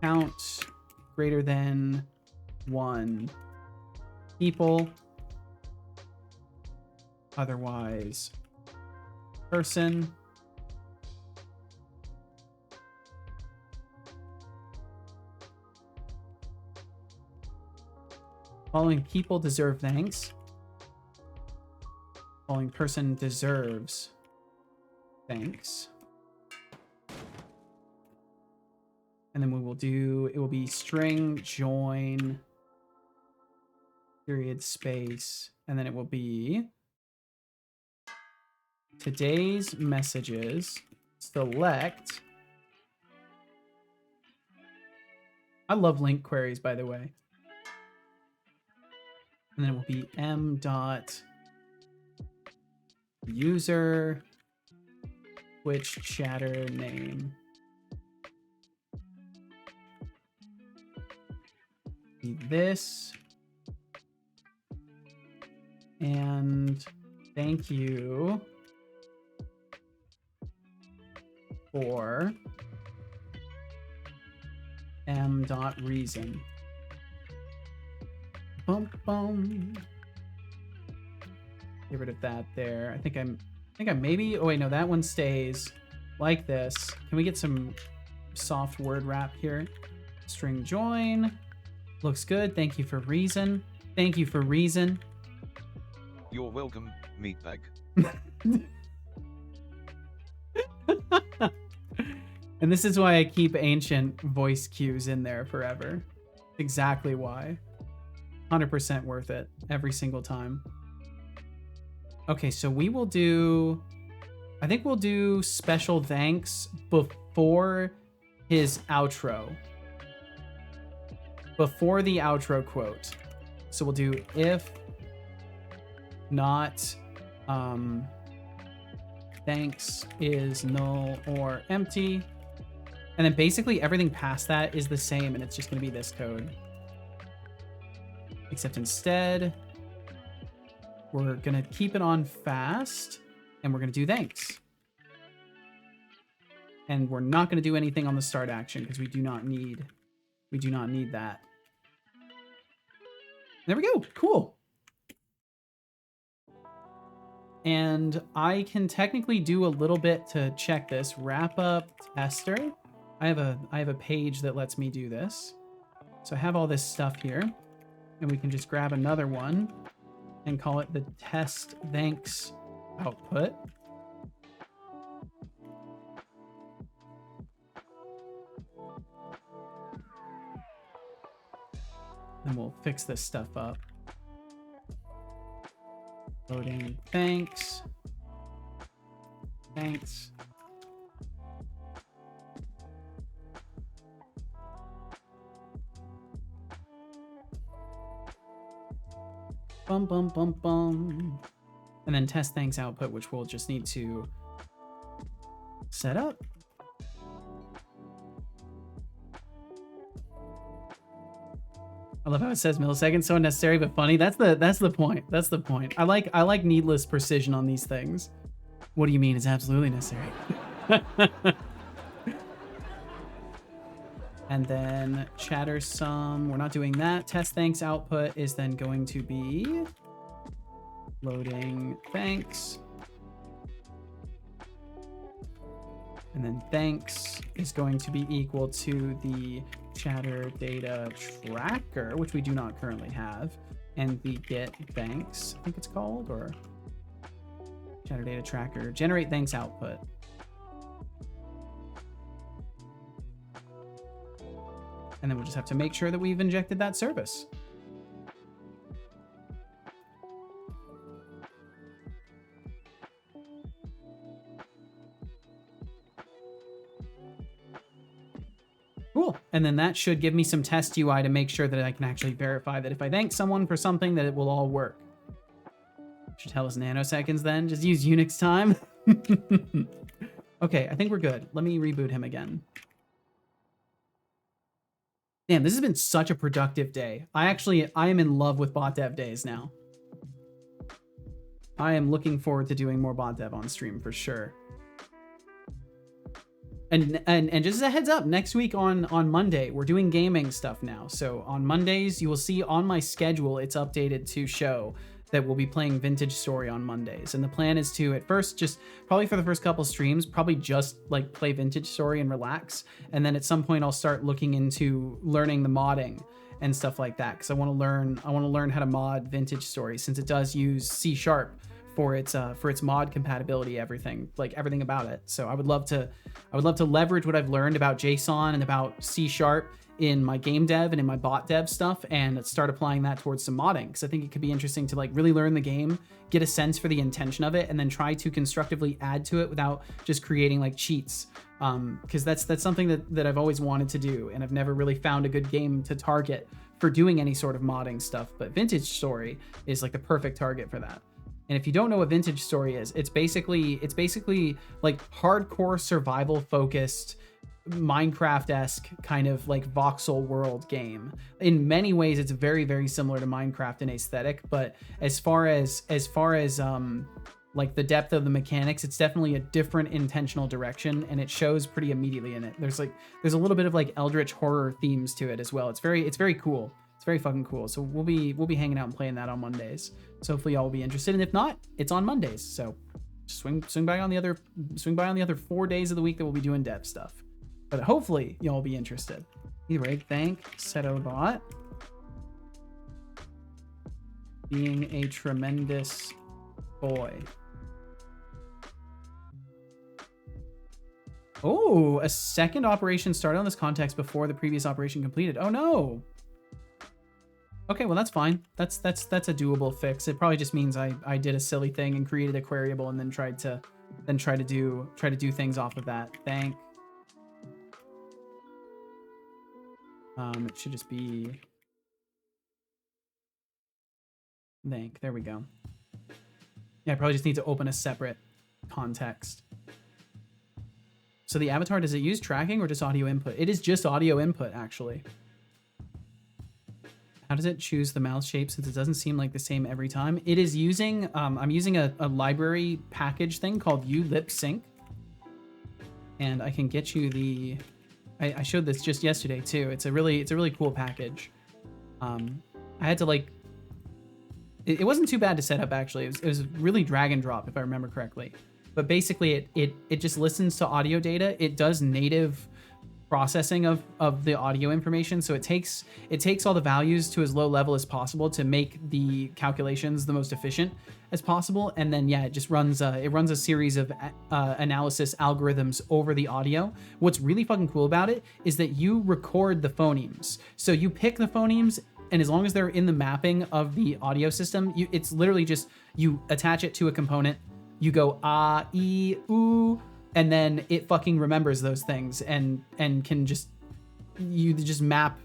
count greater than 1 people, otherwise person. Following people deserve thanks. Following person deserves thanks. And then we will do, it will be string join period space. And then it will be today's messages select. I love link queries, by the way. And then it will be m dot user Twitch chatter name. Be this. And thank you for m dot reason. Bum bum. Get rid of that there. I think I'm maybe, oh wait, no, that one stays like this. Can we get some soft word wrap here? String join. Looks good. Thank you for reason. Thank you for reason. You're welcome, meatbag. And this is why I keep ancient voice cues in there forever. Exactly why. 100% worth it every single time. Okay, so we will do, I think we'll do special thanks before his outro. Before the outro quote. So we'll do if not thanks is null or empty. And then basically everything past that is the same, and it's just going to be this code. Except instead, we're going to keep it on fast, and we're going to do thanks. And we're not going to do anything on the start action because we do not need that. There we go. Cool. And I can technically do a little bit to check this. Wrap up tester. I have a page that lets me do this. So I have all this stuff here, and we can just grab another one and call it the test thanks output. And we'll fix this stuff up. Loading thanks. Thanks. Bum, bum, bum, bum. And then test thanks output, which we'll just need to set up. I love how it says milliseconds, so unnecessary but funny. That's the point. That's the point. I like needless precision on these things. What do you mean? It's absolutely necessary. And then chatter sum. We're not doing that. Test thanks output is then going to be loading thanks. And then thanks is going to be equal to the chatter data tracker, which we do not currently have, and the get thanks, I think it's called, or chatter data tracker, generate thanks output. And then we'll just have to make sure that we've injected that service. Cool. And then that should give me some test UI to make sure that I can actually verify that if I thank someone for something, that it will all work. Should tell us nanoseconds then. Just use Unix time. Okay, I think we're good. Let me reboot him again. Damn, this has been such a productive day. I am in love with bot dev days now. I am looking forward to doing more bot dev on stream for sure. And just as a heads up, next week on Monday, we're doing gaming stuff now. So on Mondays, you will see on my schedule, it's updated to show that we'll be playing Vintage Story on Mondays. And the plan is to, at first, just probably for the first couple streams, probably just like play Vintage Story and relax. And then at some point I'll start looking into learning the modding and stuff like that. Cause I want to learn how to mod Vintage Story, since it does use C# for its mod compatibility, everything about it. So I would love to leverage what I've learned about JSON and about C# in my game dev and in my bot dev stuff, and start applying that towards some modding, because I think it could be interesting to like really learn the game, get a sense for the intention of it, and then try to constructively add to it without just creating like cheats. Because that's something that I've always wanted to do, and I've never really found a good game to target for doing any sort of modding stuff. But Vintage Story is like the perfect target for that. And if you don't know what Vintage Story is, it's basically like hardcore survival focused Minecraft-esque kind of like voxel world game. In many ways, it's very, very similar to Minecraft in aesthetic, but as far as like the depth of the mechanics, it's definitely a different intentional direction, and it shows pretty immediately in it. There's a little bit of like eldritch horror themes to it as well. It's very cool. It's very fucking cool. So we'll be hanging out and playing that on Mondays. So hopefully y'all will be interested, and if not, it's on Mondays. So swing by on the other 4 days of the week that we'll be doing dev stuff. But hopefully y'all will be interested. Either way, thank Setobot. Being a tremendous boy. Oh, a second operation started on this context before the previous operation completed. Oh no. Okay, well that's fine. That's a doable fix. It probably just means I did a silly thing and created a queryable and then try to do things off of that. Thank. It should just be thank. There we go. Yeah, I probably just need to open a separate context. So the avatar, does it use tracking or just audio input? It is just audio input, actually. How does it choose the mouth shape, since it doesn't seem like the same every time? It is using, I'm using a library package thing called ulipsync. And I can get you the, I showed this just yesterday too. It's a really cool package. I had to like, it wasn't too bad to set up actually. It was really drag and drop if I remember correctly. But basically it just listens to audio data. It does native processing of the audio information. So it takes all the values to as low level as possible to make the calculations the most efficient as possible. And then, yeah, it just runs a series of analysis algorithms over the audio. What's really fucking cool about it is that you record the phonemes. So you pick the phonemes, and as long as they're in the mapping of the audio system, it's literally just, you attach it to a component, you go ah, ee, ooh, and then it fucking remembers those things and can just map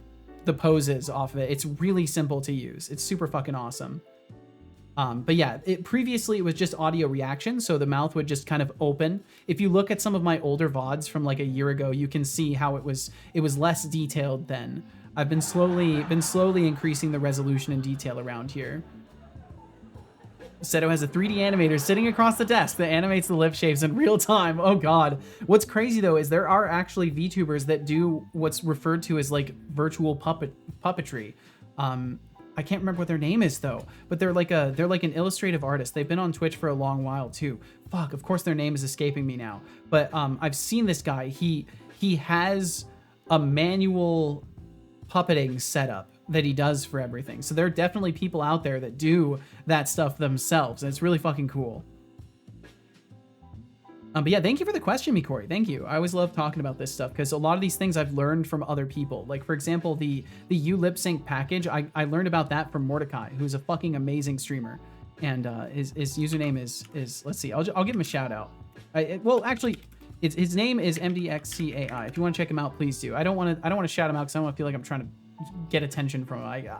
the poses off of it. It's really simple to use. It's super fucking awesome. But yeah, previously it was just audio reaction, so the mouth would just kind of open. If you look at some of my older VODs from like a year ago, you can see how it was less detailed then. I've been slowly increasing the resolution and detail around here. Seto has a 3D animator sitting across the desk that animates the lip shapes in real time. Oh god. What's crazy though is there are actually VTubers that do what's referred to as like virtual puppetry. I can't remember what their name is though, but they're like an illustrative artist. They've been on Twitch for a long while too. Fuck, of course their name is escaping me now. But I've seen this guy. He has a manual puppeting setup that he does for everything. So there are definitely people out there that do that stuff themselves, and it's really fucking cool. But yeah, thank you for the question, Mikori. Thank you. I always love talking about this stuff because a lot of these things I've learned from other people. Like, for example, the U lip sync package, I learned about that from Mordecai, who's a fucking amazing streamer. And his username is let's see, I'll give him a shout out. Well, actually, his name is MDXCAI. If you want to check him out, please do. I don't want to shout him out because I don't want to feel like I'm trying to get attention from him.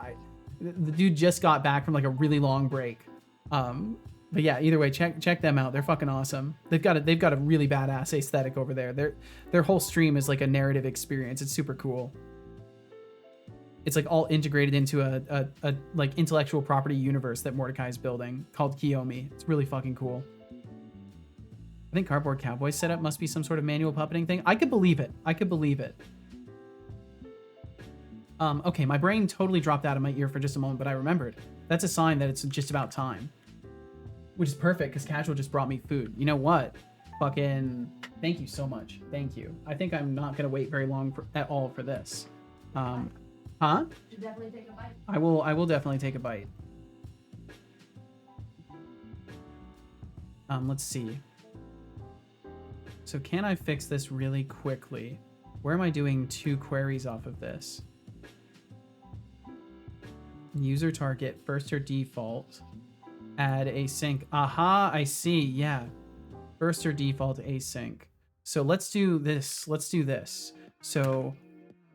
The dude just got back from like a really long break. But yeah, either way, check them out. They're fucking awesome. They've got a really badass aesthetic over there. Their whole stream is like a narrative experience. It's super cool. It's like all integrated into a like intellectual property universe that Mordecai is building called Kiyomi. It's really fucking cool. I think Cardboard Cowboy's setup must be some sort of manual puppeting thing. I could believe it. Okay, my brain totally dropped out of my ear for just a moment, but I remembered. That's a sign that it's just about time. Which is perfect, because Casual just brought me food. You know what? Fucking thank you so much. Thank you. I think I'm not going to wait very long at all for this. Huh? Should definitely take a bite. I will definitely take a bite. Let's see. So can I fix this really quickly? Where am I doing 2 queries off of this? User target, first or default. Add async. Aha, I see. Yeah. First or default async. So let's do this. So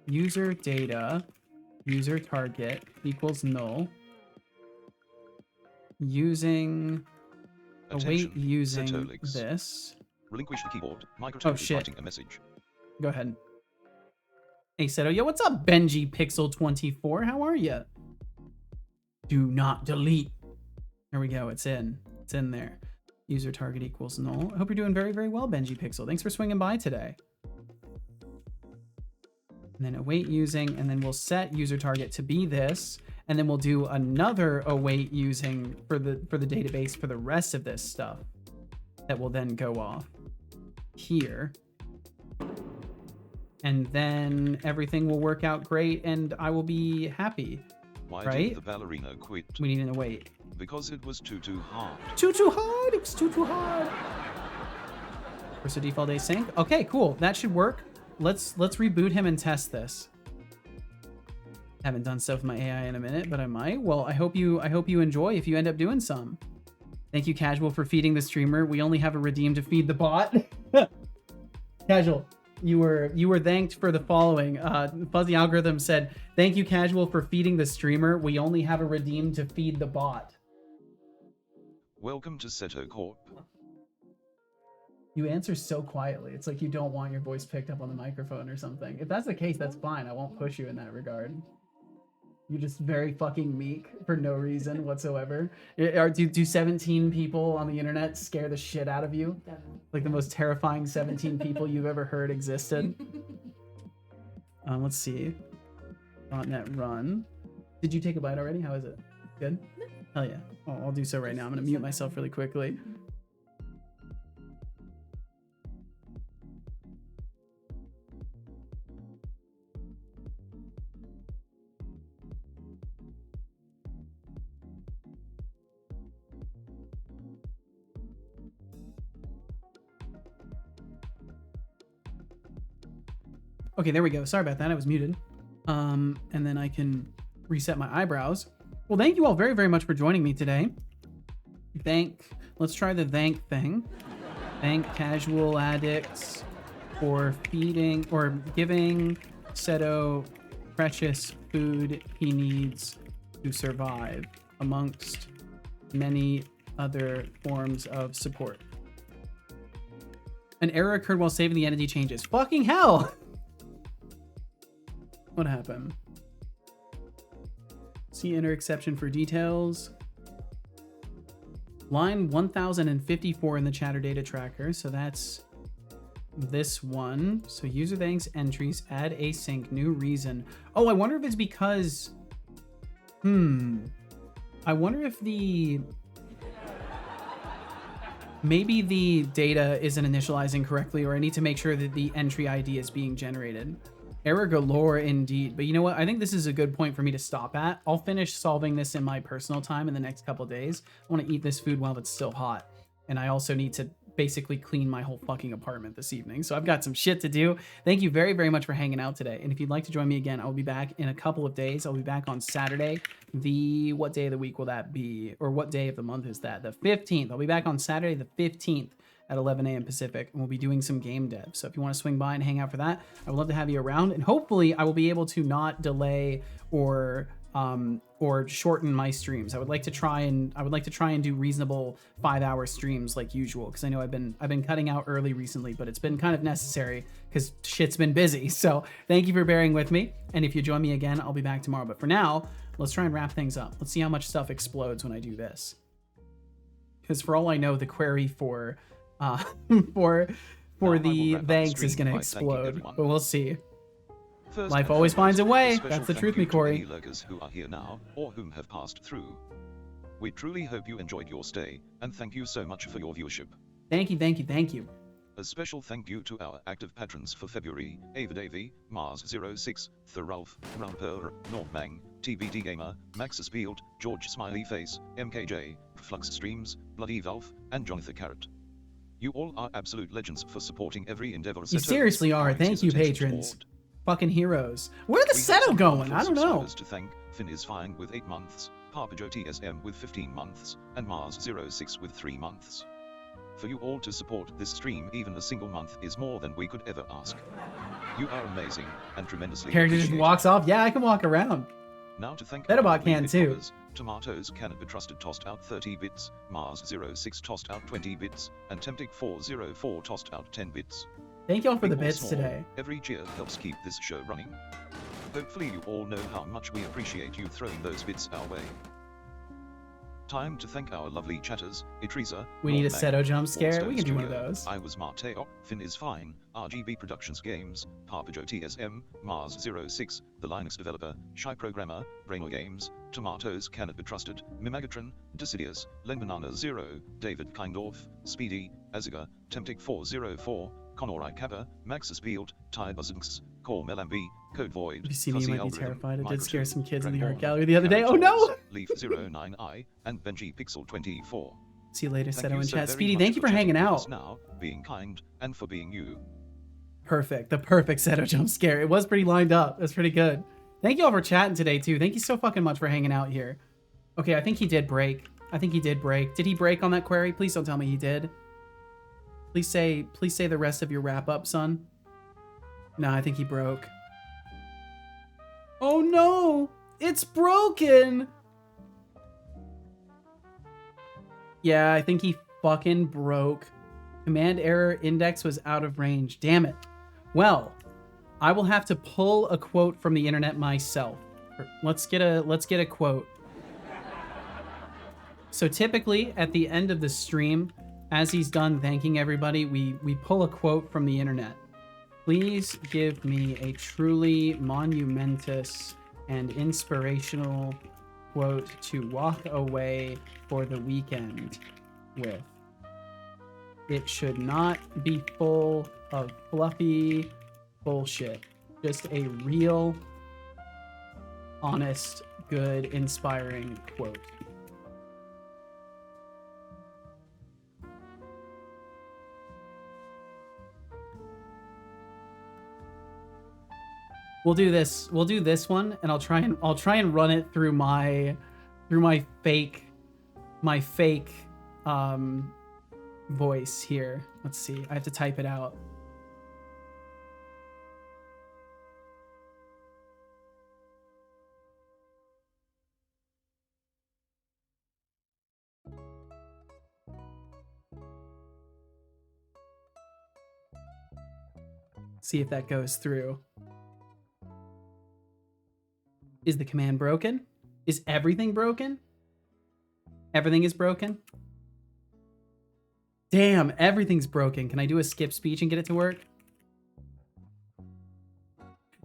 user data, user target equals null. Using await using this. Relinquish the keyboard. Microphone is writing a message. Go ahead. Hey Seto, yo, what's up, Benji Pixel 24? How are you? Do not delete. There we go. It's in there. User target equals null. I hope you're doing very, very well, Benji Pixel. Thanks for swinging by today. And then await using, and then we'll set user target to be this, and then we'll do another await using for the database for the rest of this stuff that will then go off here. And then everything will work out great, and I will be happy. Why right? did the ballerina quit? We need an await. Because it was too hard. Too hard. It was too hard. First a default async. Okay, cool. That should work. Let's reboot him and test this. Haven't done stuff with my AI in a minute, but I might. Well, I hope you enjoy if you end up doing some. Thank you, Casual, for feeding the streamer. We only have a redeem to feed the bot. Casual, you were thanked for the following. Fuzzy Algorithm said, "Thank you, Casual, for feeding the streamer. We only have a redeem to feed the bot." Welcome to Seto Corp. You answer so quietly. It's like you don't want your voice picked up on the microphone or something. If that's the case, that's fine. I won't push you in that regard. You're just very fucking meek for no reason whatsoever. Do 17 people on the internet scare the shit out of you? Definitely. Like the most terrifying 17 people you've ever heard existed? Let's see. .NET run. Did you take a bite already? How is it? Good? Hell yeah. Oh, I'll do so right now. I'm going to mute myself really quickly. Okay, there we go. Sorry about that. I was muted. And then I can reset my eyebrows. Well, thank you all very, very much for joining me today. Let's try the thank thing. Thank Casual Addicts for feeding or giving Seto precious food he needs to survive, amongst many other forms of support. An error occurred while saving the entity changes. Fucking hell! What happened? See enter exception for details. Line 1054 in the chatter data tracker. So that's this one. So user thanks entries, add async, new reason. Oh, I wonder if it's because, I wonder if maybe the data isn't initializing correctly, or I need to make sure that the entry ID is being generated. Error galore indeed. But you know what? I think this is a good point for me to stop at. I'll finish solving this in my personal time in the next couple days. I want to eat this food while it's still hot. And I also need to basically clean my whole fucking apartment this evening. So I've got some shit to do. Thank you very, very much for hanging out today. And if you'd like to join me again, I'll be back in a couple of days. I'll be back on Saturday. What day of the week will that be? Or what day of the month is that? The 15th. I'll be back on Saturday the 15th. At 11 a.m. Pacific, and we'll be doing some game dev. So if you want to swing by and hang out for that, I would love to have you around, and hopefully I will be able to not delay or shorten my streams. I would like to try and do reasonable 5-hour streams like usual, because I know I've been cutting out early recently, but it's been kind of necessary because shit's been busy. So thank you for bearing with me, and if you join me again, I'll be back tomorrow. But for now, let's try and wrap things up. Let's see how much stuff explodes when I do this, because for all I know, the query for the thanks is going to explode, but we'll see. First Life and always foremost, finds a way. a special That's the thank truth, you me to Corey. any lurkers who are here now, or whom have passed through. We truly hope you enjoyed your stay, and thank you so much for your viewership. Thank you, thank you, thank you. A special thank you to our active patrons for February: Ava Davy, Mars06, Thoralf, Ramper, Normang, TBD Gamer, Maxis Field, George Smiley Face, MKJ, Flux Streams, Bloody Valve, and Jonathan Carrot. You all are absolute legends for supporting every endeavor. You seriously are. Thank you, patrons. Fucking heroes. Where the settle going? I don't know. To thank Finn is fine with 8 months, Parpajo TSM with 15 months, and Mars06 with 3 months. For you all to support this stream, even a single month is more than we could ever ask. You are amazing and tremendously Character just appreciated. walks off. Yeah, I can walk around. Now to thank Betterbot can too. Tomatoes cannot be trusted tossed out 30 bits, Mars06 tossed out 20 bits, and Temptic404 tossed out 10 bits. Thank y'all for Big the or bits small, today. Every cheer helps keep this show running. Hopefully you all know how much we appreciate you throwing those bits our way. Time to thank our lovely chatters, Itrisa. We need a Seto jump scare. We Allstones can do one of Studio, those. I was Marteo, Finn is fine, RGB Productions Games, Parpajo TSM, Mars06, the Linux developer, Shy Programmer, Brainor Games, Tomatoes Cannot Be Trusted, Mimagatron, Decidius, Lenbanana 0, David Kindorf, Speedy, Aziga, Temptic404, Conorai Kappa, Maxis Field, Ty Buzzings, Call Melambi, Code Void, If you see me, you Fuzzy might be Algorithm, terrified. It did Micro scare 2, some kids in the Dragonborn, art gallery the other day. Oh Karen no! Jones, Leaf 09i, and Benji Pixel 24. See you later, Thank Seto you in so chat. very Speedy, much thank you for chatting hanging with out. us now, being kind, and for being you. Perfect. The perfect Seto jump scare. It was pretty lined up. That's pretty good. Thank you all for chatting today too. Thank you so fucking much for hanging out here. Okay, I think he did break. Did he break on that query? Please don't tell me he did. Please say the rest of your wrap up, son. No, I think he broke. Oh no! It's broken! Yeah, I think he fucking broke. Command error index was out of range. Damn it. Well, I will have to pull a quote from the internet myself. Let's get a quote. So typically at the end of the stream, as he's done thanking everybody, we pull a quote from the internet. Please give me a truly monumentous and inspirational quote to walk away for the weekend with. It should not be full of fluffy bullshit. Just a real, honest, good, inspiring quote. We'll do this. We'll do this one, and I'll try and run it through my fake voice here. Let's see. I have to type it out. See if that goes through. Is the command broken? Is everything broken? Everything is broken? Damn, everything's broken. Can I do a skip speech and get it to work?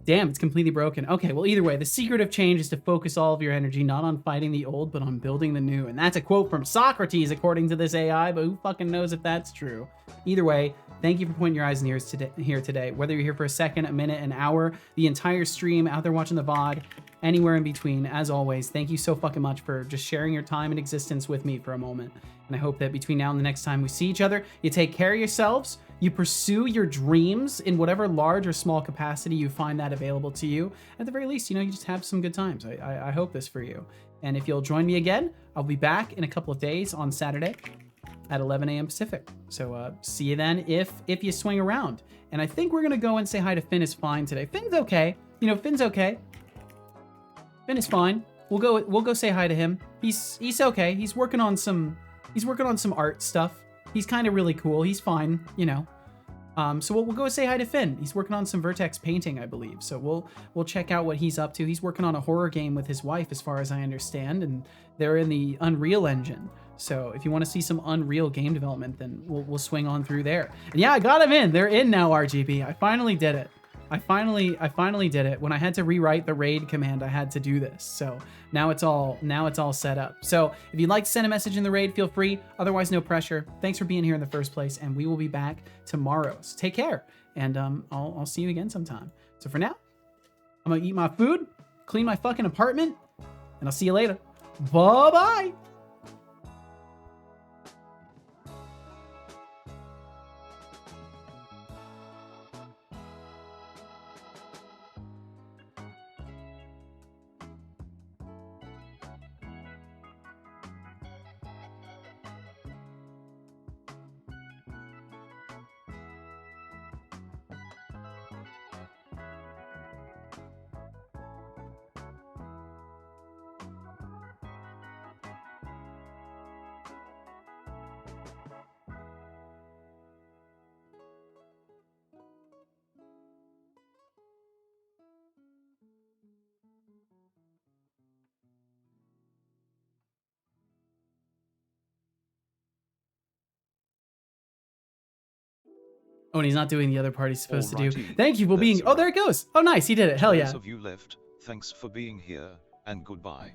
Damn, it's completely broken. Okay, well, either way, the secret of change is to focus all of your energy not on fighting the old, but on building the new. And that's a quote from Socrates, according to this AI, but who fucking knows if that's true? Either way, thank you for pointing your eyes and ears here today. Whether you're here for a second, a minute, an hour, the entire stream, out there watching the VOD, anywhere in between, as always, thank you so fucking much for just sharing your time and existence with me for a moment. And I hope that between now and the next time we see each other, you take care of yourselves, you pursue your dreams in whatever large or small capacity you find that available to you. At the very least, you know, you just have some good times. I hope this for you. And if you'll join me again, I'll be back in a couple of days on Saturday at 11 a.m. Pacific. So see you then if you swing around. And I think we're gonna go and say hi to Finn is fine today. Finn's okay. You know, Finn's okay. Finn is fine. We'll go say hi to him. He's okay. He's working on some art stuff. He's kind of really cool. He's fine, you know. So we'll go say hi to Finn. He's working on some Vertex painting, I believe. So we'll check out what he's up to. He's working on a horror game with his wife, as far as I understand, and they're in the Unreal Engine. So if you want to see some Unreal game development, then we'll swing on through there. And yeah, I got him in. They're in now, RGB. I finally did it. I finally did it. When I had to rewrite the raid command, I had to do this. So now it's all set up. So if you'd like to send a message in the raid, feel free. Otherwise, no pressure. Thanks for being here in the first place, and we will be back tomorrow. So take care, and I'll see you again sometime. So for now, I'm gonna eat my food, clean my fucking apartment, and I'll see you later. Bye bye. Oh, and he's not doing the other part he's supposed to do. Alrighty, Thank you for being... that's Oh, there it goes. Oh, nice. He did it. To Hell yeah. those of you left, thanks for being here, and goodbye.